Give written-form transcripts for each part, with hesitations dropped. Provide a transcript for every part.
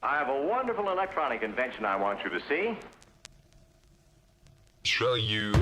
I have a wonderful electronic invention I want you to see. Show you.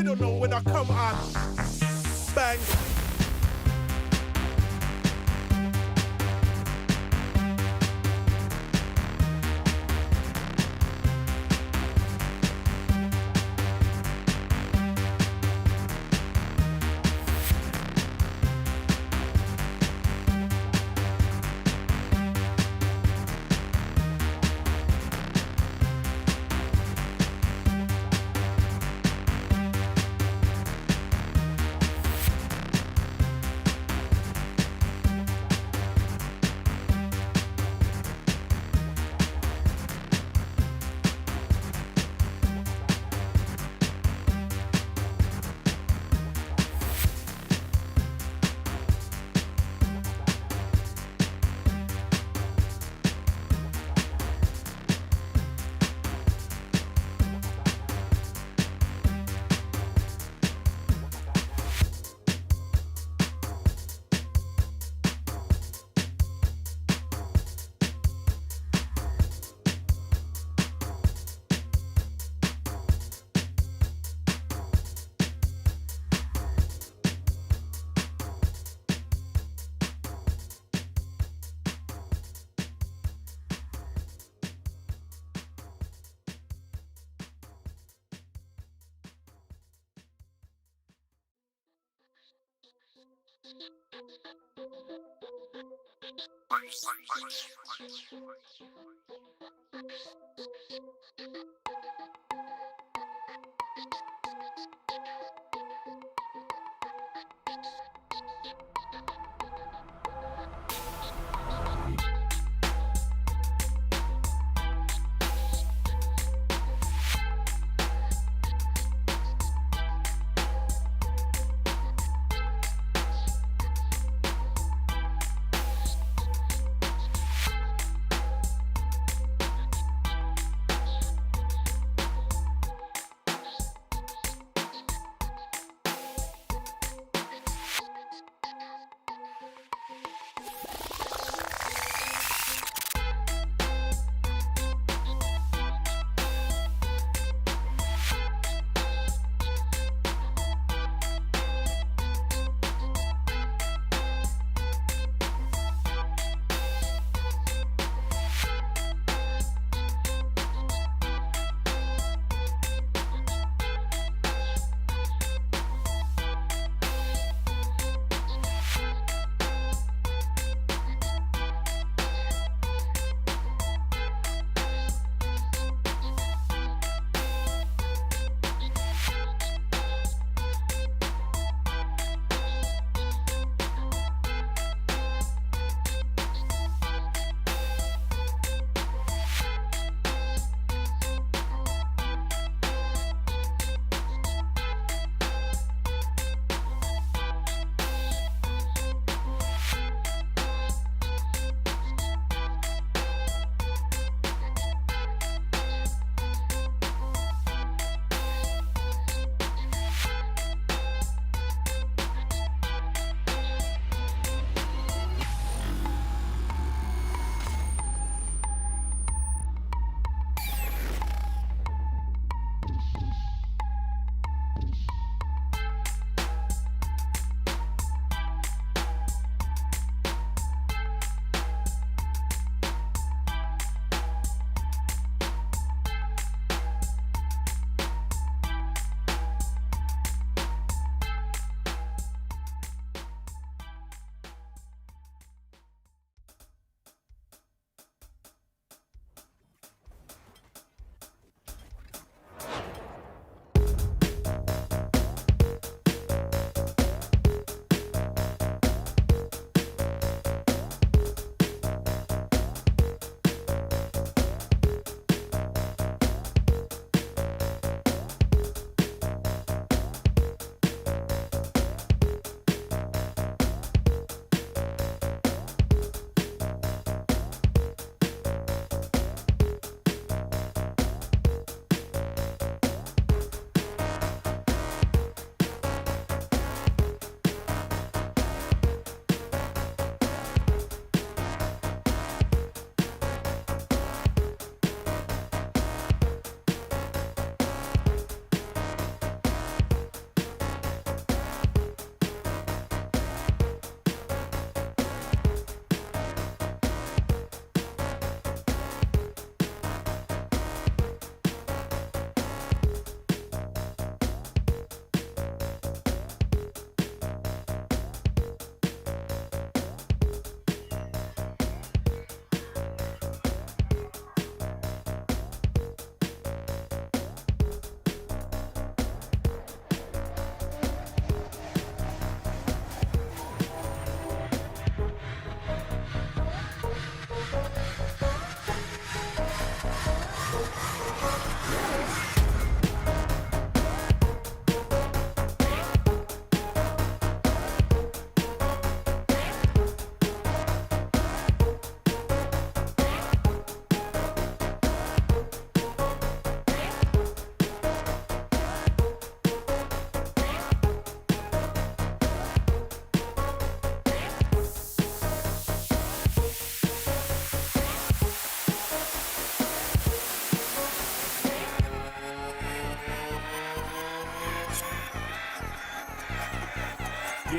don't know when I come on. Bang.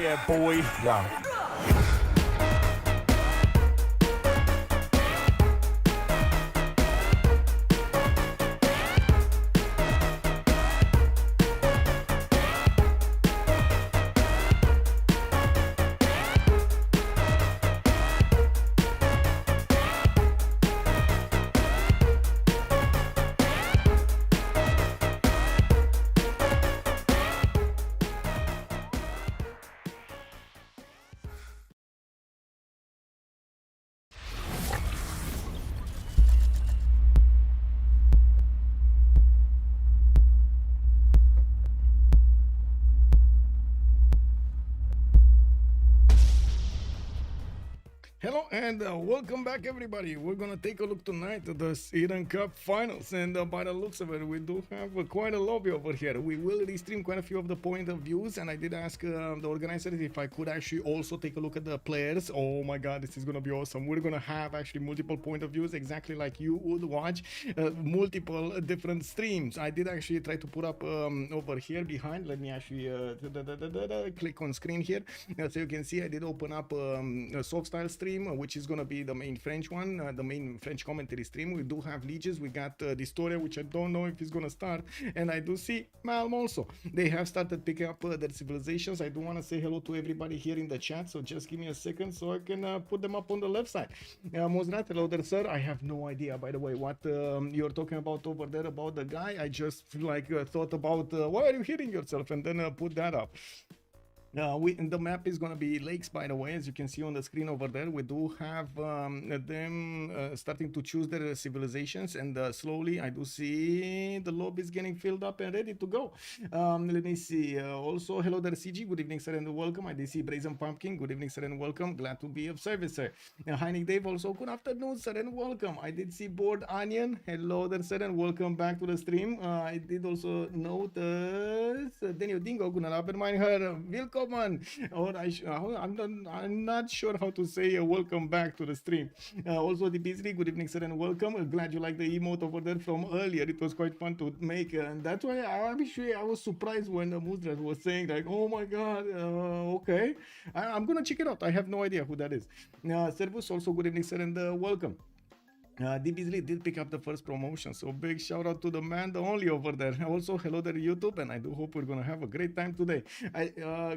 Yeah, boy. Yeah. Hello and welcome back, everybody. We're gonna take a look tonight at the Sweden Cup Finals, and by the looks of it, we do have quite a lobby over here. We will restream quite a few of the point of views, and I did ask the organizers if I could actually also take a look at the players. Oh my god, this is gonna be awesome. We're gonna have actually multiple point of views, exactly like you would watch multiple different streams. I did actually try to put up over here behind. Let me actually click on screen here, so you can see I did open up a soft style stream, which is going to be the main French one, the main French commentary stream. We do have Legions, we got the Historia, which I don't know if it's going to start, and I do see Malm also. They have started picking up their civilizations. I do want to say hello to everybody here in the chat, so just give me a second so I can put them up on the left side. Mozrat, hello there, sir. I have no idea, by the way, what you're talking about over there about the guy. I just like thought about why are you hitting yourself, and then put that up. The map is going to be lakes, by the way, as you can see on the screen over there. We do have them starting to choose their civilizations, and slowly I do see the lobby is getting filled up and ready to go. Let me see. Also, hello there, CG. Good evening, sir, and welcome. I did see Brazen Pumpkin. Good evening, sir, and welcome. Glad to be of service, sir. Heinig Dave also, good afternoon, sir, and welcome. I did see Bored Onion. Hello there, sir, and welcome back to the stream. I did also notice Daniel Dingo. Guten Abend, mein Herr. Willkommen. Or I'm not sure how to say welcome back to the stream. Also, the Beasley, good evening, sir, and welcome. Glad you like the emote over there from earlier. It was quite fun to make, and that's why I was surprised when Muzdrat was saying like, "Oh my God, okay, I'm gonna check it out." I have no idea who that is. Servus, also good evening, sir, and welcome. D Beasley did pick up the first promotion, so big shout out to the man, the only over there. Also, hello there, YouTube, and I do hope we're gonna have a great time today.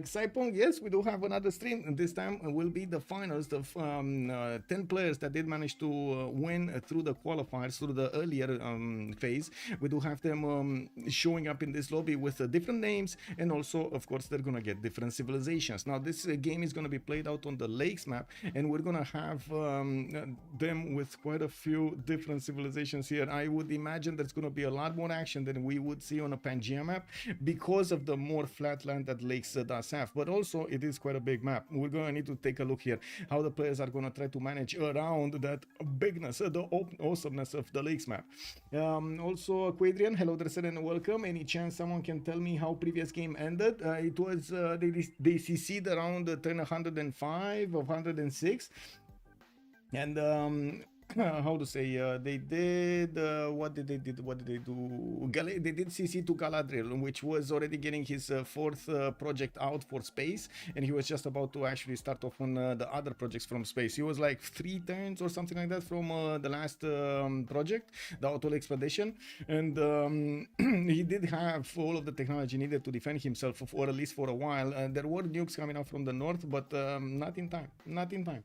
Saipong, yes, we do have another stream, and this time will be the finals. The 10 players that did manage to win through the qualifiers, through the earlier phase. We do have them showing up in this lobby with different names, and also, of course, they're gonna get different civilizations. Now, this game is gonna be played out on the lakes map, and we're gonna have them with quite a few different civilizations here. I would imagine there's going to be a lot more action than we would see on a Pangea map because of the more flat land that Lakes does have, but also it is quite a big map. We're going to need to take a look here how the players are going to try to manage around that bigness, the awesomeness of the Lakes map. Also, Quadrian, hello there, sir, and welcome. Any chance someone can tell me how previous game ended? It was they CC'd around turn 105 or 106, and how to say, they did what did they do? They did CC to Galadriel, which was already getting his fourth project out for space, and he was just about to actually start off on the other projects from space. He was like 3 turns or something like that from the last project, the Autol Expedition, and he did have all of the technology needed to defend himself for at least for a while. There were nukes coming out from the north, but not in time,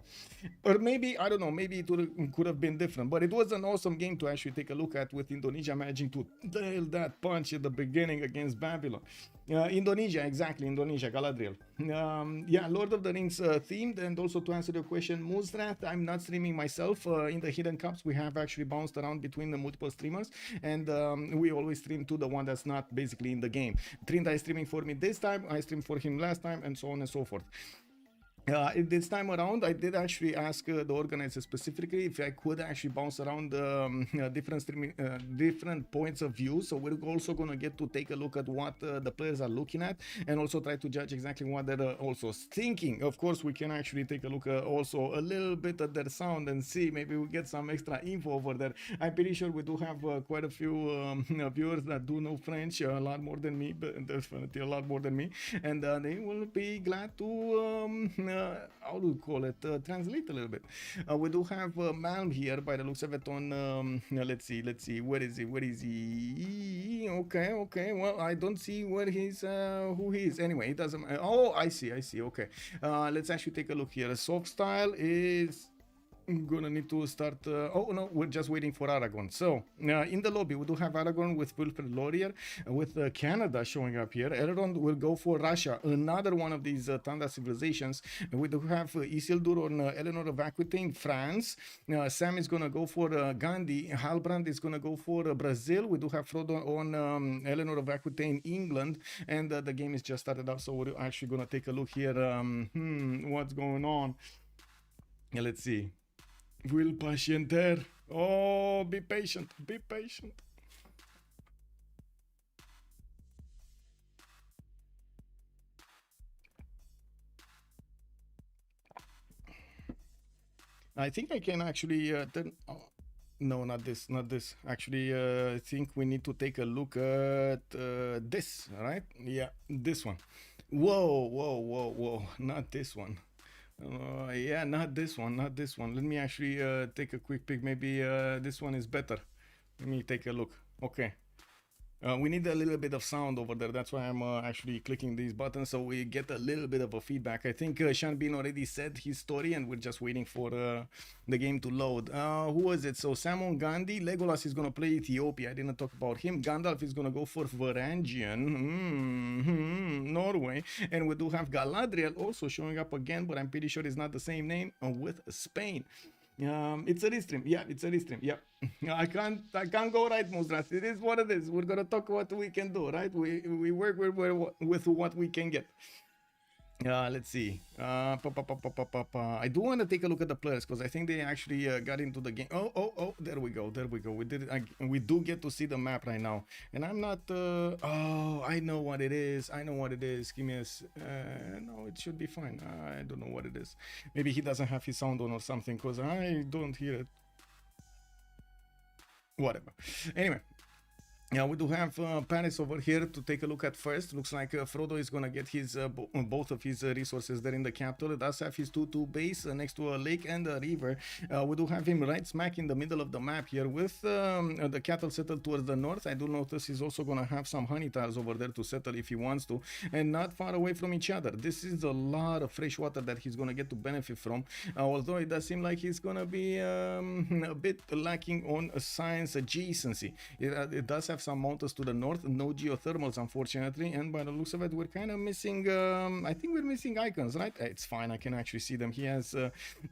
or maybe, I don't know, maybe it could have been different, but it was an awesome game to actually take a look at, with Indonesia managing to nail that punch at the beginning against Babylon. Indonesia, exactly, Indonesia, Galadriel. Yeah, Lord of the Rings themed. And also, to answer your question, Muzrat, I'm not streaming myself. In the hidden cups, we have actually bounced around between the multiple streamers, and we always stream to the one that's not basically in the game. Trinta is streaming for me this time, I streamed for him last time, and so on and so forth. This time around, I did actually ask the organizer specifically if I could actually bounce around different points of view. So we're also going to get to take a look at what the players are looking at, and also try to judge exactly what they're also thinking. Of course, we can actually take a look also a little bit at their sound and see, maybe we get some extra info over there. I'm pretty sure we do have quite a few viewers that do know French, a lot more than me, but definitely a lot more than me, and they will be glad to how do you call it, translate a little bit. We do have Malm here by the looks of it on let's see, where is he? Okay, well, I don't see where he's who he is. Anyway, it doesn't, oh, I see, okay. Let's actually take a look here. Soft style is gonna need to start. Oh no, we're just waiting for Aragon. So in the lobby, we do have Aragon with Wilfred Laurier, with Canada showing up here. Elrond will go for Russia, another one of these Tanda civilizations. We do have Isildur on Eleanor of Aquitaine, France. Sam is gonna go for Gandhi. Halbrand is gonna go for Brazil. We do have Frodo on Eleanor of Aquitaine, England, and the game is just started up, so we're actually gonna take a look here. What's going on? Let's see. Will patienter. Oh, be patient. Be patient. I think I can actually turn. Oh, no, not this. Not this. Actually, I think we need to take a look at this, right? Yeah, this one. Whoa, whoa, whoa, whoa. Not this one. Yeah, not this one. Not this one. Let me actually take a quick pick. Maybe this one is better. Let me take a look. Okay. We need a little bit of sound over there. That's why I'm actually clicking these buttons so we get a little bit of a feedback. I think Sean Bean already said his story and we're just waiting for the game to load. Who was it? So Samon Gandhi, Legolas is going to play Ethiopia. I didn't talk about him. Gandalf is going to go for Varangian, Norway. And we do have Galadriel also showing up again, but I'm pretty sure it's not the same name with Spain. It's a restream. Yeah, it's a restream. Yeah, I can't go right, Muzras. It is what it is. We're gonna talk what we can do, right? We work with what we can get. Let's see. I do want to take a look at the players because I think they actually got into the game. Oh, there we go. There we go. We did it. We do get to see the map right now. And I'm not. Oh, I know what it is. I know what it is. Give me a. No, it should be fine. I don't know what it is. Maybe he doesn't have his sound on or something because I don't hear it. Whatever. Anyway. Yeah, we do have Paris over here to take a look at first. Looks like Frodo is going to get his both of his resources there in the capital. It does have his 2-2 base next to a lake and a river. We do have him right smack in the middle of the map here with the cattle settled towards the north. I do notice he's also going to have some honey tiles over there to settle if he wants to, and not far away from each other. This is a lot of fresh water that he's going to get to benefit from, although it does seem like he's going to be a bit lacking on science adjacency. It does have some mountains to the north, no geothermals unfortunately, and by the looks of it we're kind of missing I think we're missing icons, right? It's fine, I can actually see them. He has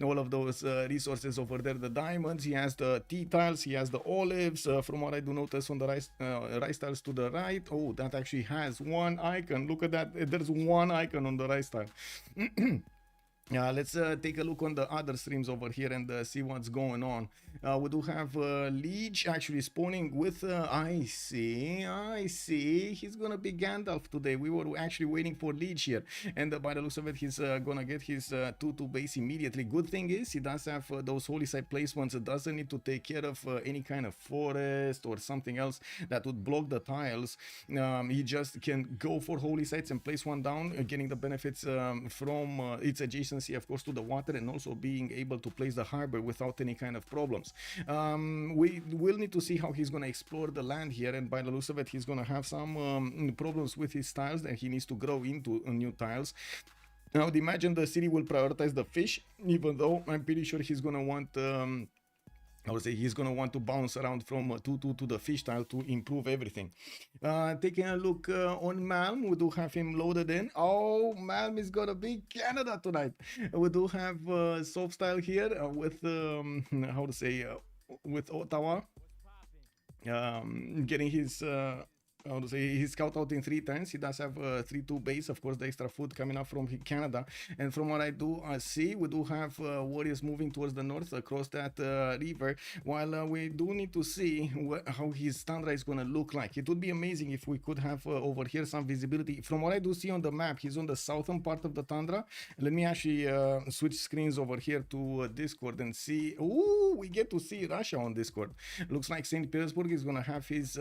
all of those resources over there, the diamonds, he has the tea tiles, he has the olives, from what I do notice on the rice tiles to the right. Oh, that actually has one icon. Look at that, there's one icon on the rice tile. Let's take a look on the other streams over here and see what's going on. We do have Liege actually spawning with I see he's gonna be Gandalf today. We were actually waiting for Liege here, and by the looks of it he's gonna get his 2-2 base immediately. Good thing is he does have those holy site placements. It doesn't need to take care of any kind of forest or something else that would block the tiles. He just can go for holy sites and place one down, getting the benefits from its adjacency of course to the water, and also being able to place the harbor without any kind of problems. We will need to see how he's going to explore the land here, and by the looks of it he's going to have some problems with his tiles that he needs to grow into new tiles. Now, I would imagine the city will prioritize the fish, even though I'm pretty sure he's going to want I would say he's going to want to bounce around from 2-2 to the fish tile to improve everything. Taking a look on Malm, we do have him loaded in. Oh, Malm is going to be Canada tonight. We do have soft style here with, how to say, with Ottawa. Getting his... I would say he scout out in 3 turns. He does have 3-2 base, of course, the extra food coming up from Canada. And from what I do see, we do have warriors moving towards the north across that river, while we do need to see how his tundra is going to look like. It would be amazing if we could have over here some visibility. From what I do see on the map, he's on the southern part of the tundra. Let me actually switch screens over here to Discord and see. Ooh, we get to see Russia on Discord. Looks like St. Petersburg is going to have his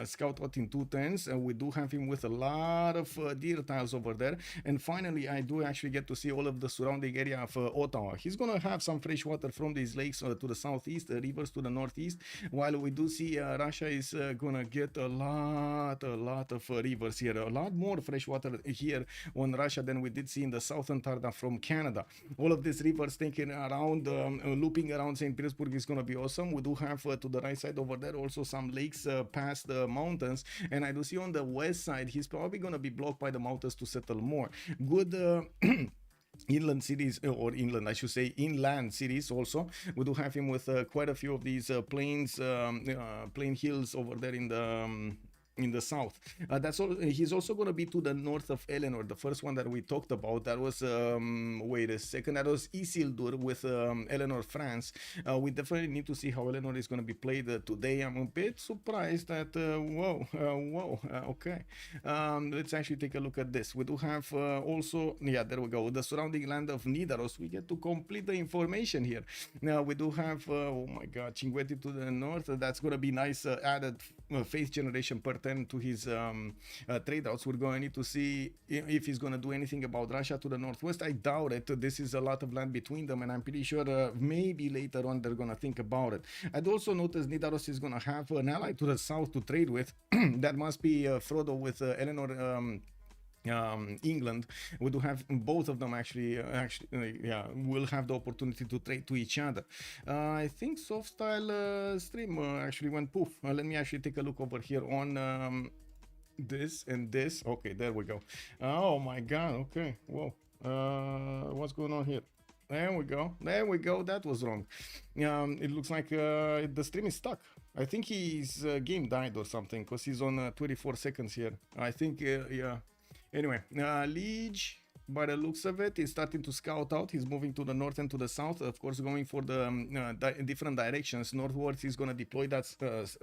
scout out in 2 turns. We do have him with a lot of deer tiles over there, and finally I do actually get to see all of the surrounding area of Ottawa. He's gonna have some fresh water from these lakes to the southeast, rivers to the northeast, while we do see Russia is gonna get a lot of rivers here, a lot more fresh water here on Russia than we did see in the southern Tarda from Canada. All of these rivers taking around, looping around St. Petersburg is gonna be awesome. We do have to the right side over there also some lakes past the mountains, and I do see on the west side he's probably going to be blocked by the mountains to settle more. Good inland cities, or inland I should say inland cities also. We do have him with quite a few of these plain hills over there in the in the south. That's all. He's also going to be to the north of Eleanor, the first one that we talked about. That was wait a second, that was Isildur with Eleanor, France. We definitely need to see how Eleanor is going to be played today. I'm a bit surprised that whoa, okay. Let's actually take a look at this. We do have also, yeah, there we go, the surrounding land of Nidaros. We get to complete the information here. Now we do have oh my god, Cinguetti to the north. That's going to be nice added faith generation per 10 to his trade outs. We're going to need to see if he's going to do anything about Russia to the northwest. I doubt it. This is a lot of land between them, and I'm pretty sure maybe later on they're going to think about it. I'd also notice Nidaros is going to have an ally to the south to trade with. That must be Frodo with Eleanor, England. We do have both of them actually yeah, will have the opportunity to trade to each other. I think soft style stream actually went poof. Let me actually take a look over here on this and this. Okay, there we go. Oh my god, okay, whoa, what's going on here? There we go, that was wrong. It looks like the stream is stuck. I think his game died or something, because he's on 24 seconds here. I think yeah. Anyway, Liege, by the looks of it, is starting to scout out. He's moving to the north and to the south, of course, going for the different directions. Northwards, he's going to deploy that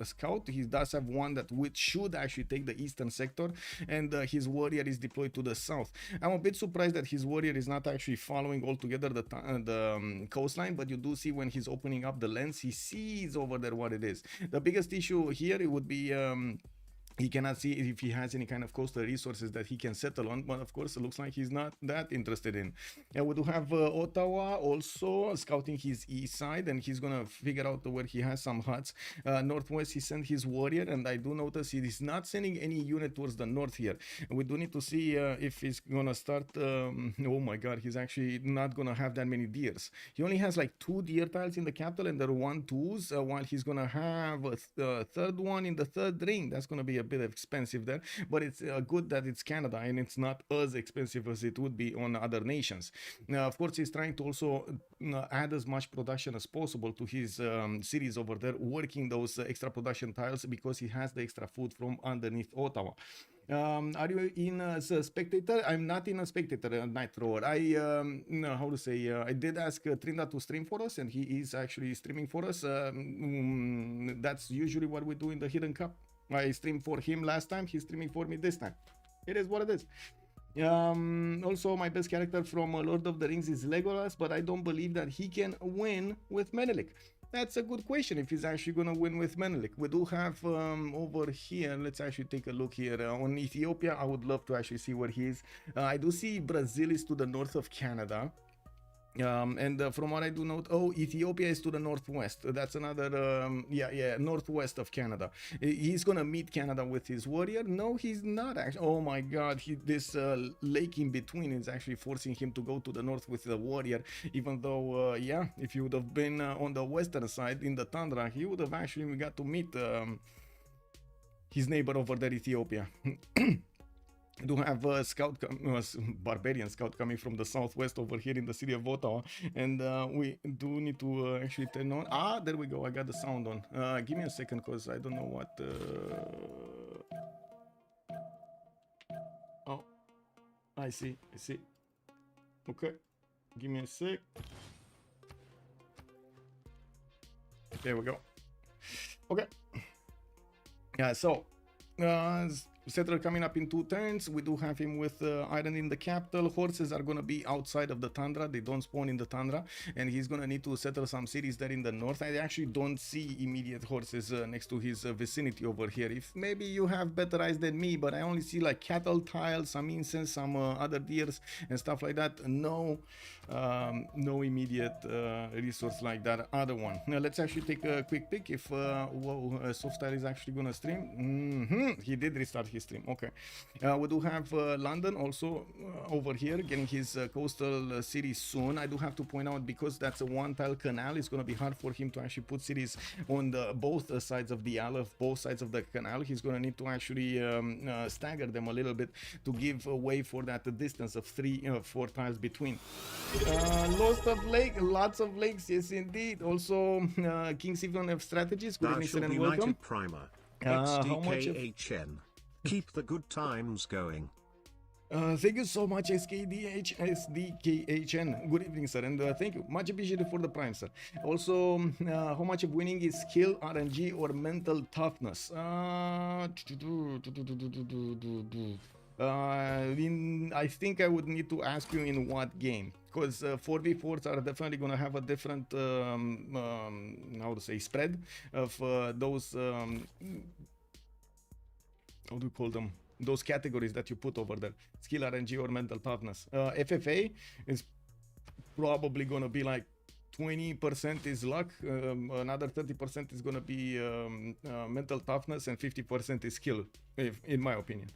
scout. He does have one that should actually take the eastern sector, and his warrior is deployed to the south. I'm a bit surprised that his warrior is not actually following altogether the coastline, but you do see when he's opening up the lens, he sees over there what it is. The biggest issue here, it would be he cannot see if he has any kind of coastal resources that he can settle on, but of course it looks like he's not that interested in. And we do have Ottawa also scouting his east side, and he's gonna figure out where he has some huts. Northwest, he sent his warrior, and I do notice he is not sending any unit towards the north here. We do need to see if he's gonna start oh my god, he's actually not gonna have that many deers. He only has like 2 deer tiles in the capital, and they're 1/2s, while he's gonna have a third one in the third ring. That's gonna be a bit expensive there, but it's good that it's Canada and it's not as expensive as it would be on other nations. Now, of course, he's trying to also add as much production as possible to his cities over there, working those extra production tiles because he has the extra food from underneath Ottawa. Are you in as a spectator? I'm not in a spectator, Night Thrower. No, how to say, I did ask Trinda to stream for us, and he is actually streaming for us. That's usually what we do in the Hidden Cup. I streamed for him last time, he's streaming for me this time. It is what it is. Also, my best character from Lord of the Rings is Legolas, but I don't believe that he can win with Menelik. That's a good question, if he's actually gonna win with Menelik. We do have over here, let's actually take a look here on Ethiopia. I would love to actually see where he is. I do see Brazil is to the north of Canada. And from what I do note, Ethiopia is to the northwest. That's another northwest of Canada. He's gonna meet Canada with his warrior. No, he's not actually. Oh my god, this lake in between is actually forcing him to go to the north with the warrior, even though yeah, if he would have been on the western side in the tundra, he would have actually got to meet his neighbor over there, Ethiopia. Do have a scout, barbarian scout coming from the southwest over here in the city of Ottawa, and we do need to actually turn on. There we go. I got the sound on. Give me a second, cause I don't know what. Oh, I see. Okay, give me a sec. There we go. Okay. Yeah. So. Settler coming up in 2 turns. We do have him with iron in the capital. Horses are going to be outside of the tundra. They don't spawn in the tundra, and he's going to need to settle some cities there in the north. I actually don't see immediate horses next to his vicinity over here. If maybe you have better eyes than me, but I only see like cattle tiles, some incense, some other deers and stuff like that. No immediate resource like that other one. Now let's actually take a quick pick if Softstyle is actually going to stream. He did restart his stream. Okay, we do have London also over here getting his coastal city soon. I do have to point out, because that's a 1-tile canal, it's going to be hard for him to actually put cities on both sides of the isle, both sides of the canal. He's going to need to actually stagger them a little bit to give way for that distance of 4 tiles between. Lots of lakes, yes indeed. Also, King Sivan of Strategies, good evening, sir, and welcome. Primer. How much of... XDKHN. Keep the good times going. Thank you so much, SKDHSDKHN. Good evening, sir, and thank you. Much appreciated for the prime, sir. Also, how much of winning is skill, RNG, or mental toughness? I think I would need to ask you in what game, because 4v4s are definitely going to have a different, how to say, spread of those, how do you call them? Those categories that you put over there, skill, RNG, or mental toughness. FFA is probably gonna be like 20% is luck, another 30% is gonna be mental toughness, and 50% is skill, in my opinion.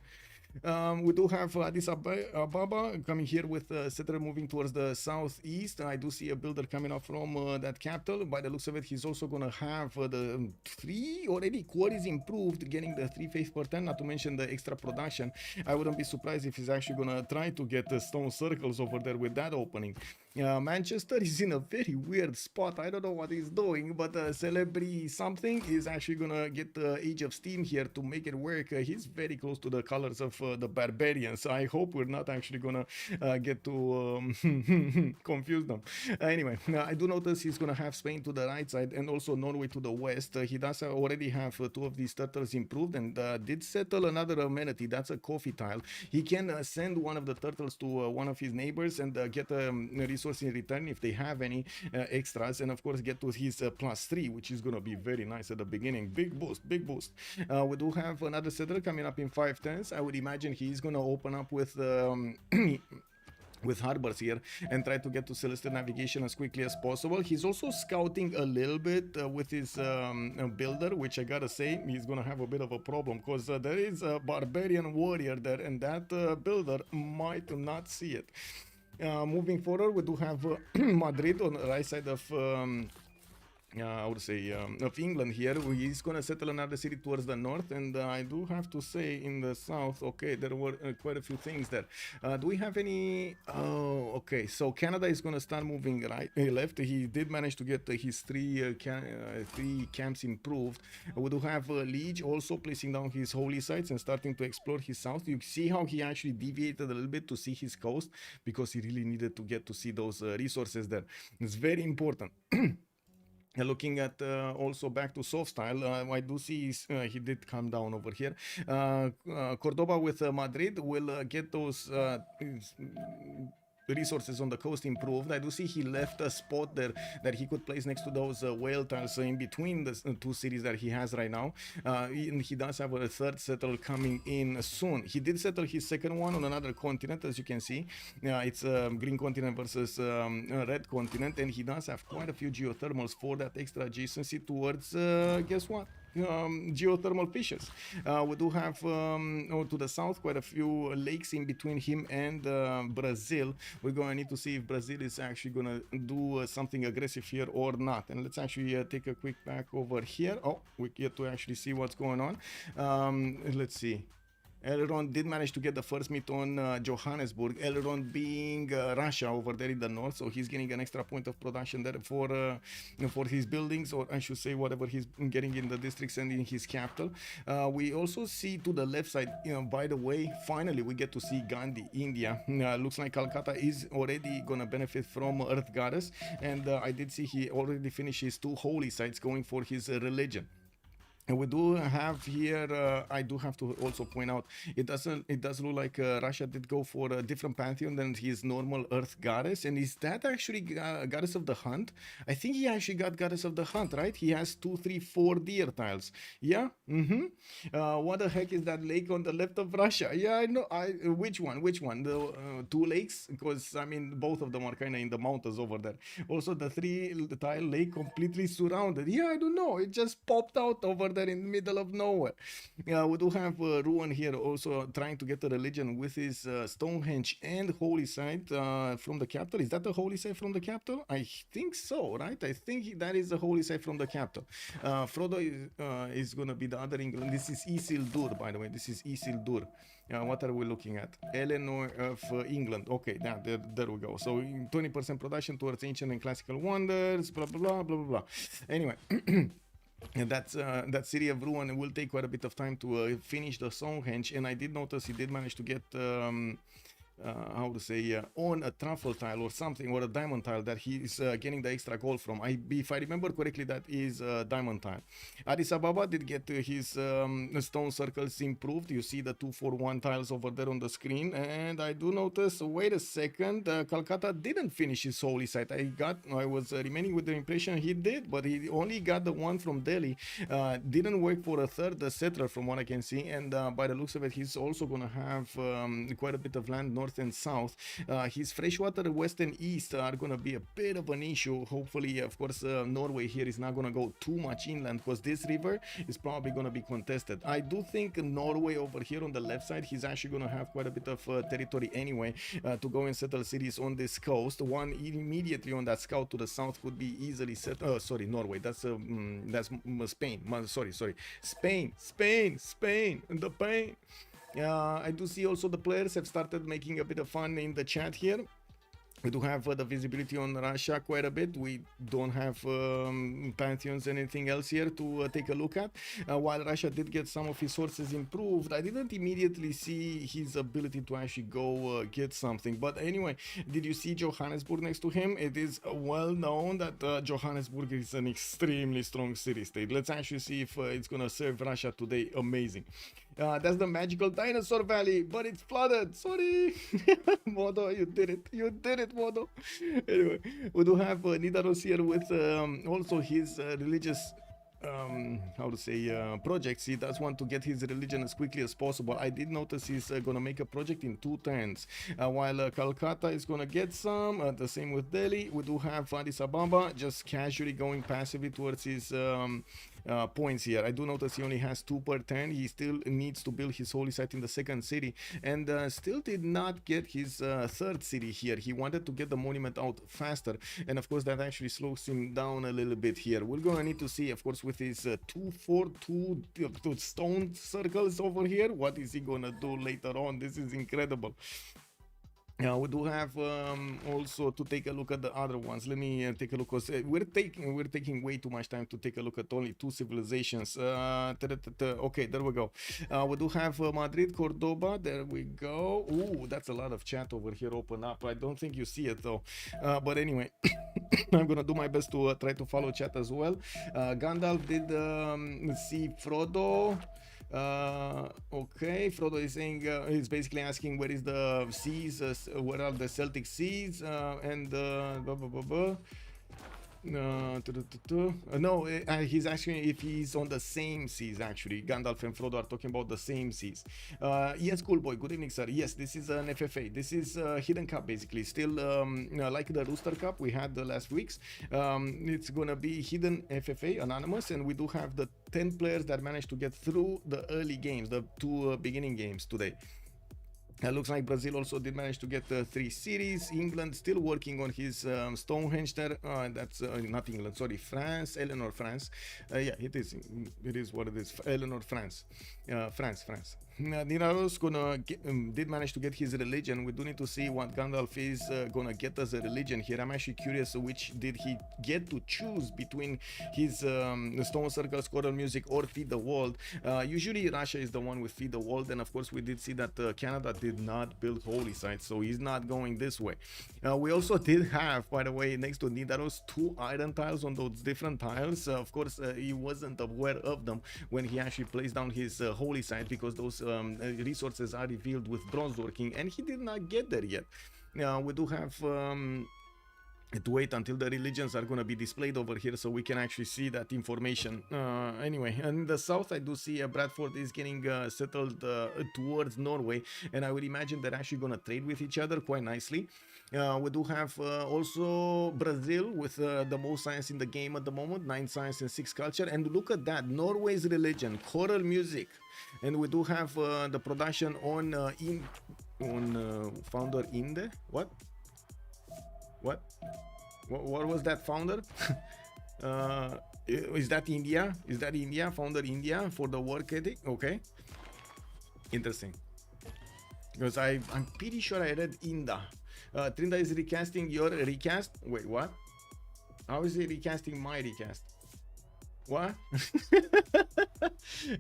We do have Addis Ababa coming here with settler moving towards the southeast. I do see a builder coming up from that capital. By the looks of it, he's also going to have the 3 already quarries improved, getting the 3 faith per 10, not to mention the extra production. I wouldn't be surprised if he's actually going to try to get the stone circles over there with that opening. Manchester is in a very weird spot. I don't know what he's doing, but Celebrity something is actually going to get the Age of Steam here to make it work. He's very close to the colors of the Barbarians. I hope we're not actually going to get to confuse them. Anyway, I do notice he's going to have Spain to the right side and also Norway to the west. He does already have 2 of these turtles improved, and did settle another amenity. That's a coffee tile. He can send one of the turtles to one of his neighbors and get a resource in return if they have any extras, and of course get to his +3, which is going to be very nice at the beginning. Big boost, big boost. We do have another settler coming up in 5/10. I would imagine he's going to open up with with harbors here and try to get to celestial navigation as quickly as possible. He's also scouting a little bit with his builder, which I gotta say he's gonna have a bit of a problem, because there is a barbarian warrior there, and that builder might not see it. Moving forward, we do have Madrid on the right side of I would say of England here. He's gonna settle another city towards the north, and I do have to say in the south, okay, there were quite a few things there. Do we have any? Oh, okay, so Canada is gonna start moving left. He did manage to get his 3 camps improved. We do have Liege also placing down his holy sites and starting to explore his south. You see how he actually deviated a little bit to see his coast, because he really needed to get to see those resources there. It's very important. Looking at also back to soft style, I do see he did come down over here. Cordoba with Madrid will get those resources on the coast improved. I do see he left a spot there that he could place next to those whale tiles in between the 2 cities that he has right now. And he does have a 3rd settle coming in soon. He did settle his 2nd one on another continent, as you can see. It's green continent versus red continent, and he does have quite a few geothermals for that extra adjacency towards, guess what? Geothermal fishes. We do have to the south quite a few lakes in between him and Brazil. We're going to need to see if Brazil is actually going to do something aggressive here or not. And let's actually take a quick back over here. Oh, we get to actually see what's going on. Let's see. Elrond did manage to get the first meet on Johannesburg. Elrond being Russia over there in the north, so he's getting an extra point of production there for his buildings, or I should say whatever he's getting in the districts and in his capital. We also see to the left side, by the way, finally we get to see Gandhi, India. Looks like Calcutta is already gonna benefit from Earth Goddess, and I did see he already finished his 2 holy sites going for his religion. And we do have here, I do have to also point out, it does look like Russia did go for a different pantheon than his normal Earth Goddess. And is that actually Goddess of the Hunt? I think he actually got Goddess of the Hunt, right? He has 2, 3, 4 deer tiles. Yeah? What the heck is that lake on the left of Russia? Yeah, I know. Which one? The 2 lakes? Because, I mean, both of them are kind of in the mountains over there. Also, the 3 tile lake completely surrounded. Yeah, I don't know. It just popped out over there in the middle of nowhere. We do have Ruan here also trying to get the religion with his Stonehenge and holy site from the capital. Is that the holy site from the capital? I think so, right? I think that is the holy site from the capital. Frodo is going to be the other England. This is Isildur, by the way. This is Isildur. What are we looking at? Eleanor of England. Okay, there we go. So 20% production towards ancient and classical wonders, blah, blah, blah, blah, blah. Anyway. And that City of Ruin will take quite a bit of time to finish the Stonehenge, and I did notice he did manage to get how to say on a truffle tile or something, or a diamond tile that he's getting the extra gold from. If I remember correctly, that is a diamond tile. Addis Ababa did get his stone circles improved. You see the 241 tiles over there on the screen, and I do notice, wait a second, Calcutta didn't finish his holy site. I was remaining with the impression he did, but he only got the one from Delhi. Didn't work for a third settler from what I can see, and by the looks of it, he's also gonna have quite a bit of land north and south. His freshwater west and east are gonna be a bit of an issue. Hopefully, of course, Norway here is not gonna go too much inland, because this river is probably gonna be contested. I do think Norway over here on the left side, he's actually gonna have quite a bit of territory anyway to go and settle cities on this coast. One immediately on that scout to the south could be easily set. Sorry, Norway. That's Spain. Sorry, Spain. The pain. I do see also the players have started making a bit of fun in the chat here. We do have the visibility on Russia quite a bit. We don't have pantheons and anything else here to take a look at. While Russia did get some of his sources improved, I didn't immediately see his ability to actually go get something. But anyway, did you see Johannesburg next to him? It is well known that Johannesburg is an extremely strong city-state. Let's actually see if it's gonna serve Russia today. Amazing. That's the magical dinosaur valley, but it's flooded. Sorry. Modo, you did it, Modo. Anyway, we do have Nidaros here with also his religious how to say projects. He does want to get his religion as quickly as possible. I did notice he's gonna make a project in 2 turns, while Calcutta is gonna get some. The same with Delhi. We do have Addis Ababa just casually going passively towards his points here. I do notice he only has 2 per turn. He still needs to build his holy site in the 2nd city, and still did not get his 3rd city here. He wanted to get the monument out faster, and of course that actually slows him down a little bit here. We're gonna need to see, of course, with his 242 stone circles over here, what is he gonna do later on. This is incredible. We do have also to take a look at the other ones. Let me take a look, because we're taking way too much time to take a look at only 2 civilizations. Okay, there we go. We do have Madrid, Cordoba. There we go. Ooh, that's a lot of chat over here. Open up. I don't think you see it though. But anyway, I'm gonna do my best to try to follow chat as well. Gandalf did see Frodo. Okay, Frodo is saying he's basically asking where is the seas, where are the Celtic seas, and no, he's asking if he's on the same seas. Actually, Gandalf and Frodo are talking about the same seas. Yes, cool boy, good evening, sir. Yes, this is an FFA. This is Hidden Cup, basically. Still like the Rooster Cup we had the last weeks. It's gonna be Hidden FFA Anonymous, and we do have the 10 players that managed to get through the early games, the 2 beginning games today. Looks like Brazil also did manage to get 3 cities. England still working on his Stonehenge there. That's not England, sorry, France, Eleanor, France. Yeah, it is what it is. Eleanor, France. France. Niraros did manage to get his religion. We do need to see what Gandalf is gonna get as a religion here. I'm actually curious which did he get to choose between his Stone Circles, Choral Music, or Feed the World. Usually Russia is the one with Feed the World, and of course we did see that Canada did not build holy sites, so he's not going this way. We also did have, by the way, next to Nidaros, 2 iron tiles on those different tiles. Of course he wasn't aware of them when he actually placed down his holy site, because those resources are revealed with bronze working, and he did not get there yet. We do have to wait until the religions are going to be displayed over here so we can actually see that information. Anyway, in the south I do see Bradford is getting settled towards Norway, and I would imagine they're actually going to trade with each other quite nicely. We do have also Brazil with the most science in the game at the moment, 9 science and 6 culture, and look at that, Norway's religion, choral music, and we do have the production on founder Inde. What was that, founder? Is that India? Founder India for the work ethic? Okay, interesting, because I'm pretty sure I read Inda. Trinda is recasting your recast. Wait, what? How is he recasting my recast? What?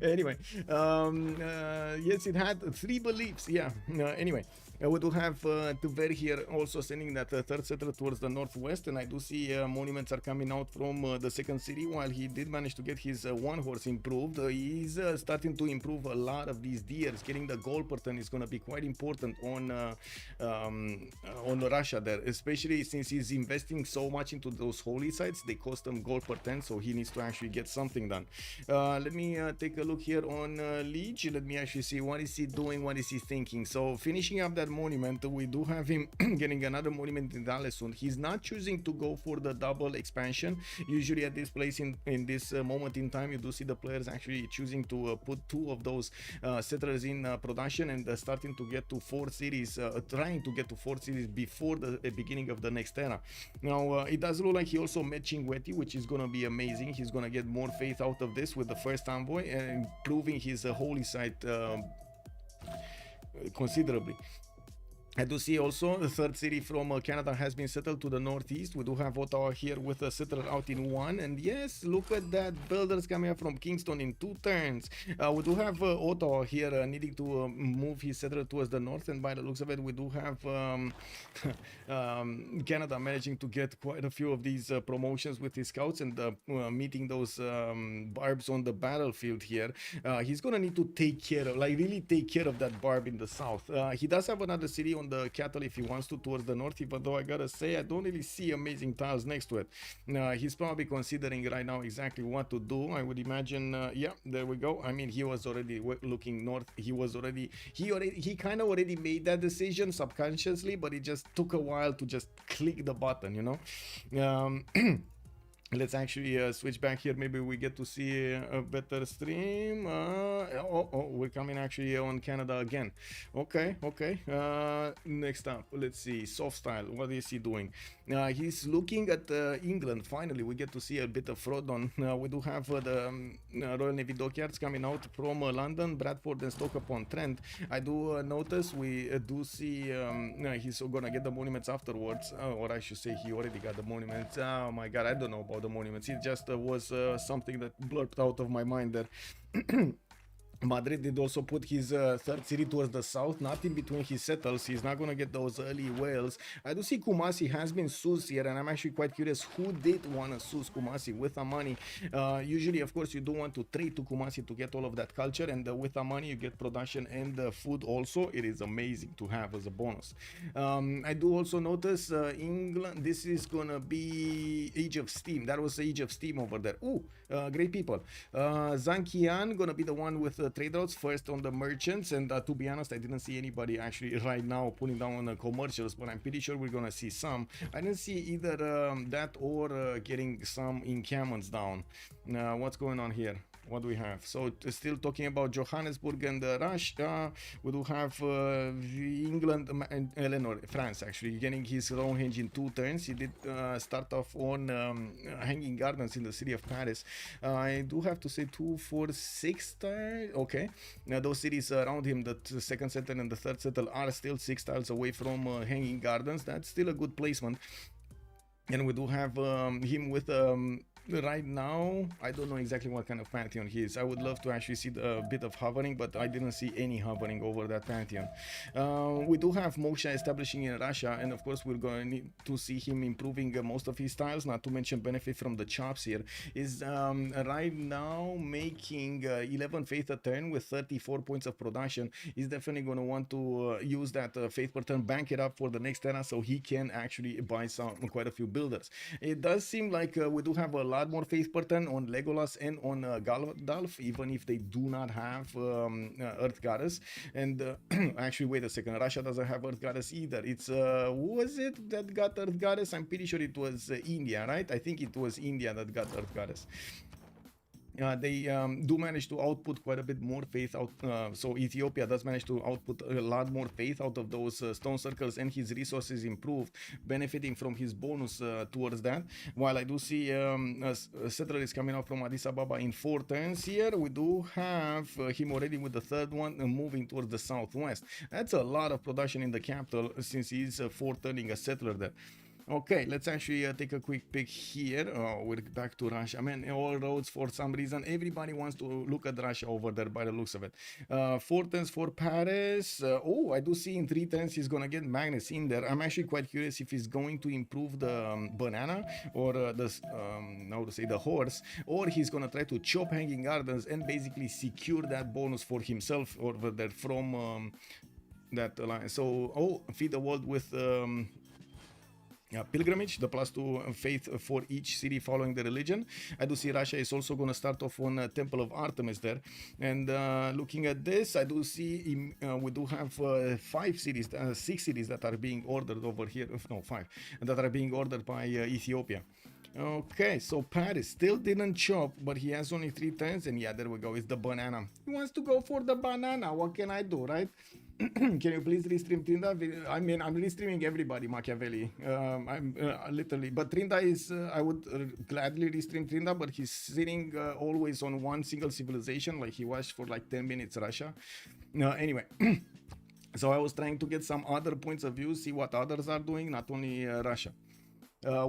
Anyway, yes, it had 3 beliefs. Yeah. Anyway, we do have Tver here also sending that third settler towards the northwest, and I do see monuments are coming out from the second city. While he did manage to get his one horse improved, he's starting to improve a lot of these deers. Getting the gold pattern is going to be quite important on Russia there, especially since he's investing so much into those holy sites. They cost him gold per 10, so he needs to actually get something done. Let me take a look here on Liege. Let me actually see what is he doing, what is he thinking. So finishing up that monument, we do have him getting another monument in Dalesund. He's not choosing to go for the double expansion. Usually at this place in this moment in time, you do see the players actually choosing to put 2 of those settlers in production and starting to get to 4 cities, trying to get to 4 cities before the beginning of the next era. Now it does look like he also met Cinguetti, which is going to be amazing. He's going to get more faith out of this with the first envoy and improving his holy site considerably. I do see also the third city from Canada has been settled to the northeast. We do have Ottawa here with a settler out in 1. And yes, look at that. Builders coming up from Kingston in 2 turns. We do have Ottawa here needing to move his settler towards the north. And by the looks of it, we do have Canada managing to get quite a few of these promotions with his scouts and meeting those barbs on the battlefield here. He's going to need to take care of, like really take care of that barb in the south. He does have another city on the cattle if he wants to towards the north, even though I gotta say I don't really see amazing tiles next to it. He's probably considering right now exactly what to do. I would imagine yeah, there we go. I mean, he was already looking north. He kind of already made that decision subconsciously, but it just took a while to just click the button, you know. Let's actually switch back here. Maybe we get to see a better stream. We're coming actually on Canada again. Okay. Next up, let's see. Soft style. What is he doing? He's looking at England. Finally, we get to see a bit of Frodon. We do have the Royal Navy dockyards coming out from London, Bradford, and Stoke-upon-Trent. I do notice we do see he's gonna get the monuments afterwards, or I should say he already got the monuments. Oh my god, I don't know about the monuments. It just was something that blurred out of my mind there. Madrid did also put his third city towards the south, not in between his settles. He's not going to get those early whales. I do see Kumasi has been Sus here, and I'm actually quite curious who did want to Sus Kumasi with the money. Usually, of course, you do want to trade to Kumasi to get all of that culture, and with the money, you get production and food also. It is amazing to have as a bonus. I do also notice England, this is going to be Age of Steam. That was Age of Steam over there. Ooh, great people. Zankian going to be the one with trade routes first on the merchants, and to be honest, I didn't see anybody actually right now putting down on the commercials, but I'm pretty sure we're gonna see some. I didn't see either that or getting some encampments down. What's going on here? What do we have? So still talking about Johannesburg and Russia. We do have England and Eleanor, France actually getting his own henge in 2 turns. He did start off on Hanging Gardens in the city of Paris. I do have to say 2, 4, 6 tiles. Okay, now those cities around him, the second settle and the third settle, are still 6 tiles away from Hanging Gardens. That's still a good placement. And we do have him with right now, I don't know exactly what kind of pantheon he is. I would love to actually see a bit of hovering, but I didn't see any hovering over that pantheon. We do have Moksha establishing in Russia, and of course we're going to need to see him improving most of his styles, not to mention benefit from the chops here. Is right now making 11 faith a turn with 34 points of production. He's definitely going to want to use that faith per turn, bank it up for the next era so he can actually buy quite a few builders. It does seem like we do have a lot more faith per turn on Legolas and on Gandalf, even if they do not have Earth Goddess. And actually, wait a second, Russia doesn't have Earth Goddess either. It's who was it that got Earth Goddess? I'm pretty sure it was India, right? I think it was India that got Earth Goddess. They do manage to output quite a bit more faith out. So Ethiopia does manage to output a lot more faith out of those stone circles, and his resources improved, benefiting from his bonus towards that. While I do see a settler is coming out from Addis Ababa in 4 turns here, we do have him already with the third one moving towards the southwest. That's a lot of production in the capital since he's 4 turning a settler there. Okay, let's actually take a quick pick here. Oh, we're back to Russia. I mean, all roads, for some reason, everybody wants to look at Russia over there by the looks of it. 4 turns for Paris. Oh, I do see in 3 turns he's gonna get Magnus in there. I'm actually quite curious if he's going to improve the banana or how to say, the horse, or he's gonna try to chop Hanging Gardens and basically secure that bonus for himself over there from that alliance. So, oh, feed the world with pilgrimage, the +2 faith for each city following the religion. I do see Russia is also going to start off on Temple of Artemis there. And looking at this, I do see we do have 6 cities that are being ordered over here. No, 5 that are being ordered by Ethiopia. Okay, so Paris still didn't chop, but he has only 3 turns, and yeah, there we go. It's the banana. He wants to go for the banana. What can I do, right? Can you please restream Trinda? I mean, I'm restreaming everybody, Machiavelli. I'm literally, but Trinda is, I would gladly restream Trinda, but he's sitting always on one single civilization, like he watched for like 10 minutes Russia. Anyway. So I was trying to get some other points of view, see what others are doing, not only Russia.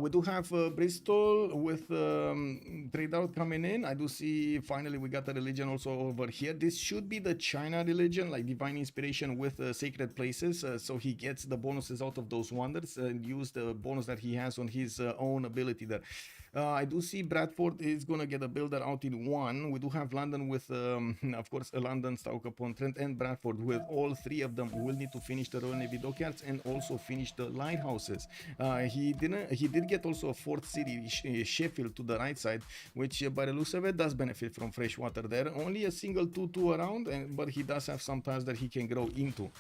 We do have Bristol with trade out coming in. I do see finally we got a religion also over here. This should be the China religion, like divine inspiration with sacred places. So he gets the bonuses out of those wonders and use the bonus that he has on his own ability there. I do see Bradford is going to get a builder out in 1. We do have London with, of course, London, Stoke-upon-Trent, and Bradford. With all 3 of them, will need to finish the Royal Navy dockyards and also finish the lighthouses. He did get also a 4th city, Sheffield, to the right side, which by the looks of it does benefit from fresh water there. Only a single 2-2 around, but he does have some tiles that he can grow into.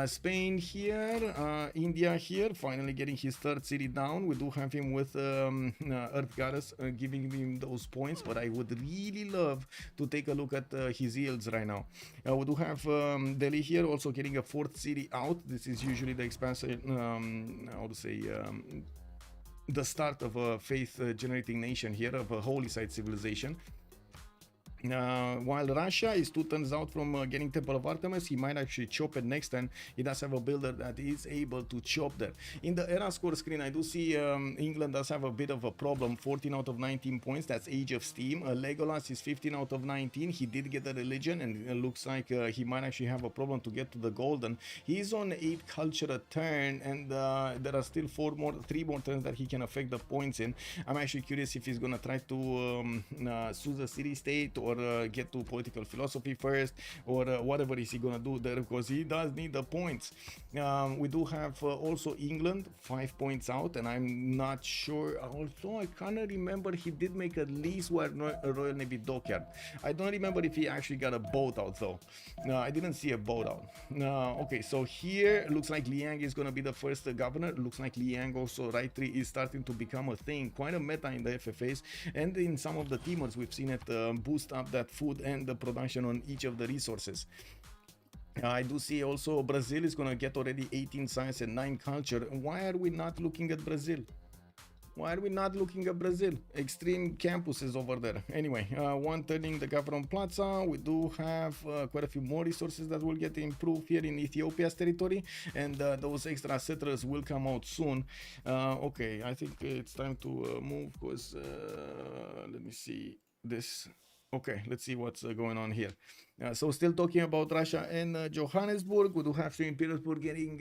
Spain here, India here, finally getting his 3rd city down. We do have him with Earth Goddess giving him those points, but I would really love to take a look at his yields right now. We do have Delhi here also getting a 4th city out. This is usually the expansion, how to say, the start of a faith generating nation here, of a holy site civilization. While Russia is 2 turns out from getting Temple of Artemis, he might actually chop it next turn. He does have a builder that is able to chop there. In the era score screen, I do see England does have a bit of a problem. 14 out of 19 points, that's Age of Steam. Legolas is 15 out of 19. He did get a religion, and it looks like he might actually have a problem to get to the golden. He's on 8 culture a turn, and there are still 3 more turns that he can affect the points in. I'm actually curious if he's gonna try to choose a city state or get to political philosophy first, or whatever is he gonna do there, because he does need the points. We do have also England 5 points out, and I'm not sure, although I kind of remember he did make at least a Royal Navy dockyard. I don't remember if he actually got a boat out though. I didn't see a boat out. Okay, so here looks like Liang is gonna be the first governor. Looks like Liang also right tree is starting to become a thing, quite a meta in the FFAs, and in some of the teamers we've seen it boost up that food and the production on each of the resources. I do see also Brazil is gonna get already 18 science and 9 culture. Why are we not looking at Brazil? Why are we not looking at Brazil? Extreme campuses over there. Anyway, 1 turning the government plaza. We do have quite a few more resources that will get improved here in Ethiopia's territory, and those extra settlers will come out soon. Okay, I think it's time to move, because let me see this. Okay, let's see what's going on here. So still talking about Russia and Johannesburg, we do have St. Petersburg getting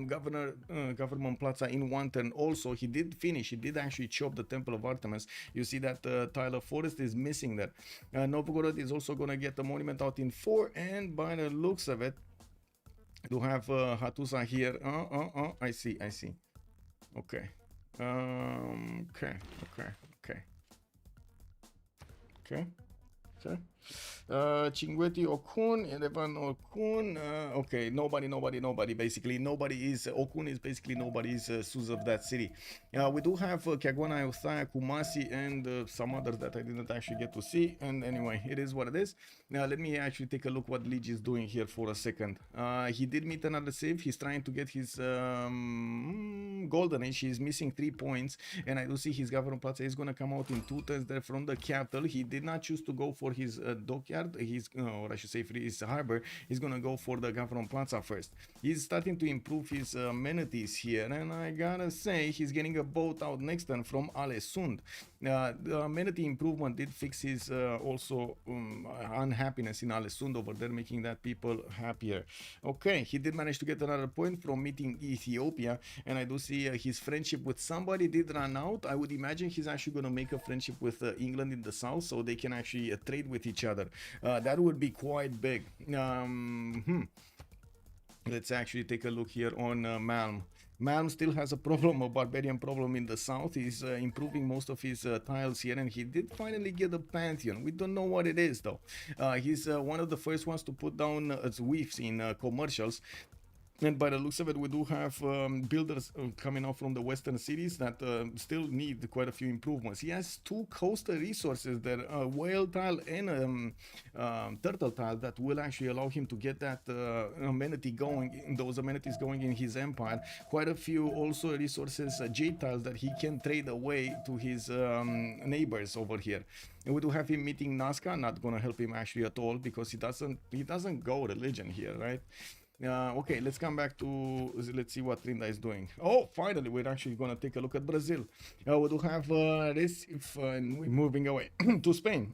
government plaza in 1 turn. Also, he did finish, he did actually chop the Temple of Artemis. You see that Tyler Forest is missing there. Novgorod is also going to get the monument out in 4, and by the looks of it, you have Hattusa here. I see. Okay. Okay. Chinguetti Okun, Erevan Okun. Okay, nobody. Basically, nobody is Okun is basically nobody's Suz of that city. We do have Kagwana, Othaya, Kumasi, and some others that I didn't actually get to see. And anyway, it is what it is. Now, let me actually take a look what Lige is doing here for a second. He did meet another save. He's trying to get his golden age. He's missing 3 points, and I do see his government plaza is going to come out in 2 turns there from the capital. He did not choose to go for his dockyard, or I should say, for his harbor, he's gonna go for the Gavron Plaza first. He's starting to improve his amenities here, and I gotta say, he's getting a boat out next turn from Alesund. The amenity improvement did fix his also unhappiness in Alesund over there, making that people happier. Okay, he did manage to get another point from meeting Ethiopia, and I do see his friendship with somebody did run out. I would imagine he's actually going to make a friendship with England in the south, so they can actually trade with each other. That would be quite big. Let's actually take a look here on Malm. Malm still has a problem, a barbarian problem in the south. He's improving most of his tiles here, and he did finally get a pantheon. We don't know what it is though. He's one of the first ones to put down weaves in commercials. And by the looks of it, we do have builders coming out from the western cities that still need quite a few improvements. He has 2 coastal resources there, whale tile and turtle tile, that will actually allow him to get that amenity going, those amenities going in his empire. Quite a few also resources, jade tiles that he can trade away to his neighbors over here. And we do have him meeting Nazca, not gonna help him actually at all, because he doesn't go religion here, right? Okay, let's come back to, let's see what Trinda is doing. Oh, finally, we're actually going to take a look at Brazil. We do have this, we're moving away to Spain.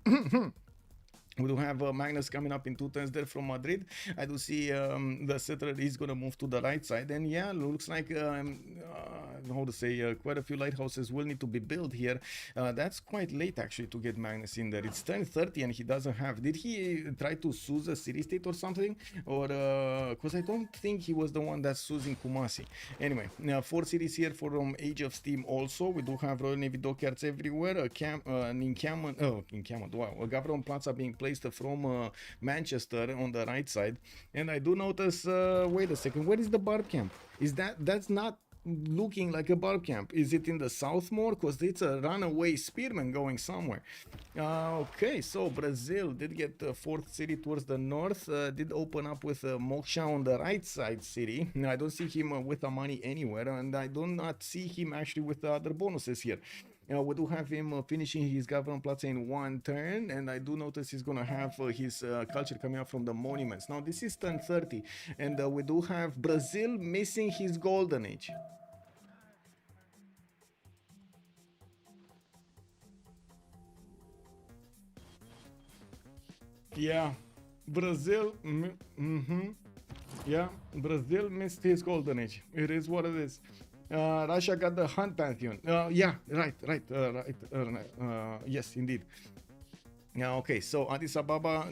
We do have Magnus coming up in 2 turns there from Madrid. I do see the settler is going to move to the right side. And yeah, looks like, how to say, quite a few lighthouses will need to be built here. That's quite late actually to get Magnus in there. It's turn 30 and he doesn't have. Did he try to sue a city state or something? Or, because I don't think he was the one that's using Kumasi. Anyway, 4 cities here from Age of Steam also. We do have Royal Navy dockyards everywhere. An encampment, wow, a Gavron Plaza being placed from Manchester on the right side. And I do notice, wait a second, where is the barb camp? That's not looking like a barb camp. Is it in the south more? Because it's a runaway spearman going somewhere. Okay, so Brazil did get the 4th city towards the north, did open up with Moksha on the right side city. I don't see him with the money anywhere, and I do not see him actually with the other bonuses here. We do have him finishing his Gavron Plaza in 1 turn, and I do notice he's gonna have his culture coming up from the monuments. Now this is turn 30, and we do have Brazil missing his golden age. Yeah, Brazil, yeah, Brazil missed his golden age. It is what it is. Russia got the Hunt Pantheon. Yeah, right. Yes, indeed. Okay, so Addis Ababa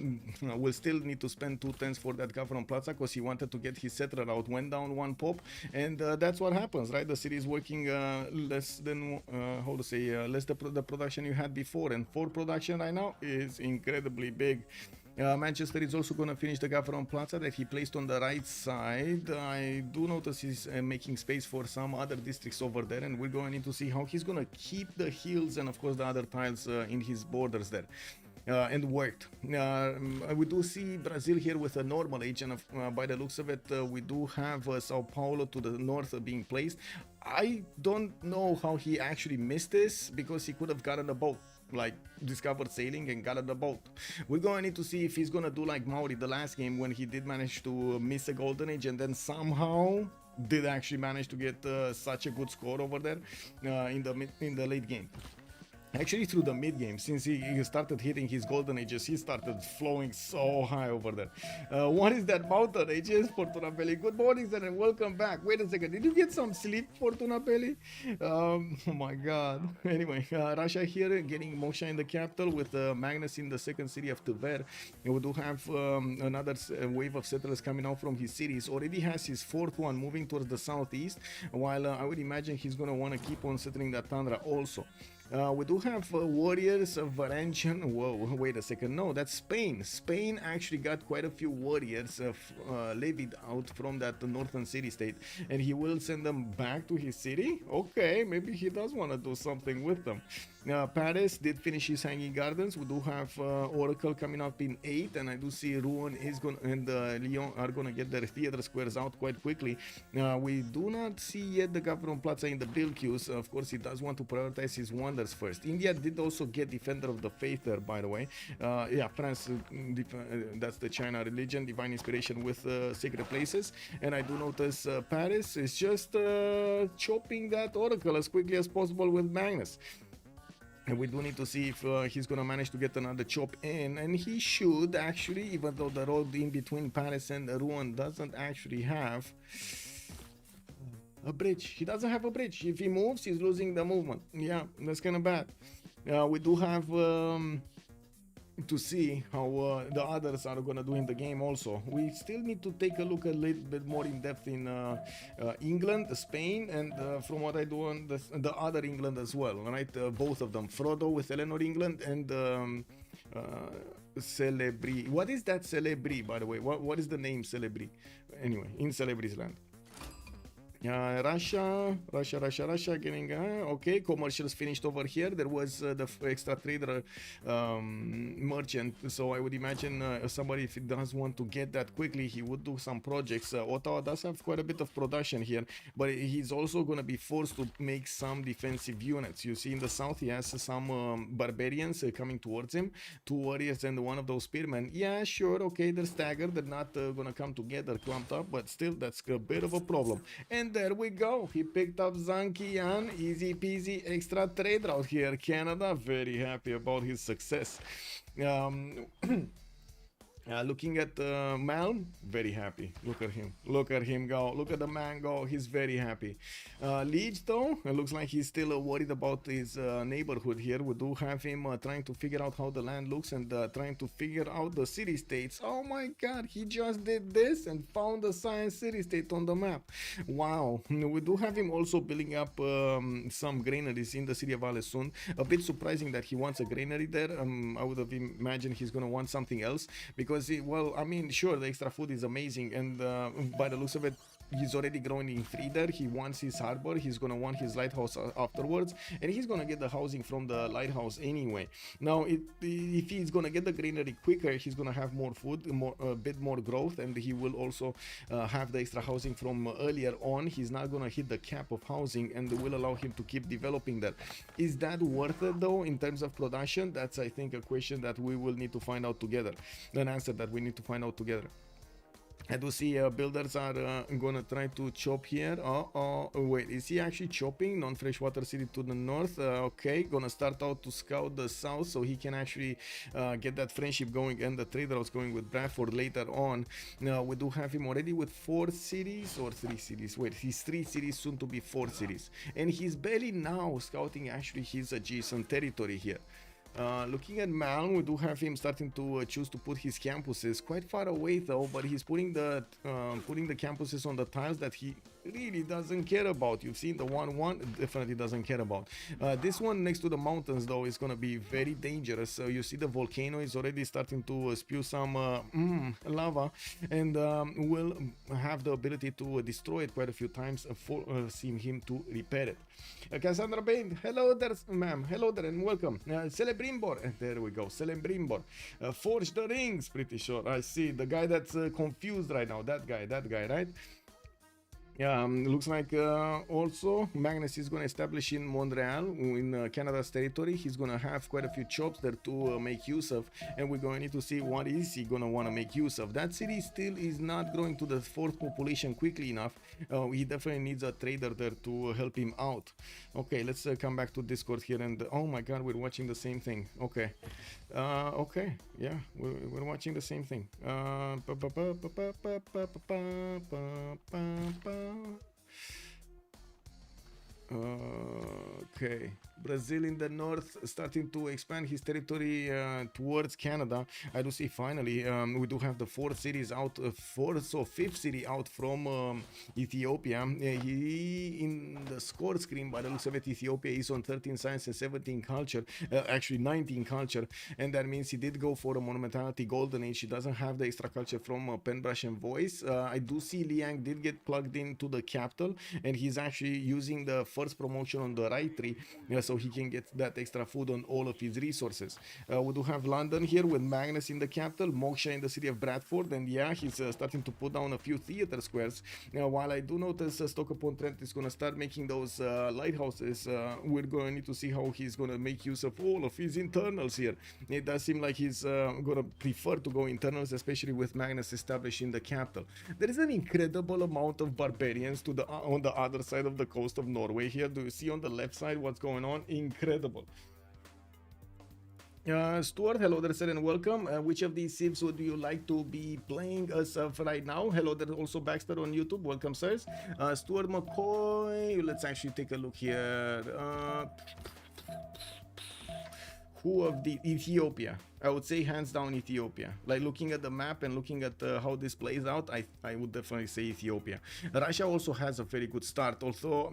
will still need to spend 2 turns for that Gavron Plaza because he wanted to get his settler out. Went down 1 pop, and that's what happens, right? The city is working less than, how to say, less the production you had before, and 4 production right now is incredibly big. Manchester is also going to finish the Gavron Plaza that he placed on the right side. I do notice he's making space for some other districts over there, and we're going to need to see how he's going to keep the hills and of course the other tiles in his borders there. And worked. We do see Brazil here with a normal age, and by the looks of it, we do have Sao Paulo to the north being placed. I don't know how he actually missed this, because he could have gotten a boat, like discovered sailing and got on the boat. We're going to need to see if he's going to do like Mauri the last game, when he did manage to miss a golden age and then somehow did actually manage to get such a good score over there in the late game. Actually, through the mid game, since he started hitting his golden ages, he started flowing so high over there. What is that mountain, ages, Fortuna Belli? Good morning, sir, and welcome back. Wait a second, did you get some sleep, Fortuna Belli? Oh my god. Anyway, Russia here getting Moksha in the capital with Magnus in the 2nd city of Tver. We do have another wave of settlers coming out from his cities. Already has his 4th one moving towards the southeast, while I would imagine he's going to want to keep on settling that tundra also. We do have warriors of Varangian. Whoa, wait a second. No, that's Spain. Spain actually got quite a few warriors levied out from that northern city-state, and he will send them back to his city. Okay, maybe he does want to do something with them. Paris did finish his Hanging Gardens. We do have Oracle coming up in 8, and I do see Rouen is going and Lyon are going to get their theater squares out quite quickly. We do not see yet the Gavron Plaza in the build queues. Of course, he does want to prioritize his wonders defenders first. India did also get Defender of the Faith there, by the way. Yeah, France, that's the China religion, divine inspiration with sacred places. And I do notice Paris is just chopping that oracle as quickly as possible with Magnus. And we do need to see if he's gonna manage to get another chop in, and he should actually, even though the road in between Paris and Rouen doesn't actually have a bridge. He doesn't have a bridge. If he moves, he's losing the movement. Yeah, that's kind of bad. We do have to see how the others are gonna do in the game also. We still need to take a look a little bit more in depth in England, Spain, and from what I do on the other England as well, right? Both of them, Frodo with Eleanor England and Celebri. What is that Celebri, by the way? What is the name Celebri? Anyway, in Celebri's land. Russia getting okay. Commercials finished over here. There was the extra trader merchant, so I would imagine somebody, if he does want to get that quickly, he would do some projects. Ottawa does have quite a bit of production here, but he's also going to be forced to make some defensive units. You see in the south he has some barbarians coming towards him, 2 warriors and one of those spearmen. Yeah, sure, okay, they're staggered, they're not going to come together clumped up, but still that's a bit of a problem. And there we go. He picked up Zankian. Easy peasy extra trade route here. Canada, very happy about his success. Looking at Malm, very happy. Look at him. Look at him go. Look at the man go. He's very happy. Leech, though, it looks like he's still worried about his neighborhood here. We do have him trying to figure out how the land looks and trying to figure out the city-states. Oh my god, he just did this and found the science city-state on the map. Wow. We do have him also building up some granaries in the city of Alesun. A bit surprising that he wants a granary there. I would have imagined he's going to want something else, because well, I mean, sure, the extra food is amazing, and by the looks of it, he's already growing in 3 there. He wants his harbor, he's gonna want his lighthouse afterwards, and he's gonna get the housing from the lighthouse anyway. Now, if he's gonna get the granary quicker, he's gonna have more food, a bit more growth, and he will also have the extra housing from earlier on. He's not gonna hit the cap of housing, and will allow him to keep developing that. Is that worth it though in terms of production? That's, I think, a question that we will need to find out together, an answer that we need to find out together. I do see builders are gonna try to chop here. Wait, is he actually chopping? Non-freshwater city to the north. Okay, gonna start out to scout the south so he can actually get that friendship going and the trade routes going with Bradford later on. Now, we do have him already with 4 cities or 3 cities. Wait, he's 3 cities, soon to be 4 cities. And he's barely now scouting actually his adjacent territory here. Looking at Malm, we do have him starting to choose to put his campuses quite far away though, but he's putting the campuses on the tiles that he really doesn't care about. You've seen the 1-1, definitely doesn't care about. This one next to the mountains though is gonna be very dangerous. So you see the volcano is already starting to spew some lava, and will have the ability to destroy it quite a few times, forcing him to repair it. Cassandra Bain, hello there, ma'am. Hello there and welcome. Celebrimbor, there we go. Celebrimbor, Forge the Rings, pretty sure. I see the guy that's confused right now. That guy, right? Yeah, looks like also Magnus is going to establish in Montreal, in Canada's territory. He's going to have quite a few chops there to make use of, and we're going to need to see what is he going to want to make use of. That city still is not growing to the 4th population quickly enough. He definitely needs a trader there to help him out. Okay, let's come back to Discord here, and oh my god, we're watching the same thing. Okay, okay, yeah, we're watching the same thing. Okay, Brazil in the north starting to expand his territory towards Canada. I do see finally we do have the 4th cities out, 5th city out from Ethiopia. He in the score screen, by the looks of it, Ethiopia is on 13 science and 17 culture, actually 19 culture, and that means he did go for a monumentality golden age. He doesn't have the extra culture from Penbrush and Voice. I do see Liang did get plugged into the capital, and he's actually using the first promotion on the right tree, so he can get that extra food on all of his resources. We do have London here with Magnus in the capital, Moksha in the city of Bradford, and yeah, he's starting to put down a few theater squares. While I do notice Stoke-upon-Trent is going to start making those lighthouses, we're going to need to see how he's going to make use of all of his internals here. It does seem like he's going to prefer to go internals, especially with Magnus established in the capital. There is an incredible amount of barbarians to the on the other side of the coast of Norway here. Do you see on the left side what's going on? Incredible. Stuart, hello there, sir, and welcome. Which of these civs would you like to be playing as of right now? Hello there, also Baxter on YouTube. Welcome, sirs. Stuart McCoy, let's actually take a look here. Who of the Ethiopia? I would say hands down Ethiopia. Like looking at the map and looking at how this plays out, I would definitely say Ethiopia. Russia also has a very good start, although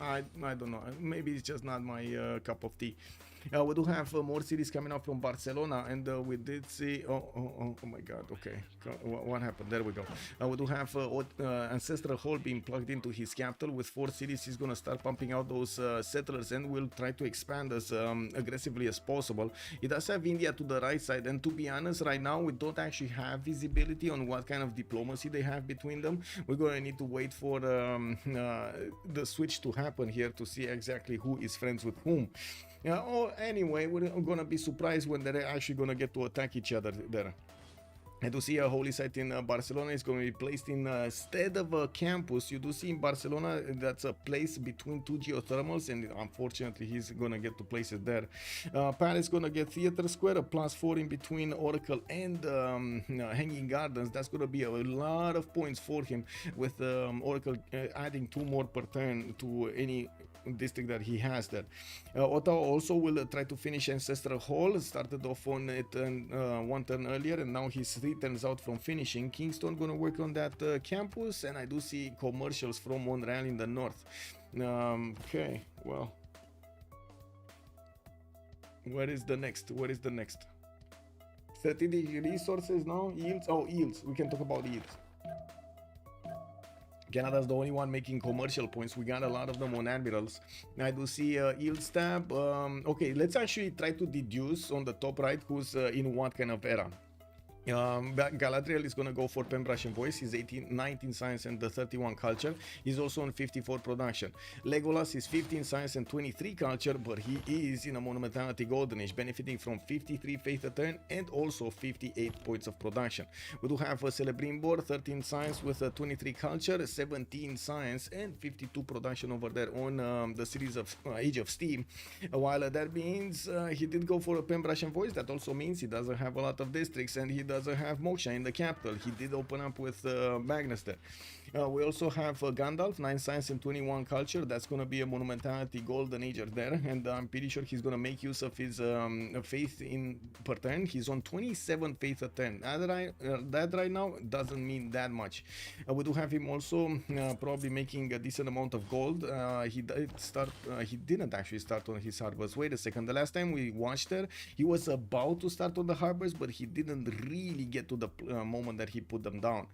I don't know, maybe it's just not my cup of tea. We do have more cities coming up from Barcelona, and we did see oh my god, okay, what happened? There we go. We do have Ancestral Hall being plugged into his capital. With 4 cities, he's gonna start pumping out those settlers, and will try to expand as aggressively as possible. He does have India to the right side, and to be honest, right now we don't actually have visibility on what kind of diplomacy they have between them. We're gonna need to wait for the switch to happen here to see exactly who is friends with whom. Anyway, we're gonna be surprised when they're actually gonna get to attack each other there. And to see a holy site in Barcelona is going to be placed instead of a campus. You do see in Barcelona that's a place between 2 geothermals, and unfortunately he's going to get to place it there. Paris is going to get Theatre Square, a +4 in between Oracle and Hanging Gardens. That's going to be a lot of points for him, with Oracle adding 2 more per turn to any district that he has there. Ottawa also will try to finish Ancestral Hall. Started off on it 1 turn earlier, and now he's 3 turns out from finishing. Kingston gonna work on that campus, and I do see commercials from Montreal in the north. Okay, well, where is the next? 30 resources now. Yields. Oh, yields. We can talk about yields. Canada's the only one making commercial points. We got a lot of them on admirals. I do see yields tab. Okay, let's actually try to deduce on the top right who's in what kind of era. Galadriel is going to go for Pembrashe and Voice. He's 19 science and 31 culture. He's also on 54 production. Legolas is 15 science and 23 culture, but he is in a Monumentality Golden Age, benefiting from 53 faith a turn and also 58 points of production. We do have a Celebrimbor, 13 science with 23 culture, 17 science and 52 production over there on the series of Age of Steam. While that means he did go for a Pembrashe and Voice. That also means he doesn't have a lot of districts, and he doesn't have Moksha in the capital. He did open up with Magnus there. We also have Gandalf, 9 science and 21 culture. That's going to be a Monumentality Golden Ager there, and I'm pretty sure he's going to make use of his faith in per turn. He's on 27 faith a turn. That right now doesn't mean that much. We do have him also probably making a decent amount of gold. He didn't actually start on his harbors. Wait a second. The last time we watched her, he was about to start on the harbors, but he didn't really get to the moment that he put them down.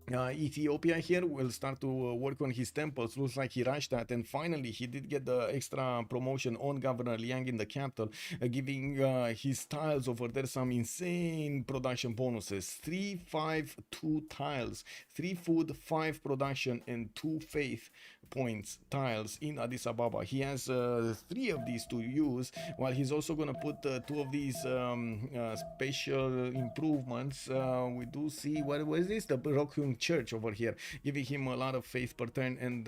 Ethiopia here will start to work on his temples. Looks like he rushed that, and finally he did get the extra promotion on Governor Liang in the capital, giving his tiles over there some insane production bonuses. 3, 5, 2 tiles, 3 food, 5 production, and 2 faith points tiles in Addis Ababa. He has 3 of these to use, while he's also going to put 2 of these special improvements. We do see, what is this? The Rockung Church over here, giving him a lot of faith per turn, and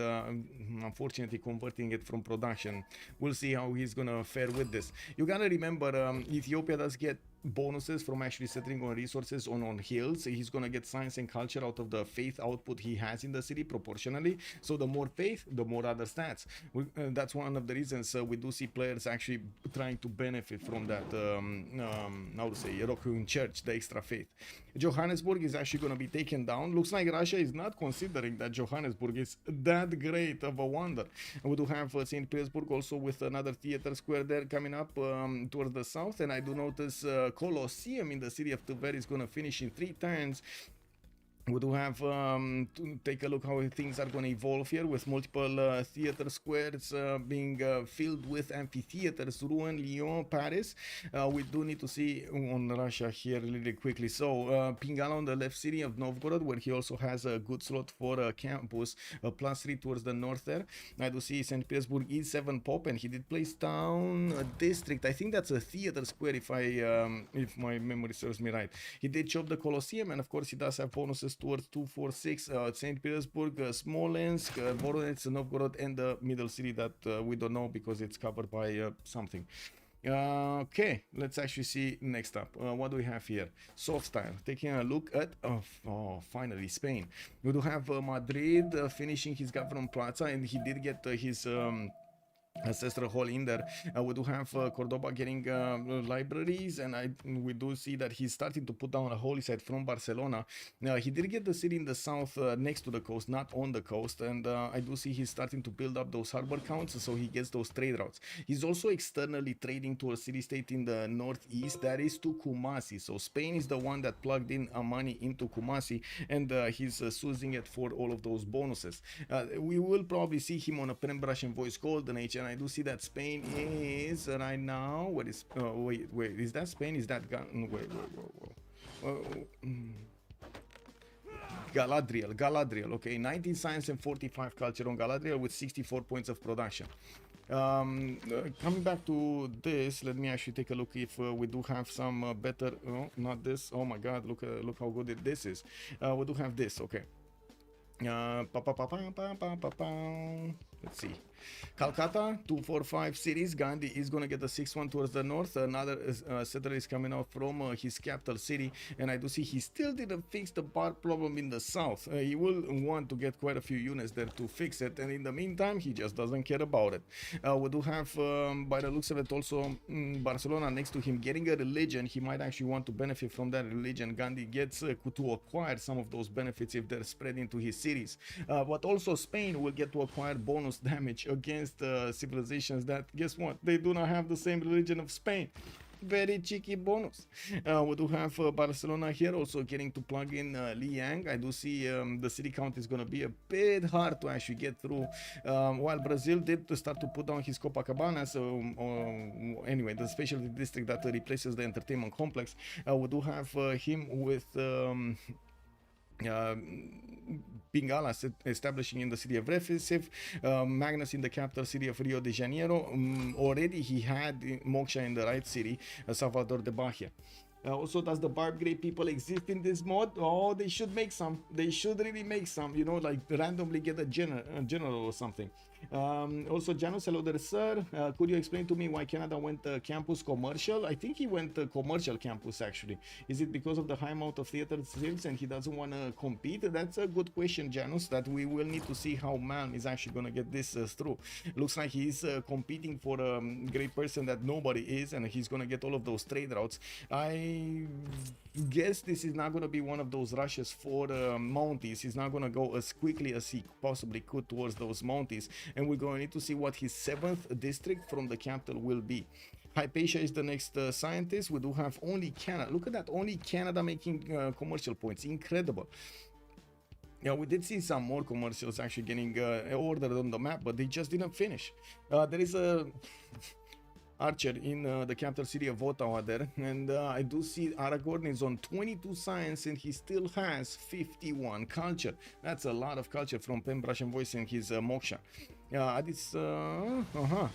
unfortunately converting it from production. We'll see how he's going to fare with this. You gotta remember, Ethiopia does get bonuses from actually settling on resources on hills. He's gonna get science and culture out of the faith output he has in the city proportionally. So the more faith, the more other stats. That's one of the reasons we do see players actually trying to benefit from that how to say, Rokun Church, the extra faith. Johannesburg is actually going to be taken down. Looks like Russia is not considering that Johannesburg is that great of a wonder. We do have St. Petersburg also with another theater square there coming up towards the south, and I do notice Colosseum in the city of Tver is going to finish in 3 turns. We do have to take a look how things are going to evolve here with multiple theater squares being filled with amphitheaters, Rouen, Lyon, Paris. We do need to see on Russia here really quickly. So Pingala on the left city of Novgorod, where he also has a good slot for a campus, a +3 towards the north there. I do see St. Petersburg E7 pop, and he did place down a district. I think that's a theater square if my memory serves me right. He did chop the Colosseum, and of course he does have bonuses towards 246, St. Petersburg, Smolensk, Voronezh, Novgorod, and the middle city that we don't know because it's covered by something. Okay, let's actually see next up. What do we have here? Soft style. Taking a look at finally Spain. We do have Madrid finishing his government plaza, and he did get his ancestral hall in there. We do have Cordoba getting libraries, and we do see that he's starting to put down a holy site from Barcelona. He did get the city in the south next to the coast, not on the coast, and I do see he's starting to build up those harbor counts, so he gets those trade routes. He's also externally trading to a city-state in the northeast, that is to Kumasi. So Spain is the one that plugged in money into Kumasi, and he's using it for all of those bonuses. We will probably see him on a Penbrush and Voice Golden Age, and I do see that Spain is right now. What is? Wait. Is that Spain? Is that wait. Galadriel. Okay, 19 science and 45 culture on Galadriel with 64 points of production. Coming back to this, let me actually take a look if we do have some better. Oh, not this. Oh my God! Look how good this is. We do have this. Okay. Let's see. Calcutta 245 cities. Gandhi is gonna get the 6-1 towards the north. Another settler is coming out from his capital city, and I do see he still didn't fix the bar problem in the south. He will want to get quite a few units there to fix it, and in the meantime he just doesn't care about it. We do have by the looks of it also Barcelona next to him getting a religion. He might actually want to benefit from that religion. Gandhi gets to acquire some of those benefits if they're spread into his cities, but also Spain will get to acquire bonus damage against civilizations that, guess what, they do not have the same religion of Spain. Very cheeky bonus. We do have Barcelona here also getting to plug in Liang. I do see the city count is going to be a bit hard to actually get through, while Brazil did start to put down his Copacabana. So anyway, the specialty district that replaces the entertainment complex. We do have him with Bengala establishing in the city of Recife, Magnus in the capital city of Rio de Janeiro. Already he had Moksha in the right city, Salvador de Bahia. Also, does the Barb Grey people exist in this mod? Oh, they should make some. They should really make some, you know, like randomly get a general or something. Also, Janus, hello there, sir. Could you explain to me why Canada went campus commercial? I think he went commercial campus, actually. Is it because of the high amount of theater sales and he doesn't want to compete? That's a good question, Janus, that we will need to see how man is actually going to get this through. Looks like he's competing for a great person that nobody is, and he's going to get all of those trade routes. I guess this is not going to be one of those rushes for Mounties. He's not going to go as quickly as he possibly could towards those Mounties, and we're going to need to see what his 7th district from the capital will be. Hypatia is the next scientist. We do have only Canada. Look at that, only Canada making commercial points. Incredible. Yeah, we did see some more commercials actually getting ordered on the map, but they just didn't finish. There is a archer in the capital city of Ottawa there, and I do see Aragorn is on 22 science and he still has 51 culture. That's a lot of culture from Penbrush and Voice and his Moksha.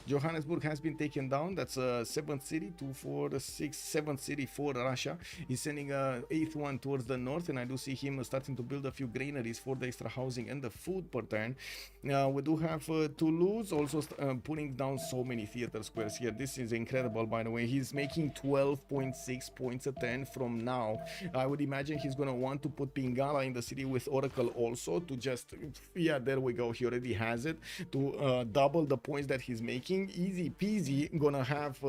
Johannesburg has been taken down. That's 7th city, 2, 4, 6, 7th city for Russia. He's sending 8th one towards the north, and I do see him starting to build a few granaries for the extra housing and the food per turn. We do have Toulouse also putting down so many theater squares here. This is incredible, by the way. He's making 12.6 points a turn from now. I would imagine he's going to want to put Pingala in the city with Oracle also to just, yeah, there we go. He already has it. To double the points that he's making, easy peasy, gonna have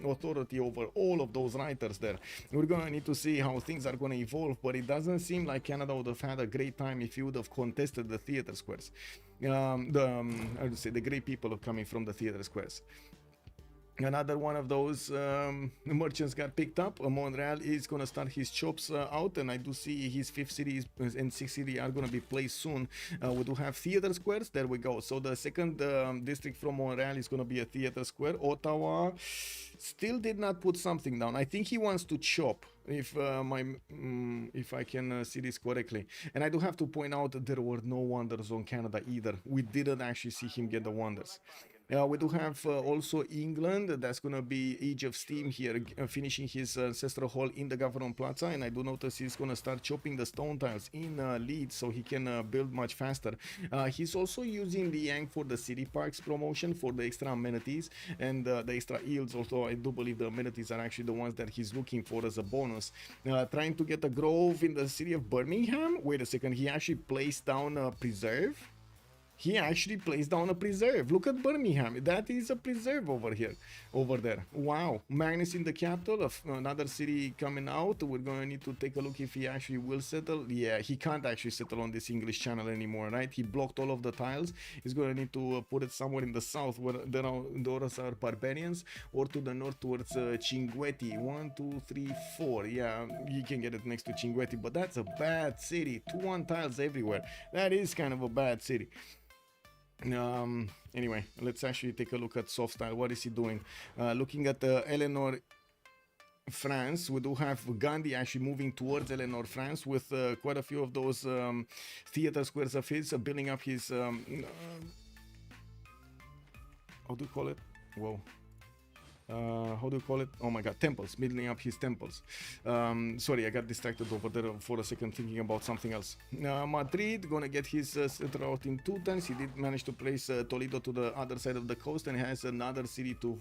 authority over all of those writers there. We're gonna need to see how things are gonna evolve, but it doesn't seem like Canada would have had a great time if he would have contested the theater squares. I would say the great people are coming from the theater squares. Another one of those merchants got picked up. Montreal is gonna start his chops out, and I do see his 5th city and 6th city are gonna be placed soon. We do have theater squares. There we go. So the second district from Montreal is gonna be a theater square. Ottawa still did not put something down. I think he wants to chop, if if I can see this correctly. And I do have to point out that there were no wonders on Canada either. We didn't actually see him get the wonders. We do have also England. That's going to be Age of Steam here, finishing his ancestral hall in the Government Plaza. And I do notice he's going to start chopping the stone tiles in Leeds so he can build much faster. He's also using the Yang for the City Parks promotion for the extra amenities and the extra yields. Also, I do believe the amenities are actually the ones that he's looking for as a bonus. Trying to get a grove in the city of Birmingham. Wait a second, he actually placed down a preserve? He actually placed down a preserve. Look at Birmingham. That is a preserve over here, over there. Wow. Magnus in the capital of another city coming out. We're going to need to take a look if he actually will settle. Yeah, he can't actually settle on this English channel anymore, right? He blocked all of the tiles. He's going to need to put it somewhere in the south where those are barbarians, or to the north towards Cinguetti. 1, 2, 3, 4. Yeah, you can get it next to Cinguetti, but that's a bad city. 2-1 tiles everywhere. That is kind of a bad city. Anyway, let's actually take a look at soft style. What is he doing? Looking at Eleanor, France, we do have Gandhi actually moving towards Eleanor, France, with quite a few of those theater squares of his, building up his how do you call it? Whoa. How do you call it? Oh my god, temples, building up his temples. Sorry, I got distracted over there for a second thinking about something else. Madrid gonna get his center out in 2 turns. He did manage to place Toledo to the other side of the coast and has another city to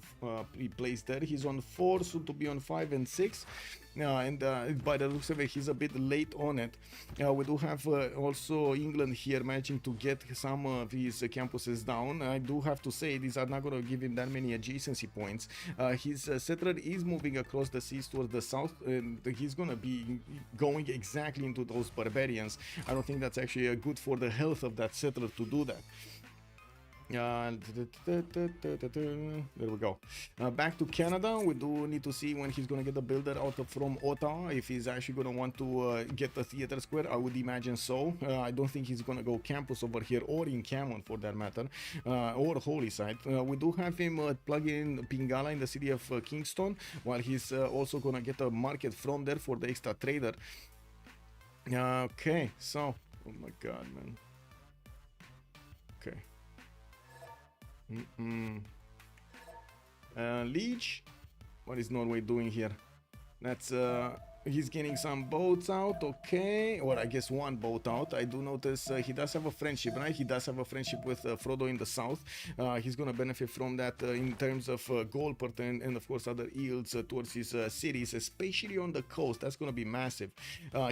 be placed there. He's on 4, soon to be on 5 and 6. And by the looks of it, he's a bit late on it. We do have also England here managing to get some of his campuses down. I do have to say these are not going to give him that many adjacency points. His settler is moving across the seas towards the south, and he's going to be going exactly into those barbarians. I don't think that's actually good for the health of that settler to do that. There we go. Back to Canada. We do need to see when he's gonna get the builder out from Ottawa, if he's actually gonna want to get the theater square. I would imagine so. I don't think he's gonna go campus over here, or in Cameron for that matter, or Holy Site. We do have him plug in Pingala in the city of Kingston, while he's also gonna get a market from there for the extra trader. Okay, so oh my god, man. Okay. Leech, what is Norway doing here? That's he's getting some boats out, okay, or I guess one boat out. I do notice he does have a friendship, right? He does have a friendship with Frodo in the south. He's gonna benefit from that in terms of gold per turn, and of course other yields towards his cities, especially on the coast. That's gonna be massive.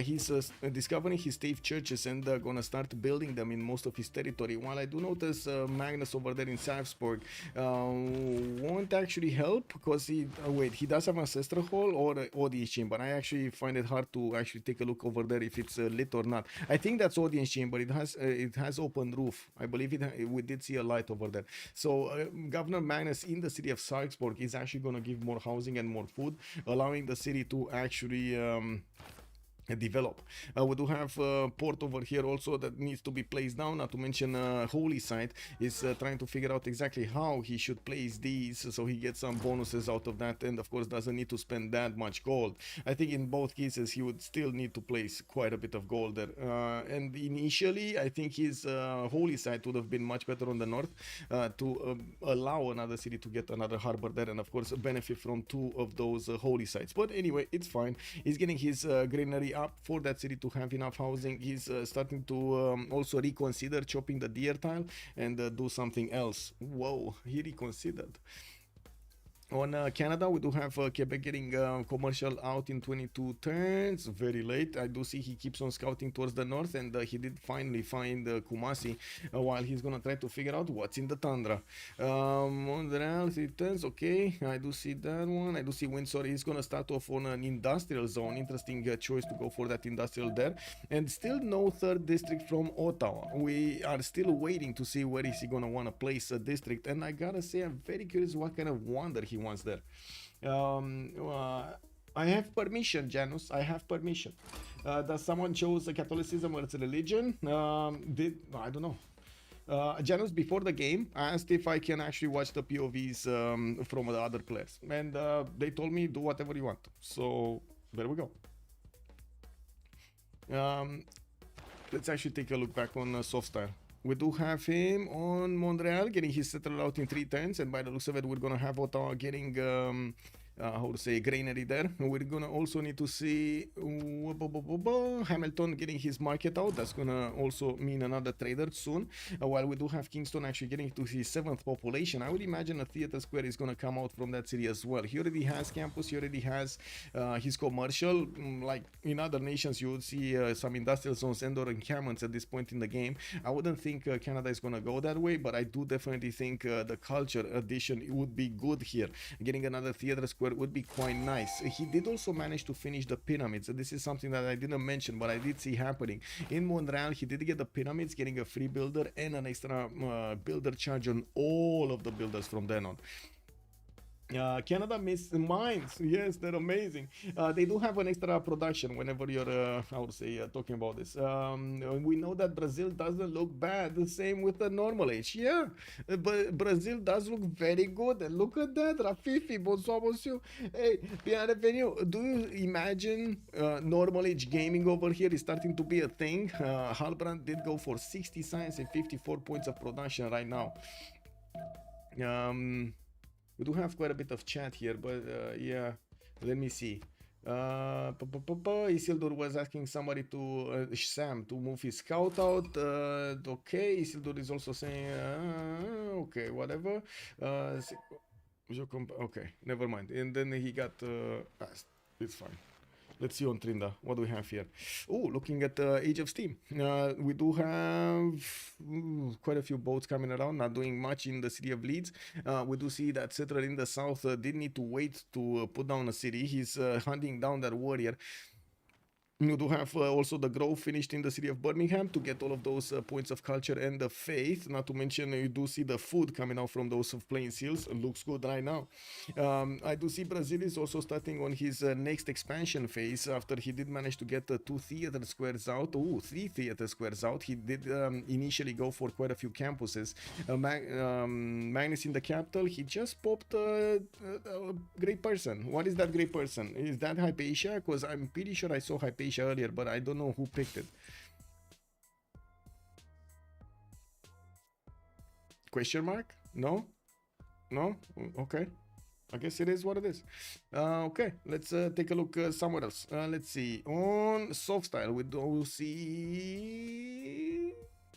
He's discovering his stave churches and gonna start building them in most of his territory, while I do notice Magnus over there in Sarpsborg won't actually help, because he wait, he does have ancestral hall or audience chamber. I actually find it hard to actually take a look over there if it's lit or not. I think that's audience chamber. It has open roof. I believe we did see a light over there. So Governor Magnus in the city of Sarpsborg is actually going to give more housing and more food, allowing the city to actually develop. We do have port over here also that needs to be placed down, not to mention Holy Site is trying to figure out exactly how he should place these so he gets some bonuses out of that, and of course doesn't need to spend that much gold. I think in both cases he would still need to place quite a bit of gold there, and initially I think his Holy Site would have been much better on the north to allow another city to get another harbor there, and of course benefit from 2 of those Holy Sites. But anyway, it's fine. He's getting his granary up for that city to have enough housing. He's starting to also reconsider chopping the deer tile and do something else. Whoa, he reconsidered. On Canada, we do have Quebec getting commercial out in 22 turns, very late. I do see he keeps on scouting towards the north, and he did finally find Kumasi, while he's gonna try to figure out what's in the tundra. Montreal, 3 turns, okay, I do see that one. I do see Windsor. He's gonna start off on an industrial zone. Interesting choice to go for that industrial there. And still no 3rd district from Ottawa. We are still waiting to see where is he gonna want to place a district, and I gotta say I'm very curious what kind of wonder he ones there. I have permission, Janus. I have permission. Does someone chose Catholicism or its religion? I don't know. Janus, before the game, I asked if I can actually watch the POVs from the other players, and they told me do whatever you want. So there we go. Let's actually take a look back on soft style. We do have him on Montreal getting his settler out in 3 turns, and by the looks of it, we're gonna have Ottawa getting how to say, granary there. We're gonna also need to see Hamilton getting his market out. That's gonna also mean another trader soon. While we do have Kingston actually getting to his 7th population, I would imagine a theater square is gonna come out from that city as well. He already has campus, he already has his commercial. Like in other nations, you would see some industrial zones and or encampments at this point in the game. I wouldn't think Canada is gonna go that way, but I do definitely think the culture addition would be good here. Getting another theater square would be quite nice. He did also manage to finish the pyramids. This is something that I didn't mention, but I did see happening. In Montreal, he did get the pyramids, getting a free builder and an extra builder charge on all of the builders from then on. Canada mines, yes, they're amazing. They do have an extra production whenever you're I would say talking about this. We know that Brazil doesn't look bad, the same with the normal age. Yeah, but Brazil does look very good, and look at that. Rafifi, bonsoir monsieur. Hey, bienvenue. Do you imagine normal age gaming over here is starting to be a thing? Halbrand did go for 60 science and 54 points of production right now. We do have quite a bit of chat here, but yeah, let me see. Isildur was asking somebody to Sam to move his scout out. Okay, Isildur is also saying okay, whatever. Okay, never mind. And then he got it's fine. Let's see on Trinda, what do we have here? Oh, looking at Age of Steam. We do have quite a few boats coming around, not doing much in the city of Leeds. We do see that settler in the south did need to wait to put down a city. He's hunting down that warrior. You do have also the grove finished in the city of Birmingham to get all of those points of culture and the faith. Not to mention you do see the food coming out from those plain seals. It looks good right now. I do see Brazil is also starting on his next expansion phase after he did manage to get 2 theater squares out. Oh, 3 theater squares out. He did initially go for quite a few campuses. Magnus in the capital, he just popped a great person. What is that great person? Is that Hypatia? Because I'm pretty sure I saw Hypatia earlier, but I don't know who picked it. Question mark? No? No? Okay. I guess it is what it is. Okay, let's take a look somewhere else. Let's see. On soft style, we do see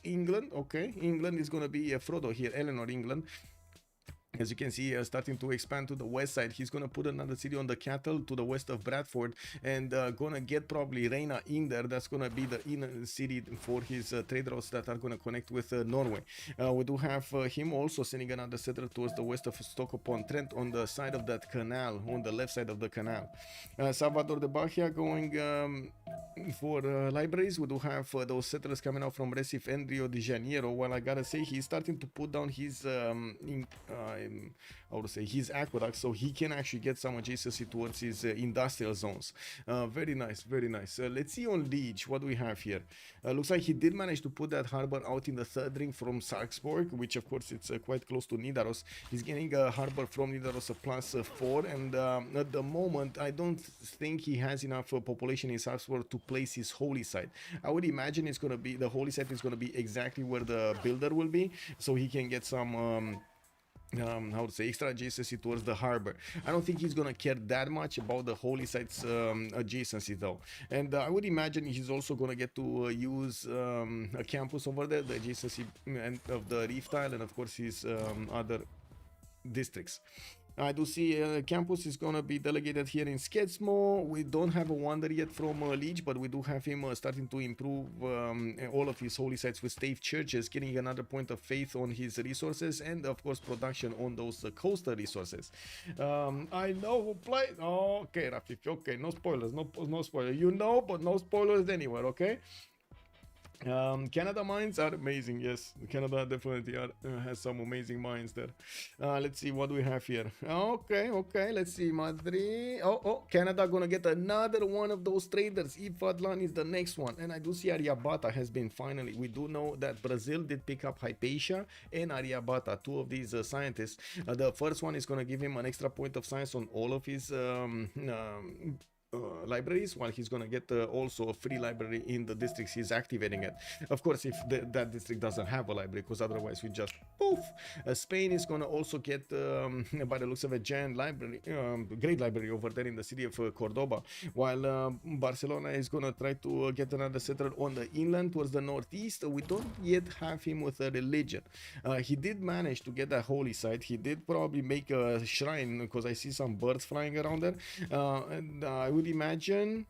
England. Okay, England is going to be Frodo here, Eleanor, England. As you can see, starting to expand to the west side. He's going to put another city on the cattle to the west of Bradford, and going to get probably Reina in there. That's going to be the inner city for his trade routes that are going to connect with Norway. We do have him also sending another settler towards the west of Stoke-upon-Trent on the side of that canal, on the left side of the canal. Salvador de Bahia going for libraries. We do have those settlers coming out from Recife and Rio de Janeiro. Well, I gotta say, he's starting to put down his I would say his aqueduct, so he can actually get some adjacency towards his industrial zones. Very nice, very nice. Let's see on Liege, what do we have here? Looks like he did manage to put that harbor out in the 3rd ring from Sarpsborg, which of course it's quite close to Nidaros. He's getting a harbor from Nidaros of +4, and at the moment I don't think he has enough population in Sarpsborg to place his holy site. I would imagine it's going to be, the holy site is going to be exactly where the builder will be, so he can get some how to say, extra adjacency towards the harbor. I don't think he's gonna care that much about the holy sites adjacency though, and I would imagine he's also gonna get to use a campus over there, the adjacency of the Reef Tile, and of course his other districts. I do see campus is going to be delegated here in Skedsmo. We don't have a wonder yet from Liege, but we do have him starting to improve all of his holy sites with stave churches, getting another point of faith on his resources, and of course production on those coastal resources. I know who played. Oh, okay, Rafif. Okay, no spoilers, no spoilers. You know, but no spoilers anywhere. Okay. Canada mines are amazing. Yes, Canada definitely has some amazing mines there. Let's see what we have here. Okay, let's see. Madrid. Oh, Canada gonna get another one of those traders. Ifadlan is the next one, and I do see Ariabata has been finally. We do know that Brazil did pick up Hypatia and Ariabata, two of these scientists. The first one is gonna give him an extra point of science on all of his libraries, while he's gonna get also a free library in the districts he's activating it. Of course, if that district doesn't have a library, because otherwise we just poof. Spain is gonna also get by the looks of a giant library, great library over there in the city of Cordoba, while Barcelona is gonna try to get another settler on the inland towards the northeast. We don't yet have him with a religion. He did manage to get a holy site. He did probably make a shrine, because I see some birds flying around there, and I would imagine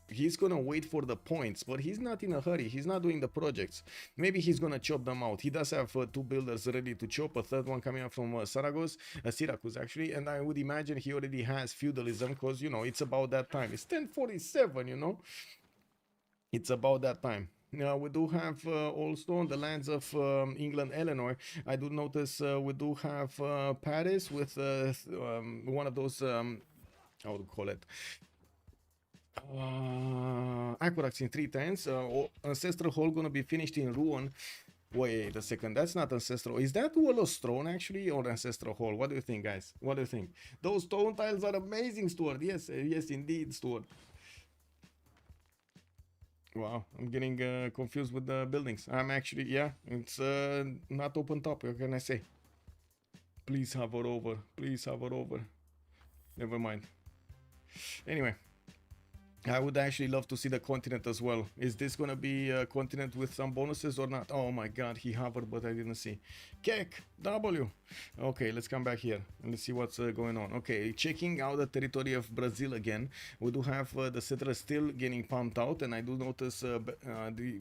he's gonna wait for the points, but he's not in a hurry. He's not doing the projects. Maybe he's gonna chop them out. He does have two builders ready to chop, a third one coming up from Syracuse actually, and I would imagine he already has feudalism, because you know it's about that time. It's 1047, you know, it's about that time. Now we do have also on the lands of England, Eleanor. I do notice we do have Paris with one of those how would call it, aqueducts in 3 times. Ancestral Hall gonna be finished in ruin. Wait a second, that's not ancestral. Is that Wall of Stone actually, or Ancestral Hall? What do you think, guys? What do you think? Those stone tiles are amazing, Stuart. Yes, yes, indeed, Stuart. Wow, I'm getting confused with the buildings. I'm actually, yeah, it's not open top. What can I say? Please hover over. Please hover over. Never mind. Anyway, I would actually love to see the continent as well. Is this gonna be a continent with some bonuses or not? Oh my god, he hovered, but I didn't see. Kek, W. Okay, let's come back here and let's see what's going on. Okay, checking out the territory of Brazil again. We do have the settlers still getting pumped out, and I do notice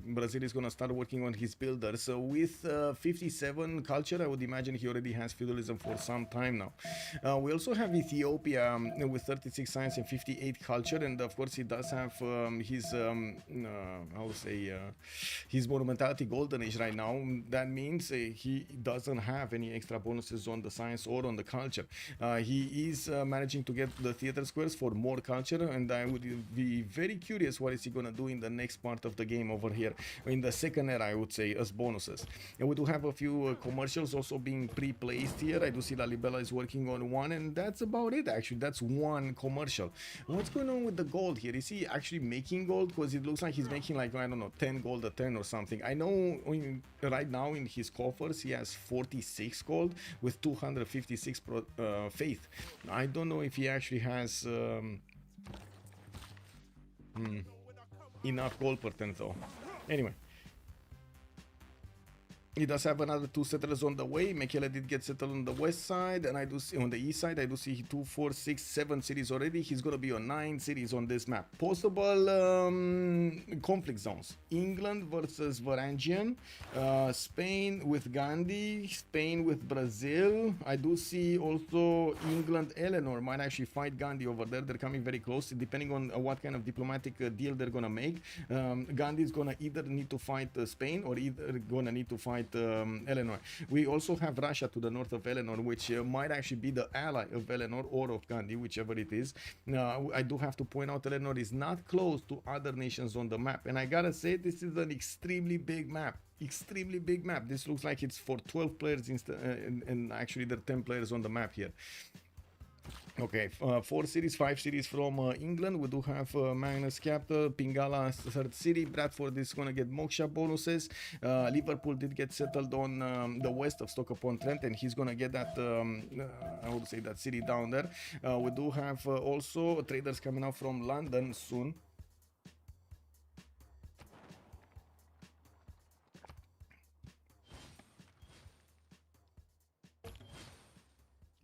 Brazil is gonna start working on his builders. So with 57 culture, I would imagine he already has feudalism for some time now. We also have Ethiopia with 36 science and 58 culture, and of course he does have his how to say his monumentality golden age right now. That means he doesn't have any extra bonuses on the science or on the culture. He is managing to get the theater squares for more culture, and I would be very curious what is he gonna do in the next part of the game over here in the second era, I would say, as bonuses. And we do have a few commercials also being pre-placed here. I do see Lalibela is working on one, and that's about it actually. That's one commercial. What's going on with the gold here? Is he actually making gold? Because it looks like he's making, like, I don't know, 10 gold a turn or something. I know right now in his coffers he has 46 gold with 256 faith. I don't know if he actually has enough gold per turn though. Anyway, he does have another 2 settlers on the way. Mekele did get settled on the west side, and I do see on the east side, I do see 2, 4, 6, 7 cities already. He's gonna be on 9 cities on this map. Possible conflict zones: England versus Varangian, Spain with Gandhi, Spain with Brazil. I do see also England, Eleanor might actually fight Gandhi over there. They're coming very close, depending on what kind of diplomatic deal they're gonna make. Gandhi is gonna either need to fight Spain, or either gonna need to fight Eleanor. We also have Russia to the north of Eleanor, which might actually be the ally of Eleanor or of Gandhi, whichever it is. I do have to point out Eleanor is not close to other nations on the map, and I gotta say this is an extremely big map. Extremely big map. This looks like it's for 12 players and actually there are 10 players on the map here. Okay, 4 cities, 5 cities from England. We do have Magnus capital, Pingala 3rd city. Bradford is gonna get Moksha bonuses. Liverpool did get settled on the west of Stoke-upon-Trent, and he's gonna get that I would say that city down there. We do have also traders coming out from London soon.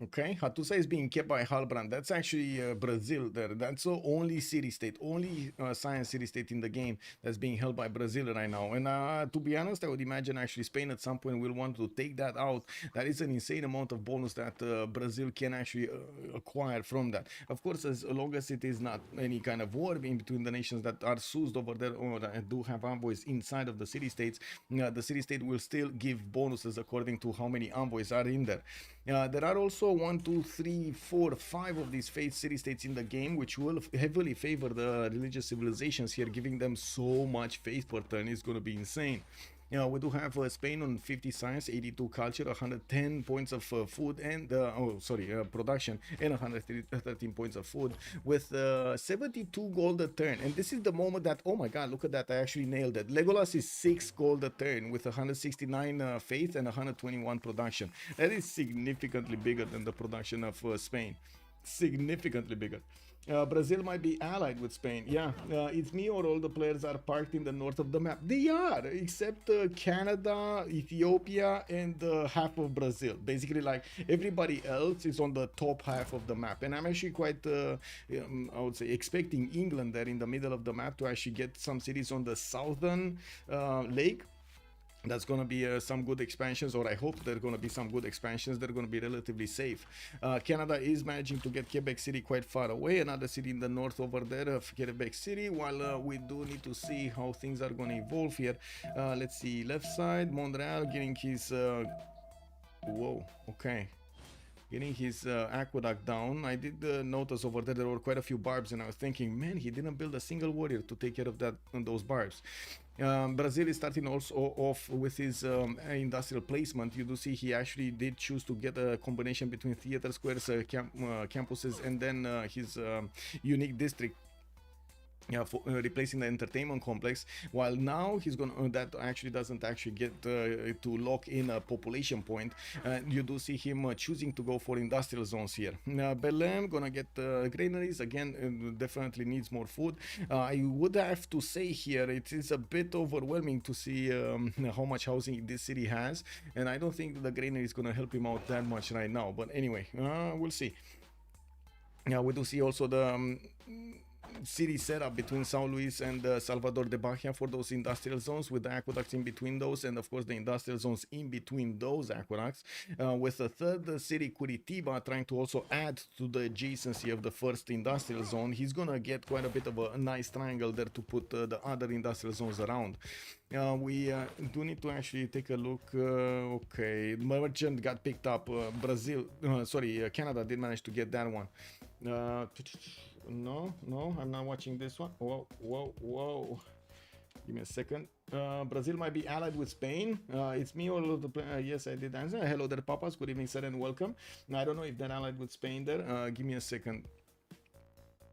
Okay, Hattusa is being kept by Halbrand. That's actually Brazil there. That's the only city-state, only science city-state in the game that's being held by Brazil right now. And to be honest, I would imagine actually Spain at some point will want to take that out. That is an insane amount of bonus that Brazil can actually acquire from that. Of course, as long as it is not any kind of war in between the nations that are soused over there or do have envoys inside of the city-states, the city-state will still give bonuses according to how many envoys are in there. There are also 1, 2, 3, 4, 5 of these faith city-states in the game, which will heavily favor the religious civilizations here, giving them so much faith per turn. It's going to be insane. We do have Spain on 50 science, 82 culture, 110 points of food and production, and 113 points of food with 72 gold a turn. And this is the moment that, oh my god, look at that, I actually nailed it. Legolas is 6 gold a turn with 169 faith and 121 production. That is significantly bigger than the production of Spain. Significantly bigger. Brazil might be allied with Spain. Yeah, it's me or all the players are parked in the north of the map. They are, except Canada, Ethiopia, and half of Brazil. Basically, like everybody else is on the top half of the map. And I'm actually quite, I would say, expecting England there in the middle of the map to actually get some cities on the southern lake. That's going to be some good expansions, or I hope there are going to be some good expansions. They're going to be relatively safe. Canada is managing to get Quebec City quite far away, another city in the north over there of Quebec City, while we do need to see how things are going to evolve here. Let's see, left side, Montreal getting his... whoa, okay. Getting his aqueduct down. I did notice over there were quite a few barbs, and I was thinking, man, he didn't build a single warrior to take care of that those barbs. Brazil is starting also off with his industrial placement. You do see he actually did choose to get a combination between theater squares, campuses, and then his unique district. Yeah, for replacing the entertainment complex, while now he's gonna that actually doesn't actually get to lock in a population point. You do see him choosing to go for industrial zones here. Belém gonna get granaries again. Definitely needs more food. I would have to say here it is a bit overwhelming to see how much housing this city has, and I don't think the granary is gonna help him out that much right now. But anyway, we'll see. Yeah, we do see also the city setup between São Luís and Salvador de Bahia for those industrial zones, with the aqueducts in between those, and of course the industrial zones in between those aqueducts, with the third city, Curitiba, trying to also add to the adjacency of the first industrial zone. He's gonna get quite a bit of a nice triangle there to put the other industrial zones around. We do need to actually take a look. Okay, merchant got picked up. Canada did manage to get that one. No, I'm not watching this one. Whoa. Give me a second. Brazil might be allied with Spain. It's me or the yes, I did answer. Hello there, papas. Good evening, sir, and welcome. I don't know if they're allied with Spain there. Give me a second.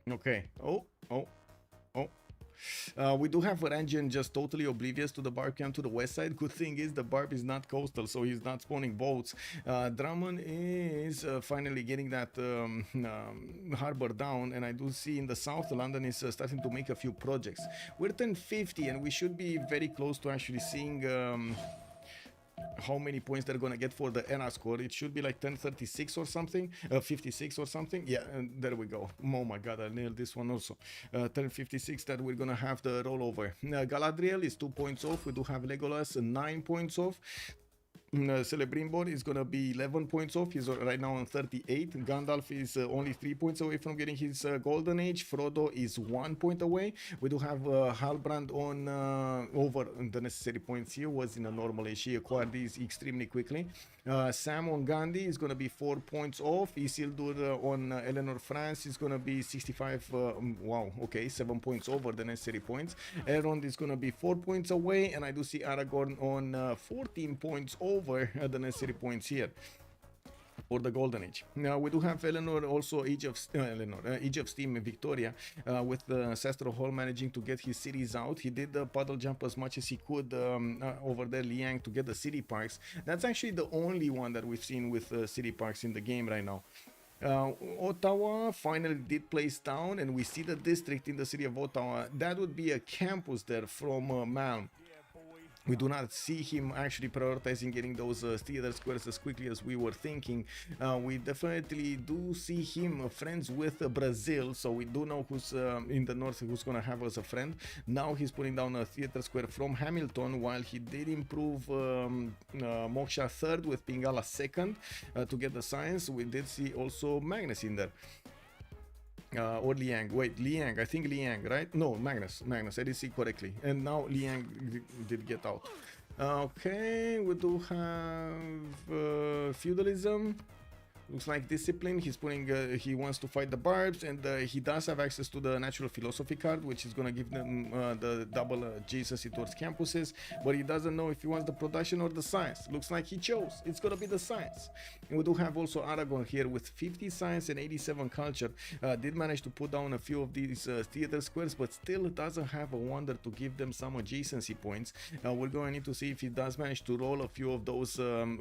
Okay. Oh. We do have Varangian just totally oblivious to the barb camp to the west side. Good thing is the barb is not coastal, so he's not spawning boats. Drummond is finally getting that harbor down, and I do see in the south London is starting to make a few projects. We're 1050, and we should be very close to actually seeing how many points they're gonna get for the ERA score. It should be like 1036 or something, 56 or something. Yeah, and there we go. Oh my god, I nailed this one also. 1056 that we're gonna have the rollover. Galadriel is 2 points off. We do have Legolas 9 points off. Celebrimbor is gonna be 11 points off. He's right now on 38. Gandalf is only 3 points away from getting his golden age. Frodo is 1 point away. We do have Halbrand on over the necessary points here. Was in a normal age. He acquired these extremely quickly. Sam on Gandhi is gonna be 4 points off. Isildur on Eleanor France is gonna be 65. Wow, okay, 7 points over the necessary points. Elrond is gonna be 4 points away, and I do see Aragorn on 14 points over the necessary points here for the golden age. Now we do have Eleanor also Age of Steam in Victoria, with Sestro Hall managing to get his cities out. He did puddle jump as much as he could over there, Liang, to get the city parks. That's actually the only one that we've seen with city parks in the game right now. Ottawa finally did place down, and we see the district in the city of Ottawa. That would be a campus there from Malm. we do not see him actually prioritizing getting those theater squares as quickly as we were thinking. We definitely do see him friends with Brazil, so we do know who's in the north who's gonna have as a friend. Now he's putting down a theater square from Hamilton, while he did improve Moksha third with Pingala second to get the science. We did see also Magnus in there. Or Liang. Wait, Liang. I think Liang, right? No, Magnus. I did see correctly. And now Liang did get out. Okay, we do have feudalism. Looks like discipline. He's putting. He wants to fight the barbs, and he does have access to the natural philosophy card, which is gonna give them the double adjacency towards campuses. But he doesn't know if he wants the production or the science. Looks like he chose. It's gonna be the science. And we do have also Aragon here with 50 science and 87 culture. Did manage to put down a few of these theater squares, but still doesn't have a wonder to give them some adjacency points. We're going to need to see if he does manage to roll a few of those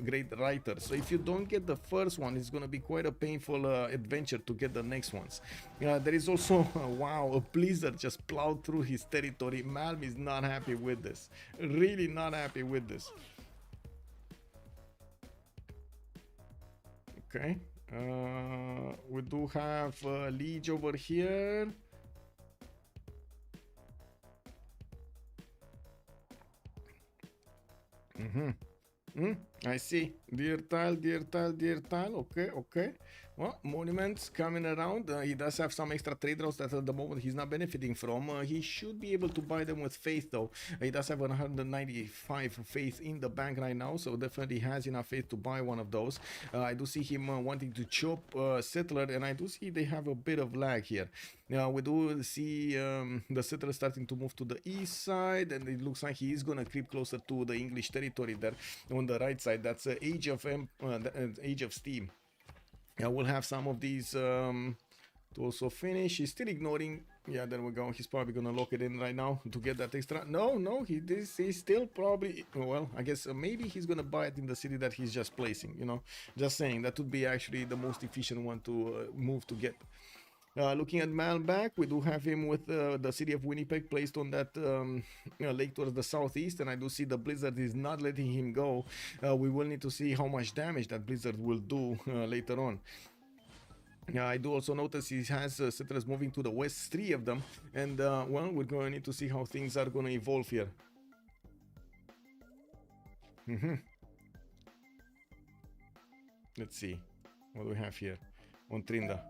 great writers. So if you don't get the first one, it's going to be quite a painful adventure to get the next ones. There is also wow, a blizzard just plowed through his territory. Malm is not happy with this, really not happy with this. Okay, we do have Liege over here. I see. Dear tile. Okay. Well, monuments coming around. He does have some extra trade routes that at the moment he's not benefiting from. He should be able to buy them with faith though. He does have 195 faith in the bank right now, so definitely has enough faith to buy one of those. I do see him wanting to chop settler, and I do see they have a bit of lag here. Now we do see the settler starting to move to the east side, and it looks like he is gonna creep closer to the English territory there on the right side. That's Age of Steam. We'll have some of these to also finish. He's still ignoring. Yeah, there we go. He's probably gonna lock it in right now to get that extra. No, he's still probably, well, I guess maybe he's gonna buy it in the city that he's just placing, you know. Just saying, that would be actually the most efficient one to move to get. Looking at Malback, we do have him with the city of Winnipeg placed on that lake towards the southeast, and I do see the blizzard is not letting him go. We will need to see how much damage that blizzard will do later on. I do also notice he has settlers moving to the west, 3 of them, and well, we're going to need to see how things are going to evolve here. Let's see what do we have here on Trinda.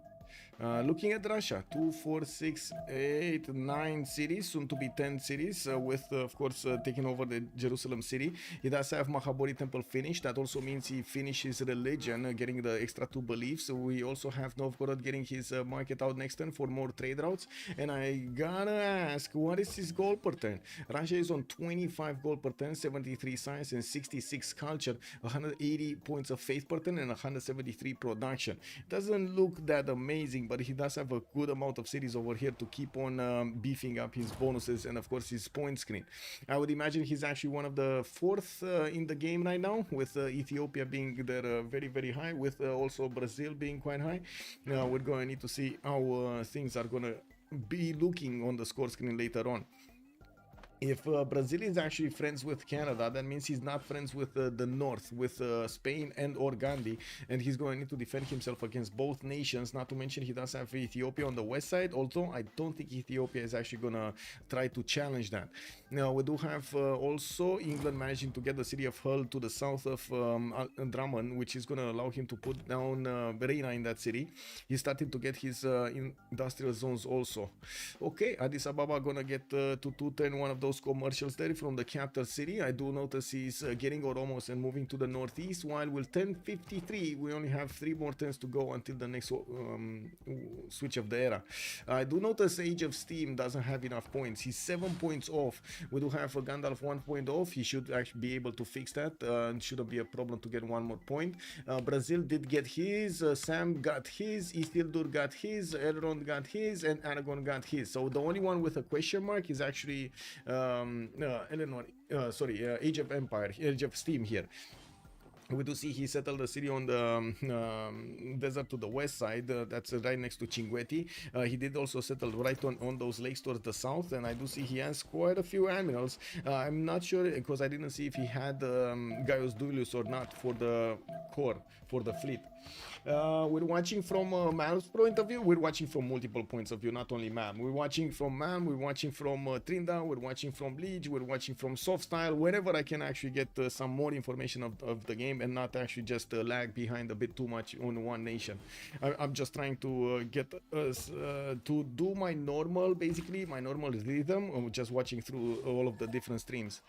Looking at Russia, 2, 4, 6, 8, 9 cities, soon to be 10 cities, with of course taking over the Jerusalem city. He does have Mahabori temple finished. That also means he finishes religion, getting the extra 2 beliefs. We also have Novgorod getting his market out next turn for more trade routes. And I gotta ask, what is his goal per turn? Russia is on 25 gold per turn, 73 science and 66 culture, 180 points of faith per turn and 173 production. Doesn't look that amazing, but he does have a good amount of cities over here to keep on beefing up his bonuses and of course his point screen. I would imagine he's actually one of the 4th in the game right now, with Ethiopia being there very high, with also Brazil being quite high. We're going to need to see how things are going to be looking on the score screen later on. If Brazil is actually friends with Canada, that means he's not friends with the North, with Spain and or Gandhi, and he's going to need to defend himself against both nations. Not to mention he does have Ethiopia on the west side, although I don't think Ethiopia is actually going to try to challenge that. Now, we do have also England managing to get the city of Hull to the south of Drummond, which is going to allow him to put down Reina in that city. He's starting to get his industrial zones also. Okay, Addis Ababa going to get to 210 one of those commercials there from the capital city. I do notice he's getting Oromos and moving to the northeast, while with 1053 we only have 3 more turns to go until the next switch of the era. I do notice Age of Steam doesn't have enough points. He's 7 points off. We do have a Gandalf 1 point off. He should actually be able to fix that. Shouldn't be a problem to get 1 more point. Brazil did get his, Sam got his, Isildur got his, Elrond got his, and Aragorn got his. So the only one with a question mark is actually Age of Empire, Age of Steam here. We do see he settled the city on the desert to the west side, that's right next to Cinguetti. He did also settle right on those lakes towards the south, and I do see he has quite a few admirals. I'm not sure, because I didn't see if he had Gaius Duilius or not for the core, for the fleet. We're watching from Mal's point of view. We're watching from multiple points of view, not only Mal. We're watching from Mal, we're watching from Trinda, we're watching from Liege, we're watching from Softstyle, wherever I can actually get some more information of the game and not actually just lag behind a bit too much on one nation. I'm just trying to get us to do my normal, basically, my normal rhythm of just watching through all of the different streams.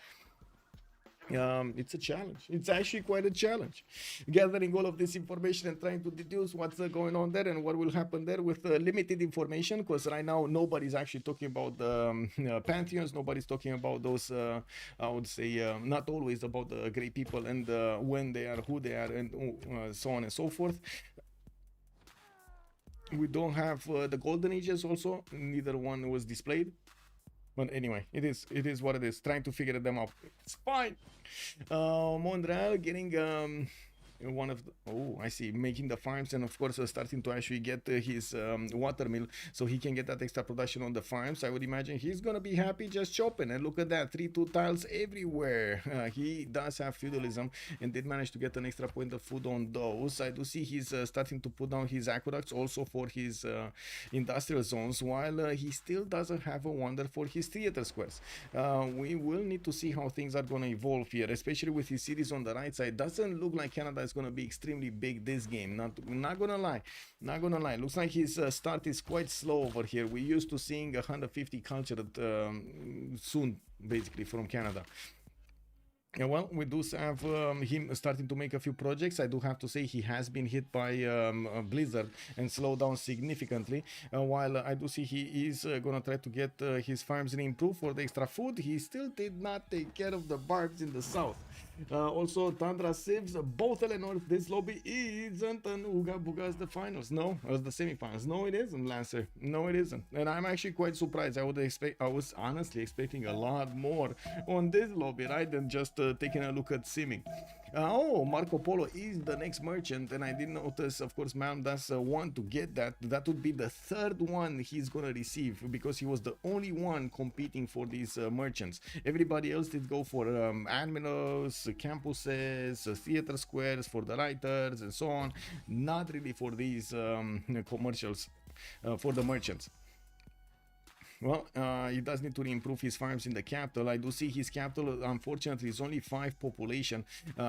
It's a challenge. It's actually quite a challenge. Gathering all of this information and trying to deduce what's going on there and what will happen there with limited information, because right now nobody's actually talking about the pantheons, nobody's talking about those, I would say, not always about the great people and when they are, who they are, and so on and so forth. We don't have the golden ages also, neither one was displayed. But anyway, it is what it is. Trying to figure them out. It's fine. Mondreal getting one of the, oh, I see, making the farms, and of course starting to actually get his water mill so he can get that extra production on the farms. I would imagine he's gonna be happy just chopping, and look at that, 3-2 tiles everywhere. He does have feudalism and did manage to get an extra point of food on those. I do see he's starting to put down his aqueducts also for his industrial zones, while he still doesn't have a wonder for his theater squares. We will need to see how things are gonna evolve here, especially with his cities on the right side. Doesn't look like Canada is going to be extremely big this game, not gonna lie. Looks like his start is quite slow over here. We used to seeing 150 cultured soon, basically, from Canada. Yeah, well, we do have him starting to make a few projects. I do have to say he has been hit by Blizzard and slowed down significantly. While I do see he is gonna try to get his farms improved for the extra food, he still did not take care of the barbs in the south. Also, Tundra Civs, both Eleanor, this lobby isn't an Ooga Booga as the finals. No, as the semifinals. No, it isn't, Lancer. No, it isn't. And I'm actually quite surprised. I was honestly expecting a lot more on this lobby, right, than just taking a look at simming. Oh, Marco Polo is the next merchant, and I did notice, of course, Mam does want to get that. That would be the third one he's gonna receive, because he was the only one competing for these merchants. Everybody else did go for admirals, campuses, theater squares for the writers, and so on. Not really for these commercials, for the merchants. Well, he does need to improve his farms in the capital. I do see his capital, unfortunately, is only 5 population.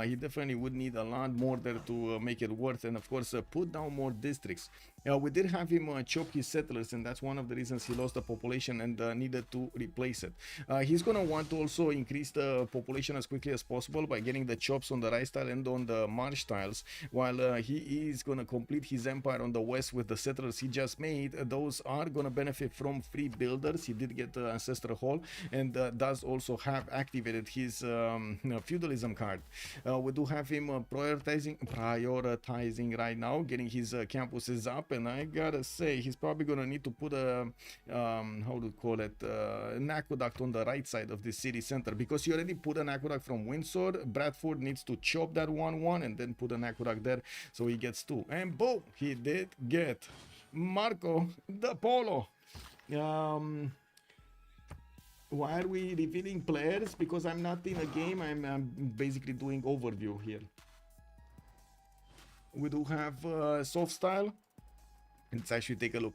He definitely would need a lot more there to make it worth, and of course put down more districts. We did have him chop his settlers, and that's one of the reasons he lost the population and needed to replace it. He's gonna want to also increase the population as quickly as possible by getting the chops on the rice tile and on the marsh tiles, while he is gonna complete his empire on the west with the settlers he just made. Those are gonna benefit from free build. He did get the Ancestor Hall, and does also have activated his feudalism card. We do have him prioritizing right now, getting his campuses up, and I gotta say he's probably gonna need to put a how to call it, an aqueduct on the right side of the city center, because he already put an aqueduct from Windsor. Bradford needs to chop that one and then put an aqueduct there, so he gets 2, and boom, he did get Marco the Polo. Why are we revealing players? Because I'm not in a game, I'm basically doing overview here. We do have soft style. Let's actually take a look.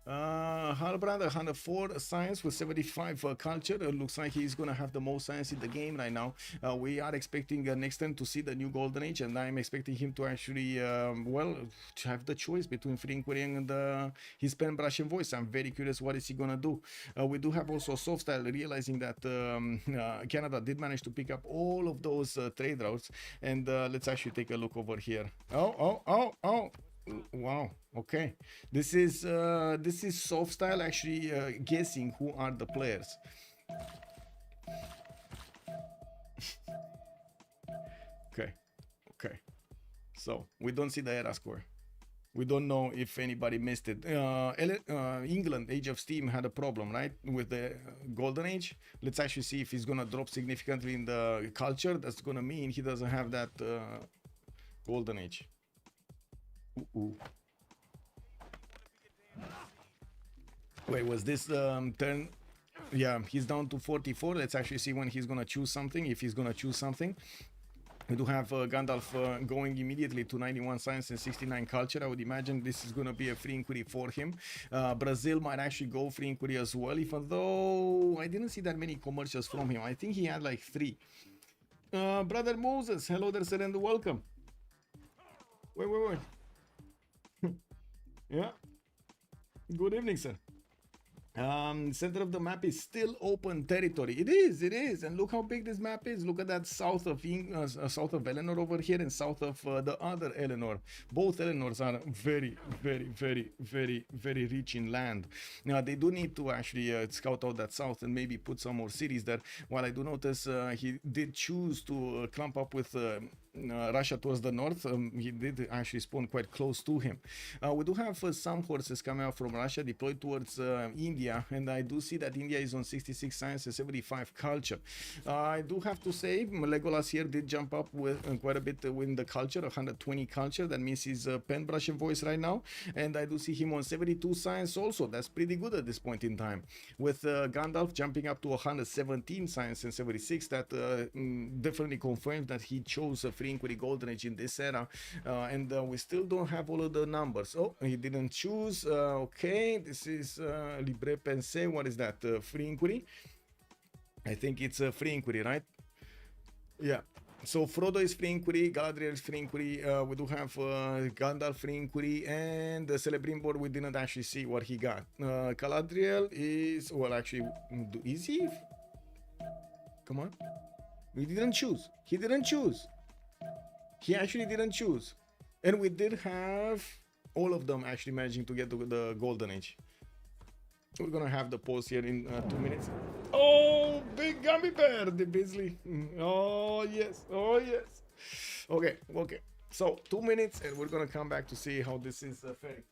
Halbrand, 104 science with 75 culture. Looks like he's gonna have the most science in the game right now. We are expecting next time to see the new golden age, and I'm expecting him to actually well, to have the choice between free inquiry and his pen, brush, and voice. I'm very curious what is he gonna do. We do have also soft style, realizing that Canada did manage to pick up all of those trade routes, and let's actually take a look over here. Oh, wow, okay, this is soft style actually guessing who are the players. Okay, so we don't see the era score. We don't know if anybody missed it. England, Age of Steam had a problem, right, with the Golden Age. Let's actually see if he's gonna drop significantly in the culture. That's gonna mean he doesn't have that Golden Age. Ooh. Wait, was this turn? Yeah, he's down to 44. Let's actually see when he's gonna choose something, if he's gonna choose something. We do have Gandalf going immediately to 91 science and 69 culture. I would imagine this is going to be a free inquiry for him. Brazil might actually go free inquiry as well, even though I didn't see that many commercials from him. I think he had like 3. Brother Moses, hello there, sir, and welcome. Wait. Yeah. Good evening, sir. Center of the map is still open territory. It is, and look how big this map is. Look at that south of south of Eleanor over here and south of the other Eleanor. Both Eleanors are very, very, very, very, very rich in land. Now they do need to actually scout out that south and maybe put some more cities there. While I do notice he did choose to clump up with Russia towards the north. He did actually spawn quite close to him. We do have some horses coming out from Russia deployed towards India, and I do see that India is on 66 science and 75 culture. I do have to say Legolas here did jump up with quite a bit in the culture, 120 culture. That means he's pen brush and voice right now, and I do see him on 72 science also. That's pretty good at this point in time. With Gandalf jumping up to 117 science and 76, that definitely confirms that he chose a free inquiry Golden Age in this era, and we still don't have all of the numbers. Oh, he didn't choose. Okay, this is Libre Pense. What is that? Free inquiry? I think it's a free inquiry, right? Yeah. So Frodo is free inquiry, Galadriel is free inquiry, we do have Gandalf free inquiry, and the Celebrimbor we didn't actually see what he got. Galadriel is, well actually, is he? Come on. We didn't choose. He didn't choose. He actually didn't choose. And we did have all of them actually managing to get to the Golden Age. We're gonna have the pause here in 2 minutes. Oh, big gummy bear, the Beasley. Oh yes, oh yes. Okay. So 2 minutes, and we're gonna come back to see how this is faring.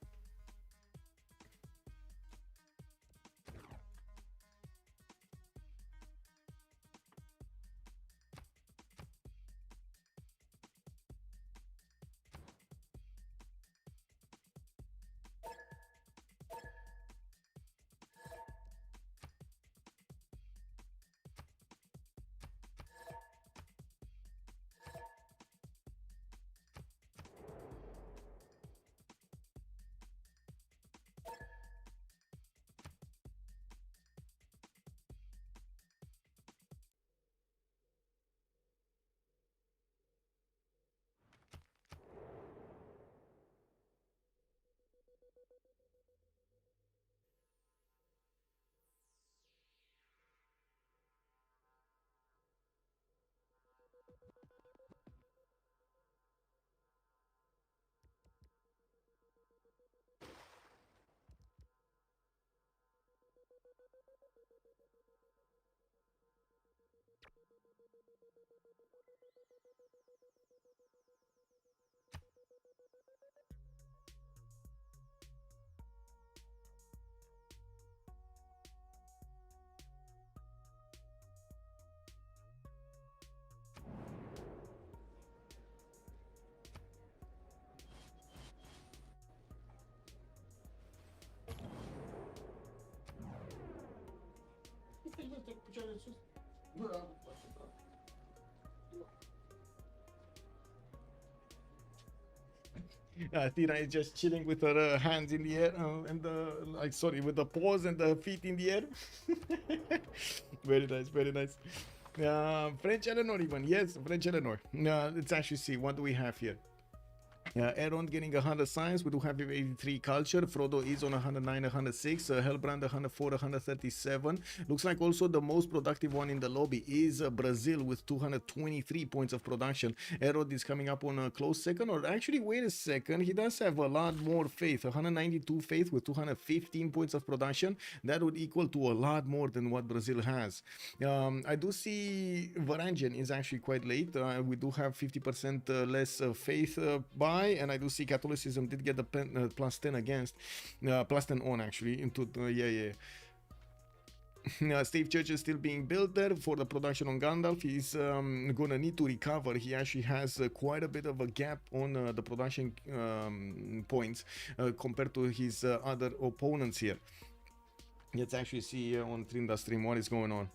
Tina is just chilling with her hands in the air and with the paws and the feet in the air. Very nice, very nice. French Eleanor even, yes, French Eleanor. Let's actually see, what do we have here? Aaron getting 100 science. We do have 83 culture. Frodo is on 109, 106. Hellbrand 104, 137. Looks like also the most productive one in the lobby is Brazil with 223 points of production. Erod is coming up on a close second, or actually wait a second, he does have a lot more faith. 192 faith with 215 points of production. That would equal to a lot more than what Brazil has. I do see Varangian is actually quite late. We do have 50% less faith, but high, and I do see Catholicism did get the plus 10 against, plus 10 on actually into Stave Church is still being built there for the production on Gandalf. He's gonna need to recover. He actually has quite a bit of a gap on the production points compared to his other opponents here. Let's actually see on Trinda stream what is going on.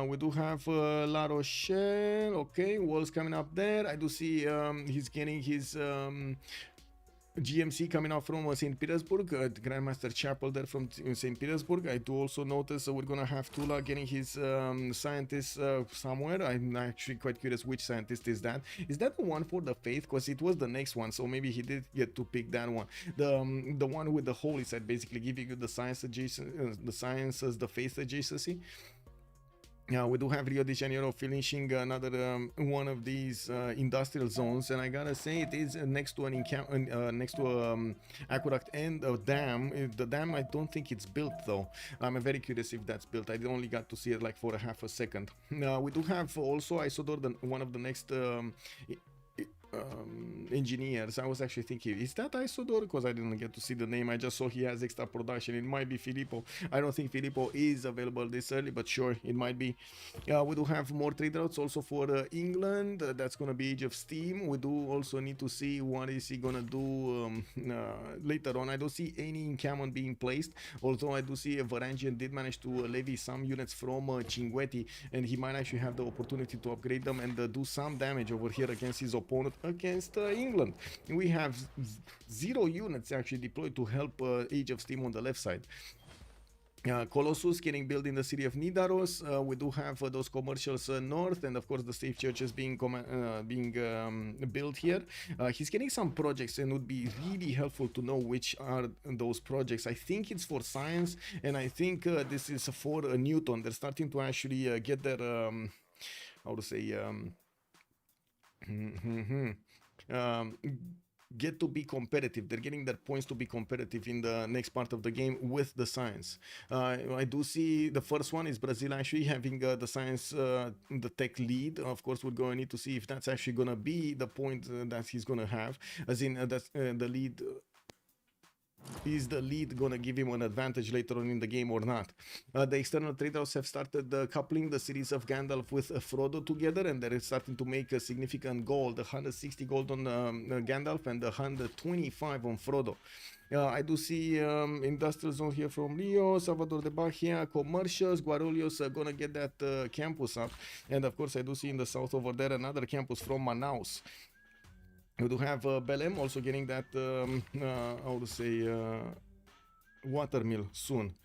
We do have La Rochelle. Okay, walls coming up there. I do see he's getting his GMC coming out from St. Petersburg, Grandmaster Chapel there from St. Petersburg. I do also notice we're gonna have Tula getting his scientist somewhere. I'm actually quite curious which scientist is that. Is that the one for the faith? Because it was the next one, so maybe he did get to pick that one. The one with the holy side, basically giving you the science adjacent, the sciences, the faith adjacency. We do have Rio de Janeiro finishing another one of these industrial zones, and I gotta say it is next to an aqueduct and a dam. The dam, I don't think it's built though. I'm very curious if that's built. I only got to see it like for a half a second. We do have also Isodor, one of the next engineers. I was actually thinking, is that Isodor? Because I didn't get to see the name. I just saw he has extra production. It might be Filippo. I don't think Filippo is available this early, but sure, it might be. We do have more trade routes also for England. That's gonna be Age of Steam. We do also need to see what is he gonna do later on. I don't see any encampment being placed, although I do see Varangian did manage to levy some units from Cinguetti, and he might actually have the opportunity to upgrade them and do some damage over here against his opponent, against England. We have 0 units actually deployed to help Age of Steam on the left side. Colossus getting built in the city of Nidaros. We do have those commercials north, and of course the Stave Churches being built here. He's getting some projects, and would be really helpful to know which are those projects. I think it's for science, and I think this is for Newton. They're starting to actually get their how to say get to be competitive. They're getting their points to be competitive in the next part of the game with the science. I do see the first one is Brazil actually having the science, the tech lead. Of course, we're going to need to see if that's actually going to be the point that he's going to have, as in that's the lead. Is the lead gonna give him an advantage later on in the game or not? The external traders have started coupling the cities of Gandalf with Frodo together, and they're starting to make a significant gold, 160 gold on Gandalf and 125 on Frodo. I do see industrial zone here from Rio, Salvador de Bahia, commercials, Guarulhos gonna get that campus up, and of course I do see in the south over there another campus from Manaus. We do have Belém also getting that, how to say, watermill soon.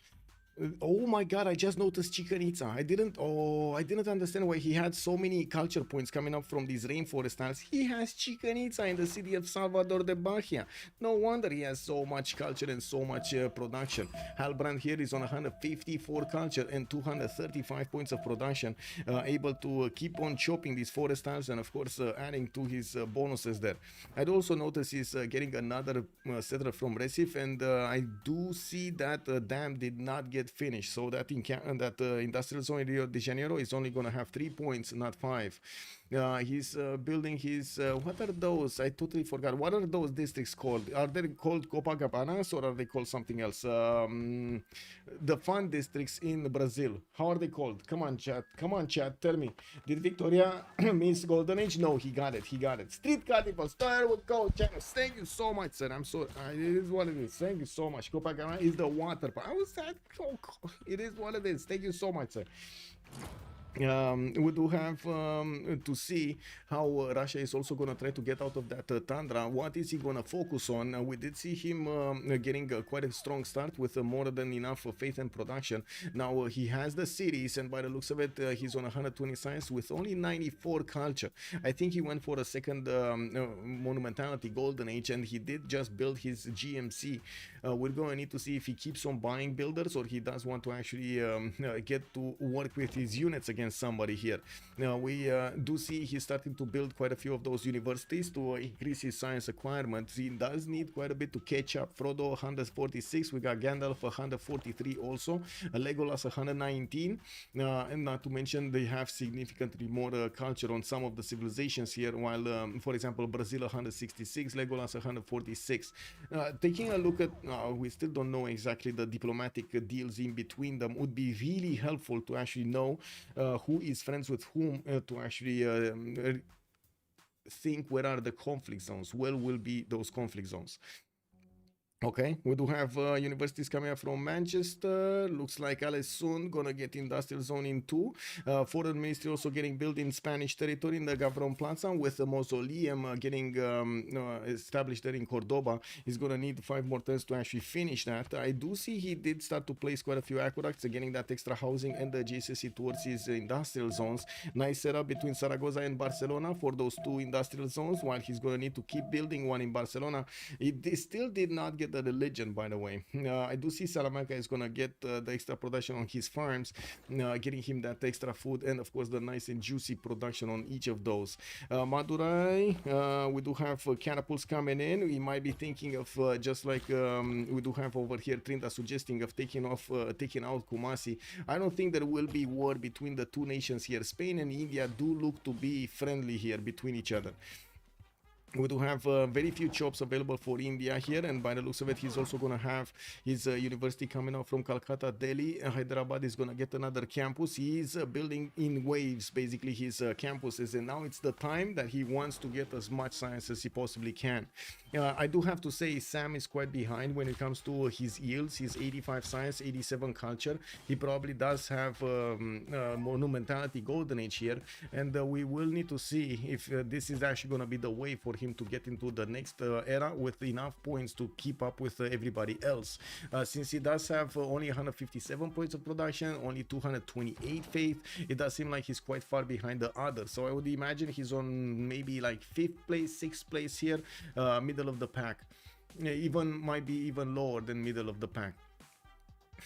Oh my god, I just noticed Chichen Itza. I didn't understand why he had so many culture points coming up from these rainforest tiles. He has Chichen Itza in the city of Salvador de Bahia. No wonder he has so much culture and so much production. Halbrand here is on 154 culture and 235 points of production, able to keep on chopping these forest tiles and of course adding to his bonuses there. I'd also notice he's getting another settler from Recife, and I do see that dam did not get finished, so that industrial zone in Rio de Janeiro is only gonna have 3 points, not 5. He's building his what are those? I totally forgot. What are those districts called? Are they called Copacabanas or are they called something else? The fun districts in Brazil, how are they called? Come on chat, tell me. Did Victoria miss Golden Age? No, he got it. Street Carnival, Starwood Gold channels. Thank you so much, sir. I'm so it is what it is. Thank you so much. Copacabana is the water park. I was sad. It is what it is. Thank you so much, sir. We do have to see how Russia is also going to try to get out of that tundra. What is he going to focus on? We did see him getting quite a strong start with more than enough faith and production. Now he has the cities, and by the looks of it, he's on 120 science with only 94 culture. I think he went for a second monumentality golden age, and he did just build his GMC. We're going to need to see if he keeps on buying builders or he does want to actually get to work with his units again against somebody here. Now we do see he's starting to build quite a few of those universities to increase his science acquirements. He does need quite a bit to catch up. Frodo 146, we got Gandalf 143 also, Legolas 119, and not to mention they have significantly more culture on some of the civilizations here, while for example Brazil 166, Legolas 146. Taking a look at, we still don't know exactly the diplomatic deals in between them. Would be really helpful to actually know who is friends with whom, to actually think where are the conflict zones, where will be those conflict zones. Okay, we do have universities coming up from Manchester. Looks like Alice soon gonna get industrial zone in 2. Foreign ministry also getting built in Spanish territory in the Gavron Plaza, with the mausoleum getting established there in Cordoba. He's gonna need 5 more turns to actually finish that. I do see he did start to place quite a few aqueducts, getting that extra housing and the adjacency towards his industrial zones. Nice setup between Zaragoza and Barcelona for those 2 industrial zones, while he's gonna need to keep building one in Barcelona. It still did not get the religion, by the way. I do see Salamanca is gonna get the extra production on his farms, getting him that extra food, and of course the nice and juicy production on each of those. Madurai, we do have catapults coming in. We might be thinking of just like we do have over here Trinda suggesting of taking out Kumasi. I don't think there will be war between the 2 nations here. Spain and India do look to be friendly here between each other. We do have very few jobs available for India here, and by the looks of it, he's also going to have his university coming out from Calcutta, Delhi. Hyderabad is going to get another campus. He is building in waves, basically, his campuses, and now it's the time that he wants to get as much science as he possibly can. I do have to say Sam is quite behind when it comes to his yields. He's 85 science, 87 culture. He probably does have monumentality golden age here, and we will need to see if this is actually going to be the way for him to get into the next era with enough points to keep up with everybody else. Since he does have only 157 points of production, only 228 faith, it does seem like he's quite far behind the others. So I would imagine he's on maybe like 5th place, 6th place here, middle of the pack. Even might be even lower than middle of the pack.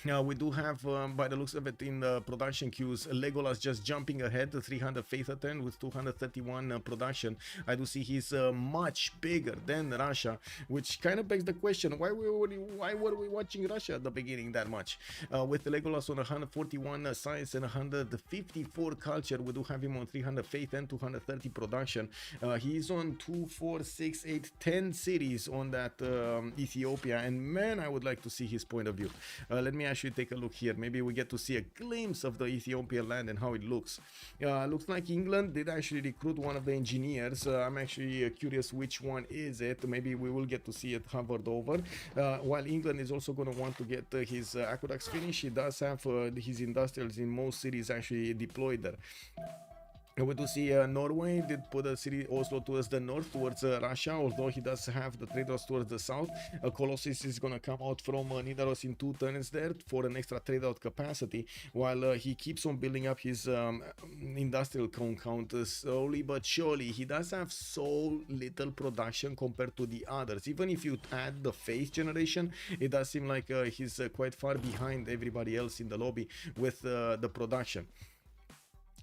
Now we do have, by the looks of it, in the production queues, Legolas just jumping ahead to 300 faith a turn with 231 production. I do see he's much bigger than Russia, which kind of begs the question, why were we watching Russia at the beginning that much? With Legolas on 141 science and 154 culture, we do have him on 300 faith and 230 production. He's on 2, 4, 6, 8, 10 cities on that Ethiopia, and man, I would like to see his point of view. Let me actually take a look here. Maybe we get to see a glimpse of the Ethiopian land and how it looks. Looks like England did actually recruit one of the engineers. I'm actually curious which one is it. Maybe we will get to see it hovered over. While England is also going to want to get his aqueducts finished, he does have his industrials in most cities actually deployed there. We do see Norway did put a city Oslo towards the north, towards Russia, although he does have the trade routes towards the south. Colossus is going to come out from Nidaros in 2 turns there for an extra trade out capacity, while he keeps on building up his industrial count slowly but surely. He does have so little production compared to the others. Even if you add the faith generation, it does seem like he's quite far behind everybody else in the lobby with the production.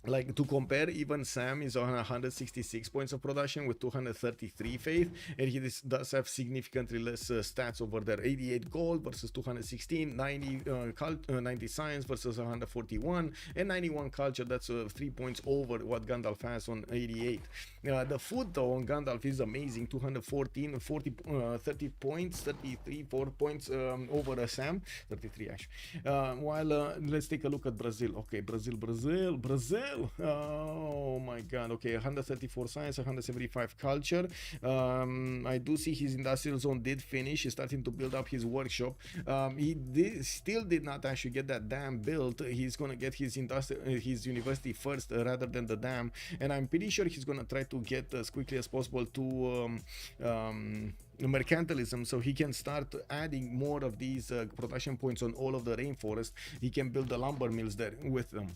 Like, to compare, even Sam is on 166 points of production with 233 faith, and he does have significantly less stats over there. 88 gold versus 216, 90 science versus 141, and 91 culture. That's 3 points over what Gandalf has on 88. The food though on Gandalf is amazing. 214, 30 points, 33, 4 points over Sam, 33 actually. While let's take a look at Brazil. Okay, Brazil. Oh my god. Okay, 134 science, 175 culture. I do see his industrial zone did finish. He's starting to build up his workshop. He still did not actually get that dam built. He's gonna get his his university first rather than the dam, and I'm pretty sure he's gonna try to get as quickly as possible to mercantilism, so he can start adding more of these production points on all of the rainforest. He can build the lumber mills there with them.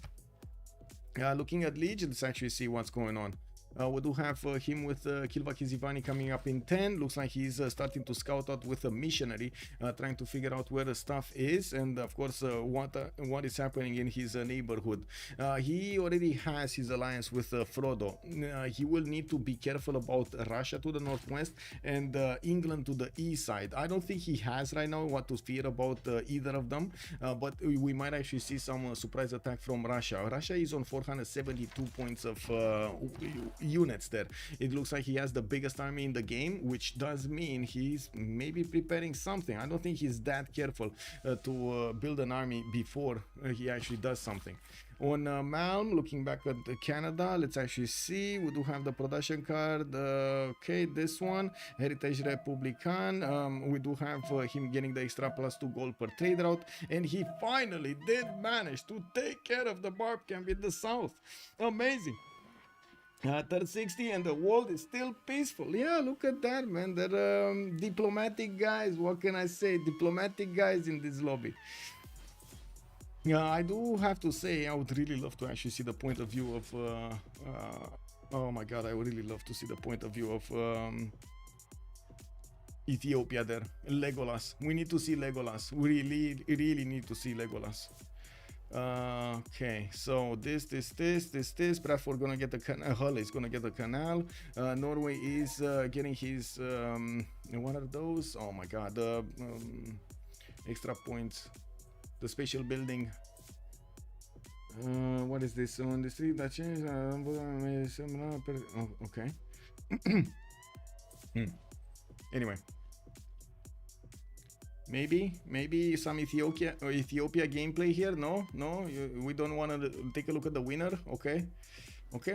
Looking at Liege, let's actually see what's going on. We do have him with Kilvakizivani coming up in 10. Looks like he's starting to scout out with a missionary, trying to figure out where the stuff is, and of course what is happening in his neighborhood. He already has his alliance with Frodo. He will need to be careful about Russia to the northwest and England to the east side. I don't think he has right now what to fear about either of them, but we might actually see some surprise attack from Russia. Russia is on 472 points of units there. It looks like he has the biggest army in the game, which does mean he's maybe preparing something. I don't think he's that careful to build an army before he actually does something. On Malm, looking back at Canada, let's actually see. We do have the production card. Okay, this one, Heritage Republican. We do have him getting the extra +2 gold per trade route, and he finally did manage to take care of the Barb camp in the south. Amazing. Third 60, and the world is still peaceful. Yeah, look at that, man. They're diplomatic guys. What can I say? Diplomatic guys in this lobby. Yeah, I do have to say, I would really love to actually see the point of view of oh my god, I would really love to see the point of view of Ethiopia there. Legolas. We need to see Legolas. We really need to see Legolas. Okay, so this. Bradford gonna get the canal. Hull is gonna get the canal. Norway is getting his what are those? Oh my god, extra points. The spatial building. What is this on the street that changed? Oh, okay. Anyway, maybe some Ethiopia gameplay here. No, we don't want to take a look at the winner. Okay,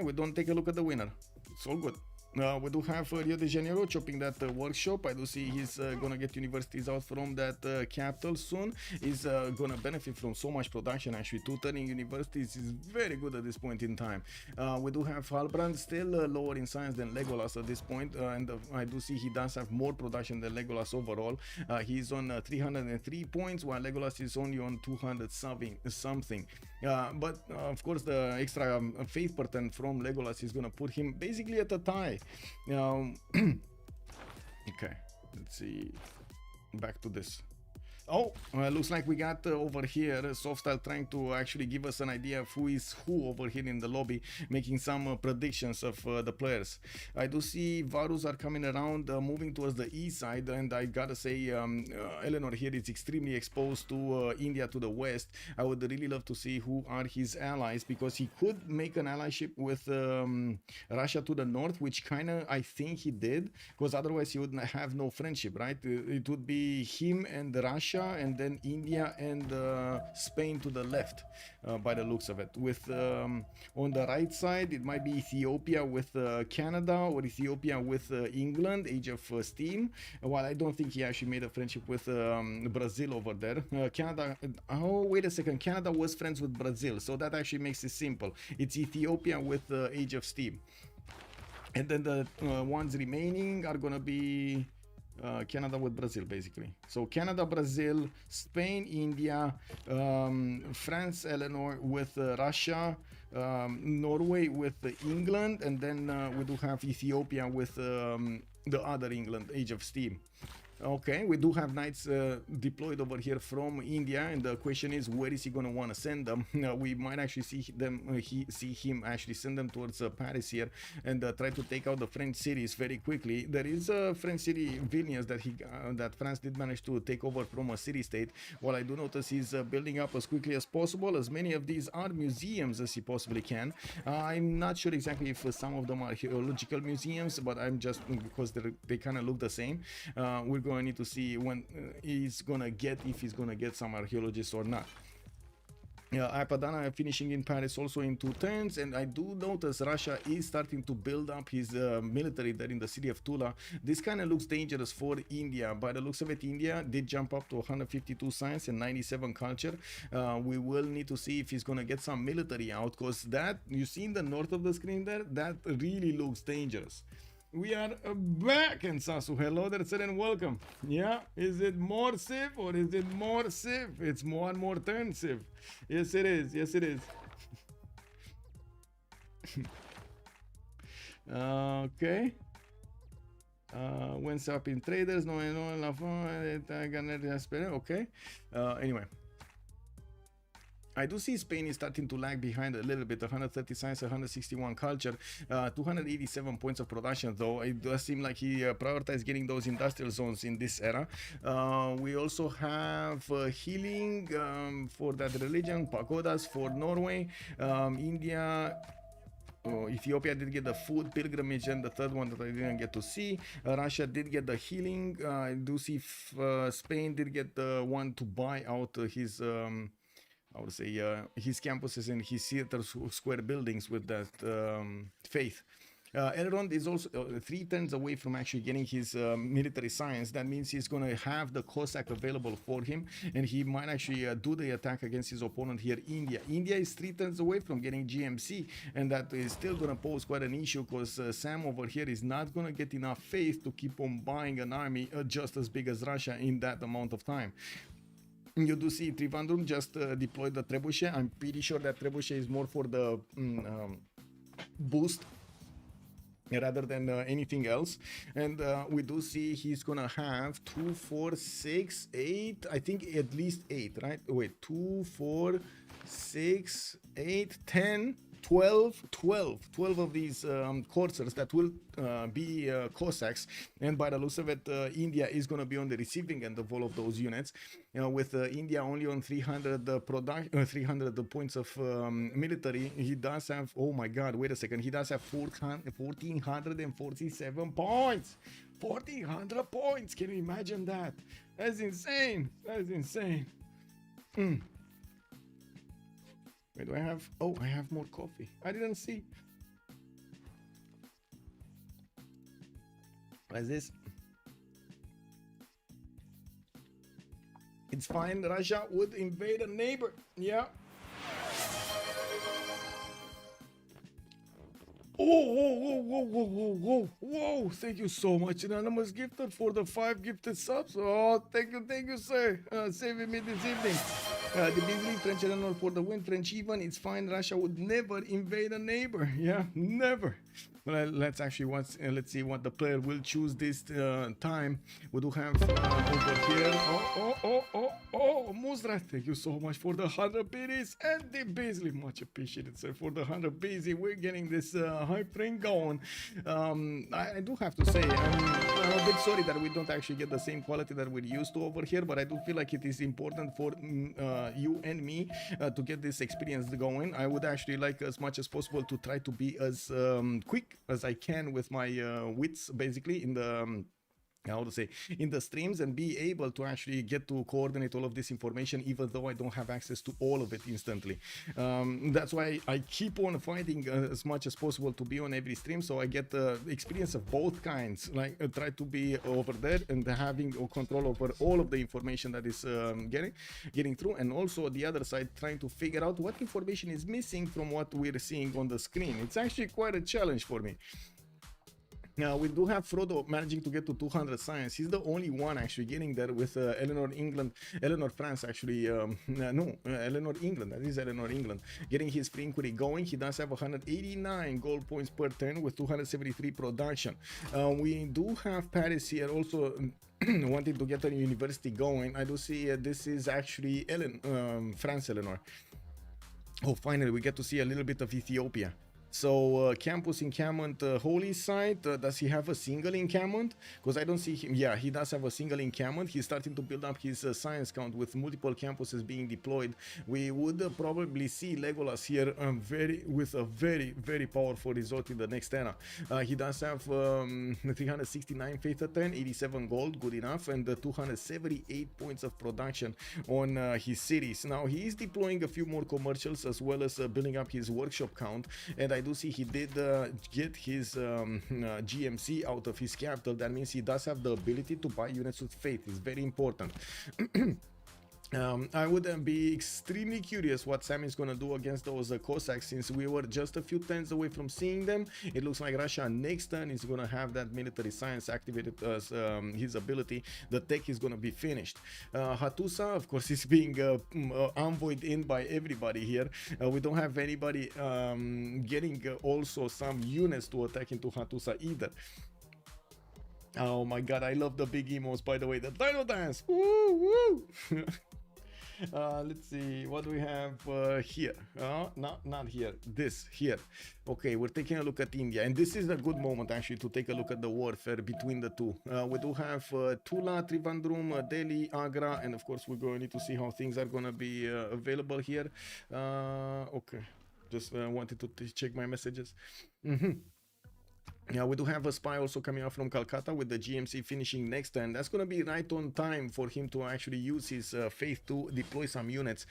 we don't take a look at the winner. It's all good. We do have Rio de Janeiro chopping that workshop. I do see he's gonna get universities out from that capital soon. He's gonna benefit from so much production. Actually, turning universities is very good at this point in time. We do have Halbrand still lower in science than Legolas at this point, and I do see he does have more production than Legolas overall. He's on 303 points, while Legolas is only on 200 something. But of course, the extra faith pattern from Legolas is gonna put him basically at a tie. Okay, let's see. Back to this. Oh, looks like we got over here Softstyle trying to actually give us an idea of who is who over here in the lobby, making some predictions of the players. I do see Varus are coming around, moving towards the east side, and I gotta say Eleanor here is extremely exposed to India to the west. I would really love to see who are his allies, because he could make an allyship with Russia to the north, which kind of I think he did, because otherwise he would have no friendship, right? It would be him and Russia, and then India and Spain to the left, by the looks of it. With on the right side, it might be Ethiopia with Canada, or Ethiopia with England, Age of Steam. While I don't think he actually made a friendship with Brazil over there. Canada, oh wait a second, Canada was friends with Brazil, so that actually makes it simple. It's Ethiopia with Age of Steam. And then the ones remaining are gonna be Canada with Brazil, basically. So Canada, Brazil, Spain, India, France, Eleanor with Russia, Norway with England, and then we do have Ethiopia with the other England, Age of Steam. Okay, we do have knights deployed over here from India, and the question is, where is he going to want to send them? We might actually see them, see him actually send them towards Paris here, and try to take out the French cities very quickly. There is a French city, Vilnius, that France did manage to take over from a city-state. While I do notice he's building up as quickly as possible, as many of these are museums as he possibly can. I'm not sure exactly if some of them are archaeological museums, but I'm just, because they kind of look the same. We're going to need to see when he's gonna get, if he's gonna get some archaeologists or not. Apadana finishing in Paris also in 2 turns, and I do notice Russia is starting to build up his military there in the city of Tula. This kind of looks dangerous for India. By the looks of it, India did jump up to 152 science and 97 culture. We will need to see if he's gonna get some military out, because that you see in the north of the screen there, that really looks dangerous. We are back in Sasu. Hello there, sir, and welcome. Yeah, is it more Civ or is it more Civ? It's more and more turn Civ. Yes, it is. Yes, it is. Okay. Went up in traders, no, okay. Anyway, I do see Spain is starting to lag behind a little bit. 130 science, 161 culture, 287 points of production, though. It does seem like he prioritized getting those industrial zones in this era. We also have healing for that religion, pagodas for Norway, India. Ethiopia did get the food pilgrimage, and the third one that I didn't get to see. Russia did get the healing. I do see Spain did get the one to buy out his I would say his campuses and his theater square buildings with that faith. Elrond is also 3 turns away from actually getting his military science. That means he's going to have the Cossack available for him, and he might actually do the attack against his opponent here, India. India is 3 turns away from getting GMC, and that is still going to pose quite an issue, because Sam over here is not going to get enough faith to keep on buying an army just as big as Russia in that amount of time. You do see Trivandrum just deployed the trebuchet. I'm pretty sure that trebuchet is more for the boost rather than anything else. And we do see he's gonna have 2, 4, 6, 8, I think at least 8, right? Wait, 2, 4, 6, 8, 10, 12 of these coursers that will be Cossacks, and by the looks of it, India is going to be on the receiving end of all of those units. With India only on 300 300 points of military, he does have, oh my god, wait a second, he does have 1447 points. 1400 points, can you imagine that? That's insane. That is insane. Wait, do I have? Oh, I have more coffee. I didn't see. What is this? It's fine. Russia would invade a neighbor. Yeah. Whoa. Thank you so much. Anonymous gifted for the 5 gifted subs. Oh, thank you, sir. Saving me this evening. The Beasley, French Eleanor for the win. French even. It's fine. Russia would never invade a neighbor. Yeah, never. Well, let's actually let's see what the player will choose this time. We do have over here. Oh, Muzra, thank you so much for the 100 biddies, and the Beasley, much appreciated, sir, for the 100 Beasley. We're getting this hype train going. I do have to say, I'm a bit sorry that we don't actually get the same quality that we're used to over here, but I do feel like it is important for you and me to get this experience going. I would actually like as much as possible to try to be as quick as I can with my wits, basically, in the how to say, in the streams, and be able to actually get to coordinate all of this information, even though I don't have access to all of it instantly. That's why I keep on fighting as much as possible to be on every stream, so I get the experience of both kinds. Like try to be over there and having control over all of the information that is getting through, and also the other side trying to figure out what information is missing from what we're seeing on the screen. It's actually quite a challenge for me. Now, we do have Frodo managing to get to 200 science. He's the only one actually getting there with Eleanor France actually. Eleanor England. That is Eleanor England. Getting his free inquiry going. He does have 189 gold points per turn with 273 production. We do have Paris here also wanting to get a university going. I do see this is actually France Eleanor. Oh, finally, we get to see a little bit of Ethiopia. So campus encampment, holy site, does he have a single encampment? Because I don't see him. Yeah, he does have a single encampment. He's starting to build up his science count with multiple campuses being deployed. We would probably see Legolas here with a very powerful result in the next era. He does have 369 faith a turn, 87 gold, good enough, and 278 points of production on his cities. Now he is deploying a few more commercials as well as building up his workshop count, and I do see he did get his GMC out of his capital. That means he does have the ability to buy units with faith. It's very important. I would be extremely curious what Sam is going to do against those Cossacks, since we were just a few turns away from seeing them. It looks like Russia next turn is going to have that military science activated as his ability. The tech is going to be finished. Hattusa, of course, is being envoyed in by everybody here. We don't have anybody getting also some units to attack into Hattusa either. Oh my god, I love the big emotes, by the way. The Dino Dance! Woo! Woo! Let's see what do we have here. Not here, this here. Okay, we're taking a look at India, and this is a good moment actually to take a look at the warfare between the two. We do have Tula, Trivandrum, Delhi, Agra, and of course we're going to need to see how things are going to be available here. Okay, just wanted to check my messages. Yeah, we do have a spy also coming out from Calcutta with the GMC finishing next turn. That's going to be right on time for him to actually use his faith to deploy some units.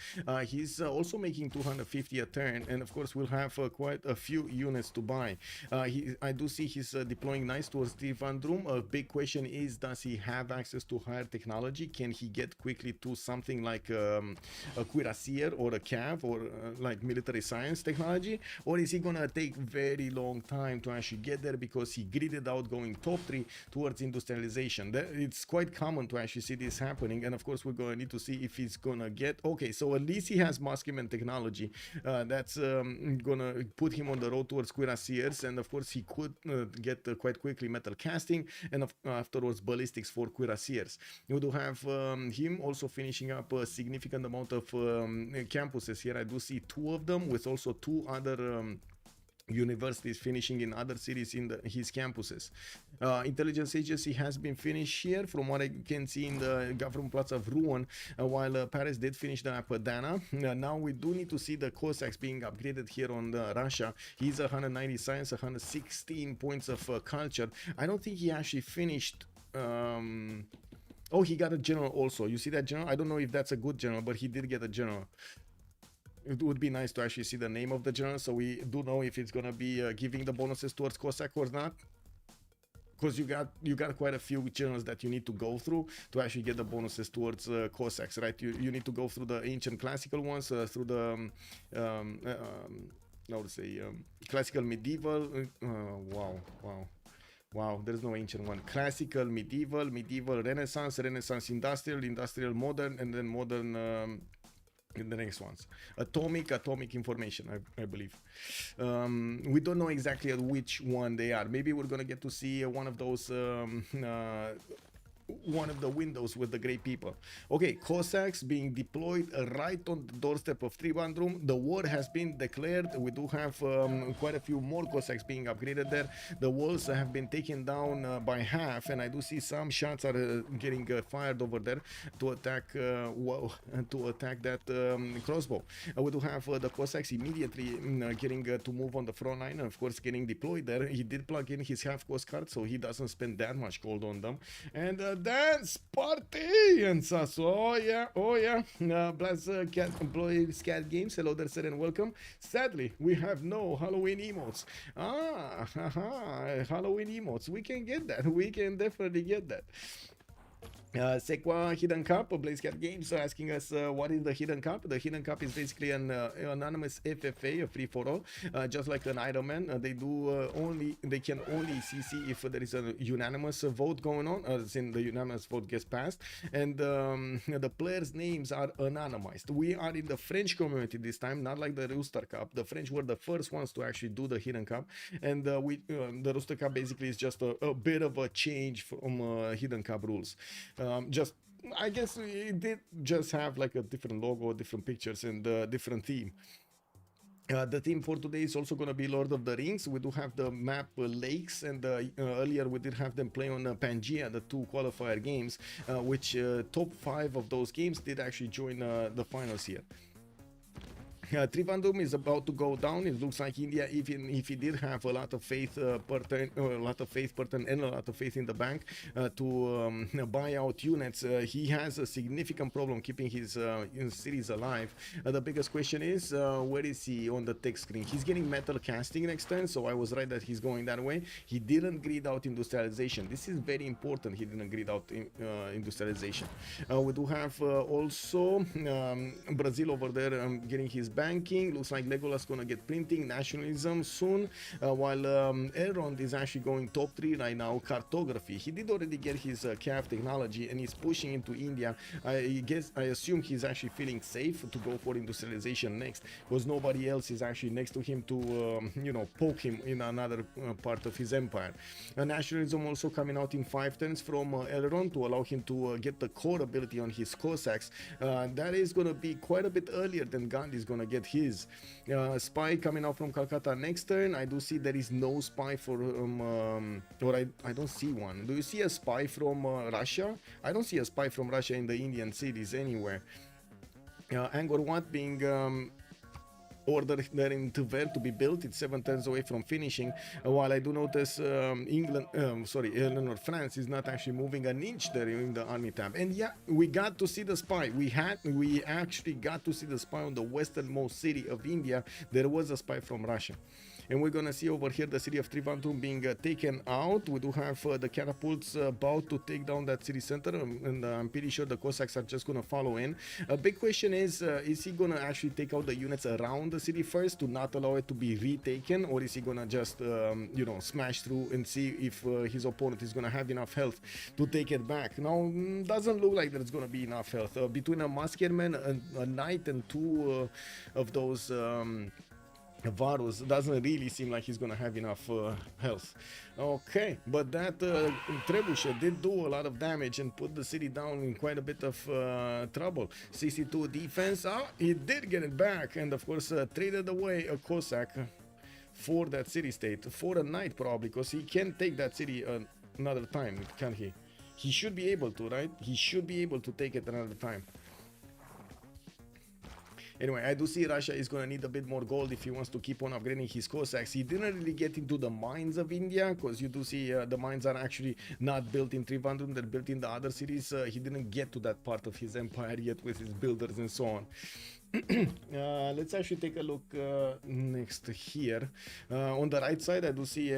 He's also making 250 a turn, and of course we'll have quite a few units to buy. I do see he's deploying nice towards Trivandrum. A big question is, does he have access to higher technology? Can he get quickly to something like a cuirassier or a cav or like military science technology? Or is he going to take very long time to actually get there because he gridded out going top 3 towards industrialization? It's quite common to actually see this happening, and of course we're going to need to see if he's gonna get okay. So at least he has Muskeman technology that's gonna put him on the road towards cuirassiers, and of course he could get quite quickly metal casting, and afterwards ballistics for cuirassiers. You do have him also finishing up a significant amount of campuses here. I do see 2 of them, with also 2 other universities finishing in other cities in his campuses. Intelligence agency has been finished here from what I can see in the government plots of Rouen, while Paris did finish the Apadana. Now we do need to see the Cossacks being upgraded here on Russia. He's 190 science, 116 points of culture. I don't think he actually finished. Oh, he got a general also. You see that general? I don't know if that's a good general, but he did get a general. It would be nice to actually see the name of the general, so we do know if it's gonna be giving the bonuses towards Cossack or not. Because you got quite a few generals that you need to go through to actually get the bonuses towards Cossacks, right? You need to go through the ancient classical ones, through the I would say classical medieval. Wow, there's no ancient one. Classical, medieval, Renaissance, industrial, modern, and then modern. In the next ones, atomic information, I believe. We don't know exactly at which one they are. Maybe we're gonna get to see one of those one of the windows with the great people. Okay, Cossacks being deployed right on the doorstep of Trivandrum. The war has been declared. We do have quite a few more Cossacks being upgraded there. The walls have been taken down by half, and I do see some shots are getting fired over there to attack that crossbow. We do have the Cossacks immediately getting to move on the front line, and of course getting deployed there. He did plug in his half cost card, so he doesn't spend that much gold on them. And dance party and Sasso. Oh yeah. Blast Cat employee Scat Games. Hello there, sir, and welcome. Sadly, we have no Halloween emotes. Halloween emotes. We can get that. We can definitely get that. Sequa Hidden Cup, Blaze Cat Games are asking us what is the Hidden Cup. The Hidden Cup is basically an anonymous FFA, a free for all, just like an Iron Man. They can only CC if there is a unanimous vote going on, as in the unanimous vote gets passed, and the players' names are anonymized. We are in the French community this time, not like the Rooster Cup. The French were the first ones to actually do the Hidden Cup, and the Rooster Cup basically is just a bit of a change from Hidden Cup rules. I guess it did just have like a different logo, different pictures, and different theme. The theme for today is also going to be Lord of the Rings. We do have the map Lakes, and earlier we did have them play on Pangea, the 2 qualifier games, which top 5 of those games did actually join the finals here. Trivandrum is about to go down. It looks like India, even if he did have a lot of faith, and a lot of faith in the bank to buy out units, he has a significant problem keeping his cities alive. The biggest question is, where is he on the text screen? He's getting metal casting next turn, so I was right that he's going that way. He didn't grid out industrialization. This is very important. He didn't grid out industrialization. We do have also Brazil over there getting his banking. Looks like Legolas gonna get printing, nationalism soon, while Elrond is actually going top 3 right now. Cartography, he did already get his CAF technology and he's pushing into India. I assume he's actually feeling safe to go for industrialization next, because nobody else is actually next to him to you know, poke him in another part of his empire. Nationalism also coming out in 5 turns from Elrond to allow him to get the core ability on his Cossacks. That is gonna be quite a bit earlier than Gandhi is gonna get his. Spy coming out from Calcutta next turn. I do see there is no spy for or I don't see one. Do you see a spy from Russia? I don't see a spy from Russia in the Indian cities anywhere. Angkor Wat being ordered there in Tver to be built. It's 7 turns away from finishing, while I do notice France is not actually moving an inch there in the army tab. And yeah, we got to see the spy. We actually got to see the spy on the westernmost city of India. There was a spy from Russia. And we're gonna see over here the city of Trivandrum being taken out. We do have the catapults about to take down that city center, and I'm pretty sure the Cossacks are just gonna follow in. A big question is he gonna actually take out the units around the city first to not allow it to be retaken, or is he gonna just you know, smash through and see if his opponent is gonna have enough health to take it back? Now, doesn't look like there's gonna be enough health. Between a musketeer, a knight, and 2 of those Varus, doesn't really seem like he's gonna have enough health. Okay, but that trebuchet did do a lot of damage and put the city down in quite a bit of trouble. 62 defense. He did get it back, and of course traded away a Cossack for that city state, for a knight probably, because he can take that city another time, can't he? He should be able to, right? He should be able to take it another time. Anyway, I do see Russia is going to need a bit more gold if he wants to keep on upgrading his Cossacks. He didn't really get into the mines of India, because you do see the mines are actually not built in Trivandrum, they're built in the other cities. He didn't get to that part of his empire yet with his builders and so on. Let's actually take a look next here. On the right side, I do see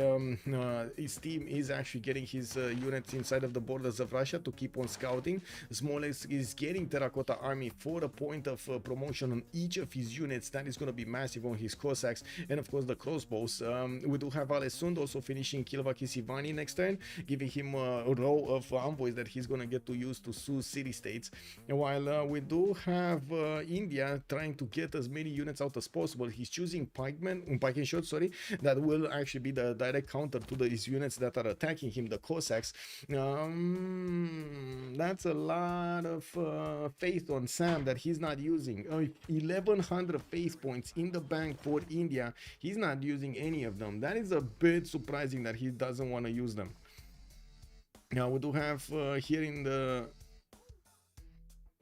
his team is actually getting his units inside of the borders of Russia to keep on scouting. Smolensk is getting Terracotta Army for a point of promotion on each of his units. That is going to be massive on his Cossacks, and of course the crossbows. We do have Alesund also finishing Kilvakisivani next turn, giving him a row of envoys that he's going to get to use to sue city-states. While we do have India trying to get as many units out as possible. He's choosing pikemen, pike and shot, sorry, that will actually be the direct counter to these units that are attacking him, the Cossacks. That's a lot of faith on Sam that he's not using. 1100 faith points in the bank for India. He's not using any of them. That is a bit surprising that he doesn't want to use them. Now we do have here in the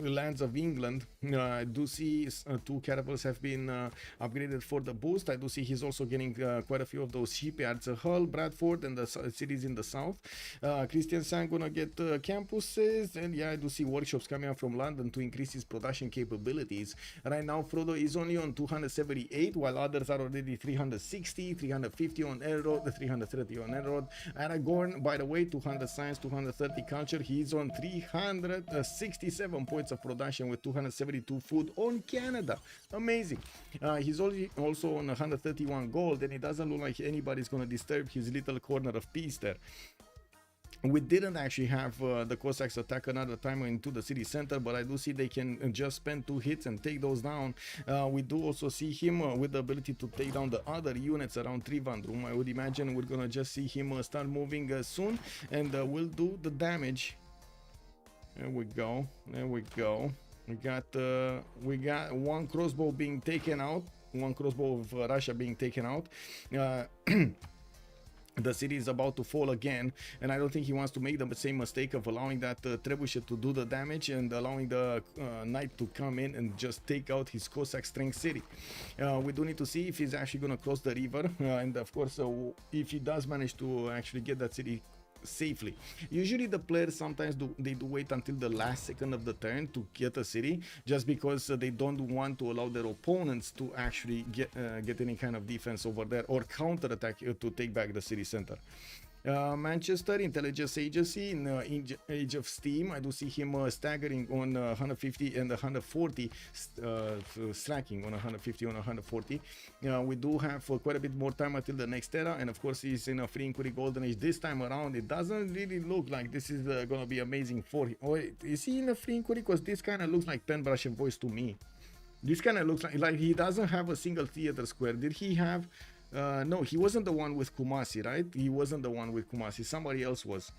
lands of England, I do see 2 catapults have been upgraded for the boost. I do see he's also getting quite a few of those shipyards, Hull, Bradford, and the cities in the south. Christian Sang gonna get campuses, and yeah, I do see workshops coming out from London to increase his production capabilities. Right now, Frodo is only on 278, while others are already 360, 350 on Elrond, 330 on Elrond. Aragorn, by the way, 200 science, 230 culture. He's on 367 points of production with 272 food on Canada. Amazing. He's also on 131 gold, and it doesn't look like anybody's going to disturb his little corner of peace there. We didn't actually have the Cossacks attack another time into the city center, but I do see they can just spend 2 hits and take those down. We do also see him with the ability to take down the other units around Trivandrum. I would imagine we're gonna just see him start moving soon, and we'll do the damage. There we go. There we go. We got 1 crossbow being taken out. 1 crossbow of Russia being taken out. the city is about to fall again, and I don't think he wants to make the same mistake of allowing that trebuchet to do the damage and allowing the knight to come in and just take out his Cossack strength city. We do need to see if he's actually going to cross the river, and of course if he does manage to actually get that city safely. Usually the players sometimes do wait until the last second of the turn to get a city, just because they don't want to allow their opponents to actually get any kind of defense over there or counter attack to take back the city center. Manchester Intelligence Agency in Age of Steam, I do see him staggering on 150 and 140, slacking on 150 on 140. We do have quite a bit more time until the next era, and of course he's in a free inquiry golden age this time around. It doesn't really look like this is gonna be amazing for him. Oh, is he in a free inquiry? Because this kind of looks like Pen Brush and Voice to me. This kind of looks like he doesn't have a single theater square. Did he have? No, he wasn't the one with Kumasi, right? He wasn't the one with Kumasi. Somebody else was.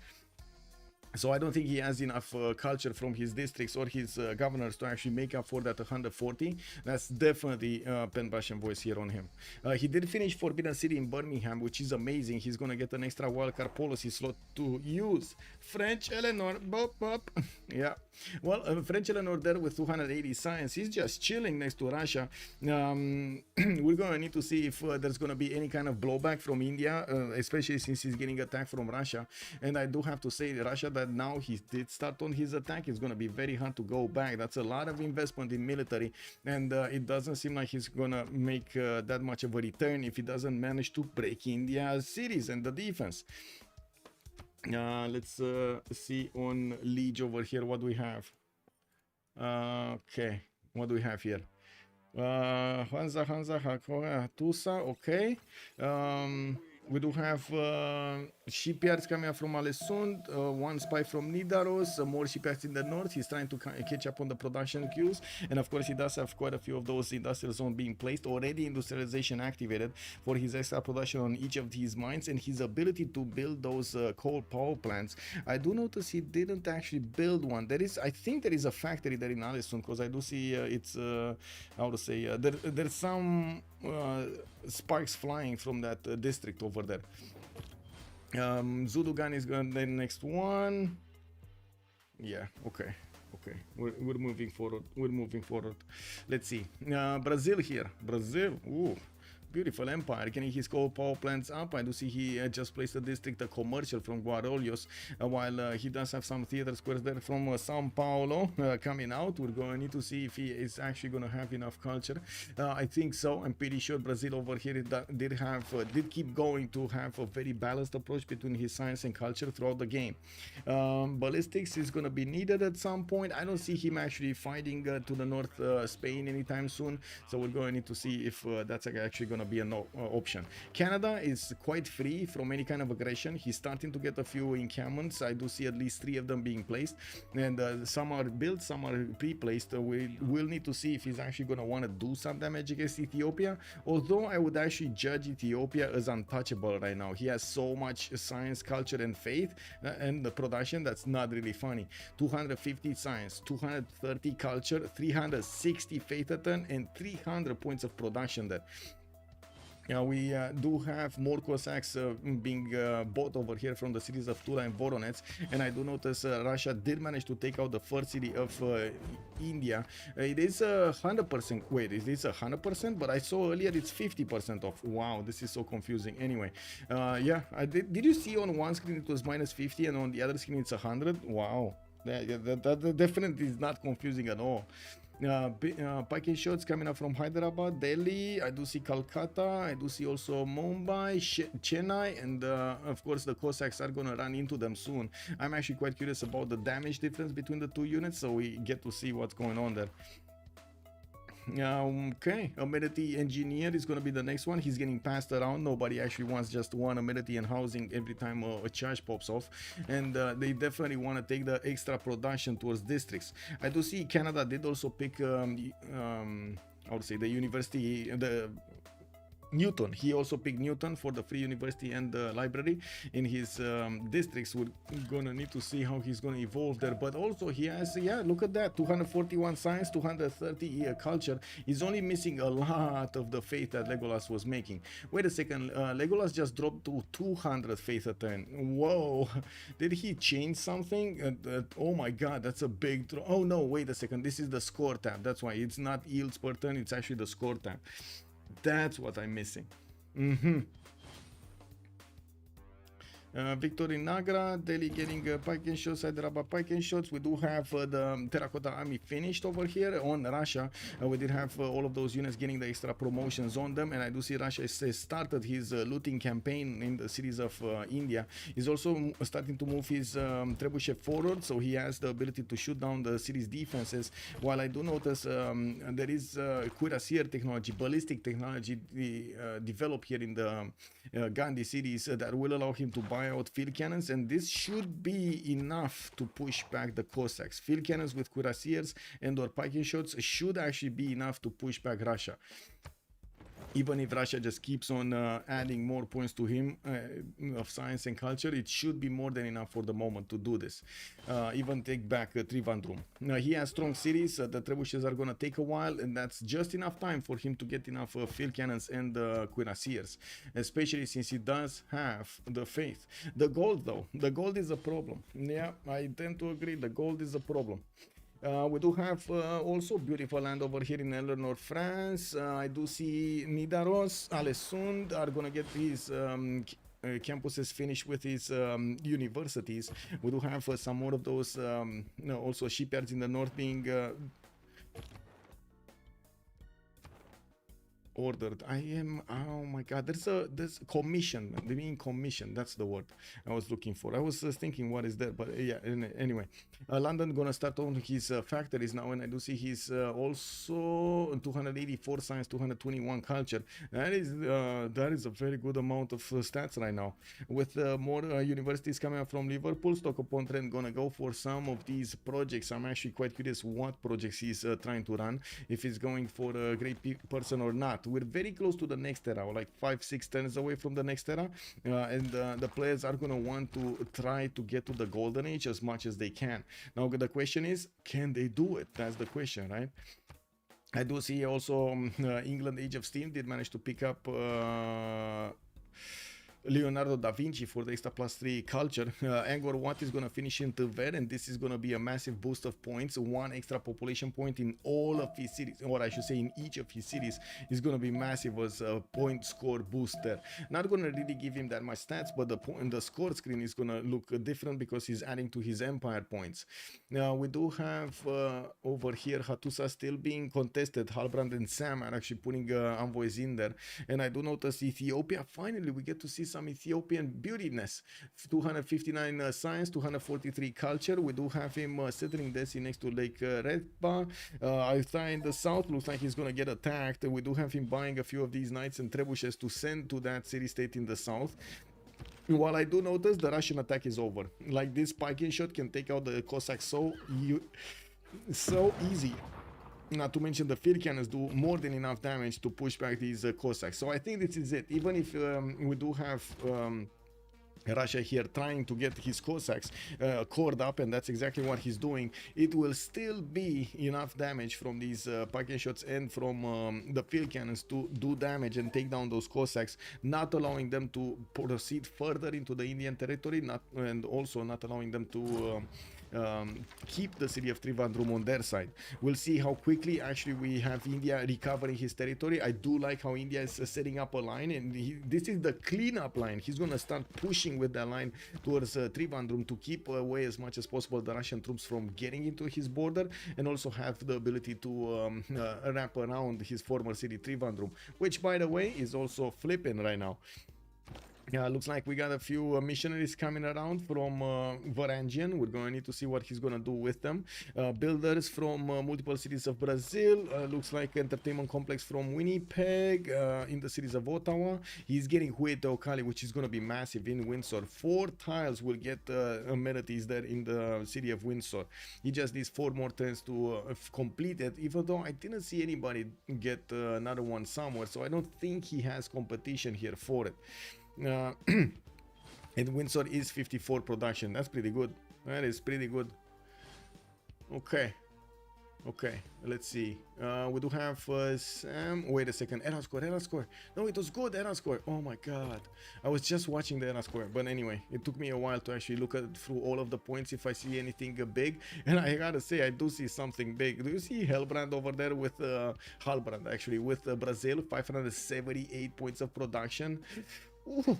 So I don't think he has enough culture from his districts or his governors to actually make up for that 140. That's definitely Pen Brush and Voice here on him. He did finish Forbidden City in Birmingham, which is amazing. He's going to get an extra wildcard policy slot to use. French Eleanor, bop, bop. Yeah. Well, French Eleanor there with 280 science. He's just chilling next to Russia. We're going to need to see if there's going to be any kind of blowback from India, especially since he's getting attacked from Russia. And I do have to say Russia that now he did start on his attack. It's going to be very hard to go back. That's a lot of investment in military, and it doesn't seem like he's going to make that much of a return if he doesn't manage to break India's cities and the defense. Let's see on Liege over here what we have. Okay, what do we have here? Hansa, Hakoa, Tusa, okay. We do have shipyards coming up from Alessund, one spy from Nidaros, more shipyards in the north. He's trying to catch up on the production queues, and of course he does have quite a few of those industrial zones being placed already. Industrialization activated for his extra production on each of these mines, and his ability to build those coal power plants. I do notice he didn't actually build one. There is, I think there is a factory there in Alessund, because I do see it's how to say there's some sparks flying from that district over there. Zudugan is going to the next one. Yeah, okay. We're moving forward. Let's see. Brazil here. Brazil. Ooh. Beautiful empire, getting his coal power plants up. I do see he just placed a district, a commercial from Guarulhos, while he does have some theater squares there from Sao Paulo coming out. We're going to need to see if he is actually going to have enough culture. I think so. I'm pretty sure Brazil over here did keep going to have a very balanced approach between his science and culture throughout the game. Ballistics is going to be needed at some point. I don't see him actually fighting to the north Spain anytime soon, so we're going to need to see if that's actually going to be an option. Canada is quite free from any kind of aggression. He's starting to get a few encampments. I do see at least 3 of them being placed, and some are built, some are pre-placed. We will need to see if he's actually going to want to do some damage against Ethiopia, although I would actually judge Ethiopia as untouchable right now. He has so much science, culture and faith and the production that's not really funny. 250 science, 230 culture, 360 faith a turn, and 300 points of production there. We do have more Cossacks being bought over here from the cities of Tula and Voronezh, and I do notice Russia did manage to take out the first city of India. It is 100%. Wait, is this 100%? But I saw earlier it's 50% off. Wow, this is so confusing. Anyway, yeah, did you see on one screen it was minus 50 and on the other screen it's 100? Wow, that definitely is not confusing at all. Package shots coming up from Hyderabad, Delhi. I do see Calcutta. I do see also Mumbai, Chennai, and of course the Cossacks are gonna run into them soon. I'm actually quite curious about the damage difference between the two units, so we get to see what's going on there. Okay, amenity engineer is going to be the next one. He's getting passed around. Nobody actually wants just one amenity and housing every time a charge pops off, and they definitely want to take the extra production towards districts. I do see Canada did also pick I would say the university, the Newton. He also picked Newton for the free university and the library in his districts. We're gonna need to see how he's gonna evolve there. But also he has, yeah, look at that, 241 science, 230 culture. He's only missing a lot of the faith that Legolas was making. Wait a second, Legolas just dropped to 200 faith a turn. Whoa, did he change something? Oh my god, that's a big drop. Oh no, wait a second, this is the score tab. That's why it's not yields per turn, it's actually the score tab. That's what I'm missing. Victory Nagra, Delhi getting pike and shots, Hyderabad pike and shots. We do have the Terracotta Army finished over here on Russia. We did have all of those units getting the extra promotions on them, and I do see Russia has started his looting campaign in the cities of India. He's also starting to move his trebuchet forward, so he has the ability to shoot down the city's defenses. While I do notice there is cuirassier technology, ballistic technology developed here in the Gandhi cities that will allow him to buy out field cannons, and this should be enough to push back the Cossacks. Field cannons with cuirassiers and or pike shots should actually be enough to push back Russia. Even if Russia just keeps on adding more points to him of science and culture, it should be more than enough for the moment to do this. Even take back Trivandrum. Now, he has strong cities. The trebuchets are going to take a while, and that's just enough time for him to get enough field cannons and cuirassiers, especially since he does have the faith. The gold, though, the gold is a problem. Yeah, I tend to agree. The gold is a problem. We do have also beautiful land over here in Eleanor, France. I do see Nidaros, Alessund are going to get these campuses finished with his universities. We do have some more of those also shipyards in the north being ordered. Oh my god, there's commission. They mean commission, that's the word I was looking for. I was thinking what is that, but yeah, anyway. London gonna start on his factories now, and I do see he's also 284 science, 221 culture. That is a very good amount of stats right now. With more universities coming up from Liverpool, stock upon trend gonna go for some of these projects. I'm actually quite curious what projects he's trying to run, if he's going for a great person or not. We're very close to the next era, like 5-6 turns away from the next era, and the players are going to want to try to get to the golden age as much as they can. Now the question is, can they do it? That's the question, right? I do see also England Age of Steam did manage to pick up Leonardo da Vinci for the extra +3 culture. Angkor Wat is going to finish in Tver, and this is going to be a massive boost of points. 1 extra population point in all of his cities, or I should say in each of his cities, is going to be massive as a point score booster. Not going to really give him that much stats, but the score screen is going to look different because he's adding to his empire points. Now we do have over here Hattusa still being contested. Halbrand and Sam are actually putting envoys in there, and I do notice Ethiopia. Finally, we get to see some Ethiopian beautiness. 259 science, 243 culture. We do have him settling this next to Lake Redba. Altai in the south looks like he's gonna get attacked. We do have him buying a few of these knights and trebuchets to send to that city-state in the south. While I do notice the Russian attack is over. Like, this spiking shot can take out the Cossacks so easy. Not to mention the field cannons do more than enough damage to push back these Cossacks. So I think this is it. Even if we do have Russia here trying to get his Cossacks cored up, and that's exactly what he's doing, it will still be enough damage from these pike shots and from the field cannons to do damage and take down those Cossacks, not allowing them to proceed further into the Indian territory, and also not allowing them to keep the city of Trivandrum on their side. We'll see how quickly actually we have India recovering his territory. I do like how India is setting up a line, and this is the cleanup line. He's going to start pushing with that line towards Trivandrum to keep away as much as possible the Russian troops from getting into his border, and also have the ability to wrap around his former city Trivandrum, which by the way is also flipping right now. Yeah, looks like we got a few missionaries coming around from Varangian. We're going to need to see what he's going to do with them. Builders from multiple cities of Brazil. Looks like entertainment complex from Winnipeg in the cities of Ottawa. He's getting Huete Okali, which is going to be massive in Windsor. 4 tiles will get amenities there in the city of Windsor. He just needs 4 more turns to complete it, even though I didn't see anybody get another one somewhere. So I don't think he has competition here for it. And Windsor is 54 production. That's pretty good. That is pretty good. Okay, let's see. We do have Sam. Wait a second. Error score. No, it was good. Error score. Oh my god, I was just watching the error score, but anyway, it took me a while to actually look through all of the points if I see anything big. And I gotta say, I do see something big. Do you see Hellbrand over there with Halbrand actually with Brazil? 578 points of production. Ooh,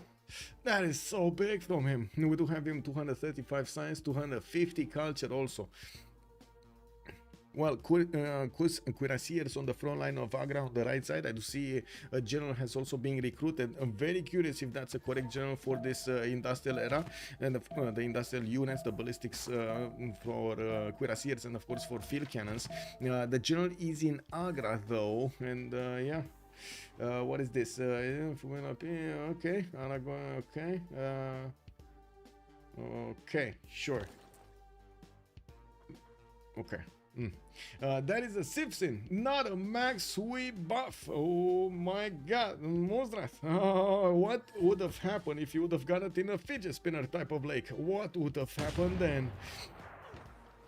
that is so big from him. We do have him 235 science, 250 culture also. Well, cuirassiers on the front line of Agra on the right side. I do see a general has also been recruited. I'm very curious if that's a correct general for this industrial era. And the industrial units, the ballistics for cuirassiers, and of course for field cannons. The general is in Agra though, and yeah. What is this? Okay, okay, okay, sure. Okay. That is a Civ6, not a max sweep buff. Oh my god, Monstras. What would have happened if you would have got it in a fidget spinner type of lake? What would have happened then?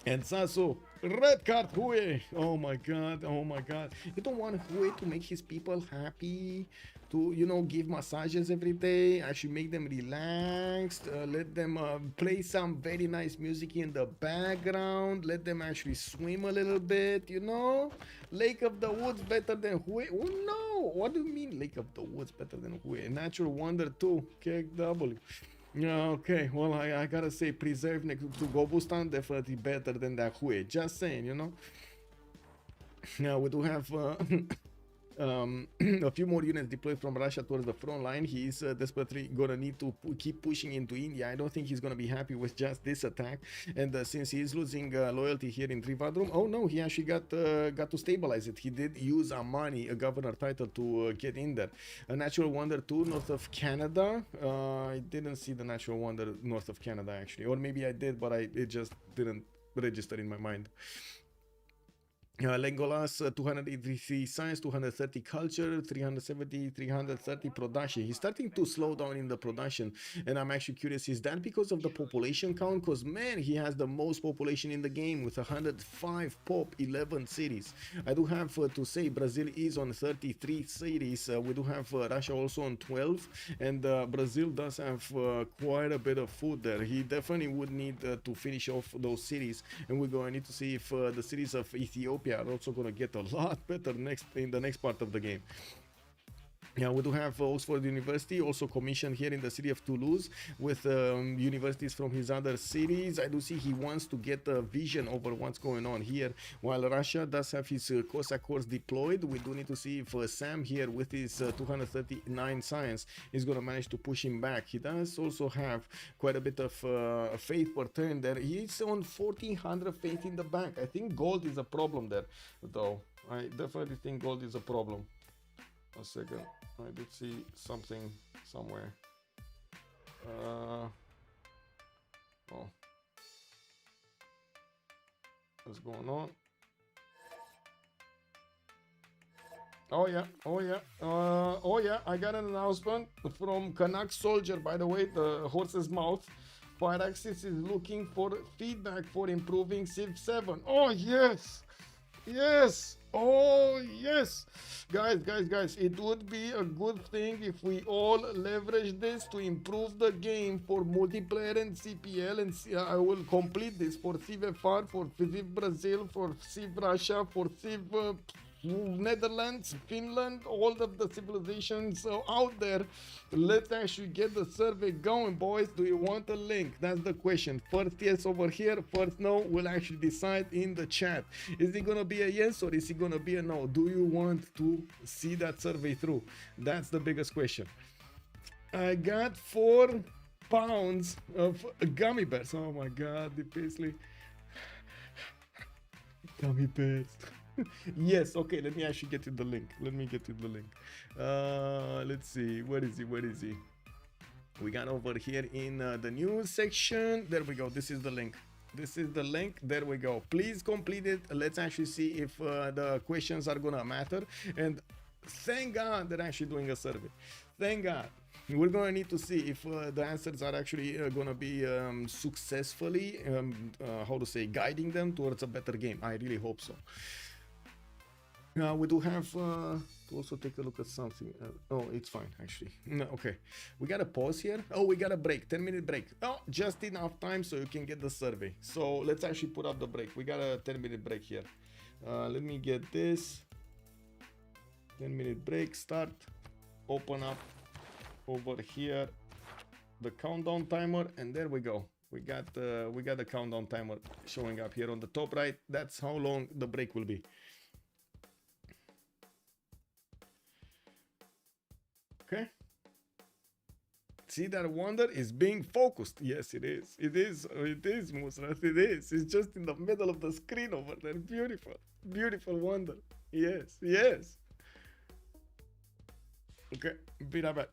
And Sasu, red card Hue. Oh my god, oh my god. You don't want Hue to make his people happy, to, you know, give massages every day, actually make them relaxed, let them play some very nice music in the background, let them actually swim a little bit, you know? Lake of the Woods better than Hue? Oh no, what do you mean Lake of the Woods better than Hue? Natural Wonder 2, KW. Yeah, okay, well, I gotta say, Preserve next to Gobustan definitely better than that Hue. Just saying, you know. Now we do have a few more units deployed from Russia towards the front line. He is desperately gonna need to keep pushing into India. I don't think he's gonna be happy with just this attack. And since he is losing loyalty here in Trivandrum, oh no, he actually got to stabilize it. He did use Amani, a governor title, to get in there. A Natural Wonder 2 north of Canada. I didn't see the Natural Wonder north of Canada actually, or maybe I did, but it just didn't register in my mind. Legolas, 283 science, 230 culture, 370, 330 production. He's starting to slow down in the production, and I'm actually curious, is that because of the population count? Because man, he has the most population in the game with 105 pop, 11 cities. I do have to say Brazil is on 33 cities. We do have Russia also on 12, and Brazil does have quite a bit of food there. He definitely would need to finish off those cities, and we're going to need to see if the cities of Ethiopia are also going to get a lot better in the next part of the game. Yeah, we do have Oxford University also commissioned here in the city of Toulouse with universities from his other cities. I do see he wants to get a vision over what's going on here, while Russia does have his Cossack Corps deployed. We do need to see if Sam here with his 239 science is going to manage to push him back. He does also have quite a bit of faith per turn there. He's on 1400 faith in the bank. I think gold is a problem there, though. I definitely think gold is a problem. A second, I did see something somewhere. Oh, what's going on? Oh yeah, I got an announcement from Canuck Soldier, by the way, the horse's mouth. Firaxis is looking for feedback for improving Civ7. Oh yes, yes. Oh yes, guys, it would be a good thing if we all leverage this to improve the game for multiplayer and CPL, and I will complete this for CIVFR, for Civ Brazil, for Civ Russia, for Civ Netherlands, Finland, all of the civilizations out there. Let's actually get the survey going, boys. Do you want a link? That's the question. First yes over here, first no. We'll actually decide in the chat. Is it gonna be a yes or is it gonna be a no? Do you want to see that survey through? That's the biggest question. I got 4 pounds of gummy bears. Oh my god, the Paisley. Gummy bears. Yes, okay, let me actually get you the link. Let me get you the link. Let's see. Where is he? Where is he? We got over here in the news section. There we go. This is the link. This is the link. There we go. Please complete it. Let's actually see if the questions are gonna matter. And thank God they're actually doing a survey. Thank God. We're gonna need to see if the answers are actually gonna be successfully, how to say, guiding them towards a better game. I really hope so. We do have to also take a look at something. Oh, it's fine actually. No, okay, we got a pause here. Oh, we got a break, 10-minute break. Oh, just enough time so you can get the survey. So let's actually put up the break. We got a 10-minute break here. Let me get this. 10-minute break. Start. Open up over here the countdown timer, and there we go. We got the countdown timer showing up here on the top right. That's how long the break will be. Okay. See, that wonder is being focused. Yes, it is. It is. It is, Musrat. It is. It's just in the middle of the screen over there. Beautiful. Beautiful wonder. Yes. Yes. Okay. Be right back.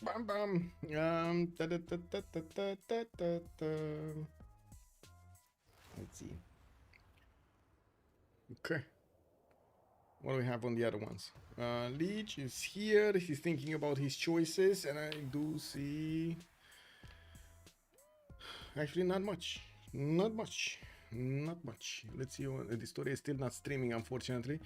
Bam bam. Let's see. Okay. What do we have on the other ones? Leech is here. He's thinking about his choices, and I do see. Actually, not much. Not much. Not much. Let's see. The story is still not streaming, unfortunately.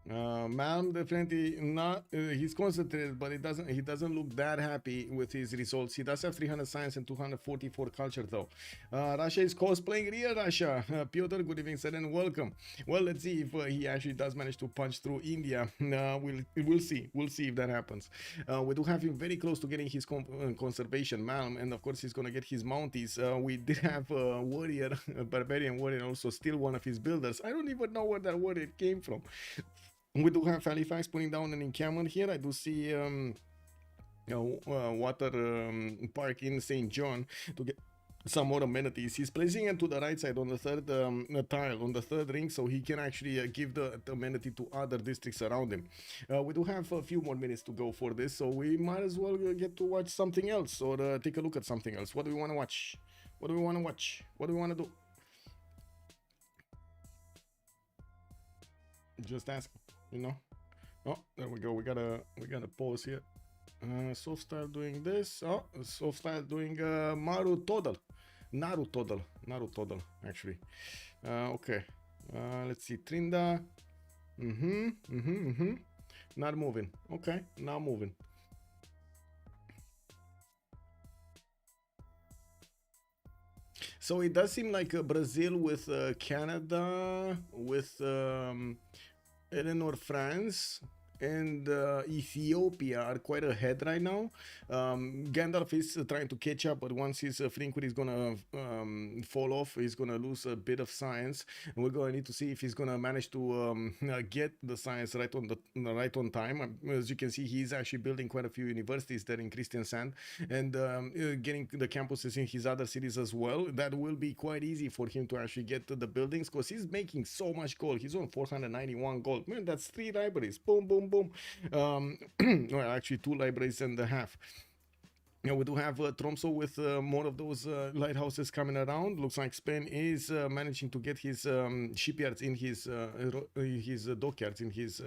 Malm definitely not. He's concentrated, but he doesn't look that happy with his results. He does have 300 science and 244 culture though. Russia is cosplaying real Russia. Piotr, good evening, sir, and welcome. Well, let's see if he actually does manage to punch through India. We'll see. We'll see if that happens. We do have him very close to getting his conservation, Malm, and of course he's gonna get his mounties. We did have a warrior, a barbarian warrior, also still one of his builders. I don't even know where that warrior came from. We do have Halifax putting down an encampment here. I do see water park in St. John to get some more amenities. He's placing it to the right side on the third tile, on the third ring, so he can actually give the amenity to other districts around him. We do have a few more minutes to go for this, so we might as well get to watch something else or take a look at something else. What do we want to watch? What do we want to watch? What do we want to do? Just ask. You know. Oh, there we go. We gotta pause here. Soft style doing this. Oh, soft style doing Naru Todal, actually. Okay. Let's see. Trinda. Not moving. Okay, now moving. So it does seem like Brazil with Canada, with Eleanor, France, and Ethiopia are quite ahead right now. Gandalf is trying to catch up, but once his Frinquid is gonna fall off, he's gonna lose a bit of science, and we're gonna need to see if he's gonna manage to get the science right on time. As you can see, he's actually building quite a few universities there in Kristiansand, and getting the campuses in his other cities as well. That will be quite easy for him to actually get to the buildings, because he's making so much gold. He's on 491 gold. Man, that's 3 libraries. Boom, boom, boom. Well, actually 2 libraries and a half. Yeah, we do have Tromsø with more of those lighthouses coming around. Looks like Spain is managing to get his shipyards in his dockyards, in his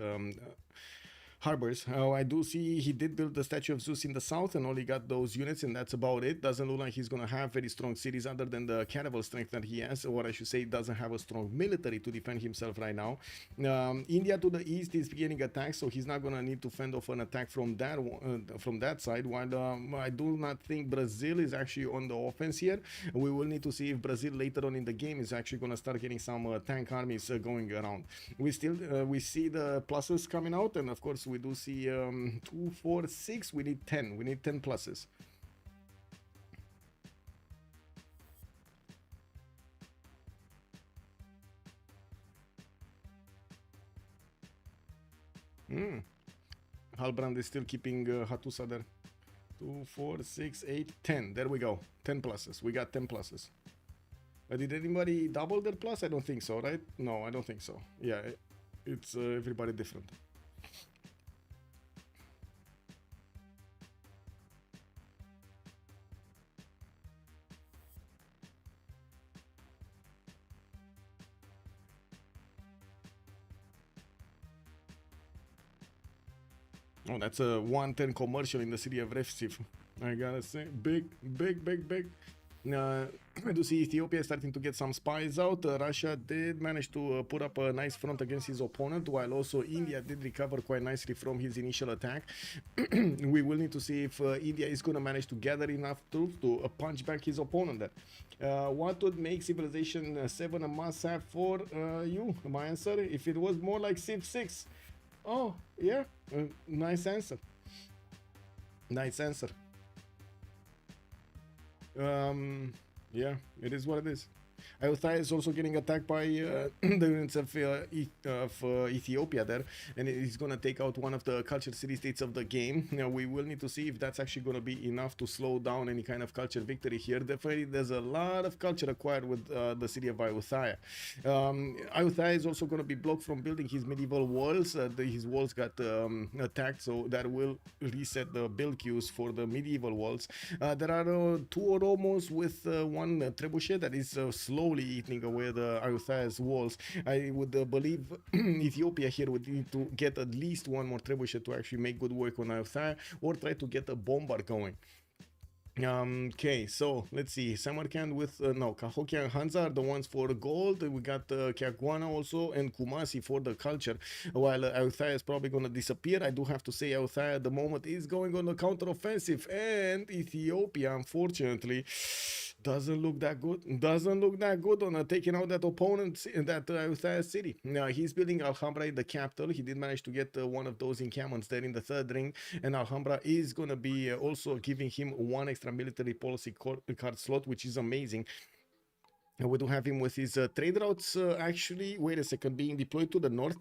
harbors. I do see he did build the statue of Zeus in the south and only got those units, and that's about it. Doesn't look like he's gonna have very strong cities other than the cannibal strength that he has, or I should say doesn't have a strong military to defend himself right now. India to the east is getting attacked, so he's not gonna need to fend off an attack from that side, while I do not think Brazil is actually on the offense here. We will need to see if Brazil later on in the game is actually gonna start getting some tank armies going around. We see the pluses coming out, and of course we do see 2, 4, 6. We need 10. We need 10 pluses. Halbrand is still keeping Hattusa there. 2, 4, 6, 8, 10. There we go. 10 pluses. We got 10 pluses. Did anybody double their plus? I don't think so, right? No, I don't think so. Yeah, it's everybody different. Oh, that's a 110 commercial in the city of Refsif. I gotta say, big. I do see Ethiopia starting to get some spies out. Russia did manage to put up a nice front against his opponent, while also India did recover quite nicely from his initial attack. We will need to see if India is going to manage to gather enough troops to punch back his opponent there. What would make Civilization 7 a must-have for you? My answer, if it was more like Civ6. Oh, yeah, nice answer. Nice answer. Yeah, it is what it is. Ayutthaya is also getting attacked by the units of Ethiopia there, and it's going to take out one of the culture city-states of the game. Now, we will need to see if that's actually going to be enough to slow down any kind of culture victory here. Definitely, there's a lot of culture acquired with the city of Ayutthaya. Ayutthaya is also going to be blocked from building his medieval walls. His walls got attacked, so that will reset the build queues for the medieval walls. There are two Oromos with one trebuchet that is slowly eating away the Ayutthaya's walls. I would believe Ethiopia here would need to get at least one more trebuchet to actually make good work on Ayutthaya, or try to get a bombard going. Okay, so let's see. Samarkand with Cahokia and Hansa are the ones for gold. We got Kyaguana also and Kumasi for the culture, while Ayutthaya is probably going to disappear. I do have to say Ayutthaya at the moment is going on the counter-offensive, and Ethiopia, unfortunately, doesn't look that good on taking out that opponent in that Ayutthaya city. Now, he's building Alhambra in the capital. He did manage to get one of those encampments there in the third ring, and Alhambra is going to be also giving him one extra military policy card slot, which is amazing. We do have him with his trade routes actually, wait a second, being deployed to the north.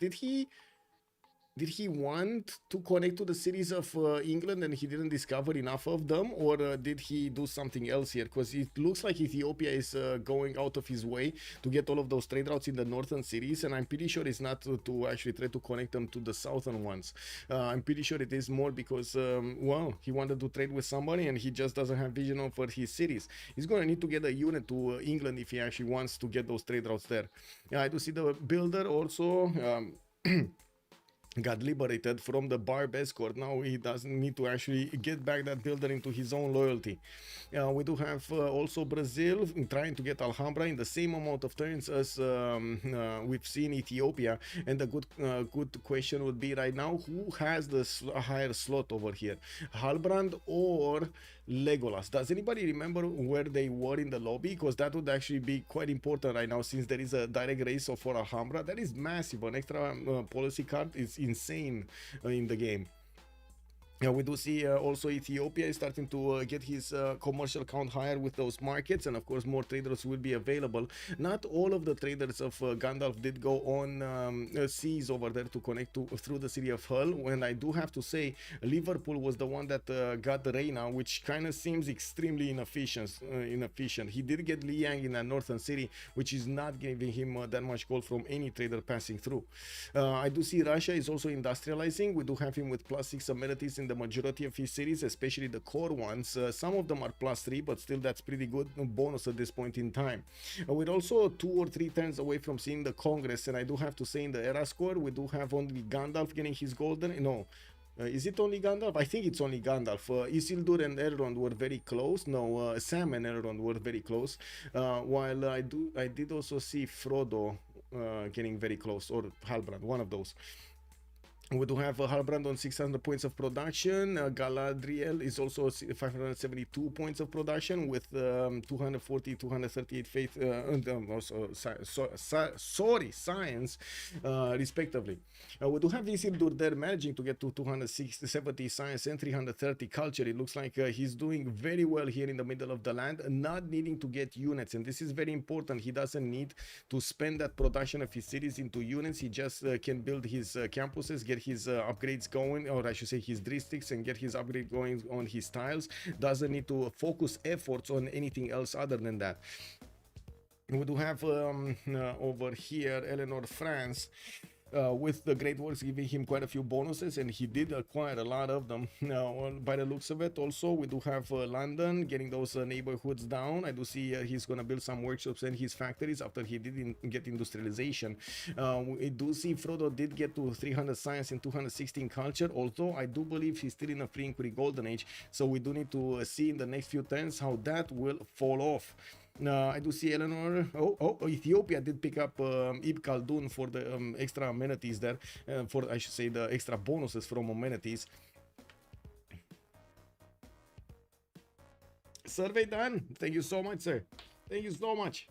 Did he want to connect to the cities of England and he didn't discover enough of them, or did he do something else here? Because it looks like Ethiopia is going out of his way to get all of those trade routes in the northern cities, and I'm pretty sure it's not to actually try to connect them to the southern ones. I'm pretty sure it is more because, well, he wanted to trade with somebody and he just doesn't have vision for his cities. He's going to need to get a unit to England if he actually wants to get those trade routes there. I do see the builder also got liberated from the Barb escort. Now he doesn't need to actually get back that builder into his own loyalty. We do have also Brazil trying to get Alhambra in the same amount of turns as we've seen Ethiopia. And the good question would be right now, who has the higher slot over here, Halbrand or Legolas? Does anybody remember where they were in the lobby? Because that would actually be quite important right now, since there is a direct race for Alhambra. That is massive. An extra policy card is insane in the game. We do see also Ethiopia is starting to get his commercial count higher with those markets, and of course more traders will be available. Not all of the traders of Gandalf did go on seas over there to connect through the city of Hull, when I do have to say Liverpool was the one that got the Reina, which kind of seems extremely inefficient. He did get Liang in a northern city, which is not giving him that much gold from any trader passing through. I do see Russia is also industrializing. We do have him with +6 amenities in the majority of his cities, especially the core ones. Some of them are +3, but still that's pretty good bonus at this point in time. We're also 2 or 3 turns away from seeing the Congress, and I do have to say in the era score we do have only Gandalf getting his golden. No, is it only Gandalf? I think it's only Gandalf. Isildur and Elrond were very close. No, Sam and Elrond were very close. While I did also see Frodo getting very close, or Halbrand, one of those. We do have Halbrand on 600 points of production. Galadriel is also 572 points of production with 240, 238 faith, science, respectively. We do have Isildur there managing to get to 270 science and 330 culture. It looks like he's doing very well here in the middle of the land, not needing to get units, and this is very important. He doesn't need to spend that production of his cities into units. He just can build his campuses, get his upgrades going, or I should say his districts, and get his upgrade going on his tiles. Doesn't need to focus efforts on anything else other than that. We do have over here Eleanor France with the great works giving him quite a few bonuses, and he did acquire a lot of them. Now, by the looks of it, also we do have London getting those neighborhoods down. I do see he's gonna build some workshops and his factories after he did get industrialization. We do see Frodo did get to 300 science and 216 culture, although I do believe he's still in a free inquiry golden age, so we do need to see in the next few turns how that will fall off. I do see Eleanor. Ethiopia did pick up Ibn Khaldun for the extra amenities there, for I should say the extra bonuses from amenities. Survey done. Thank you so much, sir. Thank you so much.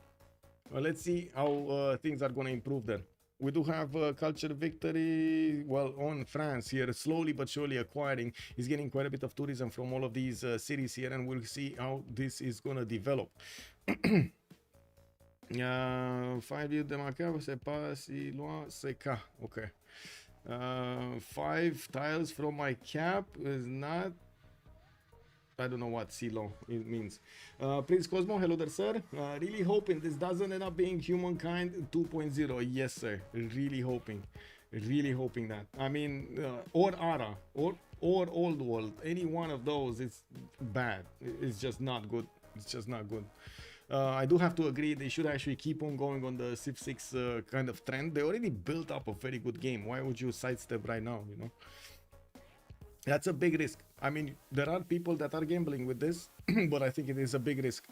Well, let's see how things are going to improve there. We do have culture victory, well, on France here, slowly but surely acquiring. He's getting quite a bit of tourism from all of these cities here, and we'll see how this is going to develop. 5 views de marqueur, c'est pas si loin, c'est K. Okay. 5 tiles from my cap is not. I don't know what CLO it means. Prince Cosmo, hello there, sir. Really hoping this doesn't end up being Humankind 2.0. Yes, sir. Really hoping. Really hoping that. I mean, or Ara, or Old World. Any one of those is bad. It's just not good. It's just not good. I do have to agree they should actually keep on going on the Civ6 kind of trend. They already built up a very good game. Why would you sidestep right now, you know? That's a big risk. I mean, there are people that are gambling with this, but I think it is a big risk.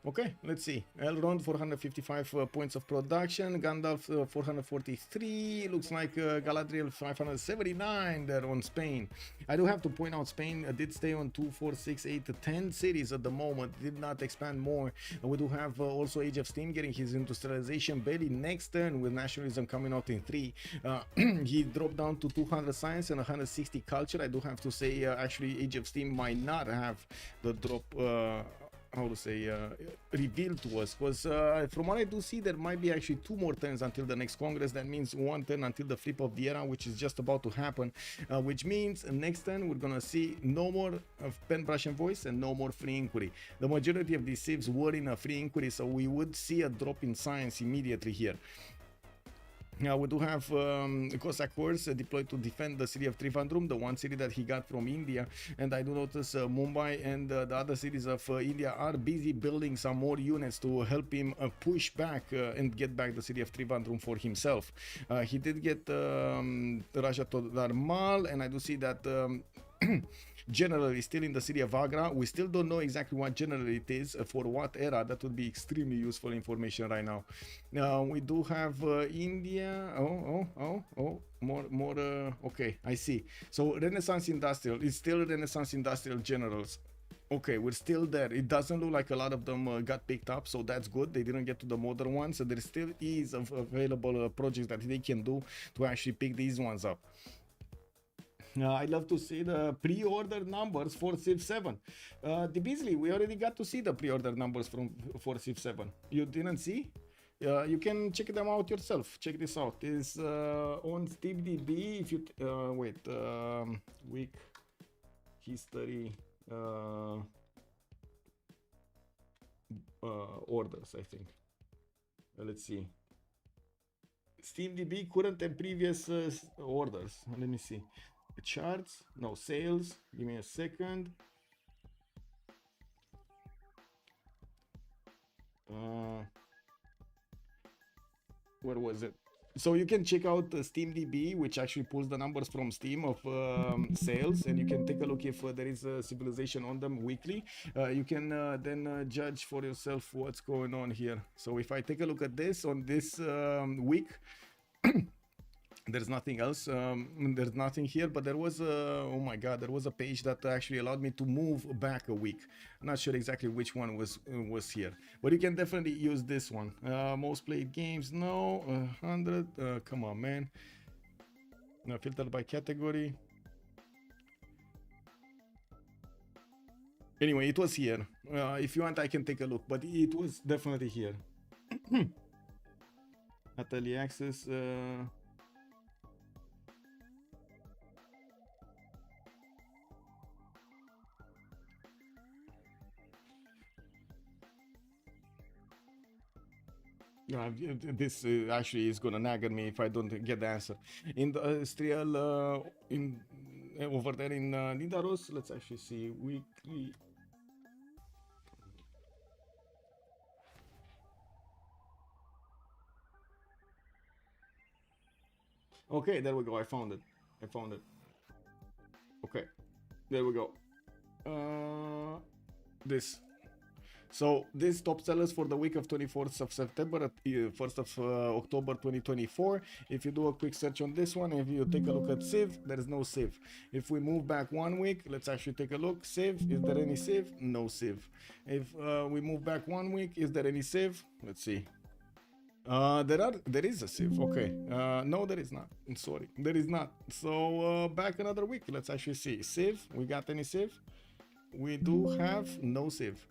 Okay, let's see. Elrond 455 points of production, Gandalf 443, looks like Galadriel 579 there on Spain. I do have to point out Spain did stay on 2, 4, 6, 8 to 10 cities at the moment, did not expand more. We do have also Age of Steam getting his industrialization barely next turn with nationalism coming out in 3. He dropped down to 200 science and 160 culture. I do have to say actually Age of Steam might not have the drop how to say revealed to us, because from what I do see there might be actually 2 more turns until the next Congress. That means 1 turn until the flip of the era, which is just about to happen, which means next turn we're gonna see no more of pen, brush and voice and no more free inquiry. The majority of these civs were in a free inquiry, so we would see a drop in science immediately here. Now we do have Cossack Horse deployed to defend the city of Trivandrum, the one city that he got from India. And I do notice Mumbai and the other cities of India are busy building some more units to help him push back and get back the city of Trivandrum for himself. He did get Raja Todarmal, and I do see that general is still in the city of Agra. We still don't know exactly what general it is for what era. That would be extremely useful information right now. We do have India. More. Okay, I see. So Renaissance Industrial is still Renaissance Industrial generals. Okay, we're still there. It doesn't look like a lot of them got picked up, so that's good. They didn't get to the modern ones, so there still is available projects that they can do to actually pick these ones up. I'd love to see the pre-order numbers for Civ7. The Beasley, we already got to see the pre-order numbers for Civ7. You didn't see? You can check them out yourself. Check this out. It's on SteamDB. If you wait, week history orders, I think. Let's see. SteamDB current and previous orders. Let me see. Charts, no, sales. Give me a second. Where was it? So you can check out SteamDB, which actually pulls the numbers from Steam of sales, and you can take a look if there is a civilization on them weekly. You can then judge for yourself what's going on here. So if I take a look at this on this week, there's nothing else. There's nothing here, but there was oh my god, there was a page that actually allowed me to move back a week. I'm not sure exactly which one was here, but you can definitely use this one. Most played games, no. 100. Come on, man. No, filtered by category. Anyway, it was here. If you want, I can take a look, but it was definitely here. Atelier access. This actually is gonna nag at me if I don't get the answer. Industrial over there in Nidaros, let's actually see weekly. Okay, there we go. I found it. Okay, there we go. This. So this top sellers for the week of 24th of September at 1st of October 2024. If you do a quick search on this one, if you take a look at Civ, there is no Civ. If we move back 1 week, let's actually take a look. Civ, is there any Civ? No Civ. If we move back 1 week, is there any Civ? Let's see. There is a Civ. Okay. No, there is not. I'm sorry. There is not. So back another week. Let's actually see. Civ, we got any Civ? we do have no Civ.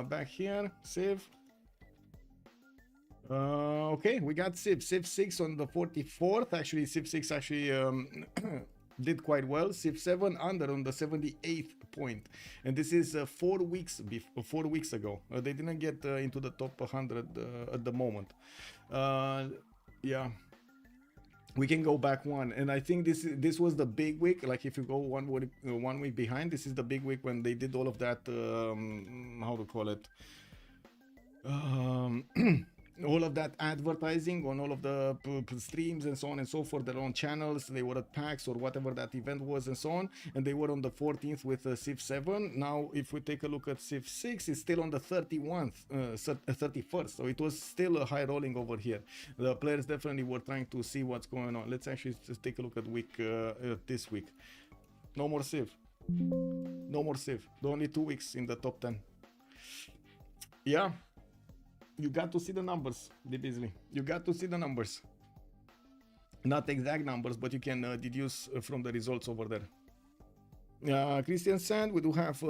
Back here, Civ. Okay, we got Civ6 on the 44th. Actually, Civ6 actually did quite well. Civ7 under on the 78th point, and this is 4 weeks 4 weeks ago. They didn't get into the top 100 at the moment. Yeah. We can go back one, and I think this was the big week. Like if you go 1 week behind, this is the big week when they did all of that. How to call it? All of that advertising on all of the streams and so on and so forth, their own channels. They were at PAX or whatever that event was and so on, and they were on the 14th with Civ7. Now if we take a look at Civ6, it's still on the 31st, so it was still a high rolling over here. The players definitely were trying to see what's going on. Let's actually just take a look at this week. No more Civ, no more Civ. Only 2 weeks in the top 10. Yeah, you got to see the numbers, Beasley. You got to see the numbers. Not exact numbers, but you can deduce from the results over there. Christian Sand, we do have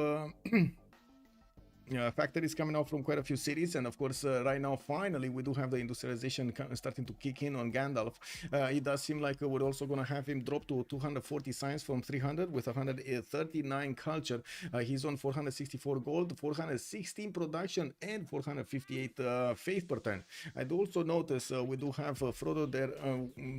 factories coming out from quite a few cities, and of course right now finally we do have the industrialization starting to kick in on Gandalf. It does seem like we're also going to have him drop to 240 science from 300 with 139 culture. He's on 464 gold, 416 production, and 458 faith per turn. I do also notice we do have Frodo there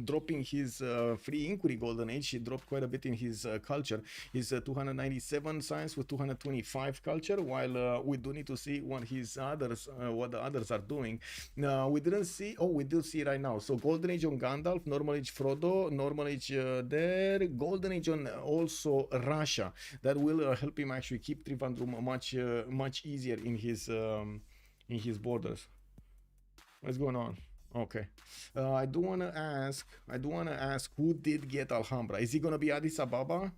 dropping his free inquiry golden age. He dropped quite a bit in his culture. He's 297 science with 225 culture, while we do need to see what the others are doing. We didn't see. Oh, we do see right now. So golden age on Gandalf, normal age Frodo, normal age there, golden age on also Russia. That will help him actually keep Trivandrum much easier in his borders. What's going on? Okay, I do want to ask who did get Alhambra. Is he gonna be Addis Ababa?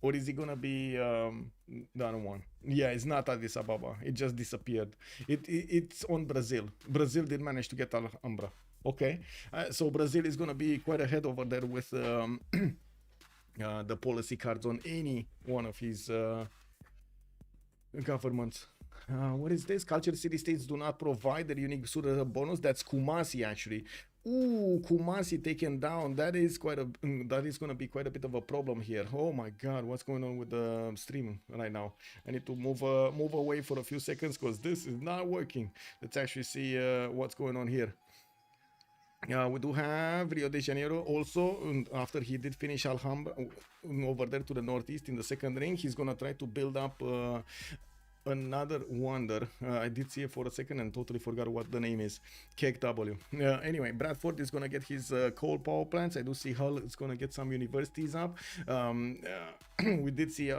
Or is it gonna be the other one? Yeah, it's not Addis Ababa. It just disappeared. It's on Brazil. Brazil did manage to get Alhambra. Okay, so Brazil is gonna be quite ahead over there with the policy cards on any one of his governments. What is this? Culture city states do not provide their unique Sura bonus. That's Kumasi actually. Ooh, Kumasi taken down. That is going to be quite a bit of a problem here. Oh my God, what's going on with the stream right now? I need to move away for a few seconds because this is not working. Let's actually see what's going on here. We do have Rio de Janeiro also. After he did finish Alhambra over there to the northeast in the second ring, he's gonna try to build up another wonder. I did see it for a second and totally forgot what the name is. Cake W. Anyway, Bradford is gonna get his coal power plants. I do see Hull is gonna get some universities up. We did see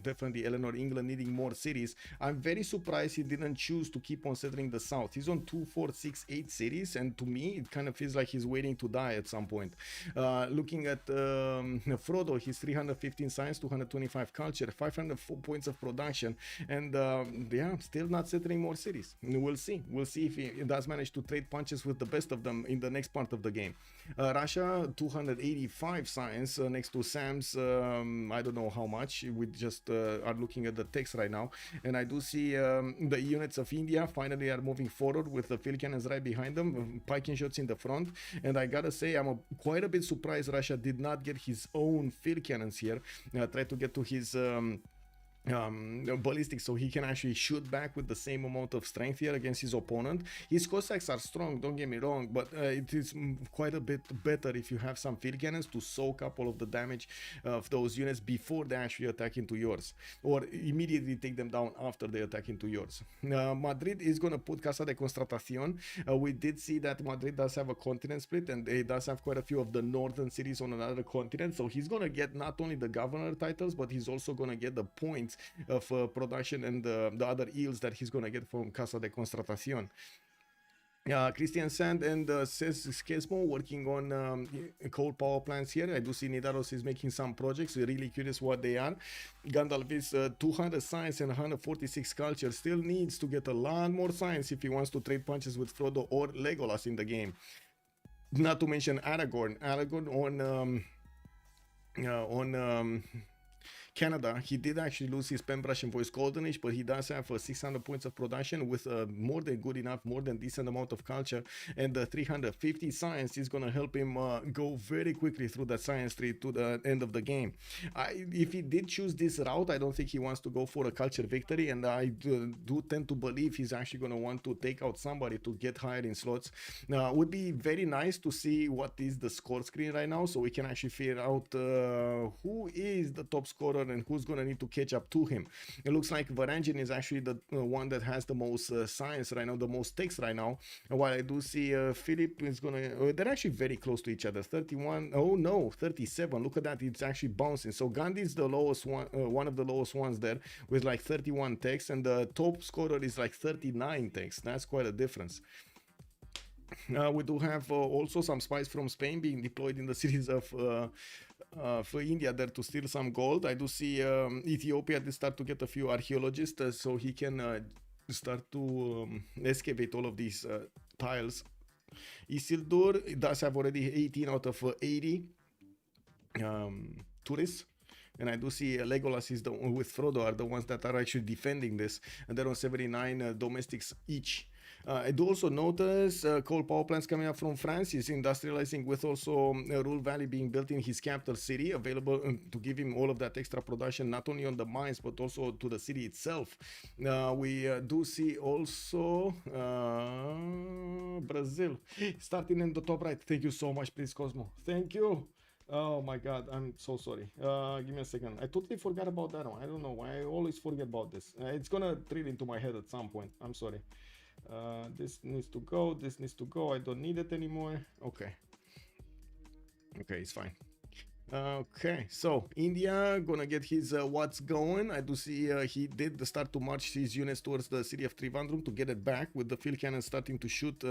definitely Eleanor England needing more cities. I'm very surprised he didn't choose to keep on settling the south. He's on 2, 4, 6, 8 cities, and to me it kind of feels like he's waiting to die at some point. Looking at Frodo, he's 315 science, 225 culture, 504 points of production, and yeah, still not settling more cities. We'll see if he does manage to trade punches with the best of them in the next part of the game. Russia 285 science next to Sam's I don't know how much. We just are looking at the text right now, and I do see the units of India finally are moving forward with the field cannons right behind them, piking shots in the front. And I gotta say, I'm quite a bit surprised Russia did not get his own field cannons here. Try to get to his ballistic so he can actually shoot back with the same amount of strength here against his opponent. His Cossacks are strong, don't get me wrong, but it is quite a bit better if you have some field cannons to soak up all of the damage of those units before they actually attack into yours, or immediately take them down after they attack into yours. Madrid is going to put Casa de Constatación. We did see that Madrid does have a continent split, and it does have quite a few of the northern cities on another continent, so he's going to get not only the governor titles, but he's also going to get the points of production and the other yields that he's gonna get from Casa de Constatación. Christian Sand and Skesmo working on coal power plants here. I do see Nidaros is making some projects. We're really curious what they are. Gandalf is 200 science and 146 culture. Still needs to get a lot more science if he wants to trade punches with Frodo or Legolas in the game. Not to mention Aragorn. Aragorn on Canada, he did actually lose his pen brush and voice golden age, but he does have 600 points of production with more than good enough, more than decent amount of culture, and 350 science is gonna help him go very quickly through that science tree to the end of the game. If he did choose this route, I don't think he wants to go for a culture victory, and I do tend to believe he's actually gonna want to take out somebody to get higher in slots. Now, it would be very nice to see what is the score screen right now, so we can actually figure out who is the top scorer and who's gonna need to catch up to him. It looks like Varangian is actually the one that has the most science right now, the most text right now, while I do see Philip is gonna they're actually very close to each other. 31, oh no, 37, look at that, it's actually bouncing. So Gandhi is the lowest one, one of the lowest ones there with like 31 text, and the top scorer is like 39 text. That's quite a difference. We do have also some spies from Spain being deployed in the cities of for India there to steal some gold. I do see Ethiopia did start to get a few archaeologists so he can start to excavate all of these tiles. Isildur does have already 18 out of 80 tourists. And I do see Legolas is the with Frodo are the ones that are actually defending this, and they're on 79 domestics each. I do also notice coal power plants coming up from France. He's industrializing with also Rule Valley being built in his capital city, available to give him all of that extra production, not only on the mines, but also to the city itself. We do see also Brazil starting in the top right. Thank you so much, please, Cosmo. Thank you. Oh my god, I'm so sorry. Give me a second. I totally forgot about that one. I don't know why I always forget about this. It's gonna drill into my head at some point. I'm sorry. This needs to go. This needs to go. I don't need it anymore. Okay. Okay, it's fine. Okay, so India gonna get his what's going. I do see he did start to march his units towards the city of Trivandrum to get it back, with the field cannon starting to shoot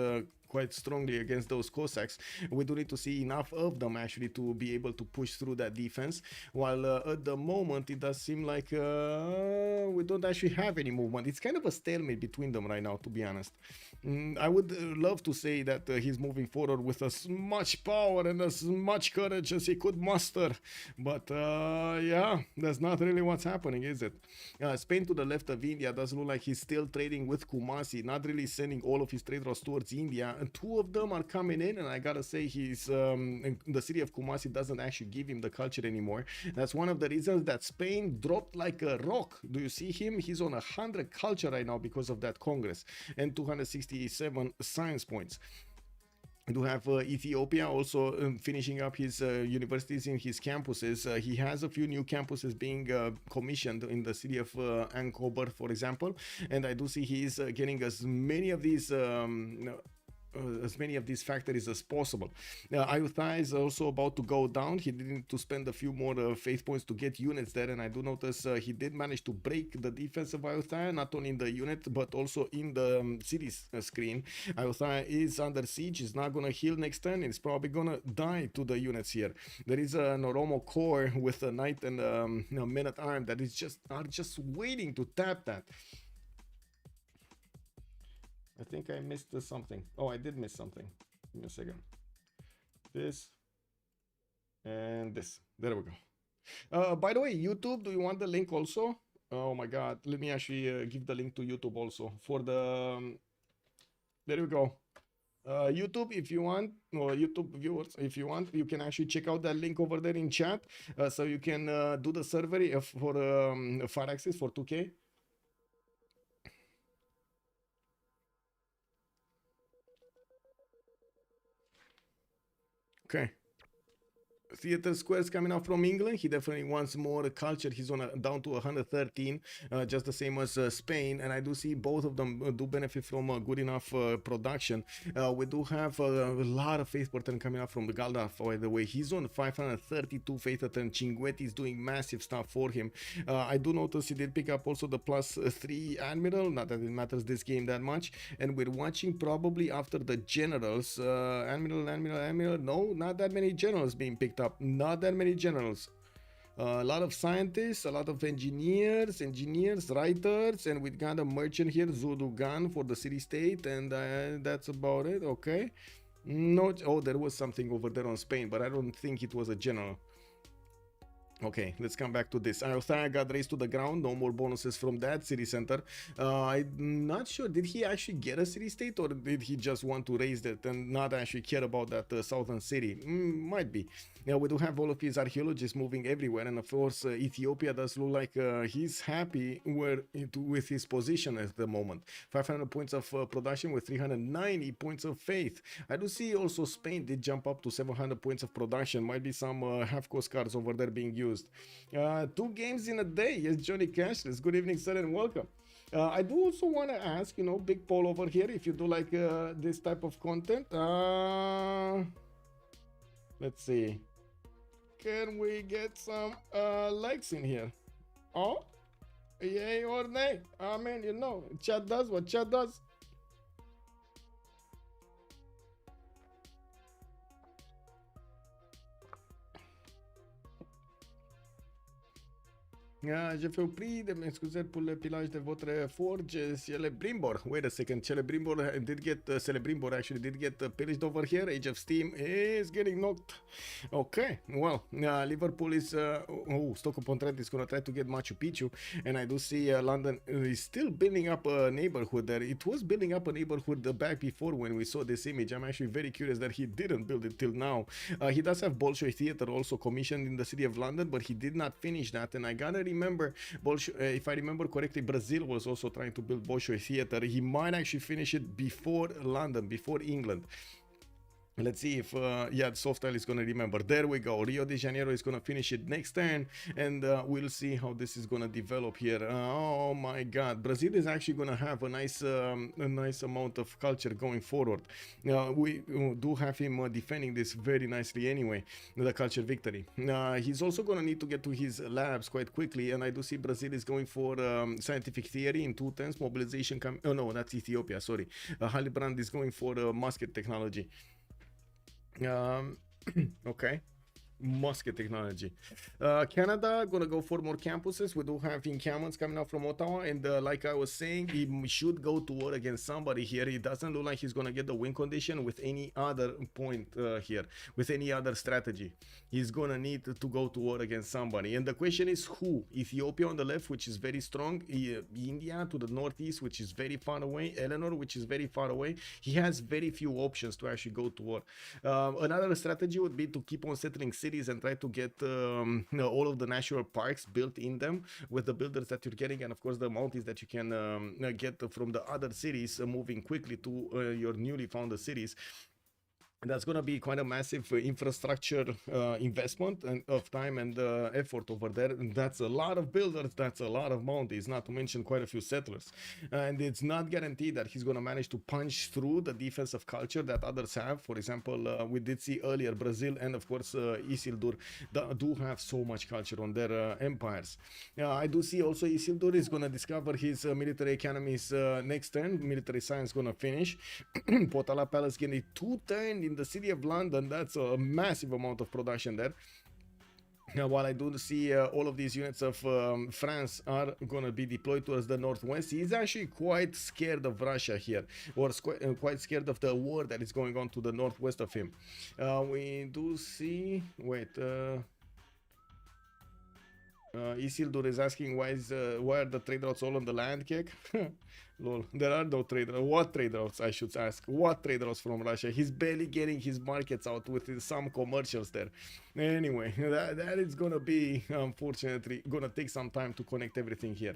quite strongly against those Cossacks. We do need to see enough of them actually to be able to push through that defense, while at the moment it does seem like we don't actually have any movement. It's kind of a stalemate between them right now, to be honest. I would love to say that he's moving forward with as much power and as much courage as he could muster, but yeah, that's not really what's happening, is it? Spain to the left of India does look like he's still trading with Kumasi, not really sending all of his trade routes towards India. And two of them are coming in, and I gotta say he's the city of Kumasi doesn't actually give him the culture anymore. That's one of the reasons that Spain dropped like a rock. Do you see him? He's on 100 culture right now because of that Congress, and 267 science points. We do have Ethiopia also finishing up his universities in his campuses. He has a few new campuses being commissioned in the city of Ankober, for example, and I do see he's getting as many of these factories as possible. Ayutthaya is also about to go down. He did need to spend a few more faith points to get units there, and I do notice he did manage to break the defense of Ayutthaya, not only in the unit but also in the city's screen. Ayutthaya is under siege. He's not gonna heal next turn. It's probably gonna die to the units here. There is a Noromo core with a knight and a men at arm that is just waiting to tap that. I think I missed something. Oh, I did miss something. Give me a second. This and this. There we go. By the way, YouTube, do you want the link also? Oh my god. Let me actually give the link to YouTube also for the... there we go. YouTube, if you want, or YouTube viewers, if you want, you can actually check out that link over there in chat. So you can do the survey for far access for 2K. Okay. Theater Squares coming out from England. He definitely wants more culture. He's on down to 113, just the same as Spain. And I do see both of them do benefit from good enough production. We do have a lot of faith per turn coming out from the Galdar, by the way. He's on 532 faith per turn. Chinguetti is doing massive stuff for him. I do notice he did pick up also the +3 Admiral. Not that it matters this game that much. And we're watching probably after the generals. Admiral. No, not that many generals being picked up. Not that many generals. A lot of scientists, a lot of engineers, writers, and we got a merchant here, Zudugan, for the city-state, and that's about it. Okay. No, oh, there was something over there on Spain, but I don't think it was a general. Okay, let's come back to this. Althea got raised to the ground. No more bonuses from that city center. I'm not sure. Did he actually get a city state, or did he just want to raise that and not actually care about that southern city? Might be. Yeah, we do have all of his archaeologists moving everywhere, and of course, Ethiopia does look like he's happy with his position at the moment. 500 points of production with 390 points of faith. I do see also Spain did jump up to 700 points of production. Might be some half-cost cards over there being used. 2 games in a day. Yes, Johnny Cashless. Good evening, sir, and welcome. I do also want to ask, big poll over here, if you do like this type of content. Let's see. Can we get some likes in here? Oh, yay or nay? I mean, chat does what chat does. Je fais opri de m'excuser pour le pillage de votre forge Celebrimbor. Wait a second, Celebrimbor actually did get pillaged over here. Age of Steam is getting knocked. Okay, well, Liverpool is, Stoke-upon-Trent is going to try to get Machu Picchu, and I do see London is still building up a neighborhood there. It was building up a neighborhood back before when we saw this image. I'm actually very curious that he didn't build it till now. He does have Bolshoi Theater also commissioned in the city of London, but he did not finish that, and I gotta remember, if I remember correctly, Brazil was also trying to build Bolshoi Theater. He might actually finish it before London, before England. Let's see if, Softal is going to remember. There we go. Rio de Janeiro is going to finish it next turn, and we'll see how this is going to develop here. Oh my God. Brazil is actually going to have a nice amount of culture going forward. We do have him defending this very nicely anyway, the culture victory. He's also going to need to get to his labs quite quickly, and I do see Brazil is going for scientific theory in 2 turns, mobilization. Oh no, that's Ethiopia, sorry. Halibrand is going for musket technology. Okay. Musket technology. Canada gonna go for more campuses. We do have encampments coming out from Ottawa, and like I was saying, he should go to war against somebody here. It doesn't look like he's gonna get the win condition with any other point here, with any other strategy. He's gonna need to go to war against somebody, and the question is who? Ethiopia on the left, which is very strong, India to the northeast, which is very far away, Eleanor, which is very far away. He has very few options to actually go to war. Another strategy would be to keep on settling cities and try to get all of the national parks built in them with the builders that you're getting, and of course the mounties that you can get from the other cities, moving quickly to your newly founded cities. That's going to be quite a massive infrastructure investment and of time and effort over there. And that's a lot of builders, that's a lot of mounties, not to mention quite a few settlers. And it's not guaranteed that he's going to manage to punch through the defensive culture that others have. For example, we did see earlier Brazil and of course Isildur do have so much culture on their empires. I do see also Isildur is going to discover his military economies next turn. Military science going to finish. Potala Palace getting 2 turns in the city of London. That's a massive amount of production there. While I do see all of these units of France are going to be deployed towards the northwest, he's actually quite scared of Russia here, or quite scared of the war that is going on to the northwest of him. We do see, Isildur is asking why are the trade routes all on the land cake? Lol, there are no trade routes. What trade routes, I should ask? What trade routes from Russia? He's barely getting his markets out with some commercials there. Anyway, that is gonna be, unfortunately, gonna take some time to connect everything here.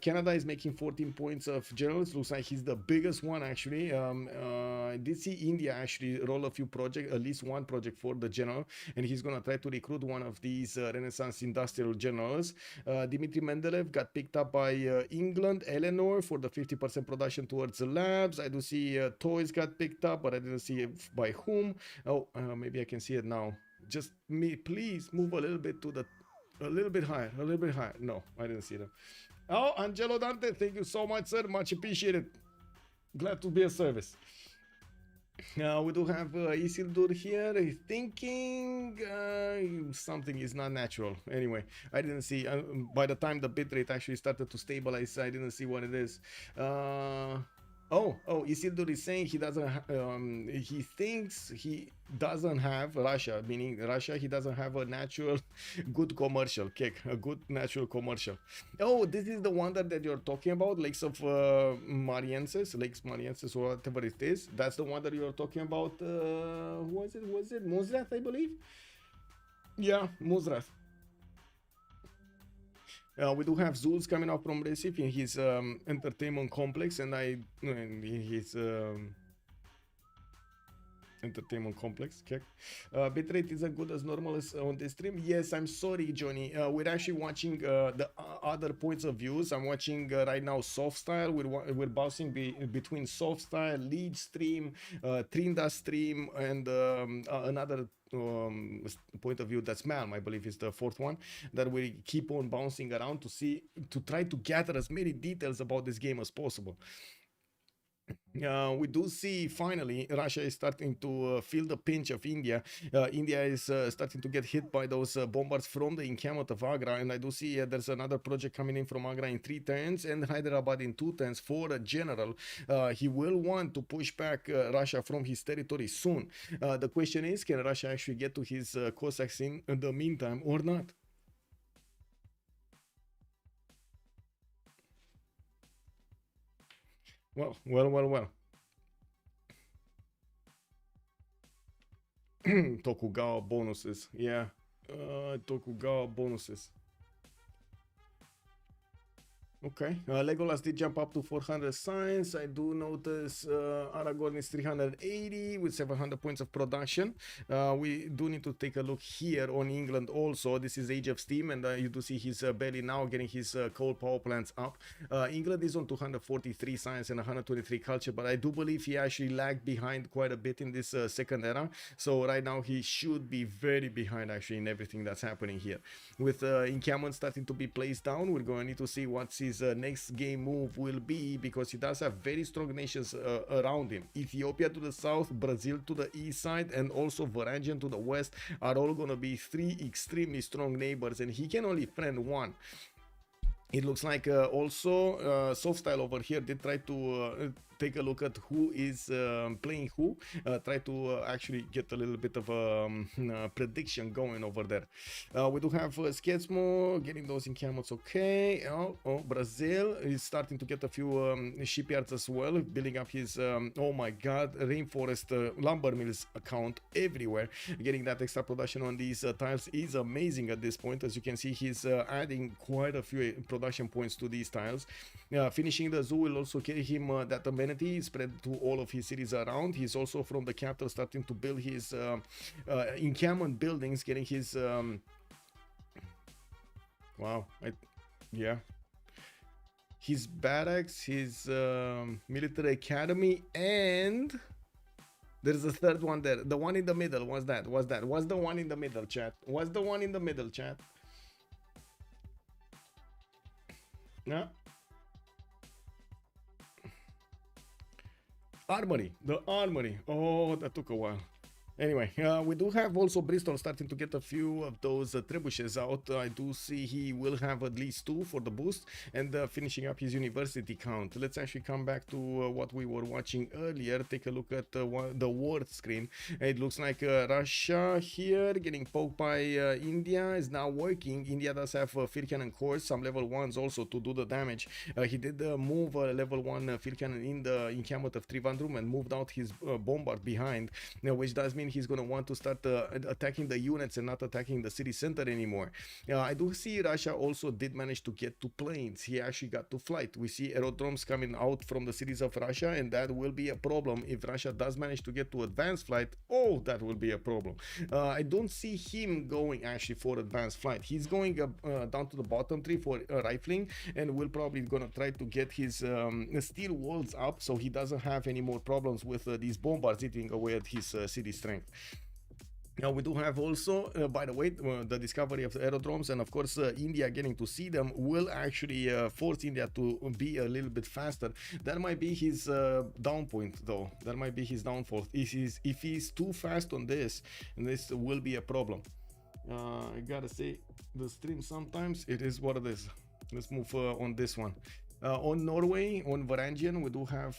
Canada is making 14 points of generals. Looks like he's the biggest one, actually. I did see India actually roll a few projects, at least one project for the general, and he's gonna try to recruit one of these Renaissance industrial generals. Dmitry Mendeleev got picked up by England. Eleanor for the 50% production towards the labs. I do see toys got picked up, but I didn't see by whom. Oh, maybe I can see it now. Just me, please move a little bit to the, a little bit higher. No, I didn't see them. Oh, Angelo Dante, thank you so much, sir. Much appreciated. Glad to be of service. We do have Isildur here. He's thinking something is not natural. Anyway, I didn't see. By the time the bitrate actually started to stabilize, I didn't see what it is. Isildur is saying he doesn't. He thinks he doesn't have Russia, meaning Russia. He doesn't have a natural, good commercial cake, a good natural commercial. Oh, this is the wonder that you're talking about, Lakes of Lakes Marienses, or whatever it is. That's the one that you're talking about. Was it Muzrath, I believe? Yeah, Muzrath. We do have Zulz coming up from Recife in his entertainment complex, and in his entertainment complex. Okay. Bitrate isn't good as normal as on the stream. Yes, I'm sorry, Johnny. We're actually watching the other points of views. I'm watching right now soft style. We're bouncing between soft style, lead stream, Trinda stream, and another point of view that's Malm, I believe is the fourth one, that we keep on bouncing around to try to gather as many details about this game as possible. We do see finally Russia is starting to feel the pinch of India. India is starting to get hit by those bombards from the encampment of Agra, and I do see there's another project coming in from Agra in 3 turns and Hyderabad in 2 turns for a general. He will want to push back Russia from his territory soon. The question is, can Russia actually get to his Cossacks in the meantime or not? Well. Tokugawa bonuses. Yeah. Tokugawa bonuses. Okay, Legolas did jump up to 400 signs. I do notice Aragorn is 380 with 700 points of production. We do need to take a look here on England also. This is Age of Steam, and you do see his belly now getting his coal power plants up. England is on 243 science and 123 culture, but I do believe he actually lagged behind quite a bit in this second era. So right now he should be very behind actually in everything that's happening here. With encampment starting to be placed down, we're going to need to see what's his next game move will be, because he does have very strong nations around him. Ethiopia to the south, Brazil to the east side, and also Varangian to the west are all going to be 3 extremely strong neighbors, and he can only friend 1. It looks like also soft style over here did try to take a look at who is playing who, try to actually get a little bit of a prediction going over there. We do have Sketsmo getting those encampments okay. Brazil is starting to get a few shipyards as well, building up his oh my god, rainforest lumber mills account everywhere. Getting that extra production on these tiles is amazing at this point. As you can see, he's adding quite a few production points to these tiles. Finishing the zoo will also carry him that amenity spread to all of his cities around. He's also from the capital starting to build his encampment buildings, getting his his barracks, his military academy, and there's a third one there. The one in the middle. What's that? What's the one in the middle, chat? What's the one in the middle, chat? Yeah. Armory, the armory. Oh, that took a while. Anyway, we do have also Bristol starting to get a few of those trebuchets out. I do see he will have at least 2 for the boost, and finishing up his university count. Let's actually come back to what we were watching earlier. Take a look at the world screen. It looks like Russia here getting poked by India is now working. India does have field cannon cores, some level 1s also to do the damage. He did move a level 1 field cannon in the encampment of Trivandrum and moved out his bombard behind, which does mean he's going to want to start attacking the units and not attacking the city center anymore. I do see Russia also did manage to get to planes. He actually got to flight. We see aerodromes coming out from the cities of Russia, and that will be a problem if Russia does manage to get to advanced flight. Oh, that will be a problem. I don't see him going actually for advanced flight. He's going down to the bottom 3 for rifling, and will probably gonna try to get his steel walls up so he doesn't have any more problems with these bombards eating away at his city strength. Now we do have also, by the way, the discovery of the aerodromes, and of course India getting to see them will actually force India to be a little bit faster. That might be his down point though. That might be his downfall. If he's too fast on this, and this will be a problem. I gotta say, the stream sometimes it is what it is. Let's move on this one. On Norway, on Varangian, we do have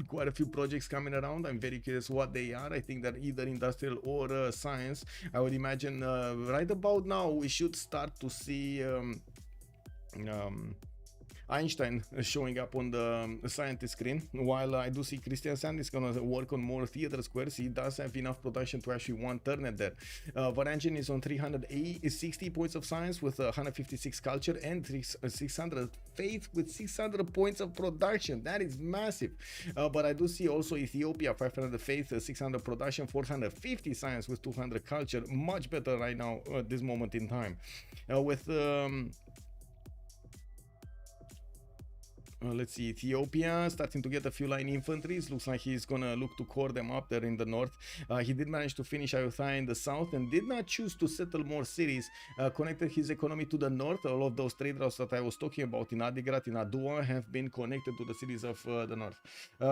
quite a few projects coming around. I'm very curious what they are. I think that either industrial or science. I would imagine right about now we should start to see Einstein showing up on the scientist screen, while I do see Christian Sand is gonna work on more theater squares. He does have enough production to actually one turnet there. Varangian is on 360 points of science with 156 culture and 600 faith with 600 points of production. That is massive. But I do see also Ethiopia 500 faith, 600 production, 450 science with 200 culture. Much better right now at this moment in time. With let's see, Ethiopia starting to get a few line infantries. Looks like he's gonna look to core them up there in the north. He did manage to finish Ayutthaya in the south and did not choose to settle more cities. Connected his economy to the north. All of those trade routes that I was talking about in Adigrat, in Adua, have been connected to the cities of the north.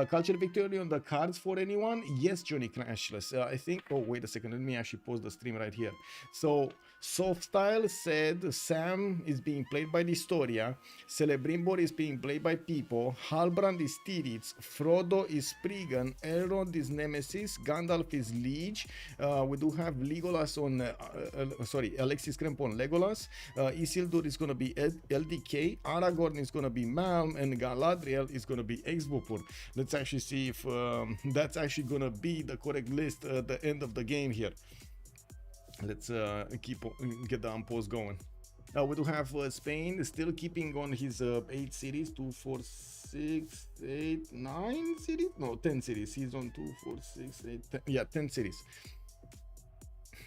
Culture victory on the cards for anyone? Yes, Johnny Crashless. I think, oh wait a second, let me actually pause the stream right here. So Soft Style said Sam is being played by Historia, Celebrimbor is being played by People, Halbrand is Tirith, Frodo is Spriggan, Elrond is Nemesis, Gandalf is Liege. We do have Legolas on, Alexis Kremp on Legolas, Isildur is going to be LDK, Aragorn is going to be Malm, and Galadriel is going to be Exvopur. Let's actually see if that's actually going to be the correct list at the end of the game here. Let's get the unpause going. We do have Spain still keeping on his 8 cities, 2, 4, 6, 8, 9 cities? No, 10 cities. He's on 2, 4, 6, 8, 10. Yeah, 10 cities.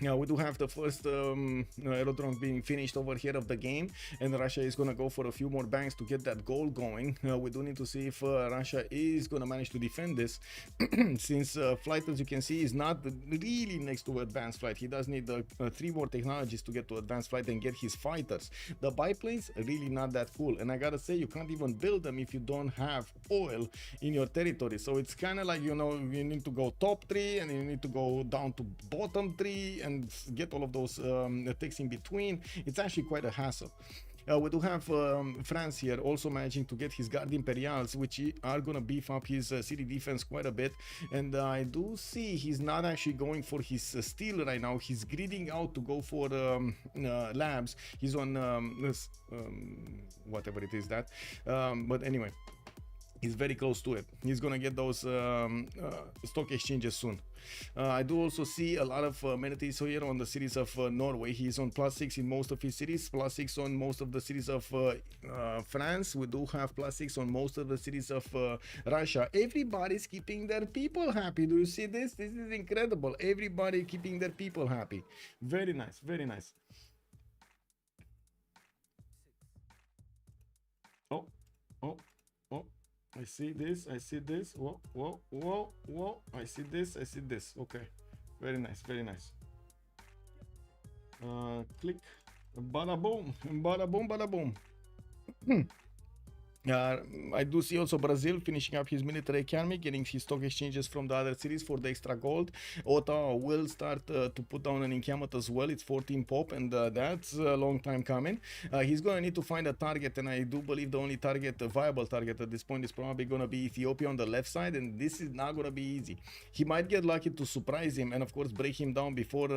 Now we do have the first aerodrome being finished over here of the game, and Russia is gonna go for a few more banks to get that goal going. We do need to see if Russia is gonna manage to defend this, since flight, as you can see, is not really next to advanced flight. He does need 3 more technologies to get to advanced flight and get his fighters. The biplanes really not that cool, and I gotta say, you can't even build them if you don't have oil in your territory. So it's kind of like, you know, you need to go top 3 and you need to go down to bottom 3 and get all of those ticks in between. It's actually quite a hassle. We do have France here also managing to get his Guard Imperials, which are going to beef up his city defense quite a bit. And I do see he's not actually going for his steel right now. He's gridding out to go for labs. He's on whatever it is that. But anyway, he's very close to it. He's gonna get those stock exchanges soon. I do also see a lot of amenities here on the cities of Norway. He's on +6 in most of his cities, +6 on most of the cities of France. We do have +6 on most of the cities of Russia. Everybody's keeping their people happy. Do you see this? This is incredible. Everybody keeping their people happy. Very nice, very nice. Oh, oh, oh. I see this, I see this. Whoa, whoa, whoa, whoa. I see this, I see this. Okay. Very nice, very nice. Click. Bada boom, bada boom, bada boom. I do see also Brazil finishing up his military academy, getting his stock exchanges from the other cities for the extra gold. Ottawa will start to put down an encampment as well. It's 14 pop, and that's a long time coming. He's going to need to find a target, and I do believe the only target, a viable target at this point, is probably going to be Ethiopia on the left side, and this is not going to be easy. He might get lucky to surprise him and of course break him down before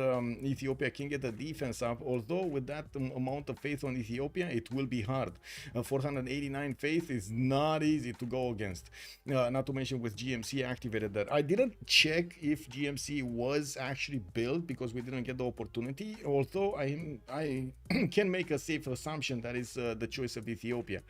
Ethiopia can get the defense up, although with that amount of faith on Ethiopia, it will be hard. 489 faith is not easy to go against, not to mention with GMC activated there. I didn't check if GMC was actually built because we didn't get the opportunity, although I can make a safe assumption that is the choice of Ethiopia.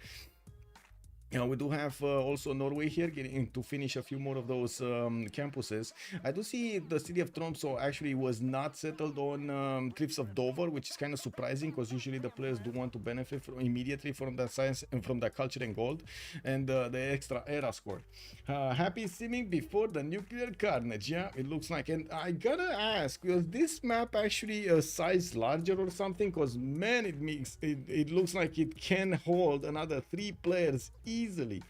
We do have also Norway here getting to finish a few more of those campuses. I do see the city of Tromsø actually was not settled on Cliffs of Dover, which is kind of surprising because usually the players do want to benefit immediately from that science and from that culture and gold and the extra era score. Happy simming before the nuclear carnage. Yeah, it looks like. And I gotta ask, was this map actually a size larger or something? Because man, it looks like it can hold another 3 players easily.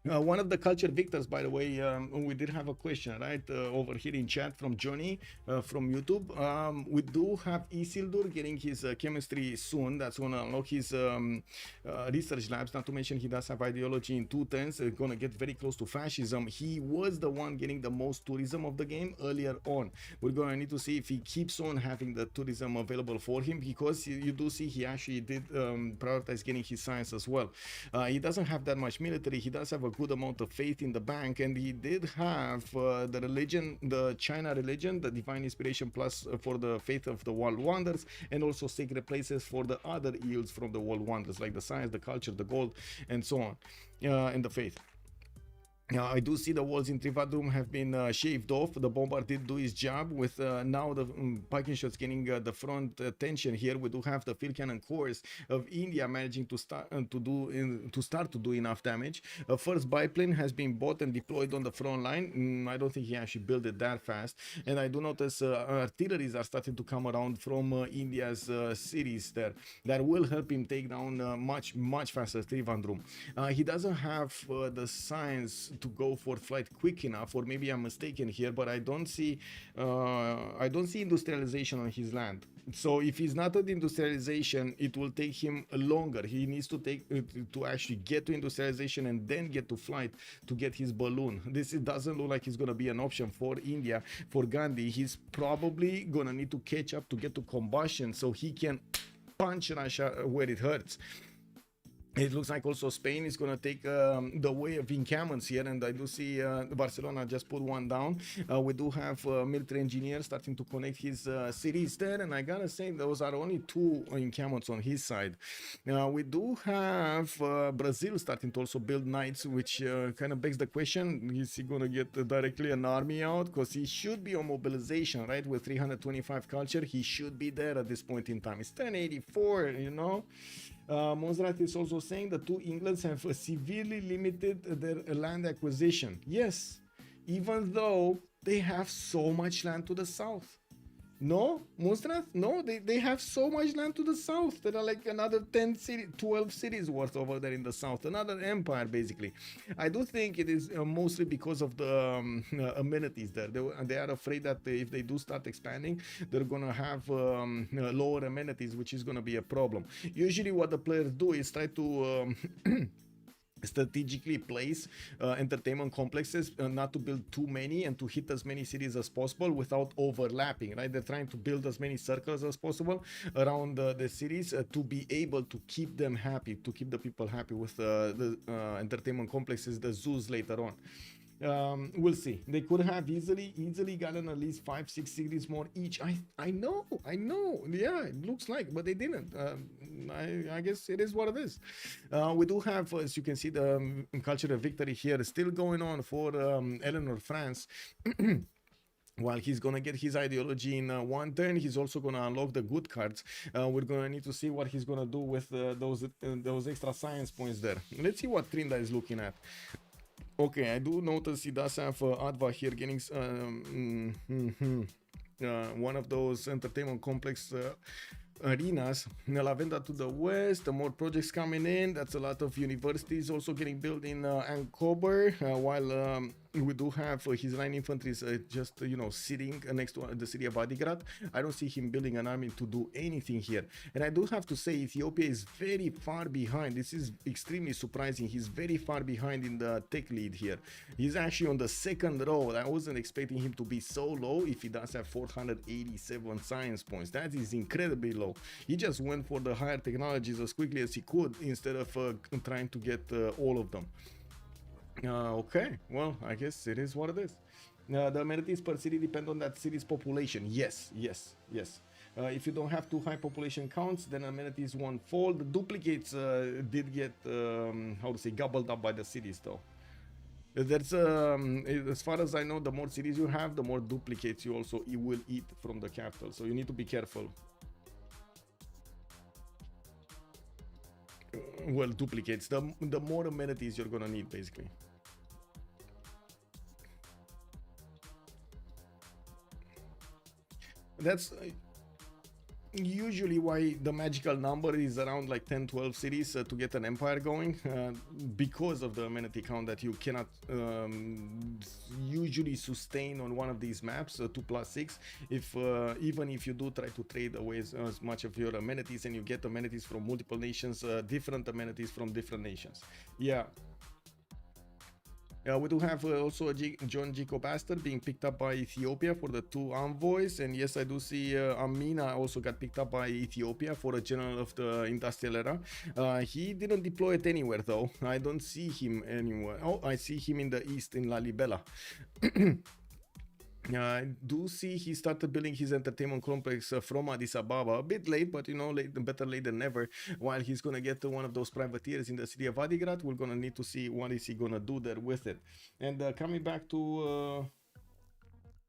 One of the culture victors, by the way, we did have a question, right, over here in chat from Johnny from YouTube. We do have Isildur getting his chemistry soon. That's going to unlock his research labs. Not to mention, he does have ideology in 2 turns. Going to get very close to fascism. He was the one getting the most tourism of the game earlier on. We're going to need to see if he keeps on having the tourism available for him, because you do see he actually did prioritize getting his science as well. He doesn't have that much military. He does have a good amount of faith in the bank, and he did have the religion, the China religion, the divine inspiration plus for the faith of the world wonders, and also sacred places for the other yields from the world wonders, like the science, the culture, the gold, and so on, and the faith. I do see the walls in Trivandrum have been shaved off. The bombard did do his job with now the Viking shots getting the front tension here. We do have the field cannon cores of India managing to start to do enough damage. First biplane has been bought and deployed on the front line. I don't think he actually built it that fast. And I do notice artilleries are starting to come around from India's cities there. That will help him take down much faster Trivandrum. He doesn't have the science to go for flight quick enough, or maybe I'm mistaken here, but I don't see industrialization on his land. So if he's not at industrialization, it will take him longer. He needs to to actually get to industrialization and then get to flight to get his balloon. It doesn't look like it's going to be an option for India. For Gandhi, he's probably going to need to catch up to get to combustion so he can punch Russia where it hurts. It looks like also Spain is going to take the way of encampments here, and I do see Barcelona just put one down. We do have military engineers starting to connect his cities there, and I gotta say those are only 2 encampments on his side. We do have Brazil starting to also build knights, which kind of begs the question, is he going to get directly an army out? Because he should be on mobilization, right? With 325 culture, he should be there at this point in time. It's 1084, you know. Monserrat is also saying the 2 Englands have severely limited their land acquisition. Yes, even though they have so much land to the south. No, Monserrat? No, they have so much land to the south. There are like another 12 cities worth over there in the south. Another empire, basically. I do think it is mostly because of the amenities there. They are afraid that if they do start expanding, they're going to have lower amenities, which is going to be a problem. Usually what the players do is try to strategically place entertainment complexes, not to build too many and to hit as many cities as possible without overlapping, right? They're trying to build as many circles as possible around the cities to be able to keep them happy, to keep the people happy with the entertainment complexes, the zoos later on. We'll see. They could have easily gotten at least 5-6 cities more each. I know. Yeah, it looks like, but they didn't. I guess it is what it is. We do have, as you can see, the cultural victory here still going on for Eleanor France. While he's gonna get his ideology in 1 turn, he's also gonna unlock the good cards. We're gonna need to see what he's gonna do with those extra science points there. Let's see what Trinda is looking at. Okay, I do notice he does have Adva here getting one of those entertainment complex arenas. Lavenda to the west, the more projects coming in. That's a lot of universities also getting built in Ankober, while we do have his line infantry is just sitting next to the city of Adigrat. I don't see him building an army to do anything here, and I do have to say Ethiopia is very far behind. This is extremely surprising. He's very far behind in the tech lead here. He's actually on the 2nd row. I wasn't expecting him to be so low if he does have 487 science points. That is incredibly low. He just went for the higher technologies as quickly as he could instead of trying to get all of them. Okay, well, I guess it is what it is. The amenities per city depend on that city's population. Yes. If you don't have too high population counts, then amenities won't fall. The duplicates did get, gobbled up by the cities, though. That's as far as I know, the more cities you have, the more duplicates you will eat from the capital. So you need to be careful. Well, duplicates. The more amenities you're gonna need, basically. That's usually why the magical number is around like 10-12 cities to get an empire going, because of the amenity count that you cannot usually sustain on one of these maps, 2+6, if even if you do try to trade away as much of your amenities and you get amenities from multiple nations, different amenities from different nations. Yeah. We do have also John Jacob Astor being picked up by Ethiopia for the 2 envoys, and yes, I do see Amina also got picked up by Ethiopia for a general of the industrial era. He didn't deploy it anywhere though. I don't see him anywhere. Oh, I see him in the east in Lalibela. I do see he started building his entertainment complex from Addis Ababa, a bit late, but you know, better late than never. While he's gonna get one of those privateers in the city of Adigrat, we're gonna need to see what is he gonna do there with it. And coming back to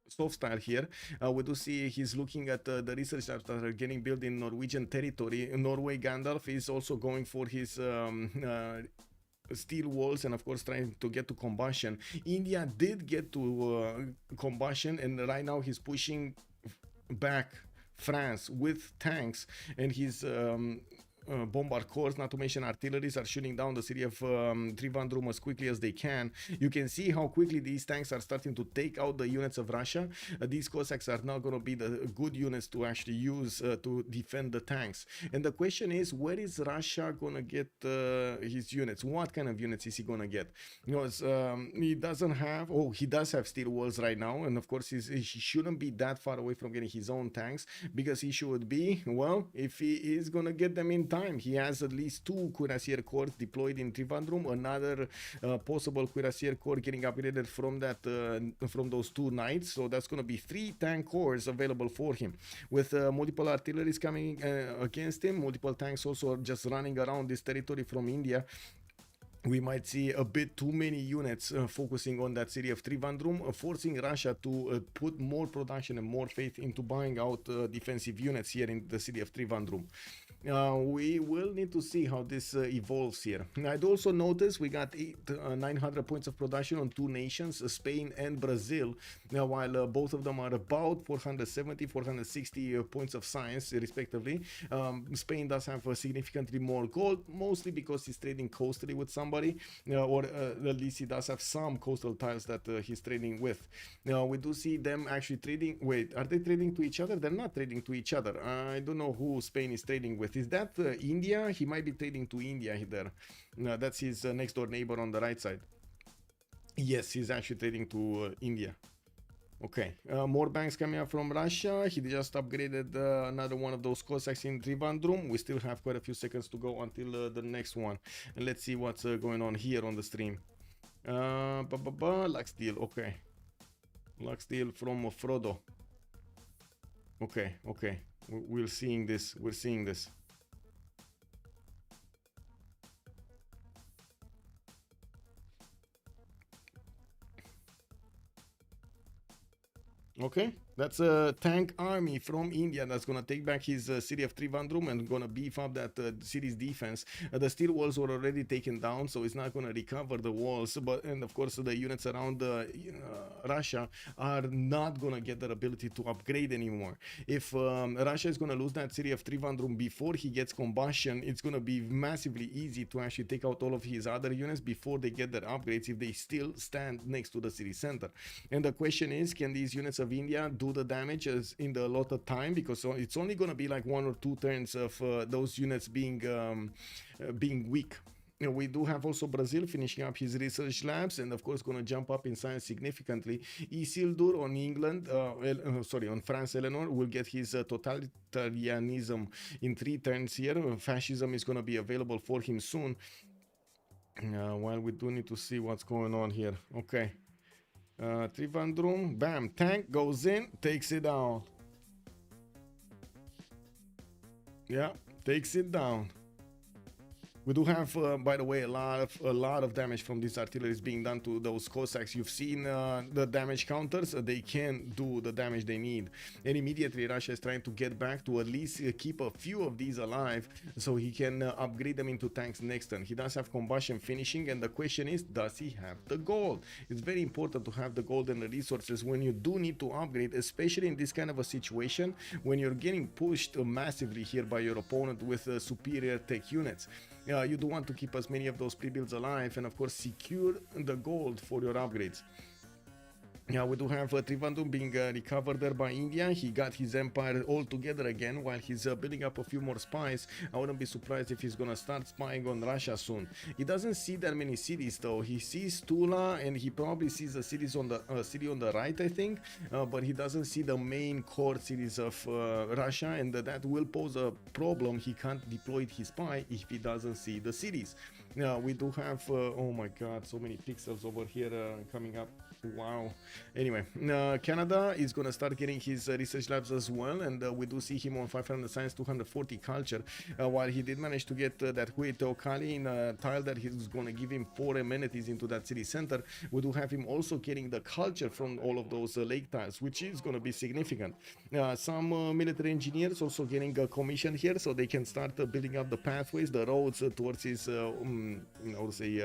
soft style here, we do see he's looking at the research labs that are getting built in Norwegian territory. Norway Gandalf is also going for his steel walls and of course trying to get to combustion. India did get to combustion, and right now he's pushing back France with tanks, and his bombard corps, not to mention artilleries, are shooting down the city of Trivandrum as quickly as they can. You can see how quickly these tanks are starting to take out the units of Russia. These Cossacks are not going to be the good units to actually use to defend the tanks. And the question is, where is Russia going to get his units? What kind of units is he going to get? Because he doesn't have, oh, he does have steel walls right now, and of course he shouldn't be that far away from getting his own tanks, because he should be, well, if he is going to get them in time, he has at least 2 cuirassier corps deployed in Trivandrum, another possible cuirassier corps getting upgraded from that from those 2 knights, so that's going to be 3 tank corps available for him, with multiple artilleries coming against him, multiple tanks also just running around this territory from India. We might see a bit too many units focusing on that city of Trivandrum, forcing Russia to put more production and more faith into buying out defensive units here in the city of Trivandrum. We will need to see how this evolves here. I'd also notice we got 900 points of production on 2 nations, Spain and Brazil, while both of them are about 470, 460 points of science respectively. Spain does have significantly more gold, mostly because he's trading coastally with somebody, or at least he does have some coastal tiles that he's trading with. We do see them actually trading. Wait, are they trading to each other? They're not trading to each other. I don't know who Spain is trading with. Is that India? He might be trading to India there. That's his next door neighbor on the right side. Yes, he's actually trading to India. Okay, more banks coming up from Russia. He just upgraded another one of those Cossacks in Trivandrum. We still have quite a few seconds to go until the next one. And let's see what's going on here on the stream. Luck Steel, okay. Luck Steel from Frodo. Okay, okay. We're seeing this. We're seeing this. Okay, that's a tank army from India that's gonna take back his city of Trivandrum and gonna beef up that city's defense. The steel walls were already taken down, so it's not gonna recover the walls. And of course, the units around Russia are not gonna get their ability to upgrade anymore. If Russia is gonna lose that city of Trivandrum before he gets combustion, it's gonna be massively easy to actually take out all of his other units before they get their upgrades, if they still stand next to the city center. And the question is, can these units of India do the damage as in the allotted time? Because it's only going to be like 1 or 2 turns of those units being weak. We do have also Brazil finishing up his research labs, and of course going to jump up in science significantly. Isildur on England, on France Eleanor will get his totalitarianism in 3 turns here. Fascism is going to be available for him soon. While we do need to see what's going on here. Okay. Trivandrum, bam, tank goes in, takes it down. Yeah, takes it down. We do have, by the way, a lot of damage from these artilleries being done to those Cossacks. You've seen the damage counters. They can do the damage they need. And immediately Russia is trying to get back to at least keep a few of these alive so he can upgrade them into tanks next turn. He does have combustion finishing, and the question is, does he have the gold? It's very important to have the gold and the resources when you do need to upgrade, especially in this kind of a situation when you're getting pushed massively here by your opponent with superior tech units. You do want to keep as many of those pre-builds alive and of course secure the gold for your upgrades. Yeah, we do have Trivandrum being recovered there by India. He got his empire all together again while he's building up a few more spies. I wouldn't be surprised if he's gonna start spying on Russia soon. He doesn't see that many cities though. He sees Tula and he probably sees the cities on the city on the right, I think, but he doesn't see the main core cities of Russia, and that will pose a problem. He can't deploy his spy if he doesn't see the cities. Now we do have oh my god, so many pixels over here coming up. Wow. Anyway, Canada is gonna start getting his research labs as well, and we do see him on 500 science, 240 culture, while he did manage to get that Hui Teokali in a tile that he's gonna give him 4 amenities into that city center. We do have him also getting the culture from all of those lake tiles, which is gonna be significant. Some military engineers also getting a commission here, so they can start building up the pathways, the roads towards his I would say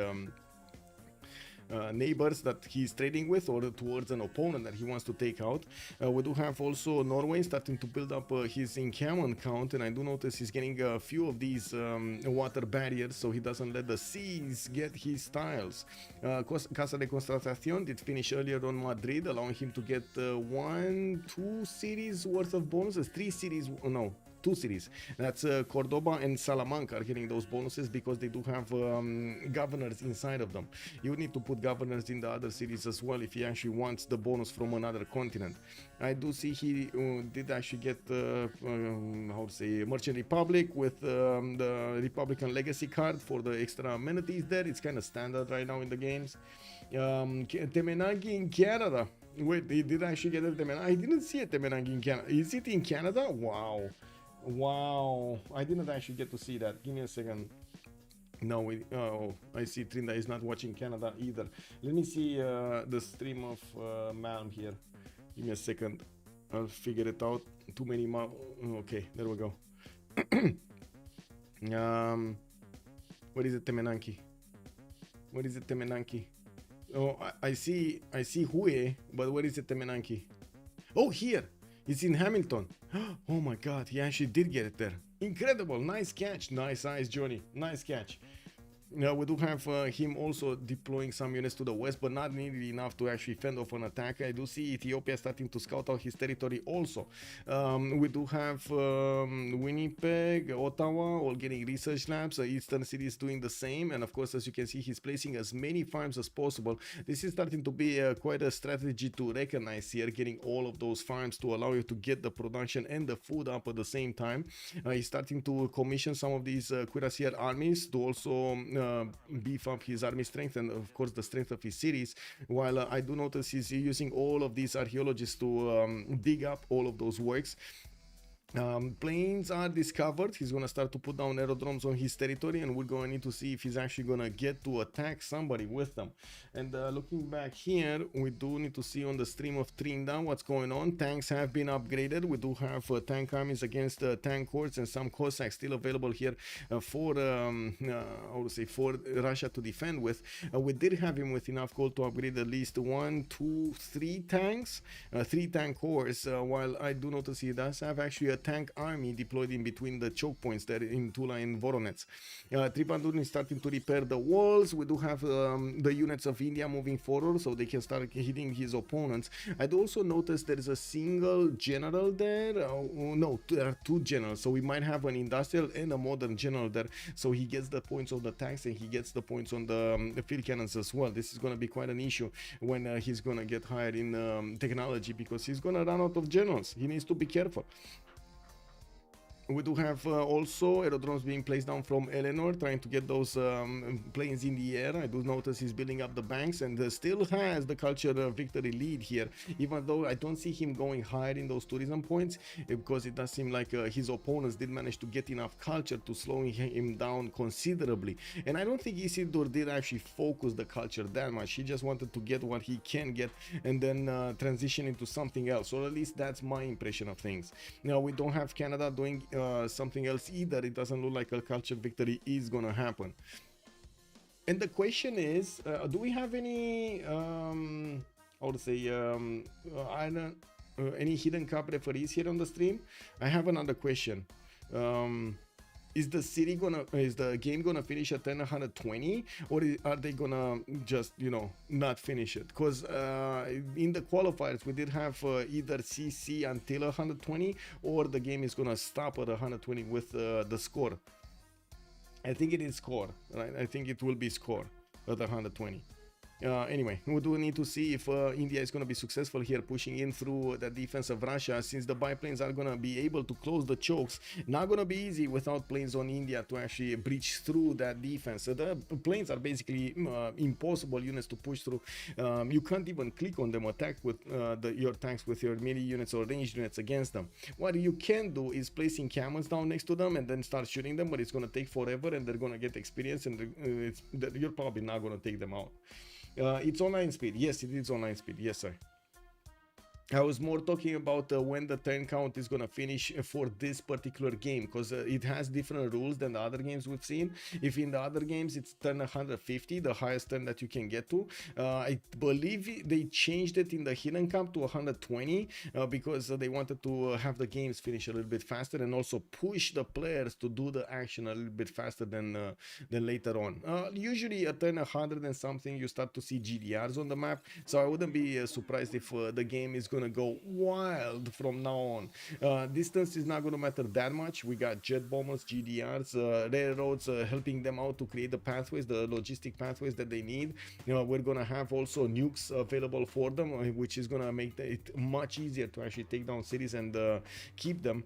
neighbors that he's trading with, or towards an opponent that he wants to take out. We do have also Norway starting to build up his encampment count, and I do notice he's getting a few of these water barriers so he doesn't let the seas get his tiles. Casa de Constatación did finish earlier on Madrid, allowing him to get 2 cities worth of bonuses, 3 cities, no, 2 cities. That's Cordoba and Salamanca are getting those bonuses because they do have governors inside of them. You would need to put governors in the other cities as well if he actually wants the bonus from another continent. I do see he did actually get how to say, Merchant Republic with the Republican Legacy card for the extra amenities there. It's kind of standard right now in the games. Temenangi in Canada. Wait, he did actually get a Temenangi. I didn't see a Temenangi in Canada. Is it in Canada? Wow. Wow, I didn't actually get to see that. Give me a second. No, oh, I see Trinda is not watching Canada either. Let me see the stream of Malm here. Give me a second. I'll figure it out. Too many okay, there we go. Where is it, Temenanki? Where is it, Temenanki? Oh, I see Hue, but where is it, Temenanki? Oh, here. It's in Hamilton. Oh my god, he actually did get it there. Incredible, nice catch. Nice eyes, Johnny. Nice catch. We do have him also deploying some units to the west, but not nearly enough to actually fend off an attack. I do see Ethiopia starting to scout out his territory also. We do have Winnipeg, Ottawa, all getting research labs. Eastern cities doing the same, and of course, as you can see, he's placing as many farms as possible. This is starting to be quite a strategy to recognize here, getting all of those farms to allow you to get the production and the food up at the same time. He's starting to commission some of these cuirassier armies to also beef up his army strength and of course the strength of his cities, while I do notice he's using all of these archaeologists to dig up all of those works. Planes are discovered. He's gonna start to put down aerodromes on his territory, and we're gonna need to see if he's actually gonna get to attack somebody with them. And looking back here, we do need to see on the stream of Trinda what's going on. Tanks have been upgraded. We do have tank armies against tank hordes and some Cossacks still available here for I would say for Russia to defend with. We did have him with enough gold to upgrade at least 1, 2, 3 tanks, 3 tank hordes, while I do notice he does have actually a tank army deployed in between the choke points there in Tula and Voronezh. Trivandrum is starting to repair the walls. We do have the units of India moving forward so they can start hitting his opponents. I do also notice there is a single general there. No, there are 2 generals, so we might have an industrial and a modern general there, so he gets the points on the tanks and he gets the points on the field cannons as well. This is going to be quite an issue when he's going to get higher in technology, because he's going to run out of generals. He needs to be careful. We do have also aerodromes being placed down from Eleanor, trying to get those planes in the air. I do notice he's building up the banks and still has the culture victory lead here, even though I don't see him going higher in those tourism points, because it does seem like his opponents did manage to get enough culture to slowing him down considerably. And I don't think Isildur did actually focus the culture that much. He just wanted to get what he can get and then transition into something else, or at least that's my impression of things. Now, we don't have Canada doing something else either. It doesn't look like a culture victory is gonna happen. And the question is, do we have any how to say I don't any hidden cup referees here on the stream? I have another question. Is the game gonna finish at 120, or are they gonna just, you know, not finish it? Because in the qualifiers we did have either CC until 120, or the game is gonna stop at 120 with the score. I think it is score, right? I think it will be score at 120. Anyway, we do need to see if India is going to be successful here, pushing in through the defense of Russia, since the biplanes are going to be able to close the chokes. Not going to be easy without planes on India to actually breach through that defense. So the planes are basically impossible units to push through. You can't even click on them, attack with your tanks with your melee units or ranged units against them. What you can do is placing camels down next to them and then start shooting them, but it's going to take forever and they're going to get experience, and you're probably not going to take them out. It's online speed. Yes, it is online speed. Yes, sir. I was more talking about when the turn count is gonna finish for this particular game, because it has different rules than the other games we've seen. If in the other games it's turn 150, the highest turn that you can get to, I believe they changed it in the hidden camp to 120 because they wanted to have the games finish a little bit faster and also push the players to do the action a little bit faster than later on. Usually at turn 100 and something you start to see GDRs on the map, so I wouldn't be surprised if the game is gonna go wild from now on. Distance is not gonna matter that much. We got jet bombers, GDRs, railroads helping them out to create the pathways, the logistic pathways that they need. We're gonna have also nukes available for them, which is gonna make it much easier to actually take down cities and keep them,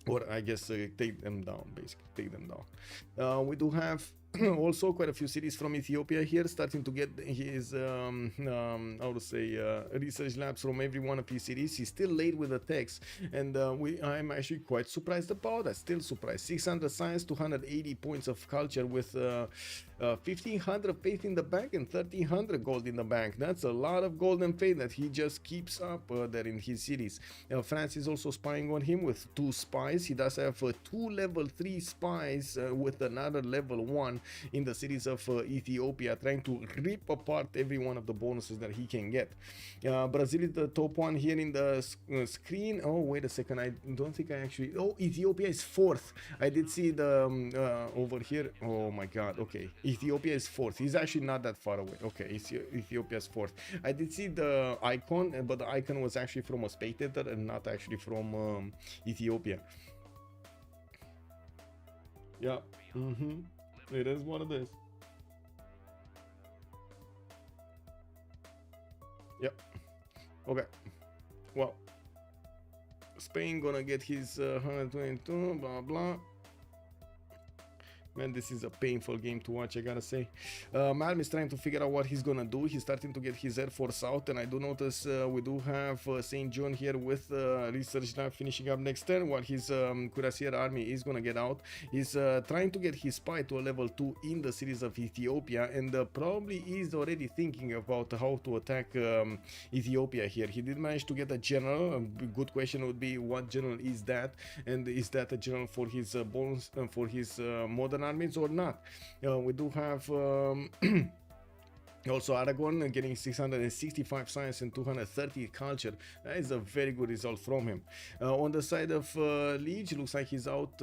or I guess take them down, basically take them down. We do have also quite a few cities from Ethiopia here starting to get his how to say research labs from every one of his cities. He's still late with the text, and I'm actually quite surprised about that. Still surprised. 600 science, 280 points of culture with 1500 faith in the bank and 1300 gold in the bank. That's a lot of golden faith that he just keeps up there in his cities. France is also spying on him with 2 spies. He does have 2 level 3 spies with another level 1 in the cities of Ethiopia, trying to rip apart every one of the bonuses that he can get. Brazil is the top one here in the screen. Oh, wait a second, I don't think I actually... Oh, Ethiopia is 4th. I did see the over here. Oh my god, okay. Ethiopia is 4th. He's actually not that far away. Okay, Ethiopia is 4th. I did see the icon, but the icon was actually from a spectator and not actually from Ethiopia. Yeah. It is what it is. Yep. Okay. Well, Spain gonna get his 122, blah blah. Man, this is a painful game to watch, I gotta say. Malm is trying to figure out what he's gonna do. He's starting to get his Air Force out, and I do notice we do have St. John here with Research Lab finishing up next turn, while his Cuirassier army is gonna get out. He's trying to get his spy to a level 2 in the cities of Ethiopia, and probably is already thinking about how to attack Ethiopia here. He did manage to get a general. A good question would be, what general is that? And is that a general for his bonus, for his modern armies or not? We do have also Aragon getting 665 science and 230 culture. That is a very good result from him. On the side of Liege, looks like he's out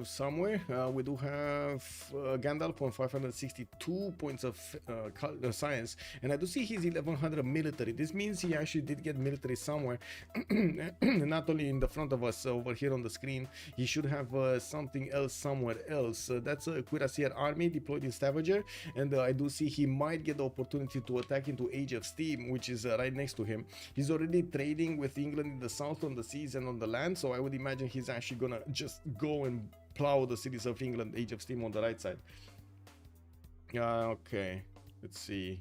somewhere. We do have Gandalf on 562 points of science, and I do see he's 1100 military. This means he actually did get military somewhere, not only in the front of us over here on the screen. He should have something else somewhere else. That's a Cuirassier army deployed in Stavanger, and I do see he might get the opportunity opportunity to attack into Age of Steam, which is right next to him. He's already trading with England in the south on the seas and on the land, so I would imagine he's actually gonna just go and plow the cities of England, Age of Steam on the right side. Okay, let's see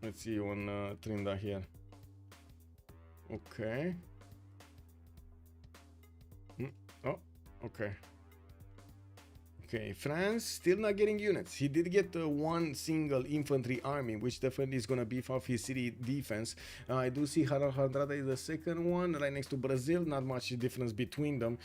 on Trinda here. Okay. Oh, okay. Okay, France still not getting units. He did get one single infantry army, which definitely is going to beef up his city defense. I do see Harada is the second one, right next to Brazil. Not much difference between them.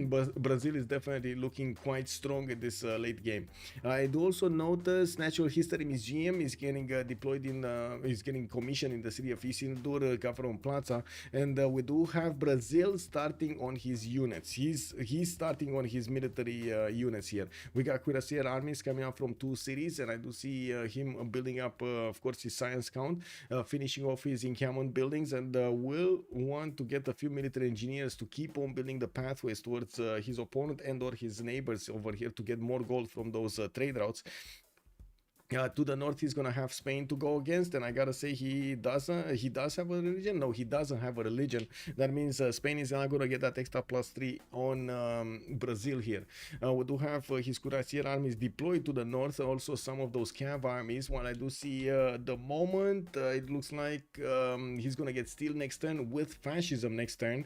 But Brazil is definitely looking quite strong at this late game. I do also notice Natural History Museum is getting deployed in, is getting commissioned in the city of Isildur, Gavron Plaza. And we do have Brazil starting on his units. He's starting on his military units here. We got cuirassier armies coming up from 2 cities, and I do see him building up, of course, his science count, finishing off his encampment buildings, and will want to get a few military engineers to keep on building the pathways towards his opponent and or his neighbors over here to get more gold from those trade routes. To the north, he's gonna have Spain to go against, and I gotta say he does have a religion. No, he doesn't have a religion. That means Spain is not gonna get that extra +3 on Brazil here. We do have his cuirassier armies deployed to the north, also some of those cav armies. While I do see the moment it looks like he's gonna get steel next turn with fascism next turn.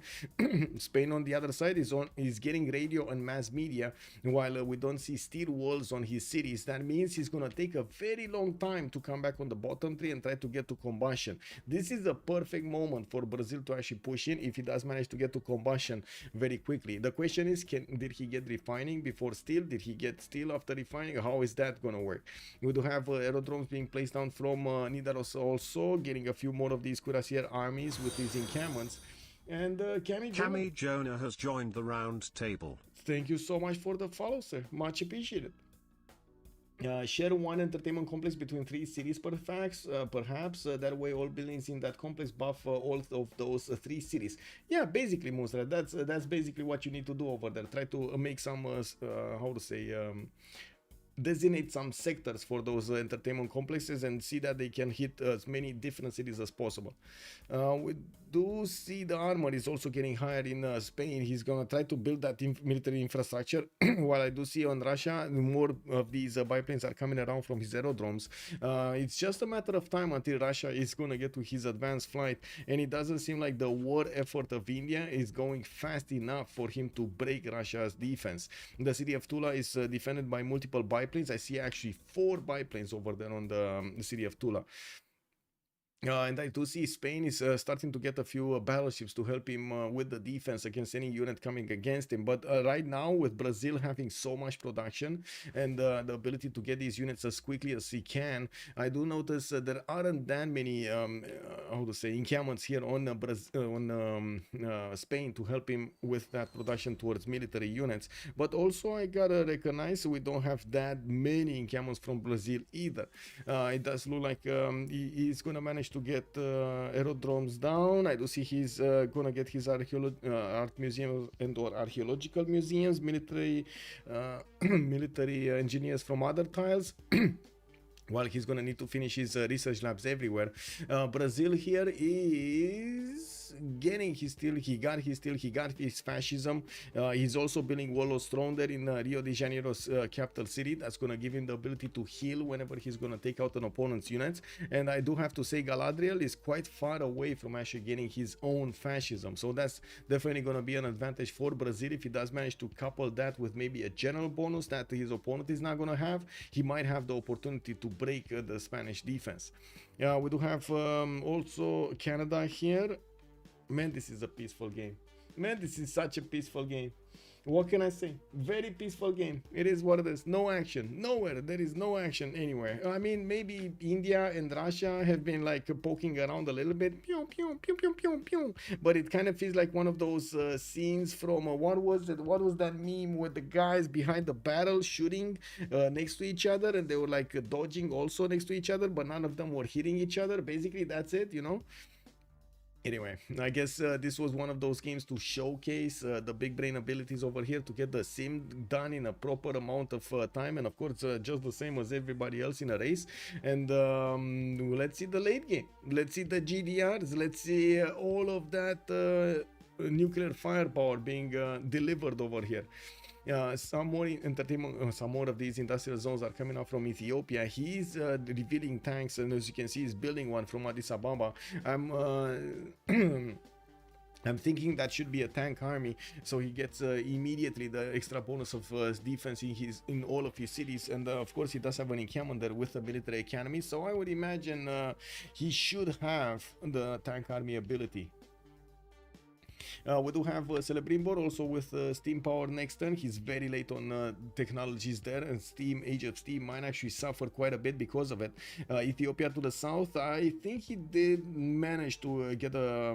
Spain on the other side is getting radio and mass media, while we don't see steel walls on his cities. That means he's gonna take a very long time to come back on the bottom 3 and try to get to combustion. This is a perfect moment for Brazil to actually push in if he does manage to get to combustion very quickly. The question is, did he get refining before steel? Did he get steel after refining? How is that gonna work? We do have aerodromes being placed down from Nidaros, also getting a few more of these cuirassier armies with these encampments. And Cami Jonah has joined the round table. Thank you so much for the follow, sir. Much appreciated. Share one entertainment complex between 3 cities, perhaps. That way all buildings in that complex buff all of those 3 cities. Yeah, basically, Musra, that's basically what you need to do over there. Try to make some how to say, designate some sectors for those entertainment complexes and see that they can hit as many different cities as possible. We do see the armor is also getting higher in Spain. He's gonna try to build that military infrastructure, while I do see on Russia more of these biplanes are coming around from his aerodromes. It's just a matter of time until Russia is gonna get to his advanced flight, and it doesn't seem like the war effort of India is going fast enough for him to break Russia's defense. The city of Tula is defended by multiple biplanes. I see actually 4 biplanes over there on the city of Tula. And I do see Spain is starting to get a few battleships to help him with the defense against any unit coming against him. But right now, with Brazil having so much production and the ability to get these units as quickly as he can, I do notice there aren't that many, how to say, encampments here on Spain to help him with that production towards military units. But also, I gotta recognize we don't have that many encampments from Brazil either. It does look like he's gonna manage to get aerodromes down. I do see he's gonna get his art museums and or archaeological museums, military military engineers from other tiles. While he's gonna need to finish his research labs everywhere. Brazil here is getting his steel, he got his fascism. He's also building Wallo's throne there in Rio de Janeiro's capital city. That's gonna give him the ability to heal whenever he's gonna take out an opponent's units. And I do have to say Galadriel is quite far away from actually getting his own fascism, so that's definitely gonna be an advantage for Brazil. If he does manage to couple that with maybe a general bonus that his opponent is not gonna have, he might have the opportunity to break the Spanish defense. We do have also Canada here. Man, this is a peaceful game. Man, this is such a peaceful game. What can I say? Very peaceful game. It is what it is. No action. Nowhere. There is no action anywhere. I mean, maybe India and Russia have been like poking around a little bit. Pew, pew, pew, pew, pew, pew. But it kind of feels like one of those scenes from, what was it? What was that meme with the guys behind the barrel shooting next to each other, and they were like dodging also next to each other, but none of them were hitting each other. Basically, that's it, you know? Anyway, I guess this was one of those games to showcase the big brain abilities over here, to get the sim done in a proper amount of time, and of course just the same as everybody else in a race. And let's see the late game, let's see the GDRs, let's see all of that nuclear firepower being delivered over here. Some more entertainment, some more of these industrial zones are coming out from Ethiopia. He's revealing tanks, and as you can see, he's building one from Addis Ababa. I'm thinking that should be a tank army, so he gets immediately the extra bonus of defense in all of his cities, and of course he does have an encampment there with the military academy. So I would imagine he should have the tank army ability. We do have Celebrimbor also with steam power next turn. He's very late on technologies there, and Age of Steam might actually suffer quite a bit because of it. Ethiopia to the south, I think he did manage to get a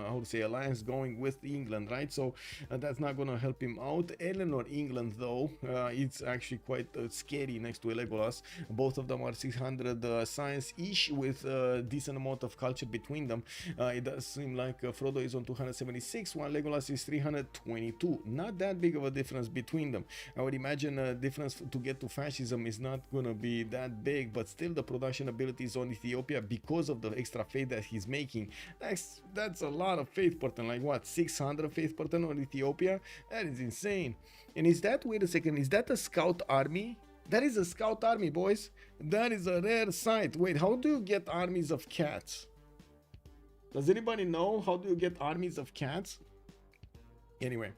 how to say, alliance going with England, right? So that's not gonna help him out. Eleanor England though, it's actually quite scary next to Legolas. Both of them are 600 science ish with a decent amount of culture between them. It does seem like Frodo is on 276 while Legolas is 322. Not that big of a difference between them. I would imagine a difference to get to fascism is not gonna be that big, but still the production abilities on Ethiopia, because of the extra faith that he's making, that's a lot of faith per turn. Like what, 600 faith per turn on Ethiopia? That is insane. And is that, wait a second, is that a scout army? That is a scout army, boys. That is a rare sight. Wait, how do you get armies of cats? Does anybody know how do you get armies of cats? Anyway,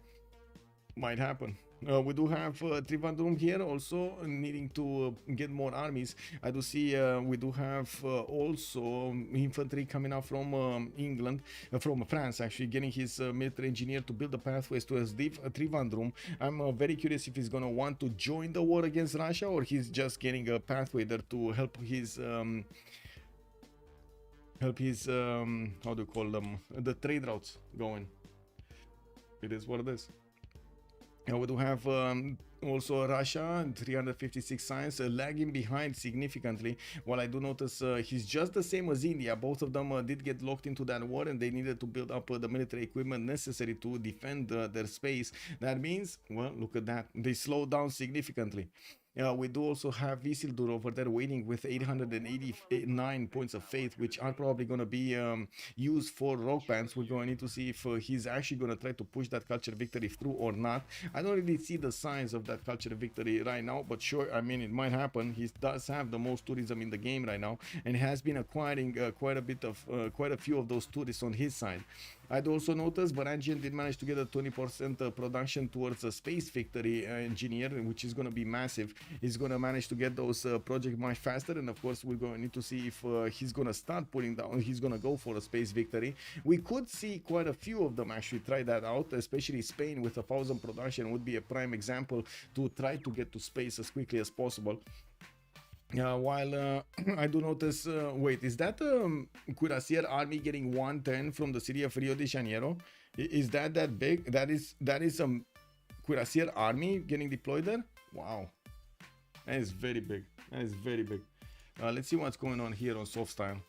might happen. We do have Trivandrum here also needing to get more armies. I do see we do have also infantry coming out from England, from France actually, getting his military engineer to build the pathways to Trivandrum. I'm very curious if he's gonna want to join the war against Russia, or he's just getting a pathway there to help his how do you call them, the trade routes going. It is what it is. And we do have also Russia, 356 science, lagging behind significantly. While I do notice he's just the same as India. Both of them did get locked into that war, and they needed to build up the military equipment necessary to defend their space. That means, well, look at that, they slowed down significantly. We do also have Isildur over there waiting with 889 points of faith, which are probably going to be used for rock bands. We're going to need to see if he's actually going to try to push that culture victory through or not. I don't really see the signs of that culture victory right now, but sure, I mean, it might happen. He does have the most tourism in the game right now, and has been acquiring quite a few of those tourists on his side. I'd also notice Varangian did manage to get a 20% production towards a space victory engineer, which is going to be massive. He's going to manage to get those projects much faster, and of course we're going to need to see if he's going to start putting down, he's going to go for a space victory. We could see quite a few of them actually try that out, especially Spain with 1,000 production would be a prime example to try to get to space as quickly as possible. While I do notice, wait, is that Cuirassier army getting 110 from the city of Rio de Janeiro? Is that big? That is some Cuirassier army getting deployed there? Wow, that is very big. That is very big. Let's see what's going on here on soft style.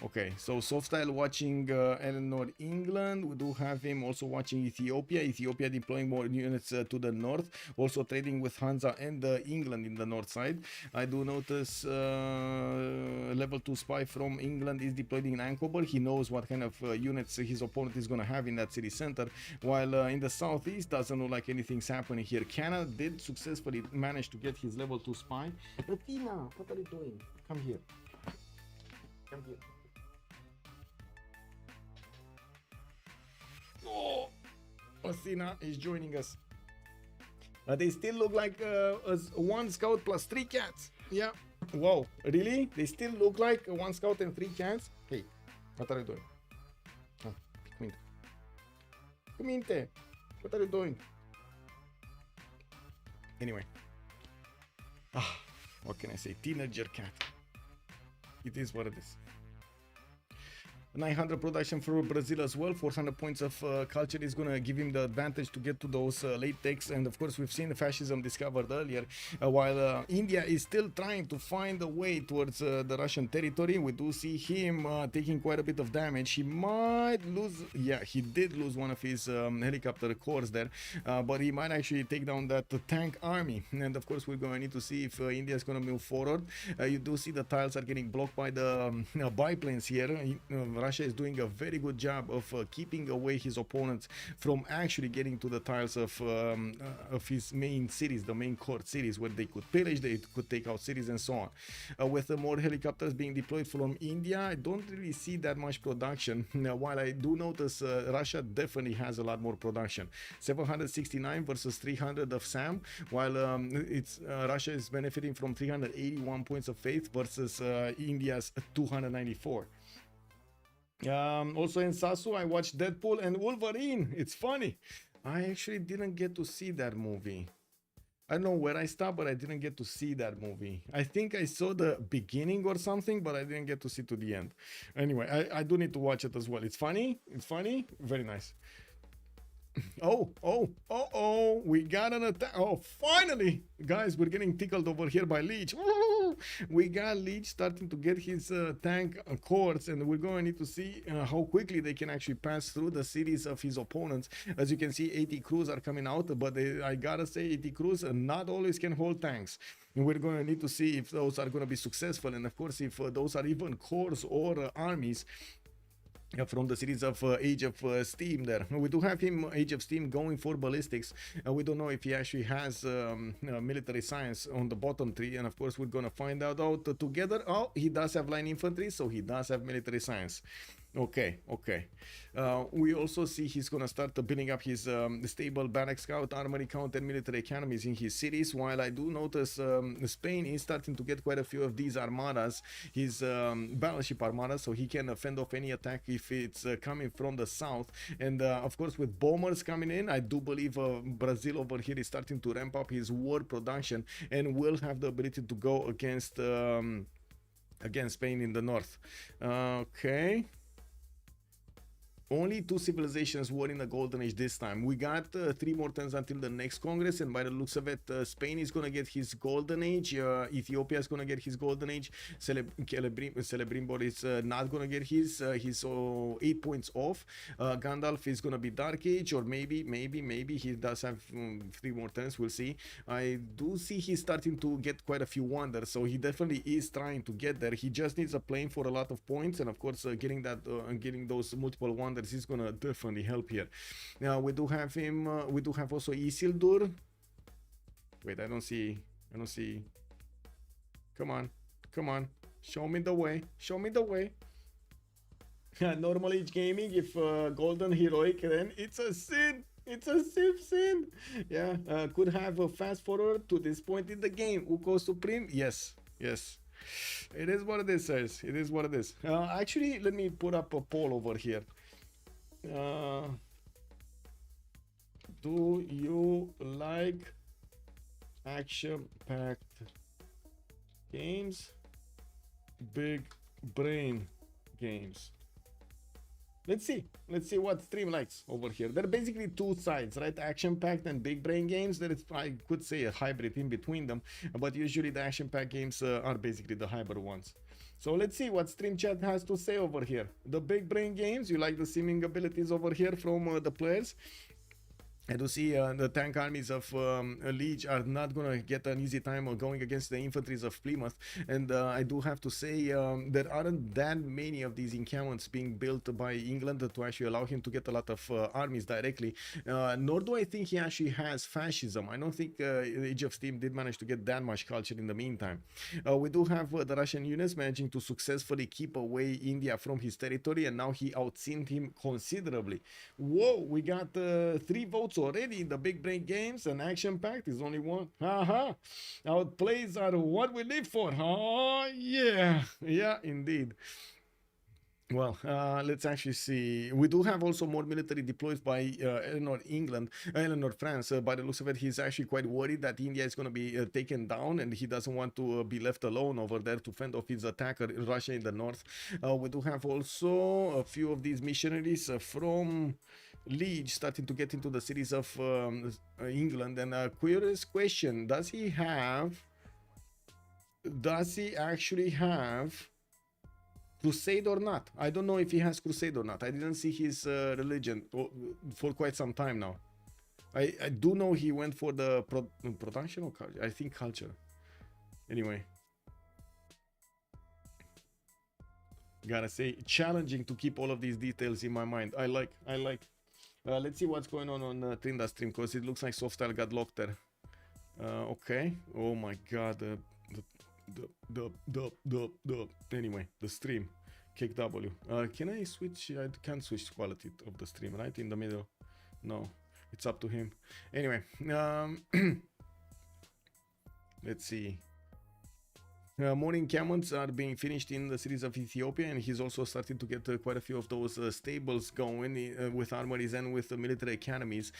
Okay, so Softstyle watching Eleanor England. We do have him also watching Ethiopia. Ethiopia deploying more units to the north, also trading with Hansa and England in the north side. I do notice level 2 spy from England is deployed in Ankober. He knows what kind of units his opponent is going to have in that city center, while in the southeast doesn't look like anything's happening here. Canada did successfully manage to get his level 2 spy. Bettina, what are you doing? Come here. Come here. Oh, Athena is joining us. They still look like as one scout plus 3 cats. Yeah. Wow. Really? They still look like 1 scout and 3 cats? Hey, what are you doing? Oh, Kuminte. What are you doing? Anyway. What can I say? Teenager cat. It is what it is. 900 production for Brazil as well. 400 points of culture is going to give him the advantage to get to those late takes. And of course, we've seen the fascism discovered earlier, while India is still trying to find a way towards the Russian territory. We do see him taking quite a bit of damage. He might lose, yeah, he did lose one of his helicopter cores there, but he might actually take down that tank army. And of course, we're going to need to see if India is going to move forward. You do see the tiles are getting blocked by the biplanes here. Russia is doing a very good job of keeping away his opponents from actually getting to the tiles of his main cities, the main core cities, where they could pillage, they could take out cities and so on. With more helicopters being deployed from India, I don't really see that much production. While I do notice Russia definitely has a lot more production. 769 versus 300 of Sam, while Russia is benefiting from 381 points of faith versus India's 294. Also in Sasu, I watched Deadpool and Wolverine. It's funny. I actually didn't get to see that movie. I don't know where I stopped, but I didn't get to see that movie. I think I saw the beginning or something, but I didn't get to see to the end. Anyway, I do need to watch it as well. It's funny. It's funny. Very nice. Oh, we got an attack. Oh, finally, guys, we're getting tickled over here by Leech. Woo! We got Leech starting to get his tank cores, and we're going to need to see how quickly they can actually pass through the cities of his opponents. As you can see, 80 crews are coming out, but I gotta say 80 crews not always can hold tanks. And we're going to need to see if those are going to be successful, and of course if those are even cores or armies from the series of Age of Steam there. We do have him, Age of Steam, going for ballistics. We don't know if he actually has military science on the bottom tree, and of course we're gonna find out together. Oh, he does have line infantry, so he does have military science. Okay. We also see he's gonna start building up his stable barrack scout, armory count, and military academies in his cities. While I do notice Spain is starting to get quite a few of these armadas, his battleship armadas, so he can fend off any attack if it's coming from the south. And of course, with bombers coming in, I do believe Brazil over here is starting to ramp up his war production and will have the ability to go against Spain in the north. Okay. Only 2 civilizations were in the golden age this time. We got 3 more turns until the next Congress, and by the looks of it, Spain is gonna get his golden age, Ethiopia is gonna get his golden age, Celebrimbor is not gonna get his, he's 8 points off. Gandalf is gonna be dark age, or maybe he does have 3 more turns, we'll see. I do see he's starting to get quite a few wonders, so he definitely is trying to get there. He just needs a plane for a lot of points, and of course getting those multiple wonders is gonna definitely help here. Now we do have him. We do have also Isildur. Wait, I don't see. Come on. Show me the way. Normal age gaming. If golden heroic, then it's a sin. It's a Civ sin. Yeah. Could have a fast forward to this point in the game. Uko Supreme. Yes. It is what it is, sirs. It is what it is. Actually, let me put up a poll over here. Do you like action-packed games, big brain games? Let's see what stream likes over here. There are basically 2 sides, right? Action-packed and big brain games. There is, I could say, a hybrid in between them, but usually the action-packed games are basically the hybrid ones. So let's see what stream chat has to say over here. The big brain games, you like the simming abilities over here from the players. I do see the tank armies of Liege are not going to get an easy time going against the infantries of Plymouth. And I do have to say there aren't that many of these encampments being built by England to actually allow him to get a lot of armies directly. Nor do I think he actually has fascism. I don't think Age of Steam did manage to get that much culture in the meantime. We do have the Russian units managing to successfully keep away India from his territory, and now he outsinned him considerably. Whoa, we got 3 votes already in the big brain games, and action packed is only 1. Outplays are what we live for. Oh yeah, indeed. Well, let's actually see. We do have also more military deployed by Eleanor, France. By the looks of it, he's actually quite worried that India is going to be taken down, and he doesn't want to be left alone over there to fend off his attacker, Russia in the north. We do have also a few of these missionaries from Liege starting to get into the cities of England. And a curious question: Does he actually have crusade or not? I don't know if he has crusade or not. I didn't see his religion for quite some time now. I do know he went for the production or culture. I think culture. Anyway, gotta say, challenging to keep all of these details in my mind. I like. Let's see what's going on Trinda stream, because it looks like Softstyle got locked there. Okay. Oh my god. Anyway, the stream. Kick W. Can I switch? I can't switch quality of the stream, right? In the middle. No. It's up to him. Anyway. Let's see. Morning camels are being finished in the cities of Ethiopia, and he's also starting to get quite a few of those stables going with armories and with the military academies.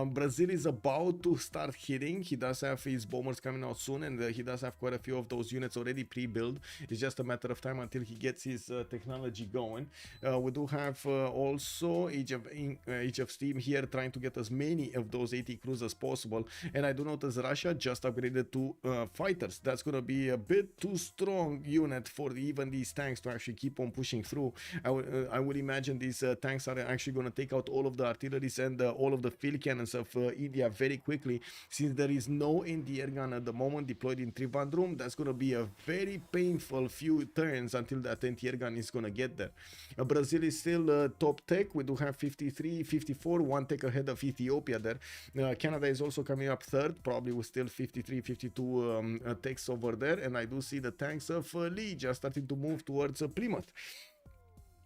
Brazil is about to start hitting. He does have his bombers coming out soon, and he does have quite a few of those units already pre-built. It's just a matter of time until he gets his technology going. We do have also Age of Steam here trying to get as many of those 80 crews as possible. And I do notice Russia just upgraded to fighters. That's going to be a bit too strong unit for even these tanks to actually keep on pushing through. I would imagine these tanks are actually going to take out all of the artilleries and all of the field cannons of India very quickly, since there is no anti-air gun at the moment deployed in Trivandrum. That's going to be a very painful few turns until that anti-air gun is going to get there. Brazil is still top tech. We do have 53, 54, one tech ahead of Ethiopia there. Canada is also coming up third, probably with still 53, 52 techs over there, and I do see the tanks of Liege are starting to move towards Plymouth.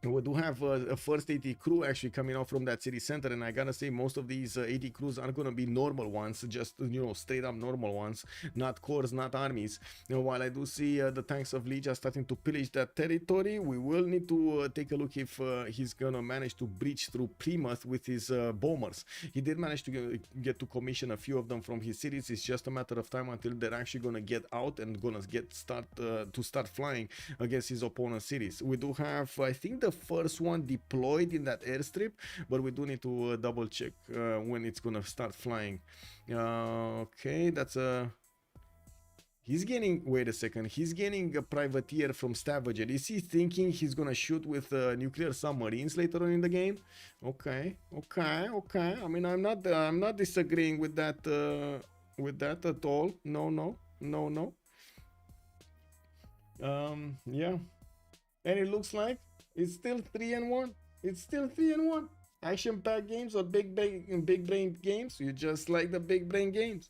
We do have a first 80 crew actually coming out from that city center, and I gotta say most of these 80 crews are gonna be normal ones, just straight up normal ones, not corps, not armies. While I do see the tanks of Liege are starting to pillage that territory, we will need to take a look if he's gonna manage to breach through Plymouth with his bombers. He did manage to get to commission a few of them from his cities. It's just a matter of time until they're actually gonna get out and gonna start flying against his opponent's cities. We do have, I think, the first one deployed in that airstrip, but we do need to double check when it's gonna start flying. Okay, that's a he's gaining, wait a second, he's gaining a privateer from Stavager. Is he thinking he's gonna shoot with nuclear submarines later on in the game? Okay. I mean, I'm not disagreeing with that at all. No. Yeah, and it looks like it's still 3-1. It's still 3-1. Action-packed games or big brain games. You just like the big brain games.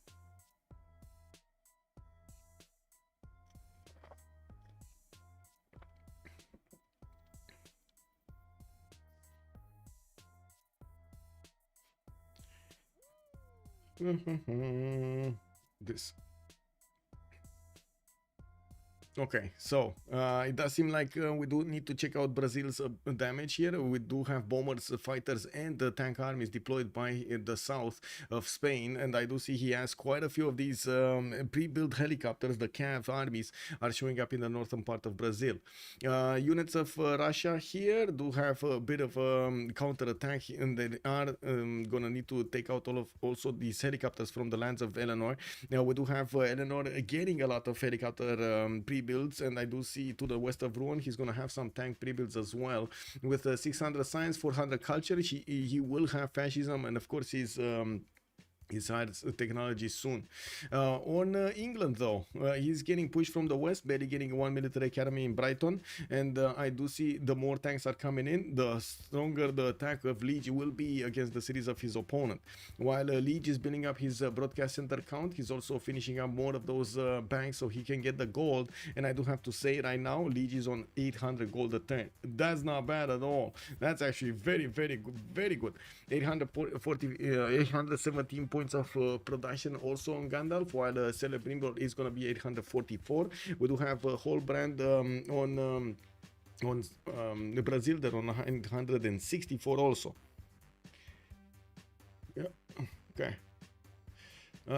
This. Okay, so it does seem like we do need to check out Brazil's damage here. We do have bombers, fighters, and tank armies deployed by the south of Spain, and I do see he has quite a few of these pre-built helicopters. The Cav armies are showing up in the northern part of Brazil. Units of Russia here do have a bit of counter-attack, and they are gonna need to take out all of also these helicopters from the lands of Eleanor. Now we do have Eleanor getting a lot of helicopter pre-builds, and I do see to the west of Rouen he's gonna have some tank pre-builds as well. With 600 science, 400 culture, he will have fascism, and of course his higher technology soon. On England though, he's getting pushed from the west, barely getting one military academy in Brighton, and I do see the more tanks are coming in, the stronger the attack of Liege will be against the cities of his opponent. While Liege is building up his broadcast center count, he's also finishing up more of those banks so he can get the gold, and I do have to say right now Liege is on 800 gold a turn. That's not bad at all. That's actually very good. 817 points of production also on Gandalf, while Celebrimble is going to be 844. We do have a whole brand on On Brazil, they're on 964 also. Yeah, okay.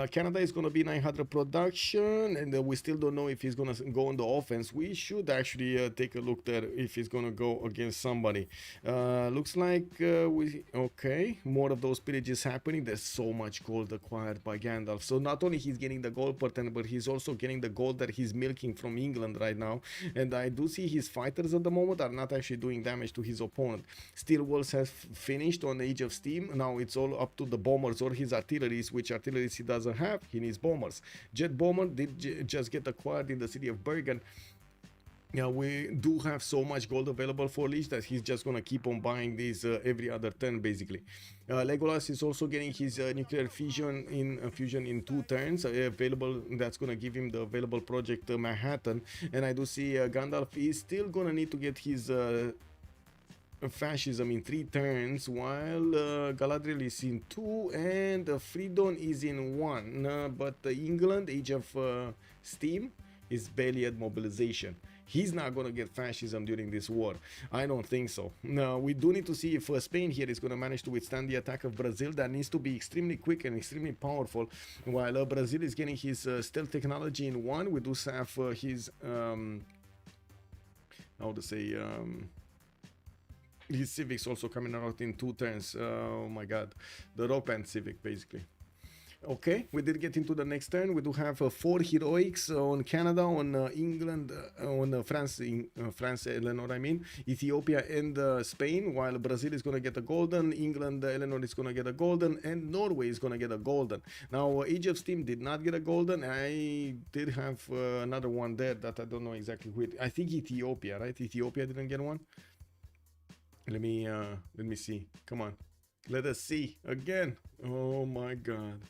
Canada is going to be 900 production, and we still don't know if he's going to go on the offense. We should actually take a look there if he's going to go against somebody. Looks like okay, more of those pillages happening. There's so much gold acquired by Gandalf. So not only he's getting the gold per turn, but he's also getting the gold that he's milking from England right now. And I do see his fighters at the moment are not actually doing damage to his opponent. Steel Walls has finished on Age of Steam. Now it's all up to the bombers or his artilleries, which artilleries he doesn't have. He needs bombers. Jet bomber did just get acquired in the city of Bergen. Yeah, we do have so much gold available for Lich that he's just gonna keep on buying these every other turn basically. Legolas is also getting his nuclear fusion in 2 turns available. That's gonna give him the available project Manhattan. And I do see Gandalf is still gonna need to get his fascism in 3 turns, while Galadriel is in 2 and Fridon is in 1. But England, Age of Steam, is barely at mobilization. He's not going to get fascism during this war. I don't think so. No, we do need to see if Spain here is going to manage to withstand the attack of Brazil. That needs to be extremely quick and extremely powerful. While Brazil is getting his stealth technology in 1, we do have his how to say his Civics also coming out in 2 turns. Oh my god, the Rock Band Civic basically. Okay, we did get into the next turn. We do have 4 heroics on Canada, on England, on France, Eleanor, I mean, Ethiopia and Spain, while Brazil is going to get a golden, England, Eleanor is going to get a golden, and Norway is going to get a golden. Now, Age of Steam did not get a golden. I did have another one there that I don't know exactly who I think Ethiopia, right? Ethiopia didn't get one. Let me see. Come on. Let us see again. Oh my god.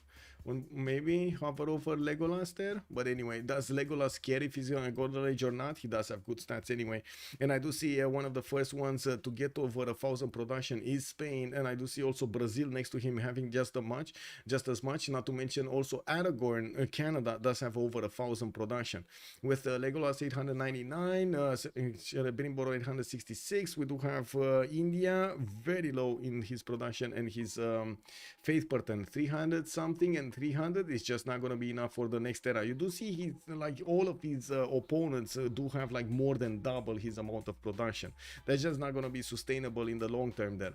Maybe hover over Legolas there, but anyway, does Legolas care if he's gonna go to the Age or not? He does have good stats anyway. And I do see one of the first ones to get over 1,000 production is Spain, and I do see also Brazil next to him having just as much. Not to mention also Aragorn, Canada does have over 1,000 production. With Legolas 899, Brimboro 866. We do have India very low in his production, and his faith per turn 300 something, and 300 is just not going to be enough for the next era. You do see he's like all of his opponents do have like more than double his amount of production. That's just not going to be sustainable in the long term there.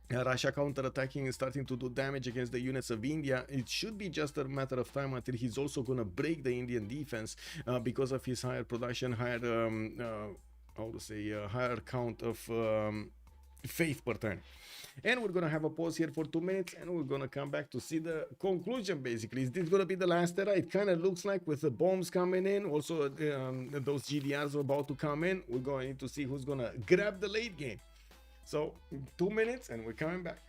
Russia counter-attacking is starting to do damage against the units of India. It should be just a matter of time until he's also going to break the Indian defense because of his higher production, higher higher count of faith per turn. And we're gonna have a pause here for 2 minutes, and we're gonna come back to see the conclusion. Basically, is this gonna be the last era? It kind of looks like, with the bombs coming in, also those GDRs are about to come in. We're going to see who's gonna grab the late game. So 2 minutes and we're coming back.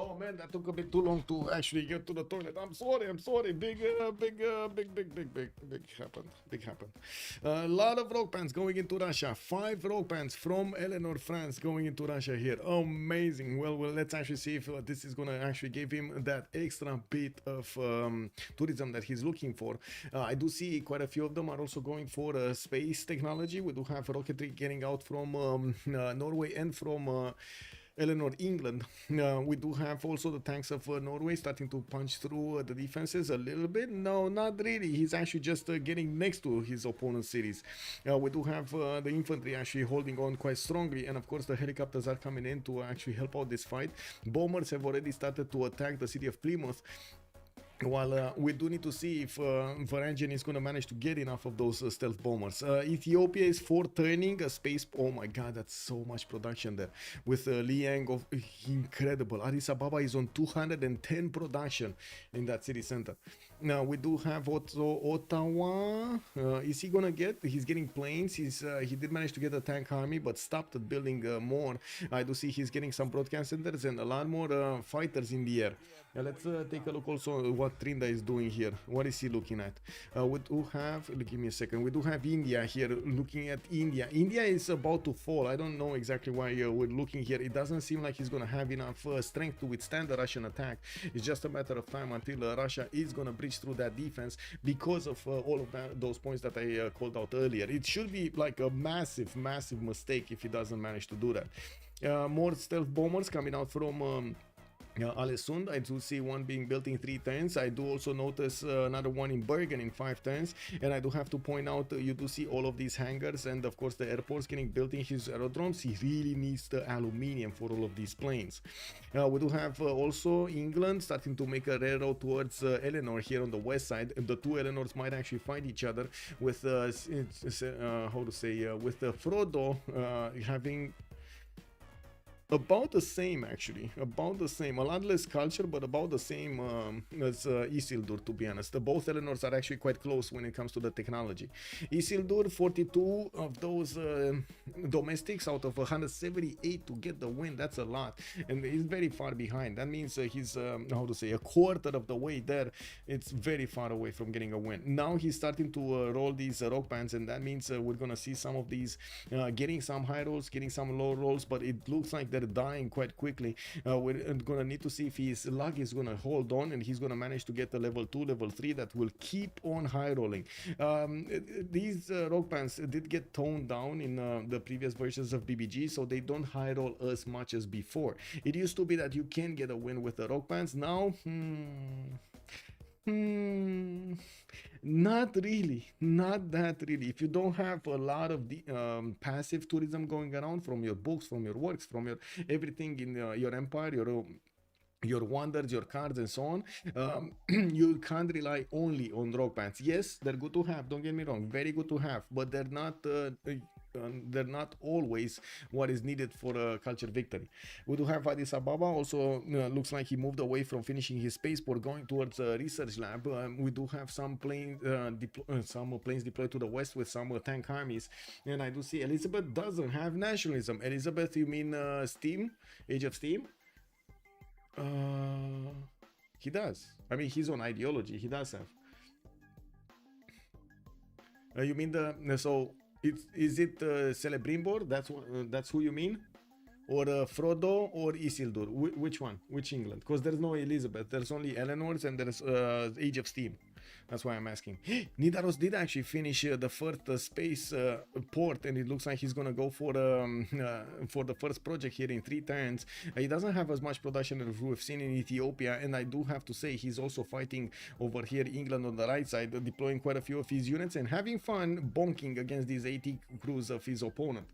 Oh man, that took a bit too long to actually get to the toilet. I'm sorry. Big happened. A lot of rock bands going into Russia. 5 rock bands from Eleanor, France going into Russia here. Amazing. Well, let's actually see if this is gonna actually give him that extra bit of tourism that he's looking for. I do see quite a few of them are also going for space technology. We do have rocketry getting out from Norway and from Eleanor, England. We do have also the tanks of Norway starting to punch through the defenses a little bit. No, not really. He's actually just getting next to his opponent's cities. We do have the infantry actually holding on quite strongly, and of course the helicopters are coming in to actually help out this fight. Bombers have already started to attack the city of Plymouth. While we do need to see if Varangian is going to manage to get enough of those stealth bombers. Ethiopia is for turning a space. Oh my god, that's so much production there. With Liang of incredible. Addis Ababa is on 210 production in that city center. Now we do have also Ottawa. Is he gonna get? He's getting planes. He did manage to get a tank army, but stopped at building more. I do see he's getting some broadcast centers and a lot more fighters in the air. Let's take a look also what Trinda is doing here. What is he looking at? We do have, give me a second, we do have India here, looking at India. India is about to fall. I don't know exactly why we're looking here. It doesn't seem like he's going to have enough strength to withstand the Russian attack. It's just a matter of time until Russia is going to breach through that defense because of all of those points that I called out earlier. It should be like a massive mistake if he doesn't manage to do that. More stealth bombers coming out from Alesund. I do see one being built in 3 turns. I do also notice another one in Bergen in 5 turns, and I do have to point out you do see all of these hangars and of course the airports getting built in his aerodromes. He really needs the aluminium for all of these planes. We do have also England starting to make a railroad towards Eleanor here on the west side. The 2 Eleanors might actually fight each other with how to say with Frodo having about the same, actually, about the same, a lot less culture, but about the same as Isildur, to be honest. Both Eleanors are actually quite close when it comes to the technology. Isildur, 42 of those domestics out of 178 to get the win. That's a lot, and he's very far behind. That means he's how to say, a quarter of the way there. It's very far away from getting a win. Now he's starting to roll these rock bands, and that means we're gonna see some of these getting some high rolls, getting some low rolls, but it looks like they're dying quite quickly. We're gonna need to see if his luck is gonna hold on and he's gonna manage to get a level 2, level 3 that will keep on high rolling. These rock bands did get toned down in the previous versions of BBG, so they don't high roll as much as before. It used to be that you can get a win with the rock bands. Now not really, not that really. If you don't have a lot of the passive tourism going around from your books, from your works, from your everything in your empire, your wonders, your cards, and so on, you can't rely only on rock bands. Yes, they're good to have, don't get me wrong, very good to have, but they're not always what is needed for a culture victory. We do have Addis Ababa also. Looks like he moved away from finishing his spaceport, going towards a research lab. We do have some planes deployed to the west with some tank armies, and I do see Elizabeth doesn't have nationalism. Elizabeth, you mean Steam, Age of Steam? He does. I mean, his own ideology he does have. You mean so is it Celebrimbor? That's who you mean? Or Frodo or Isildur? Which one? Which England? Because there's no Elizabeth. There's only Eleanor's and there's Age of Steam. That's why I'm asking. Nidaros did actually finish the first space port, and it looks like he's gonna go for the first project here in 3 turns. He doesn't have as much production as we've seen in Ethiopia, and I do have to say he's also fighting over here England on the right side, deploying quite a few of his units and having fun bonking against these 80 crews of his opponent.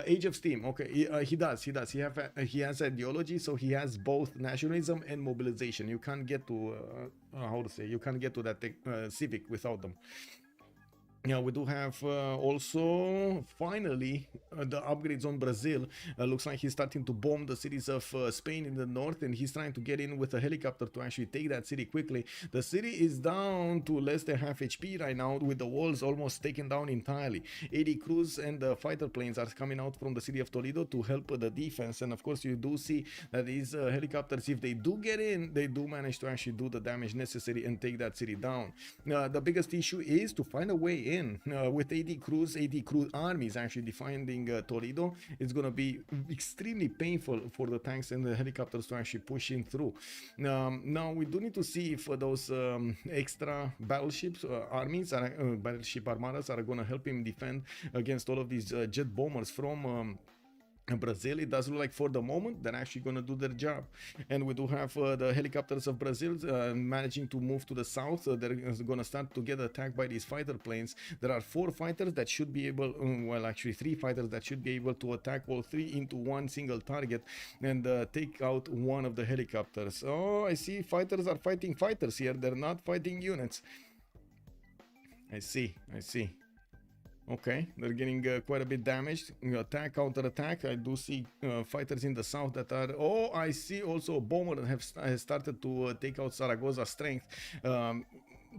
Age of Steam, okay, he does. He has ideology, so he has both nationalism and mobilization. You can't get to how to say, you can't get to that civic without them. Yeah, we do have also finally the upgrades on Brazil. Looks like he's starting to bomb the cities of Spain in the north, and he's trying to get in with a helicopter to actually take that city quickly. The city is down to less than half HP right now, with the walls almost taken down entirely. 80 crews and fighter planes are coming out from the city of Toledo to help the defense, and of course you do see that these helicopters, if they do get in, they do manage to actually do the damage necessary and take that city down. The biggest issue is to find a way in. With 80 crew armies actually defending Toledo. It's gonna be extremely painful for the tanks and the helicopters to actually push in through. Now we do need to see if those extra battleships armies battleship armadas are gonna help him defend against all of these jet bombers from Brazil. It does look like for the moment they're actually going to do their job, and we do have the helicopters of Brazil managing to move to the south. They're going to start to get attacked by these fighter planes. There are 4 fighters that should be able, well actually 3 fighters that should be able to attack all 3 into one single target and take out one of the helicopters. Oh, I see fighters are fighting fighters here. They're not fighting units. I see. Okay, they're getting quite a bit damaged. Attack, counter attack. I do see fighters in the south that are. Oh, I see also a bomber that has started to take out Zaragoza's strength.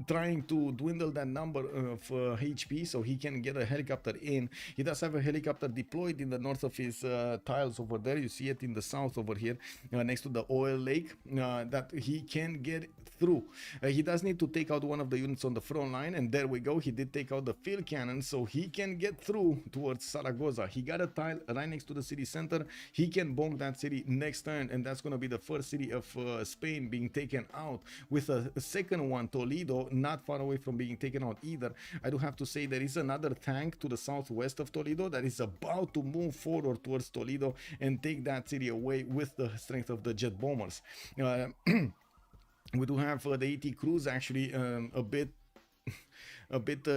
Trying to dwindle that number of HP so he can get a helicopter in. He does have a helicopter deployed in the north of his tiles over there. You see it in the south over here next to the oil lake that he can get through. He does need to take out one of the units on the front line, and there we go. He did take out the field cannon so he can get through towards Zaragoza. He got a tile right next to the city center. He can bomb that city next turn, and that's going to be the first city of Spain being taken out, with a second one, Toledo, not far away from being taken out either. I do have to say there is another tank to the southwest of Toledo that is about to move forward towards Toledo and take that city away with the strength of the jet bombers. We do have the 80 crews actually a bit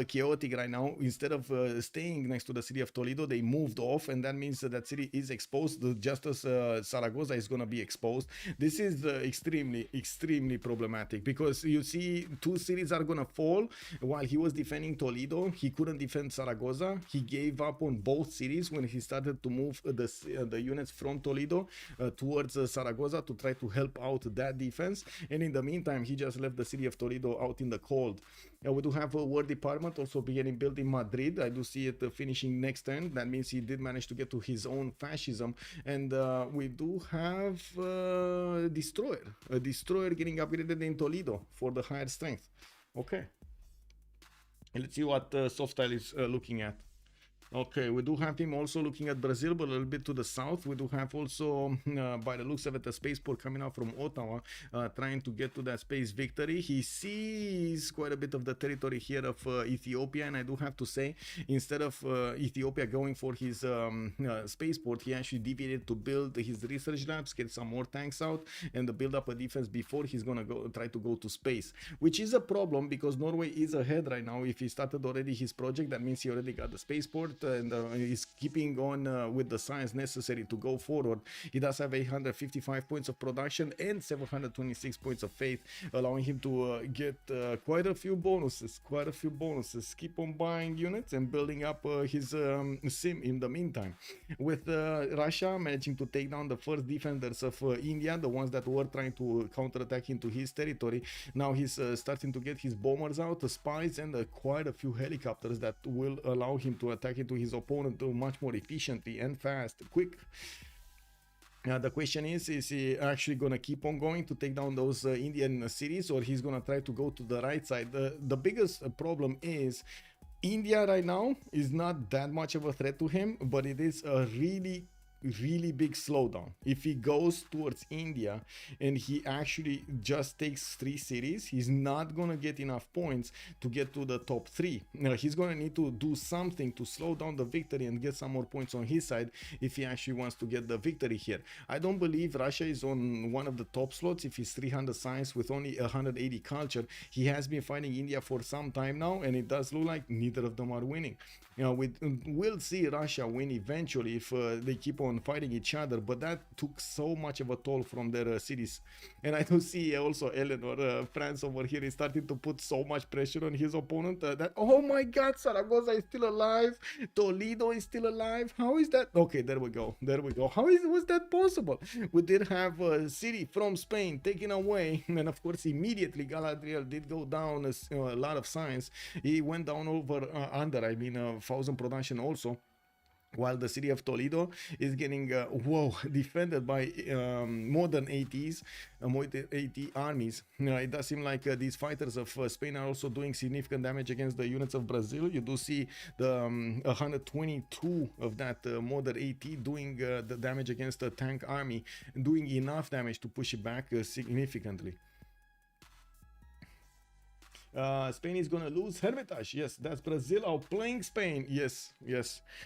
chaotic right now. Instead of staying next to the city of Toledo, they moved off, and that means that city is exposed just as Zaragoza is going to be exposed. This is extremely problematic, because you see 2 cities are going to fall. While he was defending Toledo, he couldn't defend Zaragoza. He gave up on both cities when he started to move the units from Toledo towards Zaragoza to try to help out that defense, and in the meantime he just left the city of Toledo out in the cold. We do have a War Department also beginning built in Madrid. I do see it finishing next turn. That means he did manage to get to his own fascism. And we do have a destroyer getting upgraded in Toledo for the higher strength. Okay, and let's see what Softstyle is looking at. Okay, we do have him also looking at Brazil, but a little bit to the south. We do have also, by the looks of it, a spaceport coming out from Ottawa, trying to get to that space victory. He sees quite a bit of the territory here of Ethiopia, and I do have to say, instead of Ethiopia going for his spaceport, he actually deviated to build his research labs, get some more tanks out, and build up a defense before he's gonna try to go to space, which is a problem because Norway is ahead right now. If he started already his project, that means he already got the spaceport and is keeping on with the science necessary to go forward. He does have 855 points of production and 726 points of faith, allowing him to get quite a few bonuses. Keep on buying units and building up his sim in the meantime. With Russia managing to take down the first defenders of India, the ones that were trying to counterattack into his territory. Now he's starting to get his bombers out, the spies, and quite a few helicopters that will allow him to attack into his opponent much more efficiently and quick. The question is he actually gonna keep on going to take down those Indian cities, or he's gonna try to go to the right side? The biggest problem is India right now is not that much of a threat to him, but it is a really big slowdown. If he goes towards India and he actually just takes 3 cities, he's not gonna get enough points to get to the top 3. He's gonna need to do something to slow down the victory and get some more points on his side if he actually wants to get the victory here. I don't believe Russia is on one of the top slots if he's 300 science with only 180 culture. He has been fighting India for some time now, and it does look like neither of them are winning. We'll see Russia win eventually if they keep on on fighting each other, but that took so much of a toll from their cities. And I do see also Eleanor France over here is starting to put so much pressure on his opponent that, oh my god, Zaragoza is still alive, Toledo is still alive. How is that? Okay, there we go, how was that possible? We did have a city from Spain taken away, and of course immediately Galadriel did go down a lot of signs. He went down over under, I mean, 1,000 production also, while the city of Toledo is getting defended by modern ATs, modern AT armies. It does seem like these fighters of Spain are also doing significant damage against the units of Brazil. You do see the 122 of that modern AT doing the damage against the tank army, doing enough damage to push it back significantly. Spain is gonna lose Hermitage. Yes, that's Brazil outplaying Spain. Yes.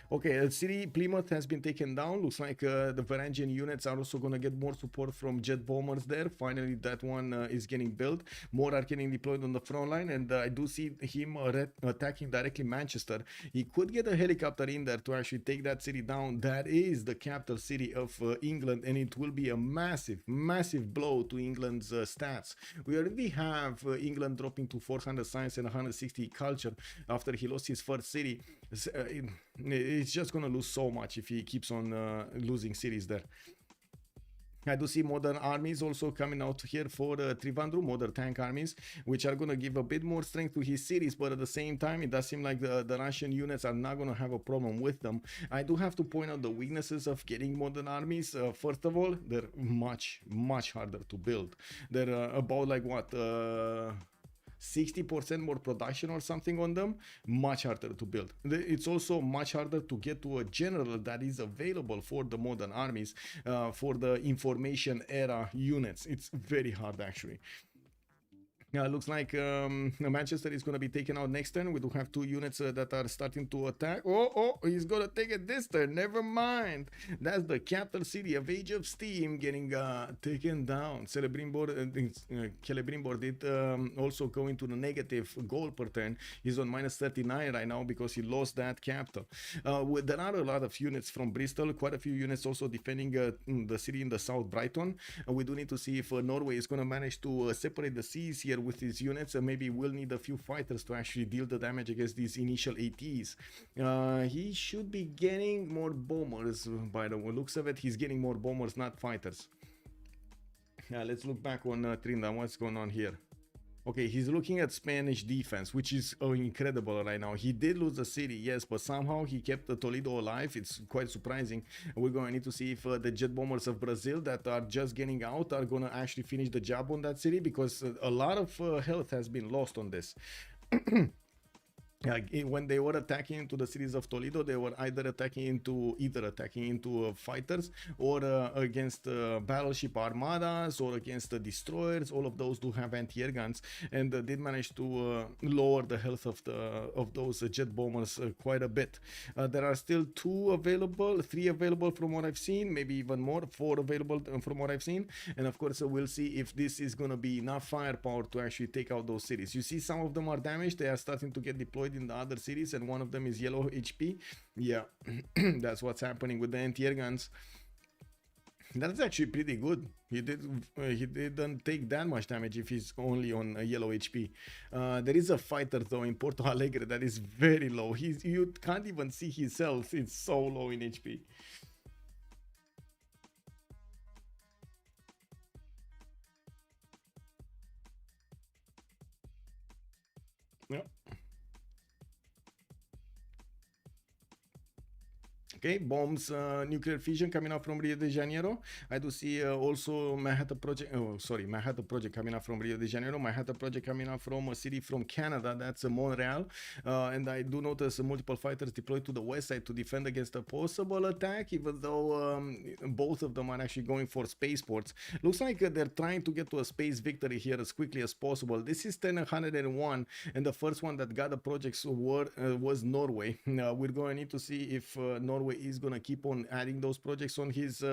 Okay, city Plymouth has been taken down. Looks like the Varangian units are also gonna get more support from jet bombers there. Finally, that one is getting built. More are getting deployed on the front line, and I do see him attacking directly Manchester. He could get a helicopter in there to actually take that city down. That is the capital city of England, and it will be a massive blow to England's stats. We already have England dropping to 400 science and 160 culture after he lost his first city. It's just gonna lose so much if he keeps on losing cities there. I do see modern armies also coming out here for Trivandrum, modern tank armies, which are going to give a bit more strength to his cities, but at the same time, it does seem like the Russian units are not going to have a problem with them. I do have to point out the weaknesses of getting modern armies. First of all, they're much harder to build. They're about like what? 60% more production or something on them, much harder to build. It's also much harder to get to a general that is available for the modern armies, for the information era units. It's very hard actually. Looks like Manchester is going to be taken out next turn. We do have two units that are starting to attack. Oh, he's going to take it this turn. Never mind. That's the capital city of Age of Steam getting taken down. Celebrimbor did also go into the negative goal per turn. He's on minus 39 right now because he lost that capital. There are a lot of units from Bristol. Quite a few units also defending the city in the south, Brighton. We do need to see if Norway is going to manage to separate the seas here with his units, and maybe we'll need a few fighters to actually deal the damage against these initial ATs. He should be getting more bombers. By the looks of it, he's getting more bombers, not fighters. Let's look back on Trinda. What's going on here? Okay, he's looking at Spanish defense, which is incredible right now. He did lose the city, yes, but somehow he kept the Toledo alive. It's quite surprising. We're going to need to see if the jet bombers of Brazil that are just getting out are going to actually finish the job on that city, because a lot of health has been lost on this. When they were attacking into the cities of Toledo, they were either attacking into fighters or against battleship armadas or against destroyers. All of those do have anti-air guns, and did manage to lower the health of those jet bombers quite a bit. There are still three available from what I've seen, maybe even more, 4 available from what I've seen. And of course, we'll see if this is going to be enough firepower to actually take out those cities. You see, some of them are damaged. They are starting to get deployed in the other cities, and one of them is yellow HP. Yeah, that's what's happening with the anti-air guns. That's actually pretty good. He didn't take that much damage if he's only on a yellow HP. There is a fighter though in Porto Alegre that is very low. You can't even see his health. It's so low in HP. Yep. Okay, bombs, nuclear fission coming out from Rio de Janeiro. I do see also Manhattan Project coming out from Rio de Janeiro. Manhattan Project coming out from a city from Canada, that's Montreal. And I do notice multiple fighters deployed to the west side to defend against a possible attack, even though both of them are actually going for spaceports. Looks like they're trying to get to a space victory here as quickly as possible. This is 101, and the first one that got the projects was Norway. We're going to need to see if Norway is going to keep on adding those projects on his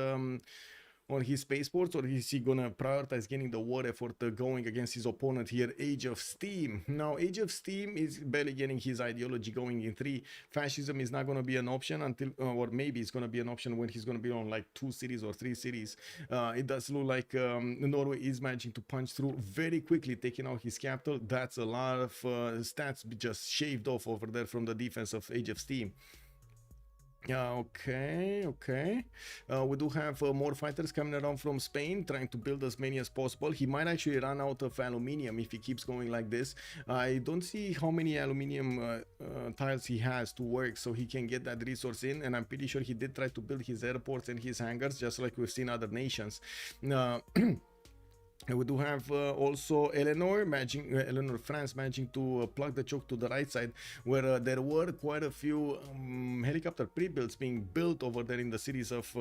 on his spaceports, or is he gonna prioritize getting the war effort going against his opponent here, Age of Steam? Now, Age of Steam is barely getting his ideology going in 3. Fascism is not gonna be an option until, or maybe it's gonna be an option when he's gonna be on like 2 cities or 3 cities. It does look like Norway is managing to punch through very quickly, taking out his capital. That's a lot of stats just shaved off over there from the defense of Age of Steam. Okay. We do have more fighters coming around from Spain, trying to build as many as possible. He might actually run out of aluminium if he keeps going like this. I don't see how many aluminium tiles he has to work so he can get that resource in, and I'm pretty sure he did try to build his airports and his hangars, just like we've seen other nations. We do have also France managing to plug the choke to the right side, where there were quite a few helicopter pre-builds being built over there in the cities of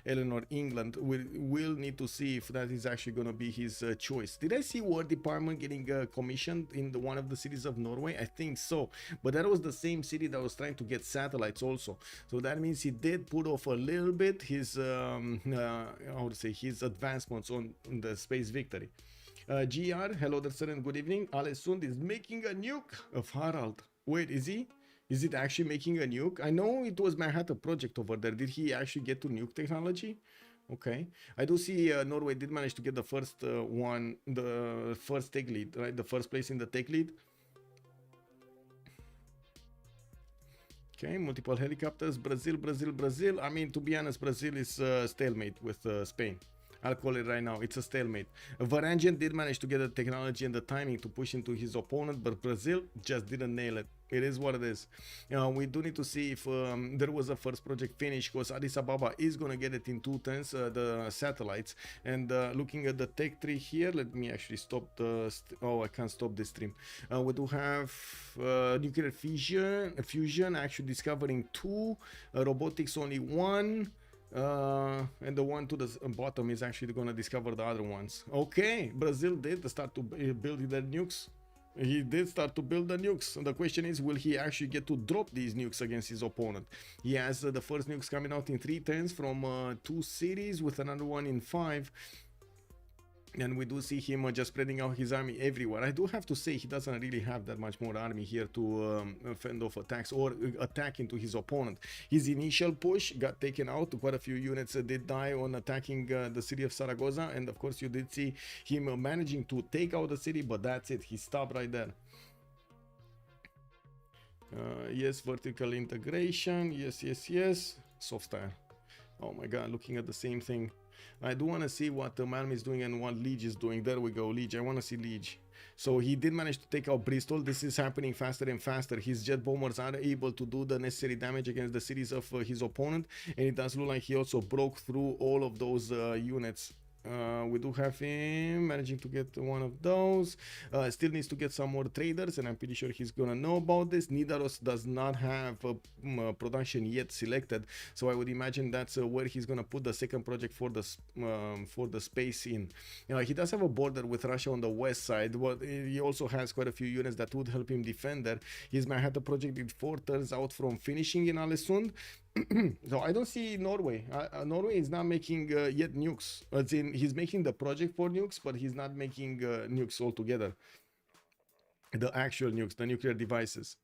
Eleanor, England. We will need to see if that is actually going to be his choice. Did I see War Department getting commissioned in one of the cities of Norway? I think so, but that was the same city that was trying to get satellites also. So that means he did put off a little bit his how to say, his advancements on the space victory. GR, hello there sir and good evening. Alessund is making a nuke of Harald. Wait, is he? Is it actually making a nuke? I know it was Manhattan Project over there. Did he actually get to nuke technology? Okay. I do see Norway did manage to get the first one, the first tech lead, right? The first place in the tech lead. Okay, multiple helicopters. Brazil. I mean, to be honest, Brazil is stalemate with Spain. I'll call it right now. It's a stalemate. Varangian did manage to get the technology and the timing to push into his opponent, but Brazil just didn't nail it. It is what it is. We do need to see if there was a first project finish, because Addis Ababa is going to get it in 2 turns, the satellites. And looking at the tech tree here, let me actually stop the... oh, I can't stop this stream. We do have nuclear fusion actually discovering 2, robotics only 1. And the one to the bottom is actually going to discover the other ones. Okay, Brazil did start to build their nukes. He did start to build the nukes. The question is, will he actually get to drop these nukes against his opponent? He has the first nukes coming out in 3 turns from 2 cities, with another one in 5. And we do see him just spreading out his army everywhere. I do have to say, he doesn't really have that much more army here to fend off attacks or attack into his opponent. His initial push got taken out. Quite a few units did die on attacking the city of Zaragoza. And of course, you did see him managing to take out the city, but that's it. He stopped right there. Yes, vertical integration. Yes. Soft style. Oh my god, looking at the same thing. I do want to see what Malm is doing and what Liege is doing. There we go, Liege. I want to see Liege. So he did manage to take out Bristol. This is happening faster and faster. His jet bombers are able to do the necessary damage against the cities of his opponent. And it does look like he also broke through all of those units. We do have him managing to get one of those. Still needs to get some more traders, and I'm pretty sure he's gonna know about this. Nidaros does not have production yet selected, so I would imagine that's where he's gonna put the second project for the space in. He does have a border with Russia on the west side, but he also has quite a few units that would help him defend there. His Manhattan project did 4 turns out from finishing in Alesund. So I don't see Norway. Norway is not making yet nukes. As in, he's making the project for nukes, but he's not making nukes altogether. The actual nukes, the nuclear devices.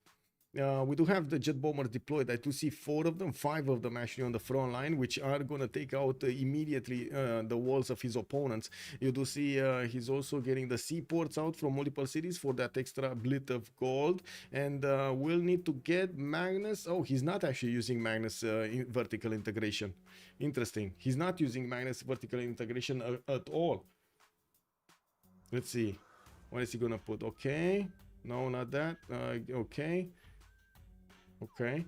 We do have the jet bombers deployed. I do see 4 of them, 5 of them actually on the front line, which are going to take out immediately the walls of his opponents. You do see he's also getting the seaports out from multiple cities for that extra blit of gold. And we'll need to get Magnus. Oh, he's not actually using Magnus vertical integration. Interesting. He's not using Magnus vertical integration at all. Let's see. What is he going to put? Okay. No, not that. Okay. Okay.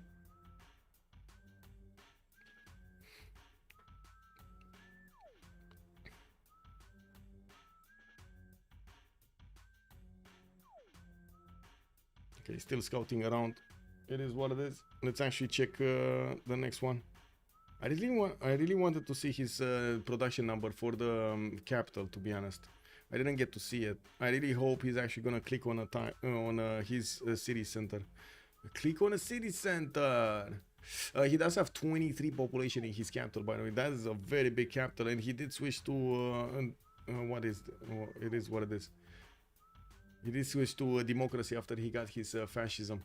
Okay, still scouting around. It is what it is. Let's actually check the next one. I really wanted to see his production number for the capital, to be honest. I didn't get to see it. I really hope he's actually gonna click on his city center. Click on a city center. He does have 23 population in his capital, by the way. That is a very big capital, and he did switch to what is it is what it is. He did switch to democracy after he got his fascism.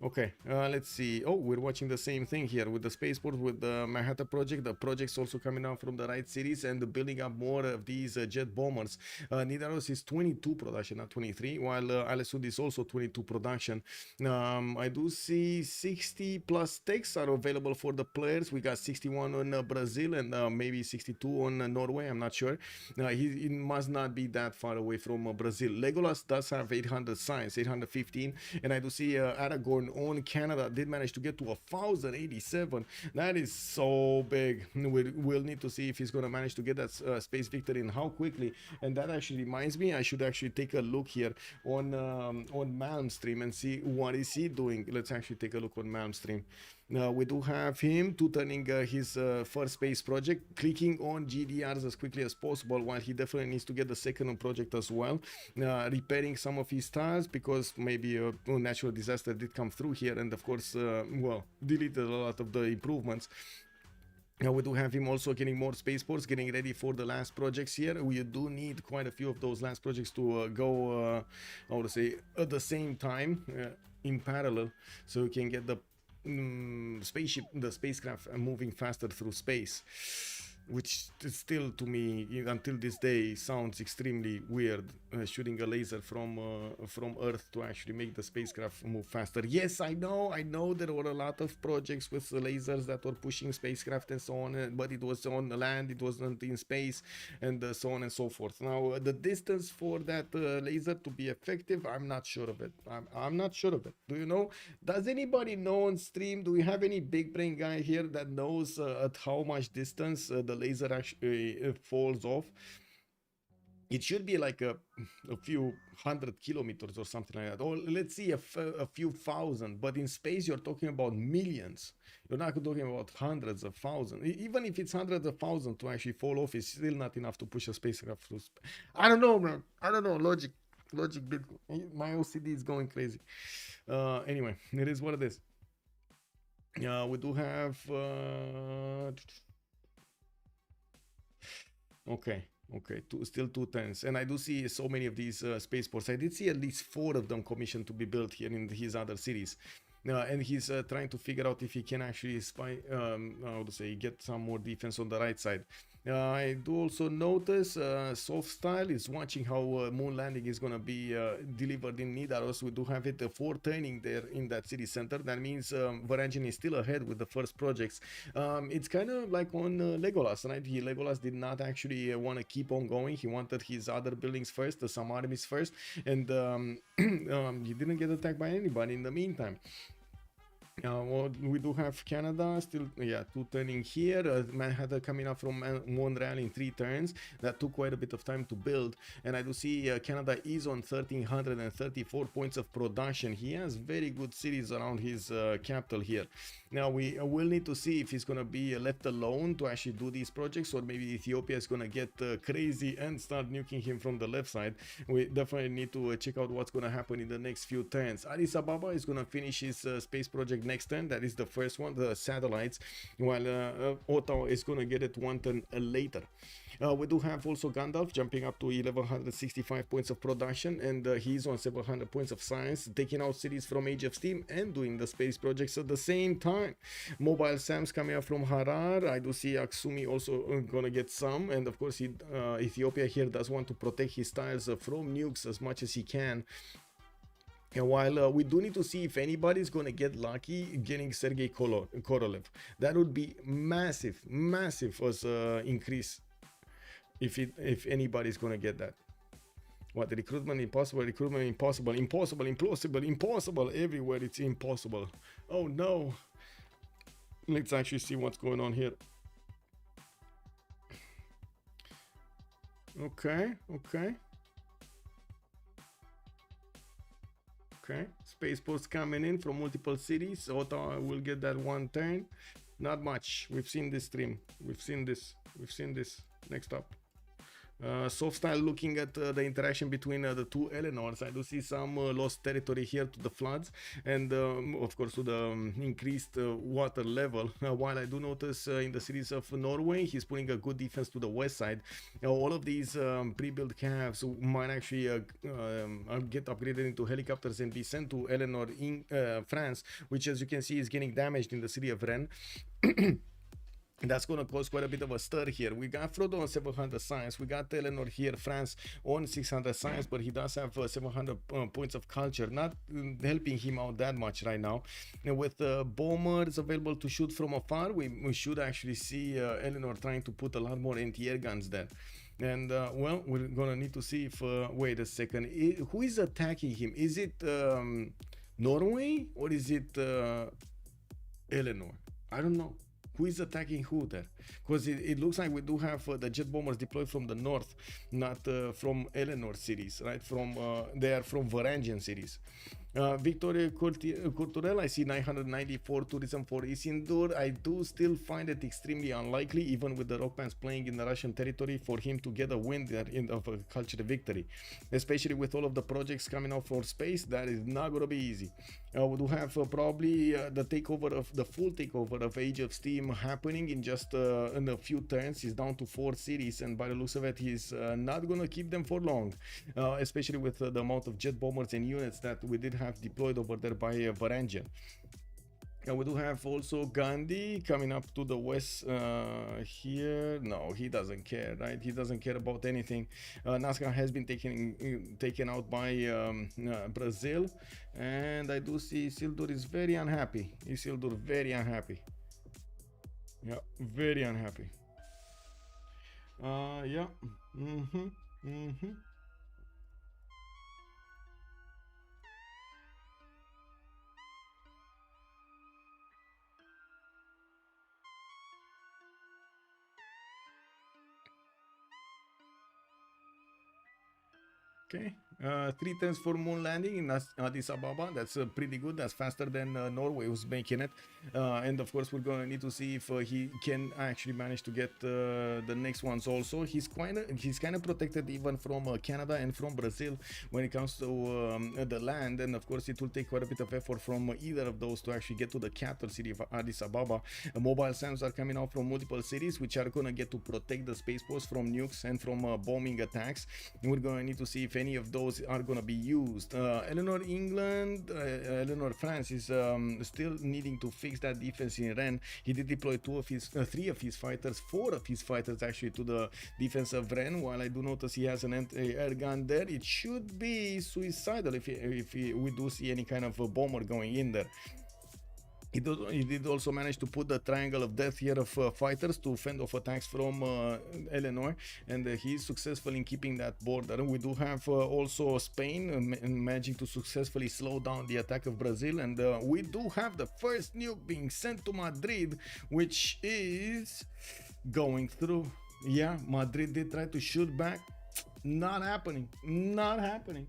Okay, let's see. Oh, we're watching the same thing here with the spaceport, with the Manhattan project. The project's also coming out from the right cities and building up more of these jet bombers. Nidaros is 22 production, not 23, while Alessud is also 22 production. I do see 60 plus techs are available for the players. We got 61 on Brazil and maybe 62 on Norway. I'm not sure. He must not be that far away from Brazil. Legolas does have 800 science, 815, and I do see Aragorn on Canada did manage to get to 1087. That is so big. We'll need to see if he's gonna manage to get that space victory and how quickly. And that actually reminds me, I should actually take a look here on Malmstream and see what is he doing. Let's actually take a look on Malmstream. We do have him turning his first space project, clicking on GDRs as quickly as possible, while he definitely needs to get the second project as well, repairing some of his stars because maybe a natural disaster did come through here, and of course, well, deleted a lot of the improvements. Now we do have him also getting more spaceports, getting ready for the last projects here. We do need quite a few of those last projects to go, I would say, at the same time, in parallel, so we can get the spacecraft moving faster through space, which still to me until this day sounds extremely weird, shooting a laser from Earth to actually make the spacecraft move faster. Yes, I know there were a lot of projects with lasers that were pushing spacecraft and so on, but it was on the land, it wasn't in space, and so on and so forth. Now the distance for that laser to be effective, I'm not sure of it. I'm not sure of it. Do you know? Does anybody know on stream? Do we have any big brain guy here that knows at how much distance the laser actually falls off? It should be like a few hundred kilometers or something like that, or let's see a few thousand, but in space you're talking about millions. You're not talking about hundreds of thousands. Even if it's hundreds of thousands to actually fall off, it's still not enough to push a spacecraft through space. I don't know, man. I don't know. Logic bit. My OCD is going crazy. Anyway, it is what it is. We do have okay, still 2 turns, and I do see so many of these spaceports. I did see at least 4 of them commissioned to be built here in his other cities. And he's trying to figure out if he can actually how to say, get some more defense on the right side. I do also notice Soft Style is watching how moon landing is going to be delivered in Nidaros. We do have it for turning there in that city center. That means Varangian is still ahead with the first projects. It's kind of like on Legolas, right? Legolas did not actually want to keep on going. He wanted his other buildings first, some armies first, and he didn't get attacked by anybody in the meantime. Well, we do have Canada still, 2 turning here. Manhattan coming up from Montreal in 3 turns. That took quite a bit of time to build, and I do see Canada is on 1334 points of production. He has very good cities around his capital here. Now we will need to see if he's gonna be left alone to actually do these projects, or maybe Ethiopia is gonna get crazy and start nuking him from the left side. We definitely need to check out what's gonna happen in the next few turns. Addis Ababa is gonna finish his space project next turn. That is the first one, the satellites, while Ottawa is gonna get it 1 turn later. We do have also Gandalf jumping up to 1165 points of production, and he's on 700 points of science, taking out cities from Age of Steam and doing the space projects at the same time. Mobile Sam's coming up from Harar. I do see Aksumi also gonna get some, and of course Ethiopia here does want to protect his tiles from nukes as much as he can. And while we do need to see if anybody's going to get lucky getting Sergei Korolev. That would be massive as increase if anybody's going to get that. What, the recruitment impossible, impossible, everywhere it's impossible. Oh no. Let's actually see what's going on here. Okay. Spaceports coming in from multiple cities. Ottawa will get that 1 turn. Not much. We've seen this stream. We've seen this. Next up. Soft style looking at the interaction between the two Eleanors. I do see some lost territory here to the floods and of course to the increased water level. While I do notice in the cities of Norway, he's putting a good defense to the west side. All of these pre-built calves might actually get upgraded into helicopters and be sent to Eleanor in France, which as you can see is getting damaged in the city of Rennes. That's going to cause quite a bit of a stir here. We got Frodo on 700 science. We got Eleanor here, France, on 600 science, but he does have 700 points of culture, not helping him out that much right now. And with bombers available to shoot from afar, we should actually see Eleanor trying to put a lot more anti-air guns there. And well, we're gonna need to see if wait a second, who is attacking him? Is it Norway or is it Eleanor? I don't know. Who is attacking who there? Because it looks like we do have the jet bombers deployed from the north, not from Eleanor cities, right? From they are from Varangian cities. Victoria Courtorel, I see 994 tourism for Isildur. I do still find it extremely unlikely, even with the rock bands playing in the Russian territory, for him to get a win there of a cultural victory. Especially with all of the projects coming out for space, that is not going to be easy. We do have probably the takeover of the full takeover of Age of Steam happening in just in a few turns. He's down to 4 cities, and by the looks of it, he's not going to keep them for long, especially with the amount of jet bombers and units that we did have deployed over there by Varangian. We do have also Gandhi coming up to the west here. No, he doesn't care, right? He doesn't care about anything. Nazca has been taken out by Brazil, and I do see Isildur is very unhappy. Isildur very unhappy. Yeah, very unhappy. Yeah. Okay, 3 turns for moon landing in Addis Ababa. That's pretty good. That's faster than Norway was making it. And of course, we're going to need to see if he can actually manage to get the next ones also. He's kind of protected even from Canada and from Brazil when it comes to the land. And of course, it will take quite a bit of effort from either of those to actually get to the capital city of Addis Ababa. Mobile SAMs are coming out from multiple cities, which are going to get to protect the space post from nukes and from bombing attacks. And we're going to need to see if any of those are going to be used. Eleanor England, Eleanor France is still needing to fix that defense in Rennes. He did deploy 4 of his fighters actually to the defense of Rennes. While I do notice he has an anti-air gun there, it should be suicidal if we do see any kind of a bomber going in there. He did also manage to put the triangle of death here of fighters to fend off attacks from Eleanor, and he's successful in keeping that border. We do have also Spain managing to successfully slow down the attack of Brazil, and we do have the first nuke being sent to Madrid, which is going through. Yeah, Madrid did try to shoot back. Not happening. Not happening.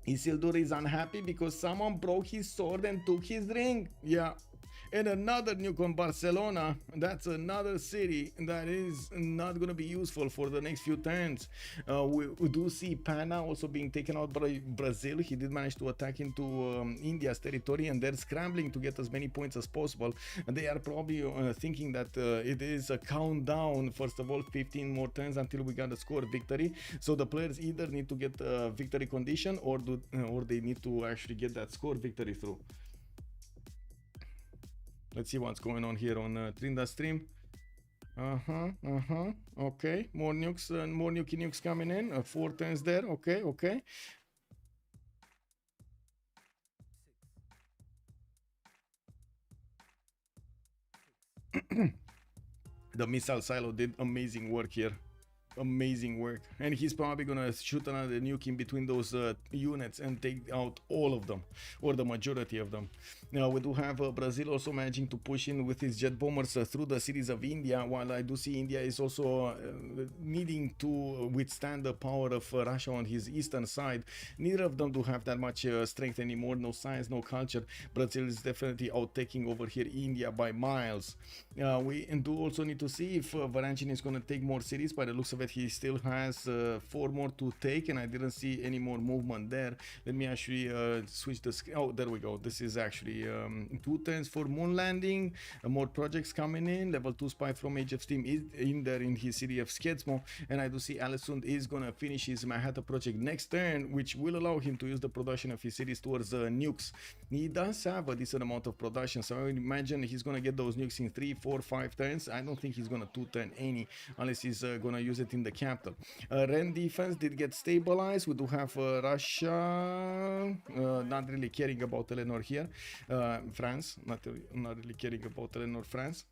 Isildur is unhappy because someone broke his sword and took his ring. Yeah. And another nuke on Barcelona. That's another city that is not going to be useful for the next few turns. We do see Pana also being taken out by Brazil. He did manage to attack into India's territory, and they're scrambling to get as many points as possible. And they are probably thinking that it is a countdown. First of all, 15 more turns until we got a score victory. So the players either need to get a victory condition or they need to actually get that score victory through. Let's see what's going on here on Trinda stream. Okay, more nukes, more nukes coming in. 4 turns there. Okay. The missile silo did amazing work here. amazing work. And he's probably gonna shoot another nuke in between those units and take out all of them, or the majority of them. Now we do have Brazil also managing to push in with his jet bombers through the cities of India, while I do see India is also needing to withstand the power of Russia on his eastern side. Neither of them do have that much strength anymore, no science, no culture. Brazil is definitely outtaking over here India by miles. We do also need to see if Varangian is going to take more cities. By the looks of it, he still has 4 more to take, and I didn't see any more movement there. Let me actually switch the screen. Oh, there we go. This is actually 2 turns for moon landing, more projects coming in. Level 2 spy from Age of Steam is in there in his city of Skedsmo, and I do see Alessund is gonna finish his Manhattan project next turn, which will allow him to use the production of his cities towards nukes. He does have a decent amount of production, so I would imagine he's gonna get those nukes in 3, 4, 5 turns. I don't think he's gonna 2-turn any unless he's gonna use it in the capital. Ren defense did get stabilized. We do have Russia not really caring about Eleanor here. France not really caring about Eleanor, France.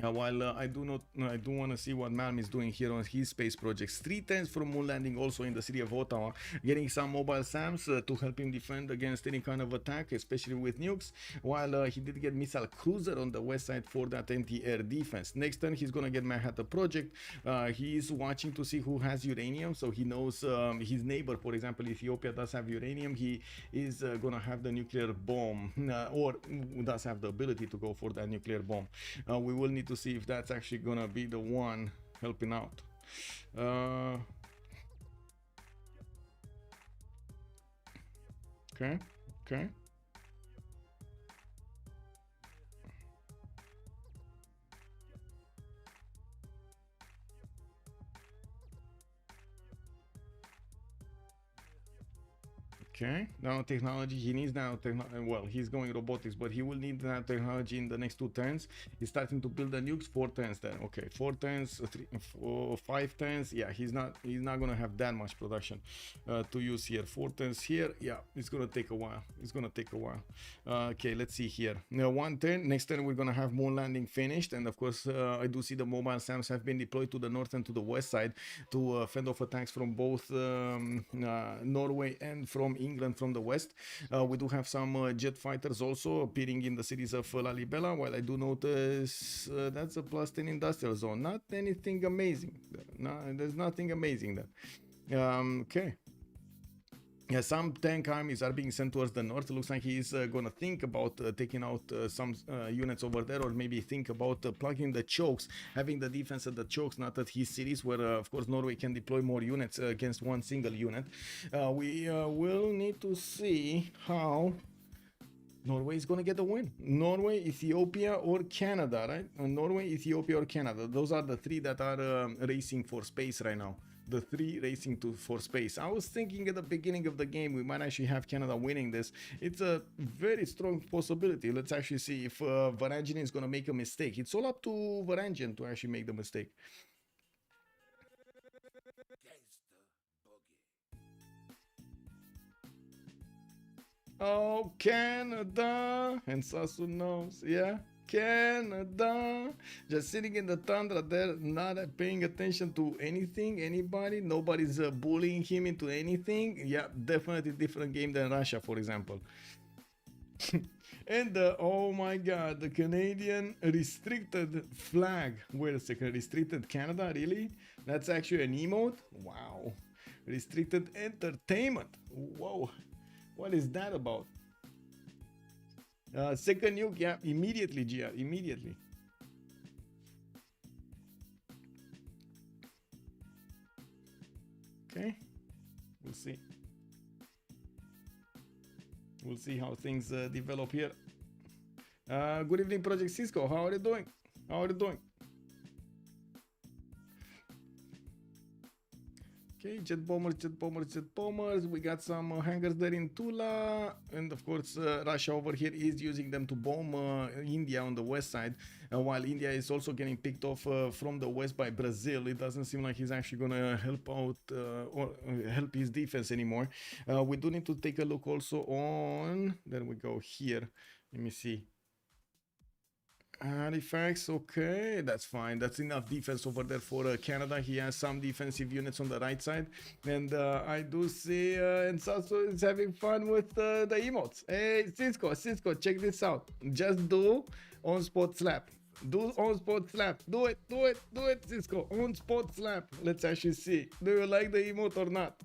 While I do want to see what Malm is doing here on his space projects. 3 turns from moon landing also in the city of Ottawa, getting some mobile SAMs to help him defend against any kind of attack, especially with nukes, while he did get missile cruiser on the west side for that anti-air defense. Next turn he's gonna get Manhattan project. He's watching to see who has uranium, so he knows his neighbor, for example, Ethiopia does have uranium. He is gonna have the nuclear bomb, or does have the ability to go for that nuclear bomb. We will need to see if that's actually gonna be the one helping out. Okay. Okay, nanotechnology, he needs nanotechnology. Well, he's going robotics, but he will need nanotechnology in the next 2 turns. He's starting to build the nukes. 4 turns then. Okay, 4 turns, 3, 4, 5 turns. Yeah, he's not gonna have that much production to use here. 4 turns here. Yeah, it's gonna take a while. Okay, let's see here. Now 1 turn. Next turn we're gonna have moon landing finished, and of course I do see the mobile SAMs have been deployed to the north and to the west side to fend off attacks from both Norway and from England from the west. We do have some jet fighters also appearing in the cities of Lalibela, while I do notice that's a +10 industrial zone. Not anything amazing. No, there's nothing amazing there. Okay. Yeah, some tank armies are being sent towards the north. It looks like he's gonna think about taking out some units over there, or maybe think about plugging the chokes, having the defense at the chokes, not at his cities, where of course Norway can deploy more units against one single unit. We will need to see how Norway is gonna get a win. Norway, Ethiopia, or Canada, right? Norway, Ethiopia, or Canada. Those are the 3 that are racing for space right now. The 3 racing for space. I was thinking at the beginning of the game we might actually have Canada winning this. It's a very strong possibility. Let's actually see if Varangian is going to make a mistake. It's all up to Varangian to actually make the mistake. Oh, Canada! And Sasu knows, yeah. Canada, just sitting in the tundra there, not paying attention to anything, anybody, nobody's bullying him into anything. Yeah, definitely different game than Russia, for example. And oh my god, the Canadian restricted flag. Wait a second, restricted Canada, really? That's actually an emote? Wow. Restricted entertainment. Whoa, what is that about? Second nuke, yeah, immediately, Gia, immediately. Okay, we'll see. We'll see how things develop here. Good evening, Project Cisco. How are you doing? Okay, jet bombers. We got some hangars there in Tula, and of course Russia over here is using them to bomb India on the west side, while India is also getting picked off from the west by Brazil. It doesn't seem like he's actually gonna help out or help his defense anymore. We do need to take a look also on, there we go here, let me see. Halifax, okay, that's fine. That's enough defense over there for Canada. He has some defensive units on the right side, and I do see Ensaso is having fun with the emotes. Hey, Cisco, check this out. Just do on spot slap. Do on spot slap. Do it, Cisco. On spot slap. Let's actually see. Do you like the emote or not?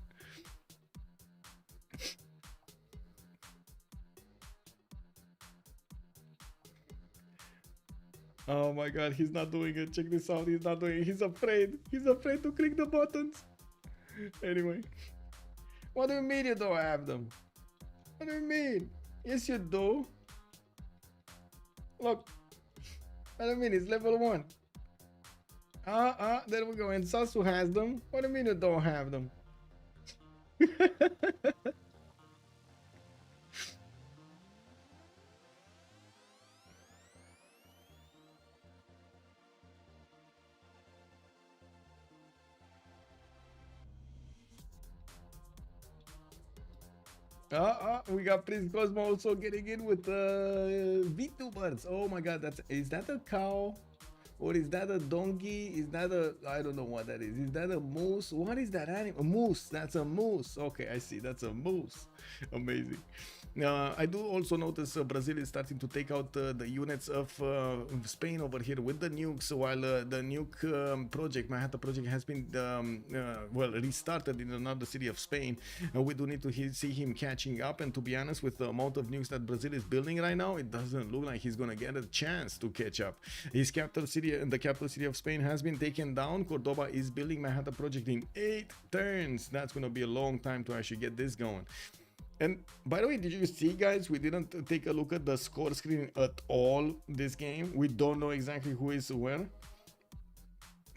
Oh my god, he's not doing it. Check this out. He's not doing it. He's afraid. He's afraid to click the buttons. Anyway. What do you mean you don't have them? What do you mean? Yes, you do. Look. What do you mean? It's level 1. There we go. And Sasu has them. What do you mean you don't have them? We got Prince Cosmo also getting in with VTubers. Oh my god, is that a cow? Or is that a donkey? Is that I don't know what that is. Is that a moose? What is that animal? A moose. That's a moose. Okay, I see. That's a moose. Amazing. I do also notice Brazil is starting to take out the units of Spain over here with the nukes, while the nuke project, Manhattan project, has been well, restarted in another city of Spain. We do need to see him catching up, and to be honest, with the amount of nukes that Brazil is building right now, it doesn't look like he's gonna get a chance to catch up. His capital city, the capital city of Spain, has been taken down. Cordoba is building Manhattan project in 8 turns. That's gonna be a long time to actually get this going. And by the way, did you see, guys, we didn't take a look at the score screen at all this game. We don't know exactly who is where.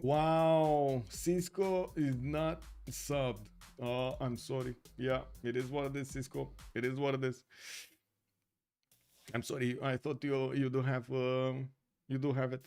Wow, Cisco is not subbed. Oh, I'm sorry. Yeah, it is what it is, Cisco. It is what it is. I'm sorry. I thought you do have it.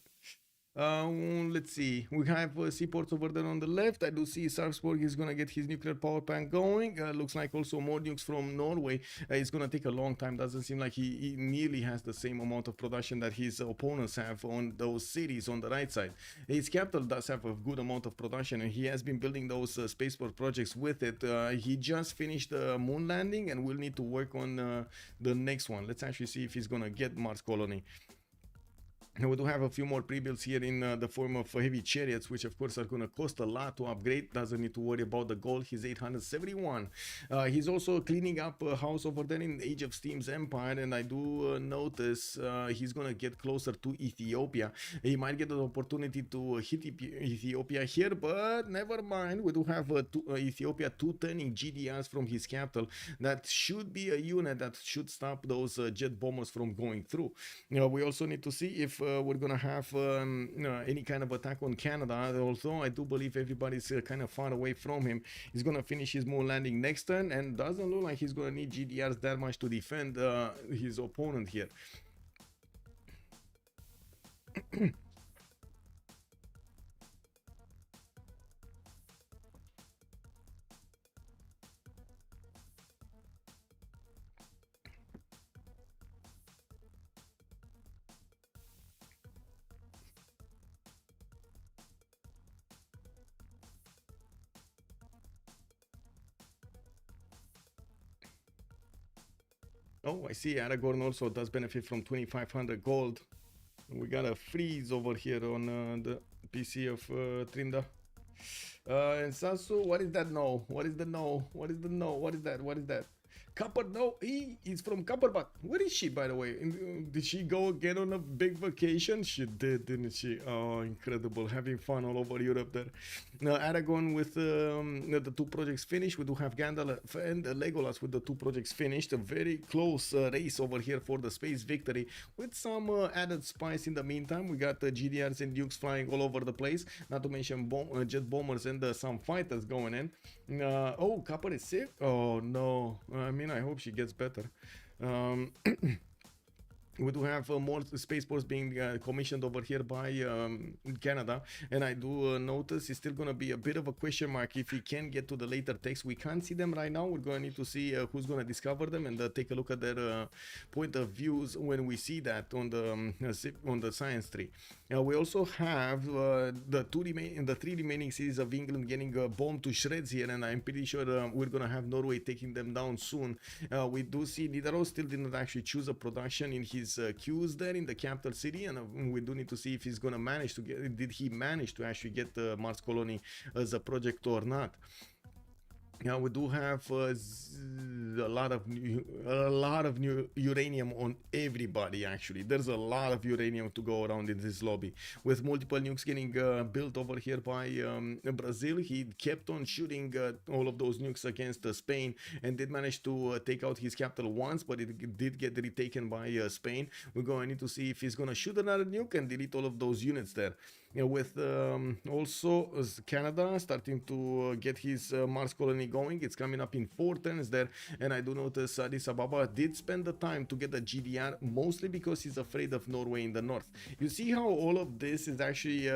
Let's see. We have seaports over there on the left. I do see Sarpsborg is gonna get his nuclear power plant going. Looks like also more nukes from Norway. It's gonna take a long time. Doesn't seem like he nearly has the same amount of production that his opponents have on those cities on the right side. His capital does have a good amount of production, and he has been building those spaceport projects with it. He just finished the moon landing, and we'll need to work on the next one. Let's actually see if he's gonna get Mars colony. We do have a few more pre-builds here in the form of heavy chariots, which of course are going to cost a lot to upgrade. Doesn't need to worry about the gold. He's 871. He's also cleaning up a house over there in Age of Steam's Empire, and I do notice he's going to get closer to Ethiopia. He might get an opportunity to hit Ethiopia here, but never mind. We do have Ethiopia 2 turning GDRs from his capital. That should be a unit that should stop those jet bombers from going through. We also need to see if we're gonna have any kind of attack on Canada, although I do believe everybody's kind of far away from him. He's gonna finish his moon landing next turn, and doesn't look like he's gonna need GDRs that much to defend his opponent here. Oh, I see Aragorn also does benefit from 2500 gold. We got a freeze over here on the PC of Trinda. And Sasu, what is that no? What is the no? What is the no? What is that? What is that? Copper, no, he is from Copperbutt. Where is she, by the way? Did she go again on a big vacation? She did, didn't she? Oh, incredible. Having fun all over Europe there. Now, Aragorn with the 2 projects finished. We do have Gandalf and Legolas with the 2 projects finished. A very close race over here for the space victory with some added spice in the meantime. We got GDRs and Dukes flying all over the place. Not to mention jet bombers and some fighters going in. Oh, Copper is sick? Oh, no. I mean, I hope she gets better. we do have more spaceports being commissioned over here by Canada, and I do notice it's still going to be a bit of a question mark if we can get to the later text. We can't see them right now. We're going to need to see who's going to discover them and take a look at their point of views when we see that on the science tree. We also have the three remaining cities of England getting bombed to shreds here, and I'm pretty sure we're going to have Norway taking them down soon. We do see Nidaros still did not actually choose a production in his queues there in the capital city, and we do need to see if he's going to manage to get, did he manage to actually get the Mars colony as a project or not. Now we do have a lot of new uranium on everybody. Actually, there's a lot of uranium to go around in this lobby, with multiple nukes getting built over here by Brazil. He kept on shooting all of those nukes against Spain, and did manage to take out his capital once, but it did get retaken by Spain. We're going to need to see if he's going to shoot another nuke and delete all of those units there. With also Canada starting to get his Mars colony going. It's coming up in 4 turns there, and I do notice Addis Ababa did spend the time to get the GDR, mostly because he's afraid of Norway in the north. You see how all of this is actually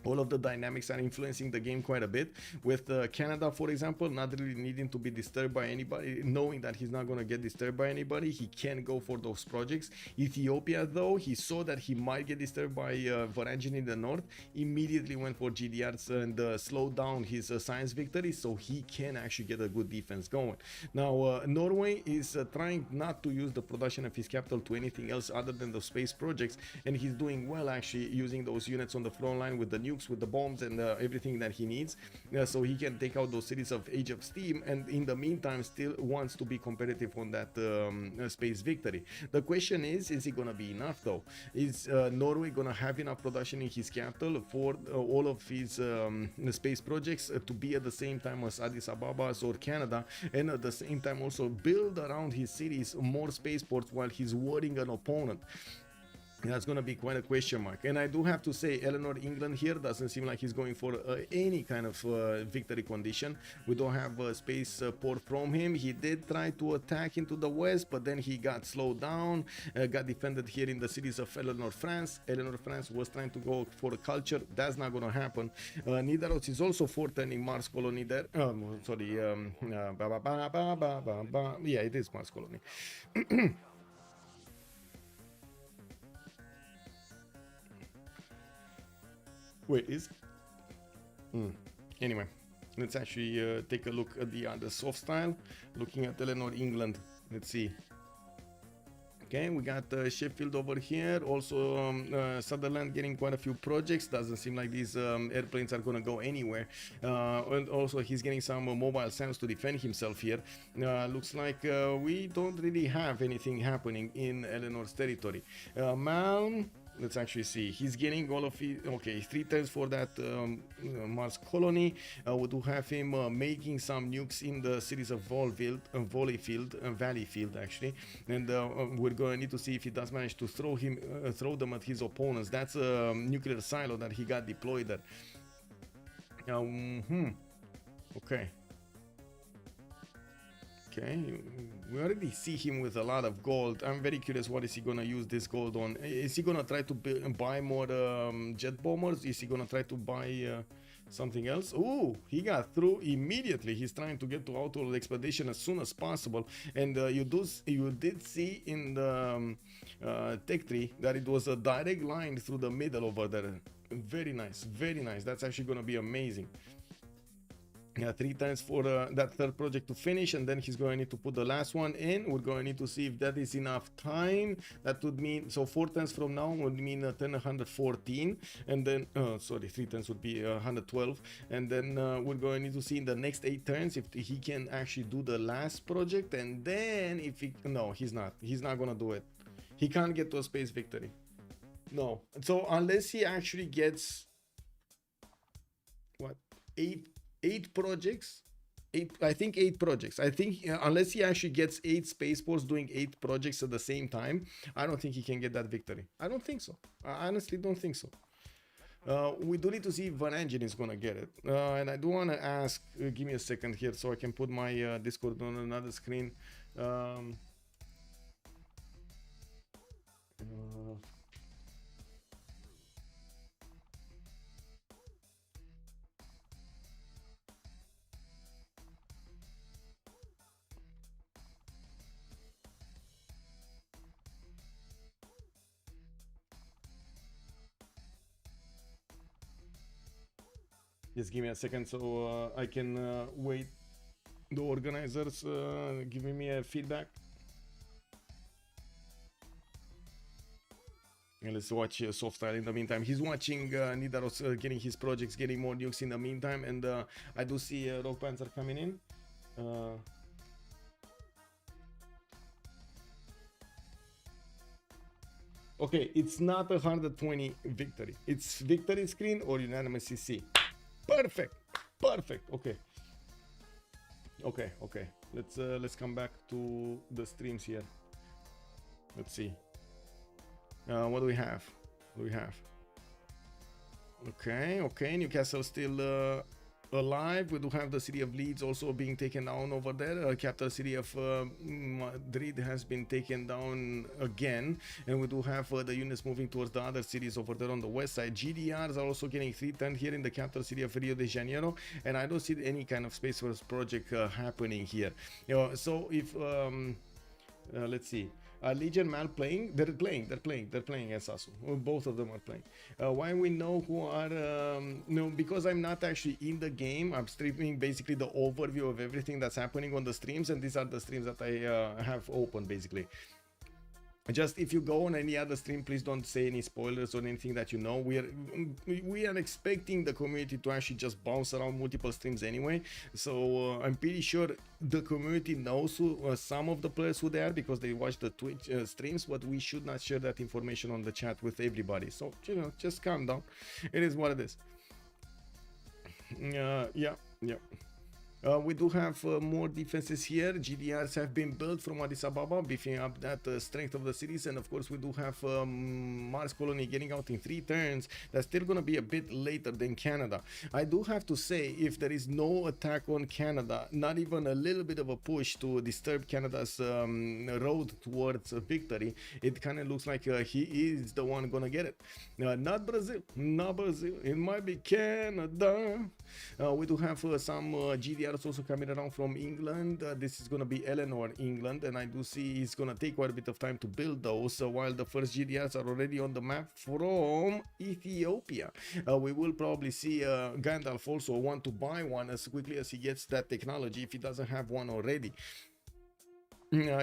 all of the dynamics are influencing the game quite a bit, with Canada, for example, not really needing to be disturbed by anybody, knowing that he's not going to get disturbed by anybody. He can go for those projects. Ethiopia, though, he saw that he might get disturbed by Varangian in the north, immediately went for GDRs and slowed down his science victory, so he can actually get a good defense going. Now, Norway is trying not to use the production of his capital to anything else other than the space projects, and he's doing well actually using those units on the front line with the nukes, with the bombs, and everything that he needs, so he can take out those cities of Age of Steam, and in the meantime still wants to be competitive on that space victory. The question is he gonna be enough though? Is Norway gonna have enough production in his capital for all of his space projects to be at the same time as Addis Ababa's or Canada, and at the same time also build around his cities more spaceports while he's worrying an opponent? That's going to be quite a question mark. And I do have to say, Eleanor England here doesn't seem like he's going for any kind of victory condition. We don't have a space port from him. He did try to attack into the west, but then he got slowed down, got defended here in the cities of Eleanor, France. Eleanor, France was trying to go for a culture. That's not going to happen. Nidaros is also forturning Mars colony there. Sorry. Yeah, it is Mars colony. Wait, is anyway, let's actually take a look at the other soft style. Looking at Eleanor England, let's see. Okay, we got Sheffield over here. Also Sutherland getting quite a few projects. Doesn't seem like these airplanes are gonna go anywhere. And also he's getting some mobile SAMs to defend himself here. Looks like we don't really have anything happening in Eleanor's territory. Malm, let's actually see. He's getting all of his, okay, 3 turns for that Mars colony. We do have him making some nukes in the cities of Valleyfield actually, and we're going to need to see if he does manage to throw them at his opponents. That's a nuclear silo that he got deployed there. Okay. Okay, we already see him with a lot of gold. I'm very curious, what is he gonna use this gold on? Is he gonna try to buy more jet bombers? Is he gonna try to buy something else? Ooh, he got through immediately. He's trying to get to Outworld Expedition as soon as possible. And you did see in the tech tree that it was a direct line through the middle over there. Very nice, very nice. That's actually gonna be amazing. 3 times for that third project to finish, and then he's going to need to put the last one in. We're going to need to see if that is enough time. That would mean, so 4 times from now would mean 114, and then 3 times would be 112, and then we're going to need to see in the next 8 turns if he can actually do the last project, and then if he, no, he's not going to do it. He can't get to a space victory, no. So unless he actually gets what, 8 projects, I think 8 projects. I think unless he actually gets 8 spaceports doing 8 projects at the same time, I don't think he can get that victory. I don't think so. I honestly don't think so. We do need to see if Varangian is gonna get it. And I do want to ask, give me a second here so I can put my Discord on another screen. Just give me a second so I can wait the organizers giving me a feedback. And let's watch Softstyle in the meantime. He's watching Nidaros getting his projects, getting more nukes in the meantime. And I do see Rogue Panzer coming in. Okay, it's not a 120 victory. It's victory screen or unanimous CC. Perfect. Perfect. Okay. Okay. Let's come back to the streams here. Let's see. What do we have? Okay. Newcastle still alive. We do have the city of Leeds also being taken down over there. Capital city of Madrid has been taken down again, and we do have the units moving towards the other cities over there on the west side. GDRs are also getting threatened here in the capital city of Rio de Janeiro, and I don't see any kind of Space Force project happening here. So if let's see. Legion Mal playing? They're playing as Asu. Both of them are playing. Why we know who are? No, because I'm not actually in the game. I'm streaming basically the overview of everything that's happening on the streams, and these are the streams that I have open basically. Just if you go on any other stream, please don't say any spoilers or anything that you know. We are expecting the community to actually just bounce around multiple streams anyway. So I'm pretty sure the community knows who some of the players who they are because they watch the Twitch streams, but we should not share that information on the chat with everybody. So just calm down. It is what it is. Yeah. We do have more defenses here. GDRs have been built from Addis Ababa, beefing up that strength of the cities. And of course, we do have Mars Colony getting out in 3 turns. That's still going to be a bit later than Canada. I do have to say, if there is no attack on Canada, not even a little bit of a push to disturb Canada's road towards victory, it kind of looks like he is the one going to get it. Not Brazil. It might be Canada. We do have some GDRs also coming around from England. This is going to be Eleanor, England, and I do see it's going to take quite a bit of time to build those, while the first GDRs are already on the map from Ethiopia. We will probably see Gandalf also want to buy one as quickly as he gets that technology if he doesn't have one already.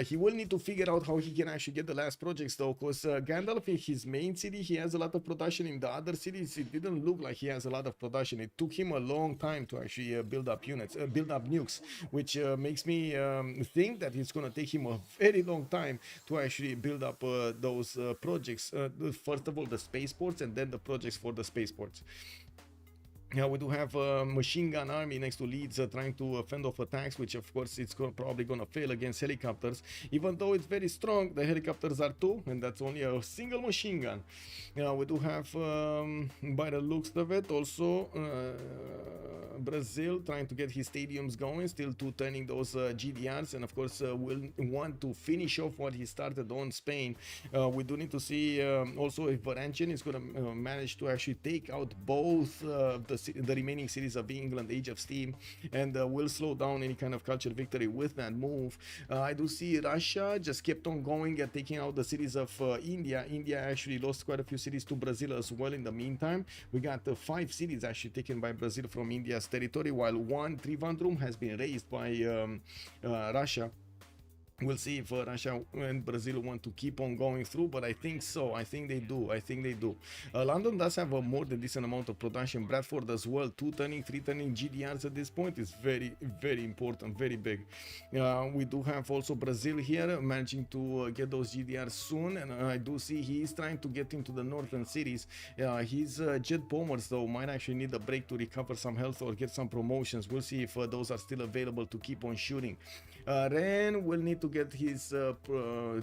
He will need to figure out how he can actually get the last projects though, because Gandalf in his main city, he has a lot of production. In the other cities, it didn't look like he has a lot of production. It took him a long time to actually build up units, build up nukes, which makes me think that it's going to take him a very long time to actually build up those projects. First of all, the spaceports, and then the projects for the spaceports. We do have a machine gun army next to Leeds trying to fend off attacks, which of course it's probably going to fail against helicopters. Even though it's very strong, the helicopters are 2, and that's only a single machine gun. We do have, by the looks of it, also Brazil trying to get his stadiums going, still turning those GDRs, and of course will want to finish off what he started on Spain. We do need to see also if Valencian is going to manage to actually take out both the remaining cities of England, Age of Steam, and will slow down any kind of culture victory with that move. I do see Russia just kept on going and taking out the cities of India. India actually lost quite a few cities to Brazil as well in the meantime. We got 5 cities actually taken by Brazil from India's territory, while 1 Trivandrum has been raised by Russia. We'll see if Russia and Brazil want to keep on going through, but I think so. I think they do. London does have a more than decent amount of production. Bradford as well. 2 turning, 3 turning GDRs at this point is very, very important, very big. We do have also Brazil here managing to get those GDRs soon, and I do see he is trying to get into the northern cities. His jet bombers though might actually need a break to recover some health or get some promotions. We'll see if those are still available to keep on shooting. Ren will need to get his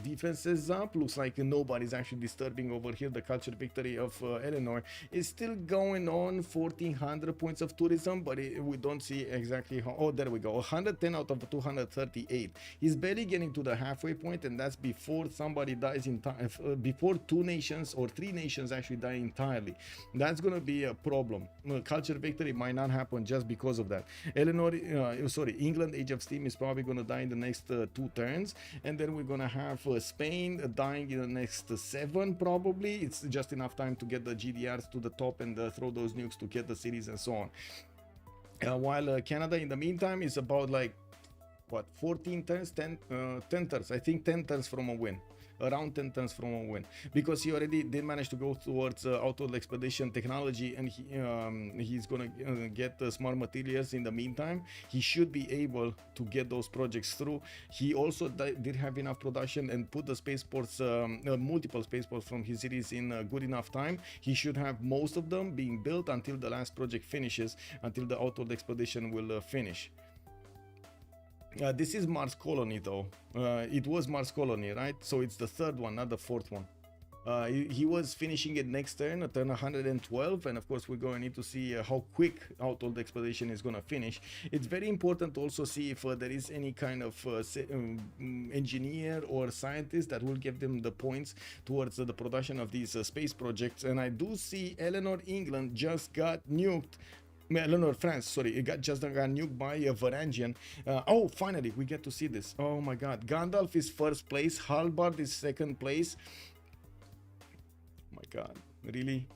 defenses up. Looks like nobody's actually disturbing over here. The culture victory of Eleanor is still going on. 1400 points of tourism, but we don't see exactly how. Oh, there we go. 110 out of 238. He's barely getting to the halfway point, and that's before somebody dies in time. Before 2 nations or 3 nations actually die entirely. That's gonna be a problem. Culture victory might not happen just because of that. England Age of Steam is probably gonna die in the next 2 turns, and then we're gonna have Spain dying in the next 7 probably. It's just enough time to get the GDRs to the top and throw those nukes to get the cities and so on. While Canada, in the meantime, is about like what 14 turns, 10 turns. I think 10 turns from a win. Around 10 turns from a win, because he already did manage to go towards outward expedition technology, and he's gonna get smart materials in the meantime. He should be able to get those projects through. He also did have enough production and put the spaceports, multiple spaceports from his cities in good enough time. He should have most of them being built until the last project finishes, until the outward expedition will finish. This is Mars Colony, though. It was Mars Colony, right? So it's the third one, not the fourth one. He was finishing it next turn, at turn 112, and of course we're going to need to see how quick outward expedition is going to finish. It's very important to also see if there is any kind of engineer or scientist that will give them the points towards the production of these space projects. And I do see Eleanor England just got nuked. Eleanor France, sorry, it just got nuked by a Varangian. Oh, finally, we get to see this. Oh my god. Gandalf is first place, Halbard is second place. Oh my god, really?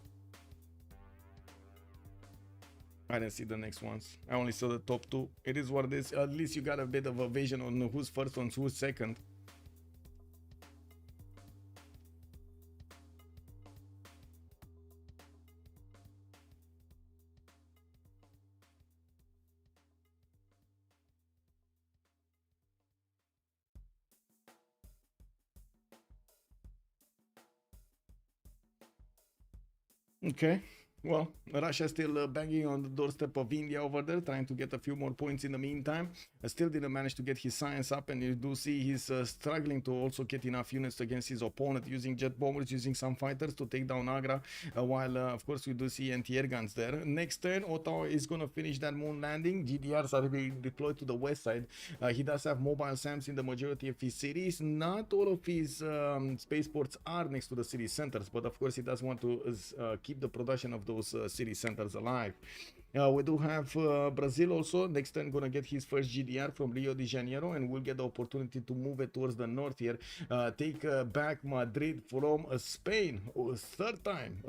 I didn't see the next ones. I only saw the top two. It is what it is. At least you got a bit of a vision on who's first and who's second. Okay, well, Russia still banging on the doorstep of India over there, trying to get a few more points in the meantime. Still didn't manage to get his science up, and you do see he's struggling to also get enough units against his opponent, using jet bombers, using some fighters to take down Agra, while of course we do see anti-air guns there. Next turn, Ottawa is going to finish that moon landing. GDRs are being deployed to the west side. He does have mobile SAMs in the majority of his cities. Not all of his spaceports are next to the city centers, but of course he does want to keep the production of those city centers alive. We do have Brazil also. Next turn gonna get his first GDR from Rio de Janeiro, and we'll get the opportunity to move it towards the north here, take back Madrid from Spain. Oh, a third time.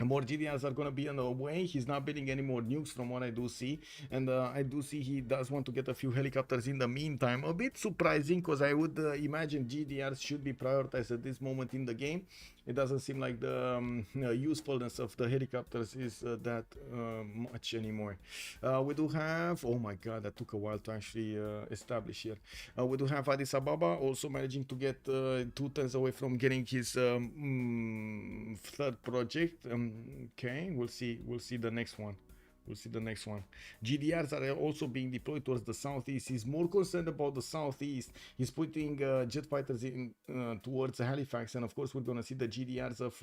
More GDRs are going to be on the way. He's not building any more nukes from what I do see. And I do see he does want to get a few helicopters in the meantime. A bit surprising, because I would imagine GDRs should be prioritized at this moment in the game. It doesn't seem like the usefulness of the helicopters is that much anymore. We do have, oh my god, that took a while to actually establish here. We do have Addis Ababa also managing to get 2 turns away from getting his third project. Okay, we'll see the next one. GDRs are also being deployed towards the southeast. He's more concerned about the southeast. He's putting jet fighters in towards Halifax, and of course we're gonna see the GDRs of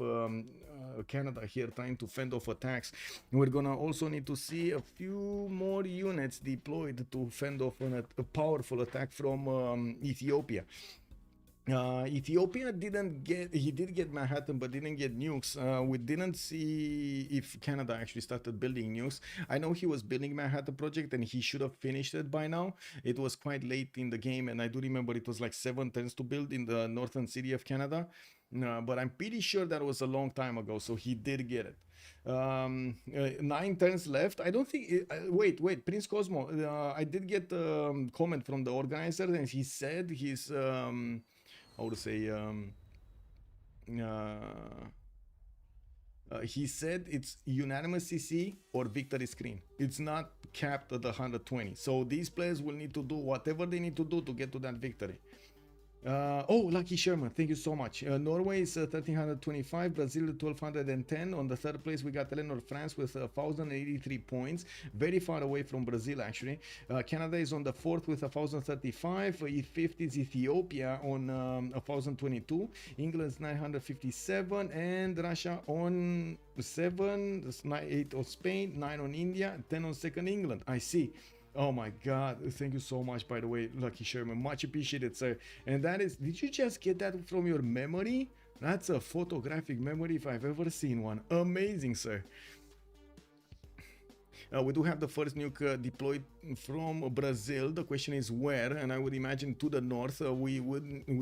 Canada here trying to fend off attacks. We're gonna also need to see a few more units deployed to fend off a powerful attack from Ethiopia. Ethiopia did get Manhattan, but didn't get nukes. We didn't see if Canada actually started building nukes. I know he was building Manhattan project, and he should have finished it by now. It was quite late in the game, and I do remember it was like 7 turns to build in the northern city of Canada. But I'm pretty sure that was a long time ago, so he did get it. 9 turns left. I don't think wait, Prince Cosmo, I did get a comment from the organizer, and he said he's how to say, he said it's unanimous CC or victory screen. It's not capped at 120. So these players will need to do whatever they need to do to get to that victory. Oh, Lucky Sherman, thank you so much. Norway is 1325, Brazil 1210. On the third place, we got Eleanor France with 1083 points, very far away from Brazil actually. Canada is on the fourth with 1035. Fifth is Ethiopia on 1022. England's 957, and Russia on 7. 8 on Spain, 9 on India, 10 on second England. I see. Oh my god, thank you so much, by the way, Lucky Sherman, much appreciated, sir. And that is, did you just get that from your memory? That's a photographic memory if I've ever seen one. Amazing, sir. We do have the first nuke deployed from Brazil. The question is where, and I would imagine to the north. We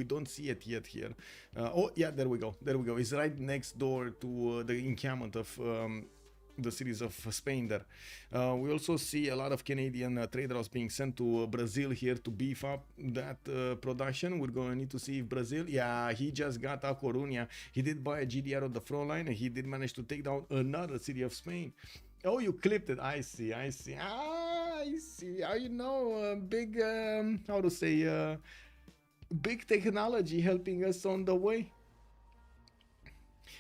don't see it yet here. Oh yeah, there we go. It's right next door to the encampment of the cities of Spain there. We also see a lot of Canadian trade routes being sent to Brazil here to beef up that production. We're going to need to see if Brazil, yeah, he just got A Coruña. He did buy a GDR on the front line, and he did manage to take down another city of Spain. Oh, you clipped it. I see. I see. I see. You know, big, how to say, big technology helping us on the way.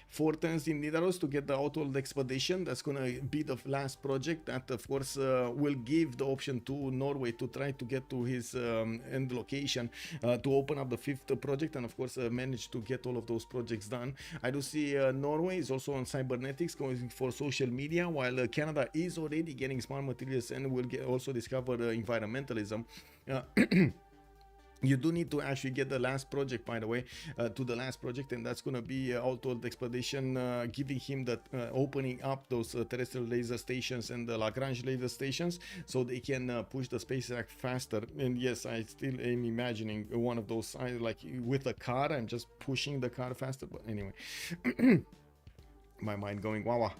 4 turns in Nidaros to get the Outworld Expedition. That's gonna be the last project that, of course, will give the option to Norway to try to get to his end location, to open up the 5th project, and of course manage to get all of those projects done. I do see Norway is also on cybernetics, going for social media, while Canada is already getting smart materials and will also discover environmentalism. You do need to actually get the last project, by the way, to the last project, and that's going to be Outworld Expedition, giving him that opening up those terrestrial laser stations and the Lagrange laser stations, so they can push the SpaceX faster. And yes, I still am imagining one of those, like with a car, I'm just pushing the car faster, but anyway. My mind going wow.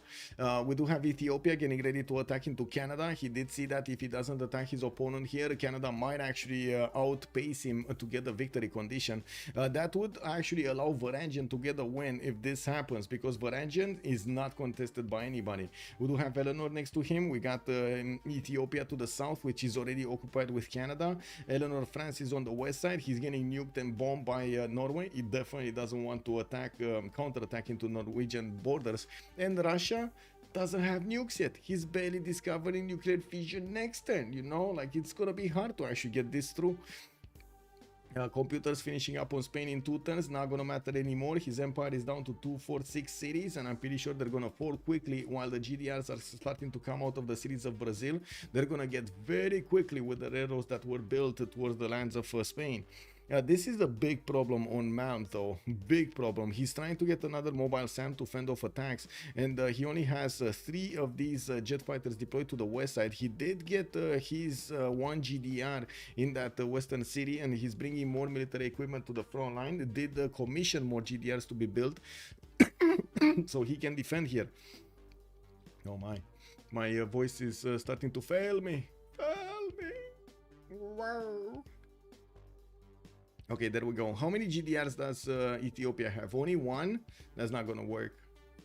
We do have Ethiopia getting ready to attack into Canada. He did see that if he doesn't attack his opponent here, Canada might actually outpace him to get the victory condition. That would actually allow Varangian to get a win if this happens, because Varangian is not contested by anybody. We do have Eleanor next to him. We got Ethiopia to the south, which is already occupied with Canada. Eleanor France is on the west side. He's getting nuked and bombed by Norway. He definitely doesn't want to attack, counter-attack into Norwegian borders. And Russia doesn't have nukes yet. He's barely discovering nuclear fission next turn, you know, like it's gonna be hard to actually get this through. Computers finishing up on Spain in 2 turns, not gonna matter anymore. His empire is down to 2, 4, 6 cities, and I'm pretty sure they're gonna fall quickly while the GDRs are starting to come out of the cities of Brazil. They're gonna get very quickly with the railroads that were built towards the lands of Spain. This is a big problem on Mount, though. Big problem. He's trying to get another mobile SAM to fend off attacks, and he only has 3 of these jet fighters deployed to the west side. He did get his 1 GDR in that western city, and he's bringing more military equipment to the front line. Did commission more GDRs to be built so he can defend here. Oh my voice is starting to fail me. Wow. Okay, there we go. How many GDRs does Ethiopia have? Only 1? That's not gonna work.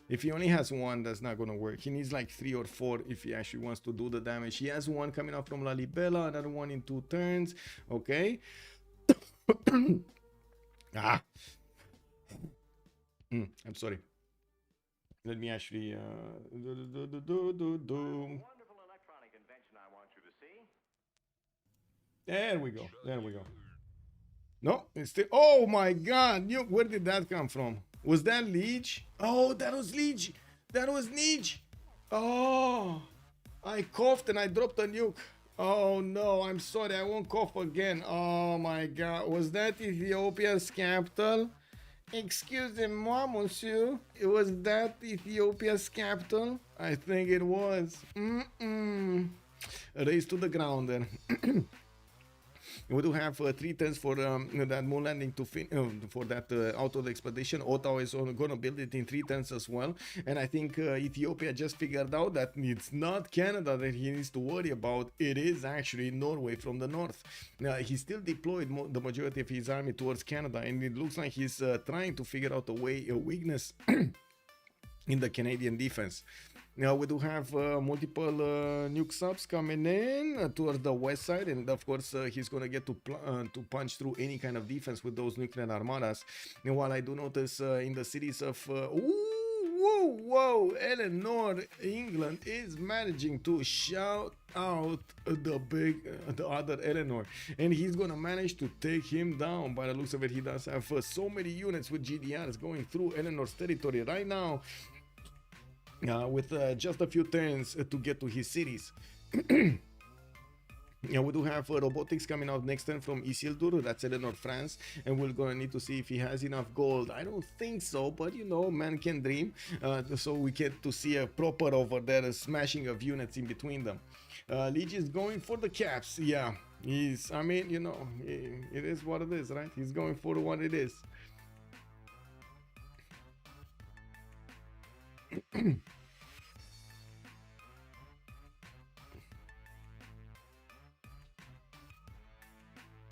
If he only has 1, that's not gonna work. He needs like 3 or 4 if he actually wants to do the damage. He has 1 coming out from Lalibela, another 1 in 2 turns. Okay. I'm sorry. Let me actually Wonderful electronic invention I want you to see. There we go. There we go. No, it's still. Oh my god! Where did that come from? Was that Leech? Oh, that was Leech. That was Leech. Oh, I coughed and I dropped a nuke. Oh no, I'm sorry. I won't cough again. Oh my god. Was that Ethiopia's capital? Excusez-moi, monsieur. Was that Ethiopia's capital? I think it was. Race to the ground then. We do have 3 turns for that moon landing to for that Outworld Expedition. Ottawa is going to build it in 3 turns as well. And I think Ethiopia just figured out that it's not Canada that he needs to worry about. It is actually Norway from the north. He still deployed the majority of his army towards Canada, and it looks like he's trying to figure out a weakness in the Canadian defense. Now we do have multiple nuke subs coming in towards the west side, and of course he's gonna get to punch through any kind of defense with those nuclear armadas. And while I do notice in the cities of whoa, Eleanor, England is managing to shout out the other Eleanor, and he's gonna manage to take him down. By the looks of it, he does have so many units with GDRs going through Eleanor's territory right now. With just a few turns to get to his cities. Yeah, we do have robotics coming out next turn from Isildur. That's Eleanor France, and we're gonna need to see if he has enough gold. I don't think so, but you know, man can dream. So we get to see a proper over there smashing of units in between them. Leech is going for the caps. Yeah, I mean, you know, it is what it is, right? He's going for what it is.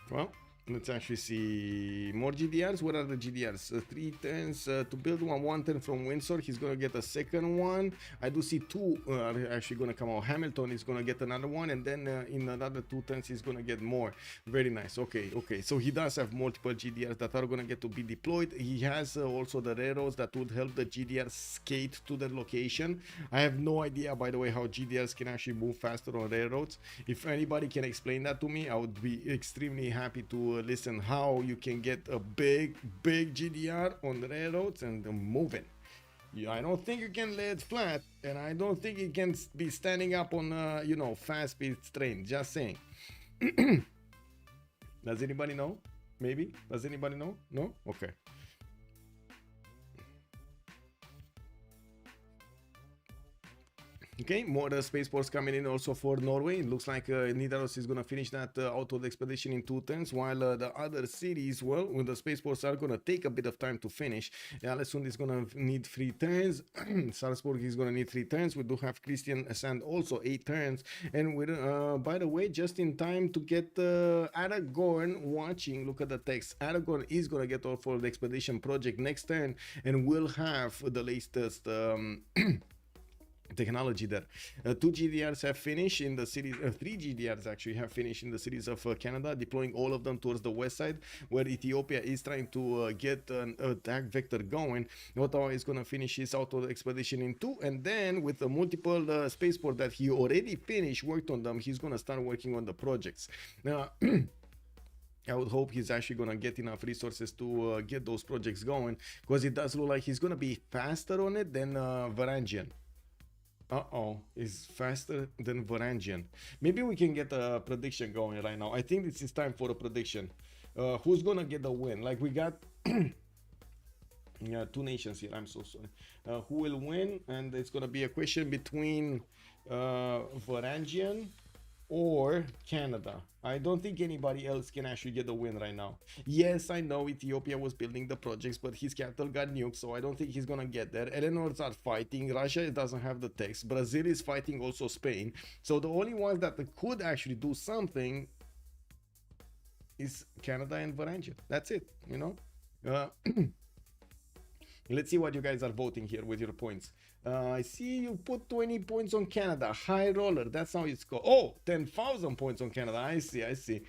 Well, let's actually see more GDRs. What are the GDRs? 3 turns to build one turn from Windsor. He's gonna get a second one. I do see two are actually gonna come out. Hamilton is gonna get another one, and then in another 2 turns he's gonna get more. Very nice. Okay, okay. So he does have multiple GDRs that are gonna get to be deployed. He has also the railroads that would help the GDR skate to the location. I have no idea, by the way, how GDRs can actually move faster on railroads. If anybody can explain that to me, I would be extremely happy to listen how you can get a big GDR on the railroads and moving. I don't think you can lay it flat, and I don't think it can be standing up on you know, fast speed train. Just saying. Does anybody know? Maybe? Does anybody know? No? Okay. Okay, more spaceports coming in also for Norway. It looks like Nidaros is going to finish that auto expedition in 2 turns, while the other cities, well, when the spaceports are going to take a bit of time to finish. Alessund is going to need 3 turns. Salzburg is going to need 3 turns. We do have Christian Sand also 8 turns. And we're, by the way, just in time to get Aragorn watching. Look at the text. Aragorn is going to get all for the expedition project next turn, and we'll have the latest technology there. 2 GDRs have finished in the cities, 3 GDRs actually have finished in the cities of Canada, deploying all of them towards the west side, where Ethiopia is trying to get an attack vector going. Ottawa is going to finish his auto expedition in 2, and then with the multiple spaceport that he already finished, worked on them, he's going to start working on the projects. Now, I would hope he's actually going to get enough resources to get those projects going, because it does look like he's going to be faster on it than Varangian. Uh-oh, is faster than Varangian. Maybe we can get a prediction going right now. I think this is time for a prediction. Who's gonna get the win? Like, we got yeah, 2 nations here. I'm so sorry. Who will win? And it's gonna be a question between Varangian or Canada. I don't think anybody else can actually get the win right now. Yes, I know Ethiopia was building the projects, but his capital got nuked, so I don't think he's gonna get there. Eleanors are fighting. Russia doesn't have the text. Brazil is fighting also Spain. So the only ones that could actually do something is Canada and Varangian. That's it, you know. Let's see what you guys are voting here with your points. I see you put 20 points on Canada. High roller. That's how it's called. Oh, 10,000 points on Canada. I see. I see.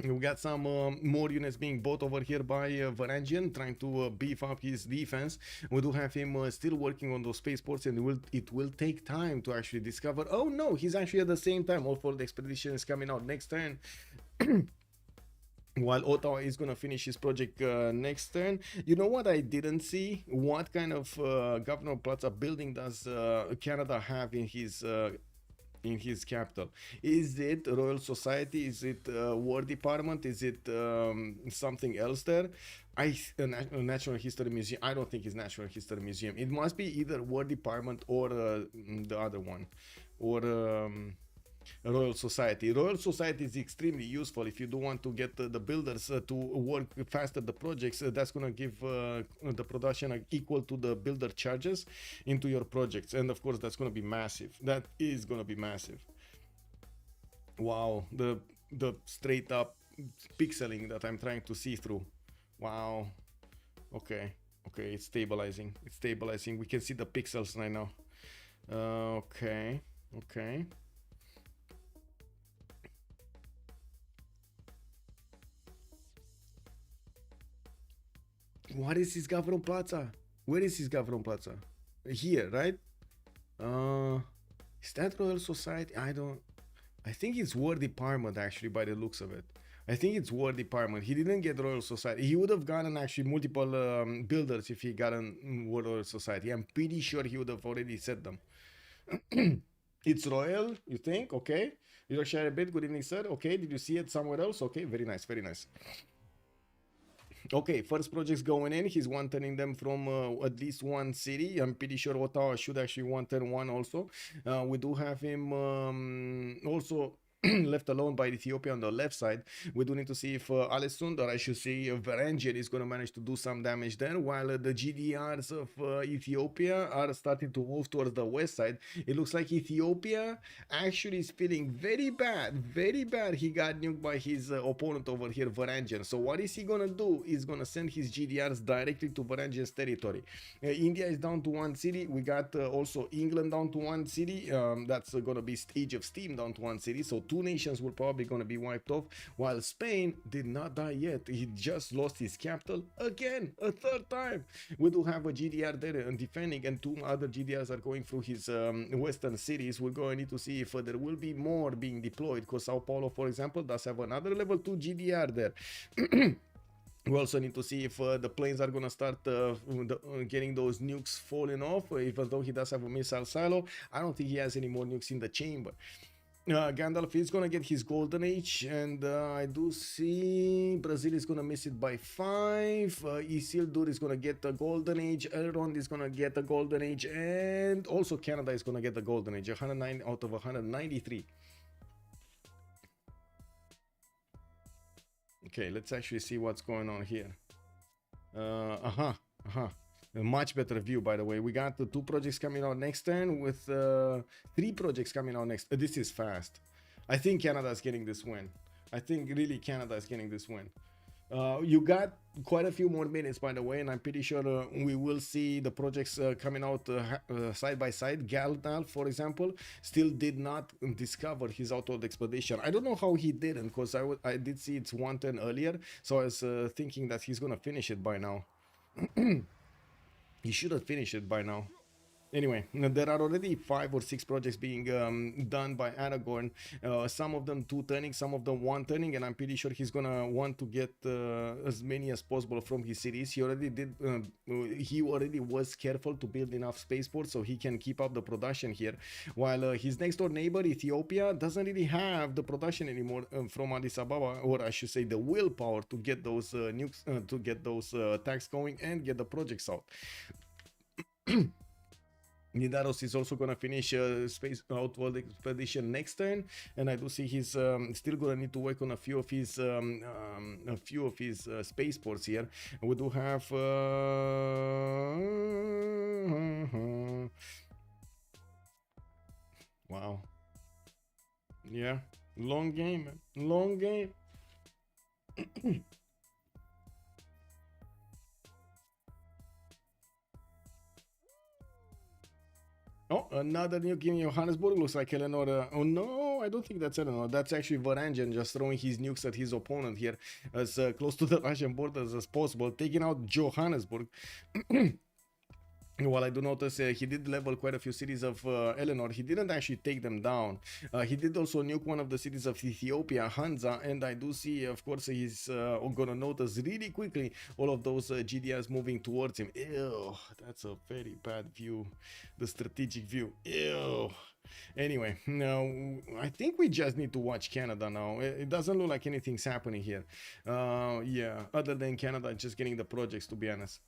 We got some more units being bought over here by Varangian, trying to beef up his defense. We do have him still working on those spaceports, and it will take time to actually discover. Oh no, he's actually at the same time. All for the expedition is coming out next turn. While Ottawa is going to finish his project next turn. You know what I didn't see? What kind of Governor Plaza building does Canada have in his capital? Is it Royal Society? Is it War Department? Is it something else there? A Natural History Museum. I don't think it's Natural History Museum. It must be either War Department or the other one, or Royal Society. Royal Society is extremely useful if you do want to get the builders to work faster the projects. That's going to give the production equal to the builder charges into your projects, and of course that's going to be massive. That is going to be massive. Wow, the straight up pixeling that I'm trying to see through. Wow. Okay, it's stabilizing. We can see the pixels right now. Okay. What is his Gavron Plaza? Where is his Gavron Plaza? Here, right? Is that Royal Society? I think it's War Department, actually, by the looks of it. I think it's War Department. He didn't get Royal Society. He would have gotten actually multiple builders if he got a Royal Society. I'm pretty sure he would have already set them. It's Royal, you think? Okay. You share a bit. Good evening, sir. Okay, did you see it somewhere else? Okay, very nice, very nice. Okay, first project's going in. He's one-turning them from at least one city. I'm pretty sure Ottawa should actually one-turn one also. We do have him also left alone by Ethiopia on the left side. We do need to see if Alessandro, I should say Varangian, is going to manage to do some damage there, while the GDRs of Ethiopia are starting to move towards the west side. It looks like Ethiopia actually is feeling very bad, very bad. He got nuked by his opponent over here, Varangian. So what is he going to do? He's going to send his GDRs directly to Varangian's territory. India is down to one city. We got also England down to one city. That's going to be Age of Steam down to one city. So two nations will probably going to be wiped off, while Spain did not die yet. He just lost his capital again, a third time. We do have a GDR there and defending, and two other GDRs are going through his western cities. We're going to need to see if there will be more being deployed, because Sao Paulo, for example, does have another level 2 GDR there. We also need to see if the planes are going to start getting those nukes falling off, even though he does have a missile silo. I don't think he has any more nukes in the chamber. Gandalf is going to get his golden age, and I do see Brazil is going to miss it by 5. Isildur is going to get the golden age, Elrond is going to get the golden age, and also Canada is going to get the golden age, 109 out of 193. Okay, let's actually see what's going on here. A much better view, by the way. We got the 2 projects coming out next turn, with 3 projects coming out next. This is fast. I think Canada is getting this win. I think really Canada is getting this win. You got quite a few more minutes, by the way, and I'm pretty sure we will see the projects coming out side by side. Gandalf, for example, still did not discover his outward expedition. I don't know how he didn't, because I did see it's 1 turn earlier, so I was thinking that he's gonna finish it by now. He should have finished it by now. Anyway, there are already 5 or 6 projects being done by Aragorn. Some of them 2 turning, some of them 1 turning, and I'm pretty sure he's gonna want to get as many as possible from his cities. He already did. He already was careful to build enough spaceports so he can keep up the production here. While his next door neighbor Ethiopia doesn't really have the production anymore from Addis Ababa, or I should say the willpower to get those nukes, to get those attacks going and get the projects out. Nidaros is also gonna finish space outward expedition next turn, and I do see he's still gonna need to work on a few of his spaceports here. We do have wow, yeah, long game, man. Long game. Oh, another nuke in Johannesburg. Looks like Eleanor. Oh no, I don't think that's Eleanor. That's actually Varangian just throwing his nukes at his opponent here as close to the Russian borders as possible, taking out Johannesburg. While I do notice he did level quite a few cities of Eleanor, he didn't actually take them down. He did also nuke one of the cities of Ethiopia, Hanza, and I do see, of course, he's gonna notice really quickly all of those GDRs moving towards him. Ew, that's a very bad view, the strategic view. Ew. Anyway, now I think we just need to watch Canada now. It doesn't look like anything's happening here. Yeah, other than Canada just getting the projects, to be honest.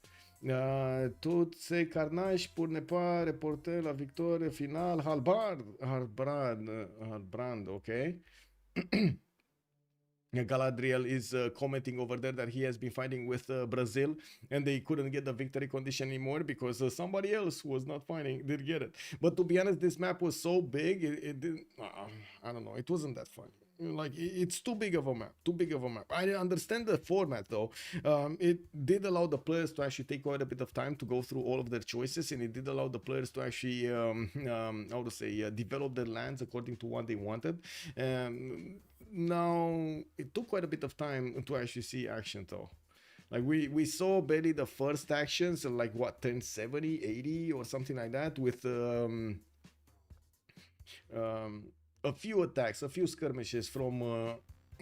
Tous ces carnages pour ne pas reporter la victoire finale. Halbrand, okay. Galadriel is commenting over there that he has been fighting with Brazil, and they couldn't get the victory condition anymore because somebody else who was not fighting did get it. But to be honest, this map was so big, it didn't. I don't know. It wasn't that fun. Like, it's too big of a map. I understand the format though. It did allow the players to actually take quite a bit of time to go through all of their choices, and it did allow the players to actually how to say develop their lands according to what they wanted. Now it took quite a bit of time to actually see action though. Like we saw barely the first actions, like what, 10, 70, 80 or something like that, with a few attacks, a few skirmishes from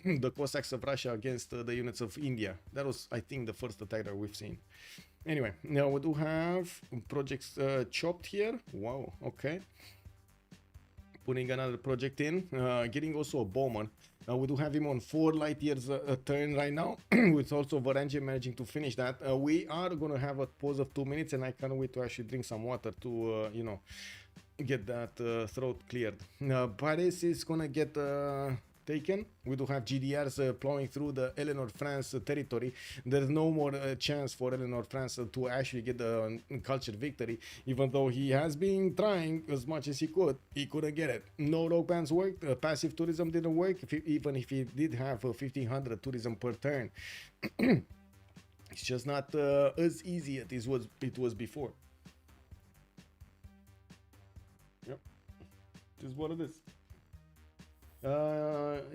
the Cossacks of Russia against the units of India. That was, I think, the first attack that we've seen. Anyway, now we do have projects chopped here. Wow, okay. Putting another project in, getting also a bowman. We do have him on 4 light years a turn right now, with also Varangian managing to finish that. We are going to have a pause of 2 minutes, and I can't wait to actually drink some water to, you know, get that throat cleared. Paris is gonna get taken. We do have GDRs plowing through the Eleanor France territory. There's no more chance for Eleanor France to actually get the cultured victory, even though he has been trying as much as he could. He couldn't get it. No rogue bands worked. Passive tourism didn't work. Even if he did have 1500 tourism per turn, it's just not as easy as it was before. Yep, it is what it is.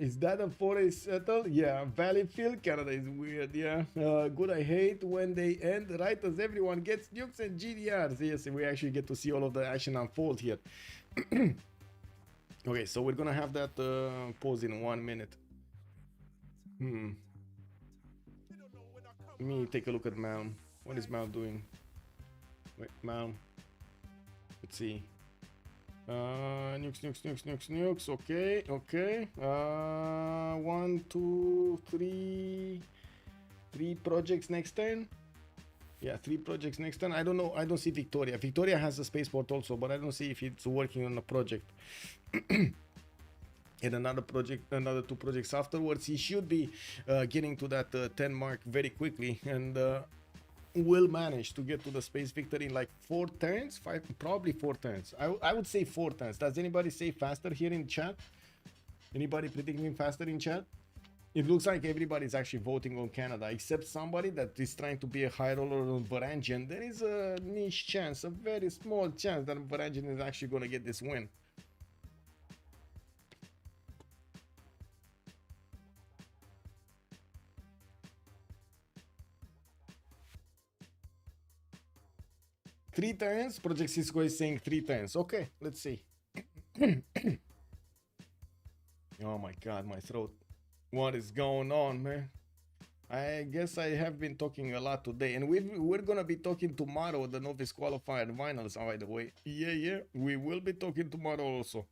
Is that a forest settle? Yeah, Valleyfield, Canada is weird. Yeah, good. I hate when they end right as everyone gets nukes and GDRs. Yes, we actually get to see all of the action unfold here. Okay, so we're gonna have that pause in 1 minute. Let me take a look at Malm. What is Malm doing? Wait, Malm. Let's see. Nukes. Okay. 1, 2, 3. 3 projects next turn. Yeah, 3 projects next turn. I don't know. I don't see Victoria. Victoria has a spaceport also, but I don't see if it's working on a project. And another 2 projects afterwards. He should be getting to that 10 mark very quickly, and will manage to get to the space victory in like 4 turns, 5, probably 4 turns. I would say 4 turns. Does anybody say faster here in chat? Anybody predicting faster in chat? It looks like everybody's actually voting on Canada, except somebody that is trying to be a high roller on Varangian. There is a niche chance, a very small chance that Varangian is actually going to get this win. Three turns. Project Cisco is saying 3 turns. Okay, let's see. Oh my god, my throat. What is going on, man? I guess I have been talking a lot today, and we're gonna be talking tomorrow, the novice qualifier finals, by the way. Yeah, we will be talking tomorrow also.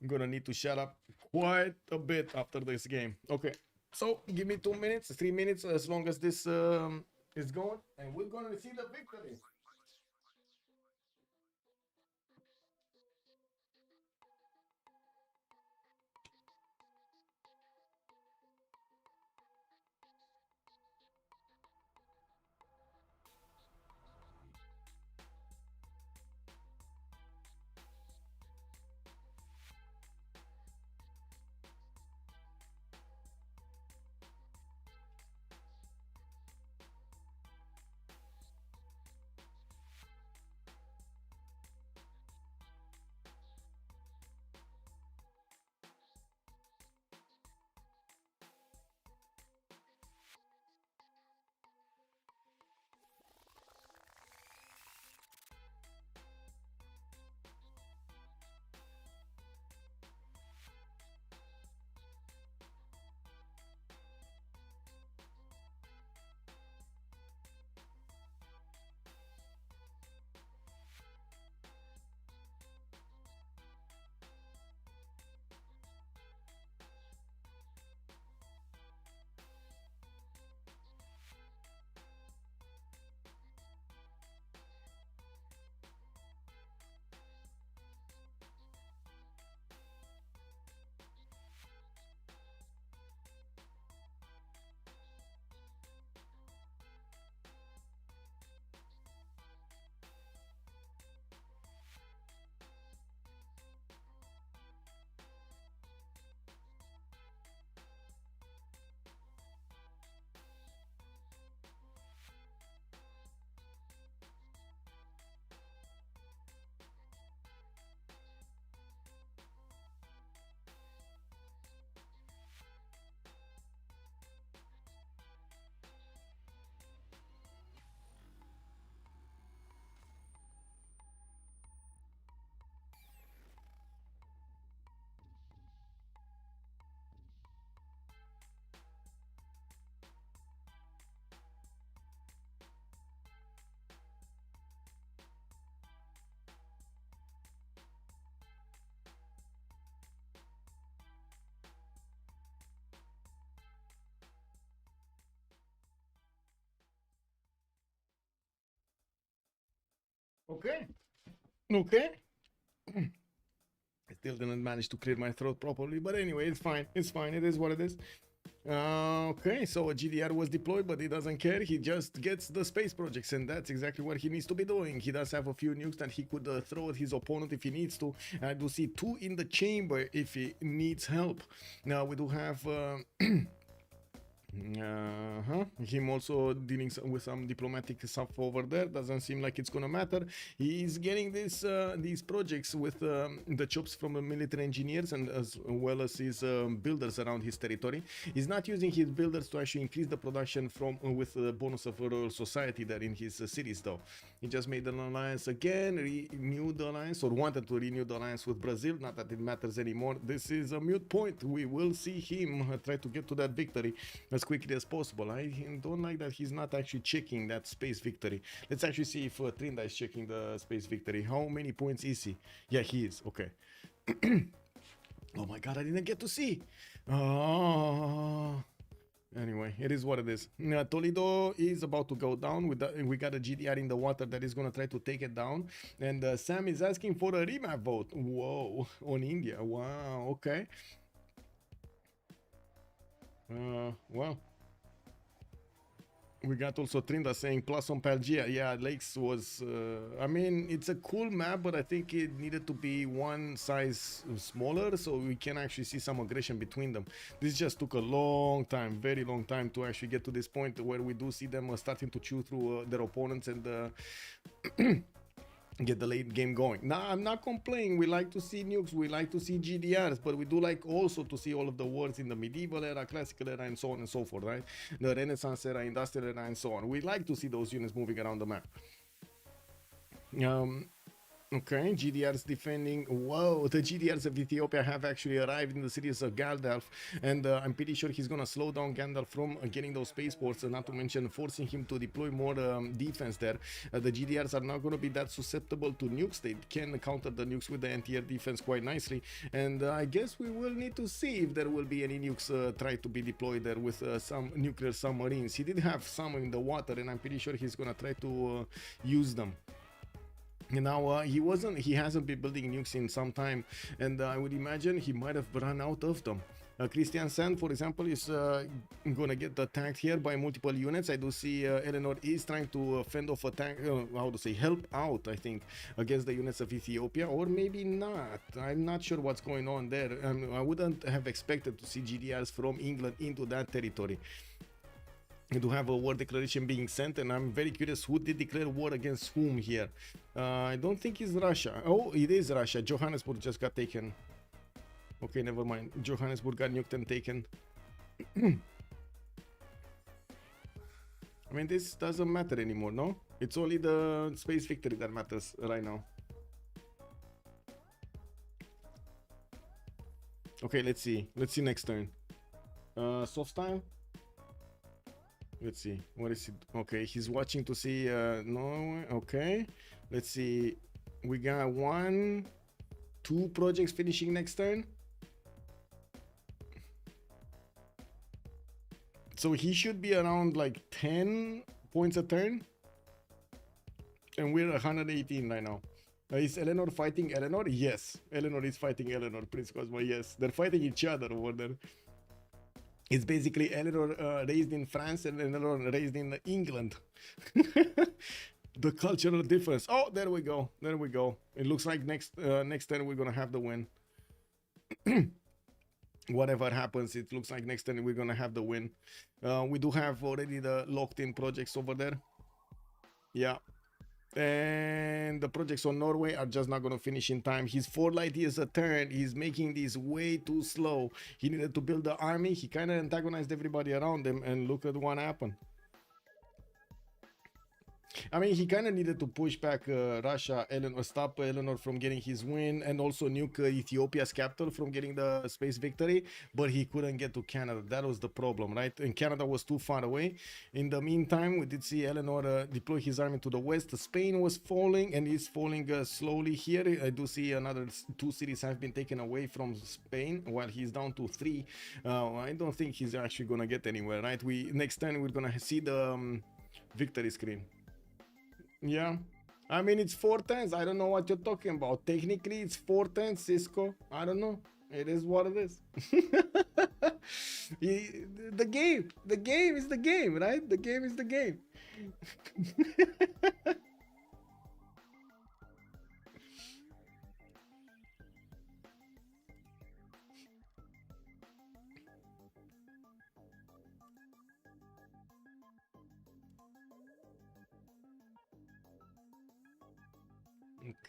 I'm gonna need to shut up quite a bit after this game. Okay, so give me 2 minutes, 3 minutes, as long as this is going, and we're gonna see the victory. Okay. Okay. I still didn't manage to clear my throat properly, but anyway, it's fine. It's fine. It is what it is. Okay, so a GDR was deployed, but he doesn't care. He just gets the space projects, and that's exactly what he needs to be doing. He does have a few nukes that he could throw at his opponent if he needs to. I do see 2 in the chamber if he needs help. Now we do have him also dealing with some diplomatic stuff over there. Doesn't seem like it's gonna matter. He's getting this these projects with the chops from the military engineers and as well as his builders around his territory. He's not using his builders to actually increase the production from with the bonus of Royal Society there in his cities though. He just made an alliance again, renewed the alliance, or wanted to renew the alliance with Brazil. Not that it matters anymore. This is a moot point. We will see him try to get to that victory as quickly as possible. I don't like that he's not actually checking that space victory. Let's actually see if Trinda is checking the space victory. How many points is he? Yeah, he is. Okay. Oh my god, I didn't get to see. Anyway, it is what it is. Toledo is about to go down. We got a GDR in the water that is going to try to take it down. And Sam is asking for a remap vote. Whoa, on India. Wow, okay. Well. We got also Trinda saying plus on Pangea. Yeah, Lakes was... I mean, it's a cool map, but I think it needed to be one size smaller so we can actually see some aggression between them. This just took a long time, very long time to actually get to this point where we do see them starting to chew through their opponents and... get the late game going. Now, I'm not complaining. We like to see nukes, we like to see GDRs, but we do like also to see all of the wars in the medieval era, classical era, and so on and so forth, right? The Renaissance era, industrial era, and so on. We like to see those units moving around the map. Okay, GDRs defending. Whoa, the GDRs of Ethiopia have actually arrived in the cities of Gandalf, and I'm pretty sure he's gonna slow down Gandalf from getting those spaceports, and not to mention forcing him to deploy more defense there. The GDRs are not gonna be that susceptible to nukes. They can counter the nukes with the anti-air defense quite nicely, and I guess we will need to see if there will be any nukes try to be deployed there with some nuclear submarines. He did have some in the water, and I'm pretty sure he's gonna try to use them. Now he hasn't been building nukes in some time, and I would imagine he might have run out of them. Christian Sand, for example, is gonna get attacked here by multiple units. I do see Eleanor is trying to fend off attack, how to say, help out, I think, against the units of Ethiopia, or maybe not. I'm not sure what's going on there. I wouldn't have expected to see GDRs from England into that territory. To have a war declaration being sent, and I'm very curious who did declare war against whom here. I don't think it's Russia. Oh, it is Russia. Johannesburg just got taken. Okay, never mind. Johannesburg got nuked and taken. I mean, this doesn't matter anymore, no? It's only the space victory that matters right now. Okay, let's see. Let's see next turn. Soft time? Let's see. What is it? Okay, he's watching to see. No. Okay. Let's see. We got 1, 2 projects finishing next turn. So he should be around like 10 points a turn. And we're 118 right now. Is Eleanor fighting Eleanor? Yes. Eleanor is fighting Eleanor. Prince Cosmo, yes. They're fighting each other over there. It's basically Eleanor raised in France and Eleanor raised in England. The cultural difference. Oh, there we go. There we go. It looks like next turn we're gonna have the win. Whatever happens, it looks like next turn we're gonna have the win. We do have already the locked-in projects over there. Yeah. And the projects on Norway are just not going to finish in time. His 4 light years a turn. He's making this way too slow. He needed to build the army. He kind of antagonized everybody around him, and look at what happened. I mean, he kind of needed to push back Russia, stop Eleanor from getting his win, and also nuke Ethiopia's capital from getting the space victory, but he couldn't get to Canada. That was the problem, right? And Canada was too far away. In the meantime, we did see Eleanor deploy his army to the west. Spain was falling, and is falling slowly here. I do see another 2 cities have been taken away from Spain, while he's down to 3. I don't think he's actually gonna get anywhere, right? Next time we're gonna see the victory screen. Yeah, I mean, it's 4-10. I don't know what you're talking about. Technically, it's 4-10, Cisco. I don't know. It is what it is. The game is the game, right? The game is the game.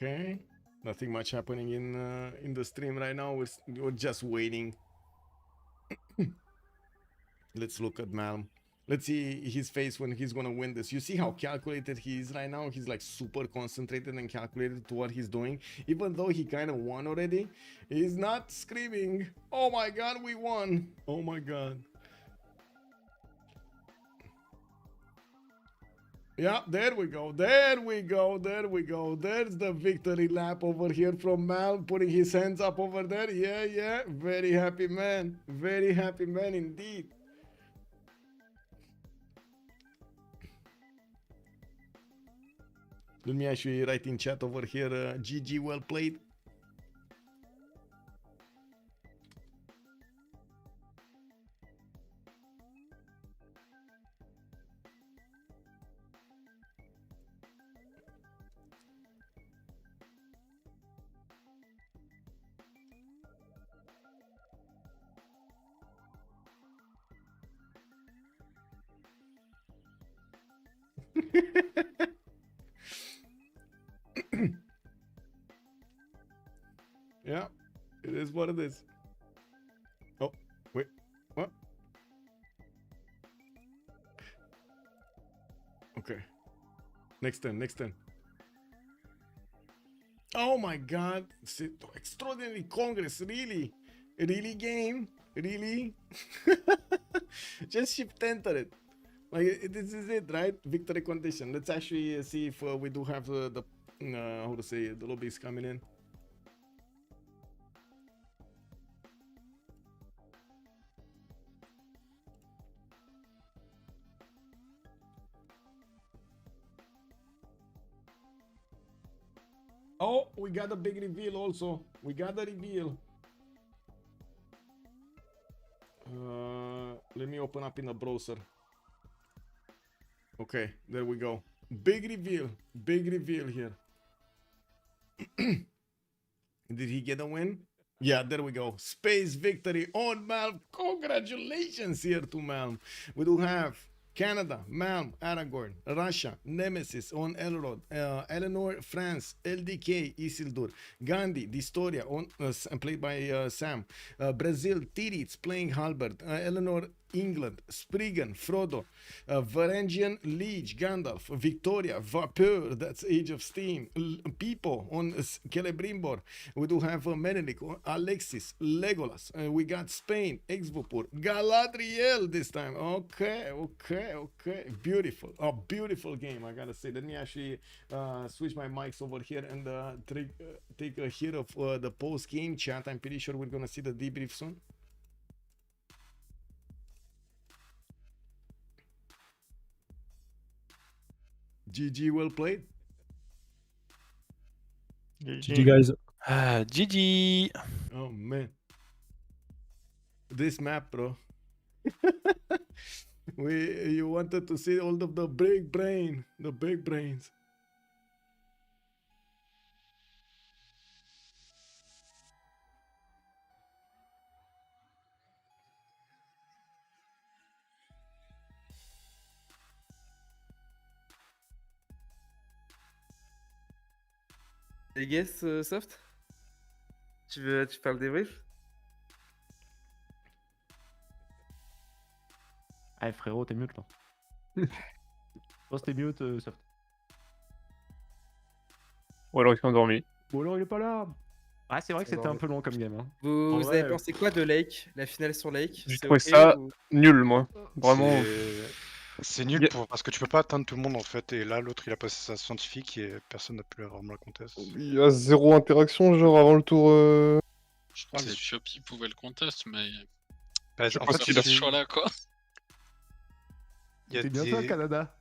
Okay, nothing much happening in the stream right now. We're just waiting. Let's look at Malm. Let's see his face when he's gonna win this. You see how calculated he is right now? He's like super concentrated and calculated to what he's doing. Even though he kind of won already, he's not screaming, "Oh my god, we won! Oh my god!" Yeah, there we go. There we go. There we go. There's the victory lap over here from Mal, putting his hands up over there. Yeah, yeah. Very happy man. Very happy man indeed. Let me actually write in chat over here, GG, well played. Yeah, it is what it is. Oh, wait, what? Okay. Next turn, next turn. Oh my god. Extraordinary Congress, really? Really, game? Really? Just shift enter it. Like, this is it, right? Victory condition. Let's actually see if we do have the how to say it, the lobbies coming in. Oh, we got a big reveal also. We got the reveal. Let me open up in the browser. Okay, there we go. Big reveal. Big reveal here. Did he get a win? Yeah, there we go. Space victory on Malm. Congratulations here to Malm. We do have Canada, Malm, Aragorn, Russia, Nemesis on Elrod, Eleanor, France, LDK, Isildur, Gandhi, Distoria, on, played by Sam, Brazil, Tiritz playing Halbert, Eleanor, England, Spriggan, Frodo, Varangian, Liege, Gandalf, Victoria, Vapeur, that's Age of Steam, People on Celebrimbor. We do have Menelik, Alexis, Legolas. We got Spain, Exvopur, Galadriel this time. Okay. Beautiful. A beautiful game, I gotta say. Let me actually switch my mics over here and take a hit of the post-game chat. I'm pretty sure we're gonna see the debrief soon. GG, well played. GG guys. GG. Oh man, this map, bro. You wanted to see all of the big brains. Les guests, Soft? Tu fais le débrief? Ah frérot, t'es mute là. Oh, c'était mute, Soft. Ou alors ils sont endormis. Ou alors il est pas là. Ah, c'est vrai que c'était un peu long comme game. Hein. Vous Ouais. avez pensé quoi de Lake? La finale sur Lake? J'ai C'est trouvé ok ça ou- nul, moi. Vraiment. C'est nul parce que tu peux pas atteindre tout le monde en fait. Et là, l'autre il a passé sa scientifique et personne n'a pu vraiment la conteste. Il y a zéro interaction, genre avant le tour. Je crois que C'est- Shopee pouvait le contest, mais Bah, je en pense fait, qu'il a ce choix-là, quoi. il y a C'est bien ça, des- Canada.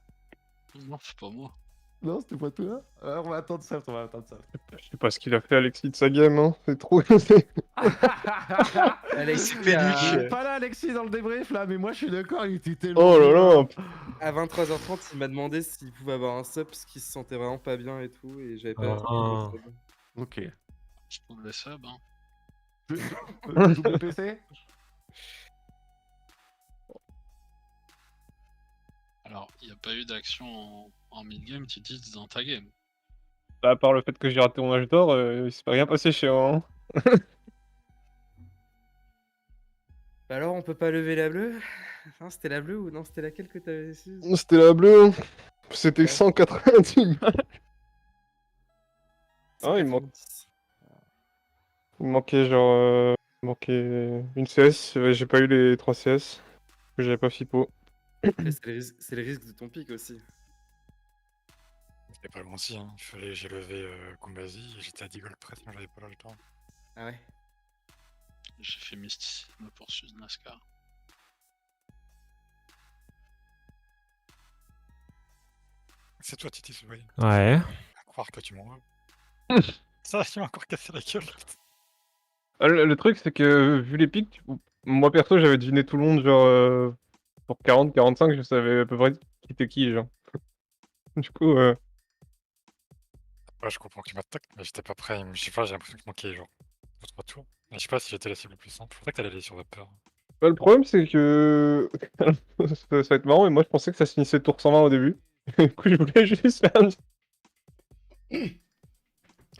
Non, c'est pas moi. Non, c'était pas toi. On va attendre ça, on va attendre ça. Je sais pas ce qu'il a fait Alexis de sa game, hein. C'est trop. Alexis, C'est à, Il est pénible. pas là, Alexis, dans le débrief, là, mais moi, je suis d'accord, il était tellement... Oh là là. à 23h30, il m'a demandé s'il pouvait avoir un sub parce qu'il se sentait vraiment pas bien et tout, et j'avais pas Ah. de sub. Ok. Je trouve les subs. Hein. Double PC. Alors, il n'y a pas eu d'action en mid-game, tu dis, dans ta game. Bah, à part le fait que j'ai raté mon âge d'or, il s'est pas rien passé chez moi. Hein. Bah alors, on peut pas lever la bleue? Non, c'était la bleue ou non, c'était laquelle que t'avais su? C'était la bleue. Hein. C'était Ouais. 190 balles. Ah, il 190. me manquait genre. Il me manquait une CS. J'ai pas eu les 3 CS. Que j'avais pas FIPO. Mais c'est le risque de ton pic aussi. C'était pas loin aussi, hein. J'ai levé Kumbazi et j'étais à 10 gold près, mais j'avais pas le temps. Ah ouais? J'ai fait mysticisme pour NASCAR. C'est toi, Titi, ce voyage. Ouais. À croire que tu m'en veux. Ça, tu m'as encore cassé la gueule. Ah, le truc, c'est que vu les pics, moi perso, j'avais deviné tout le monde, genre pour 40, 45, je savais à peu près qui était qui, genre. Du coup, Ouais, je comprends qu'il m'attaque, mais j'étais pas prêt. Je sais pas, j'ai l'impression qu'il manquait genre 2-3 tours. Mais je sais pas si j'étais la cible la plus simple. Je pensais que t'allais aller sur Vapeur. bah, le problème, c'est que ça va être marrant, et moi je pensais que ça se finissait tour 120 au début. Du coup, je voulais juste faire un...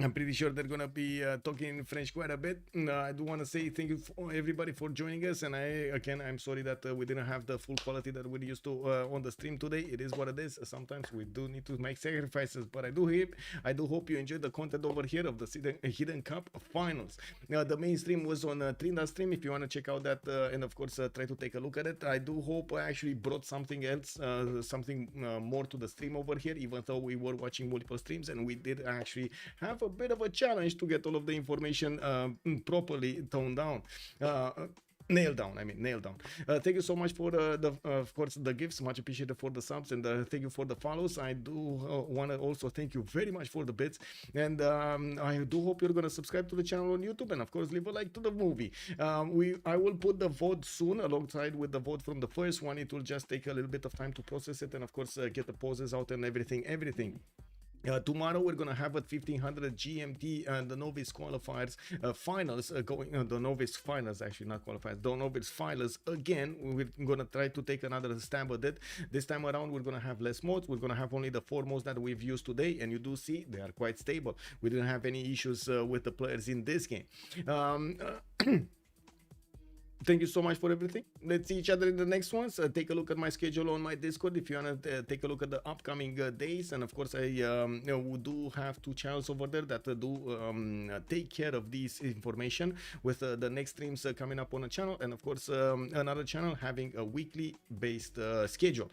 I'm pretty sure they're gonna be talking French quite a bit. I do want to say thank you for everybody for joining us, and I'm sorry that we didn't have the full quality that we used to on the stream today. It is what it is. Sometimes we do need to make sacrifices, but I do hope you enjoyed the content over here of the Hidden Cup Finals. The main stream was on Trinda stream. If you want to check out that, and of course try to take a look at it. I do hope I actually brought something else, something more to the stream over here, even though we were watching multiple streams, and we did actually have a bit of a challenge to get all of the information properly toned down. Nailed down. Thank you so much for of course, the gifts. Much appreciated for the subs, and thank you for the follows. I do want to also thank you very much for the bits, and I do hope you're gonna subscribe to the channel on YouTube, and of course leave a like to the movie. I will put the vote soon alongside with the vote from the first one. It will just take a little bit of time to process it, and of course get the poses out and everything. Tomorrow we're gonna have at 1500 GMT and the novice qualifiers finals going. The novice finals, actually not qualifiers, the novice finals again. We're gonna try to take another stab at it. This time around we're gonna have less modes. We're gonna have only the 4 modes that we've used today, and you do see they are quite stable. We didn't have any issues with the players in this game. Thank you so much for everything. Let's see each other in the next ones. Take a look at my schedule on my Discord if you want to take a look at the upcoming days. And of course, I do have 2 channels over there that do take care of this information with the next streams coming up on a channel. And of course, another channel having a weekly based schedule.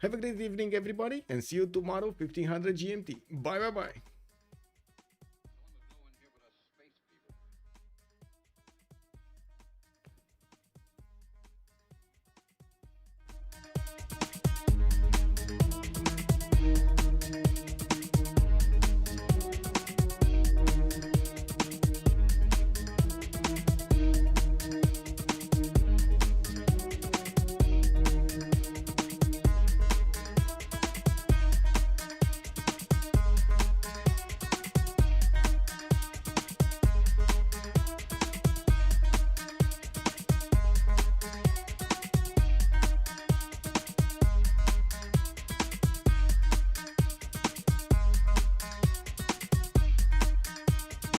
Have a great evening, everybody, and see you tomorrow, 1500 GMT. Bye.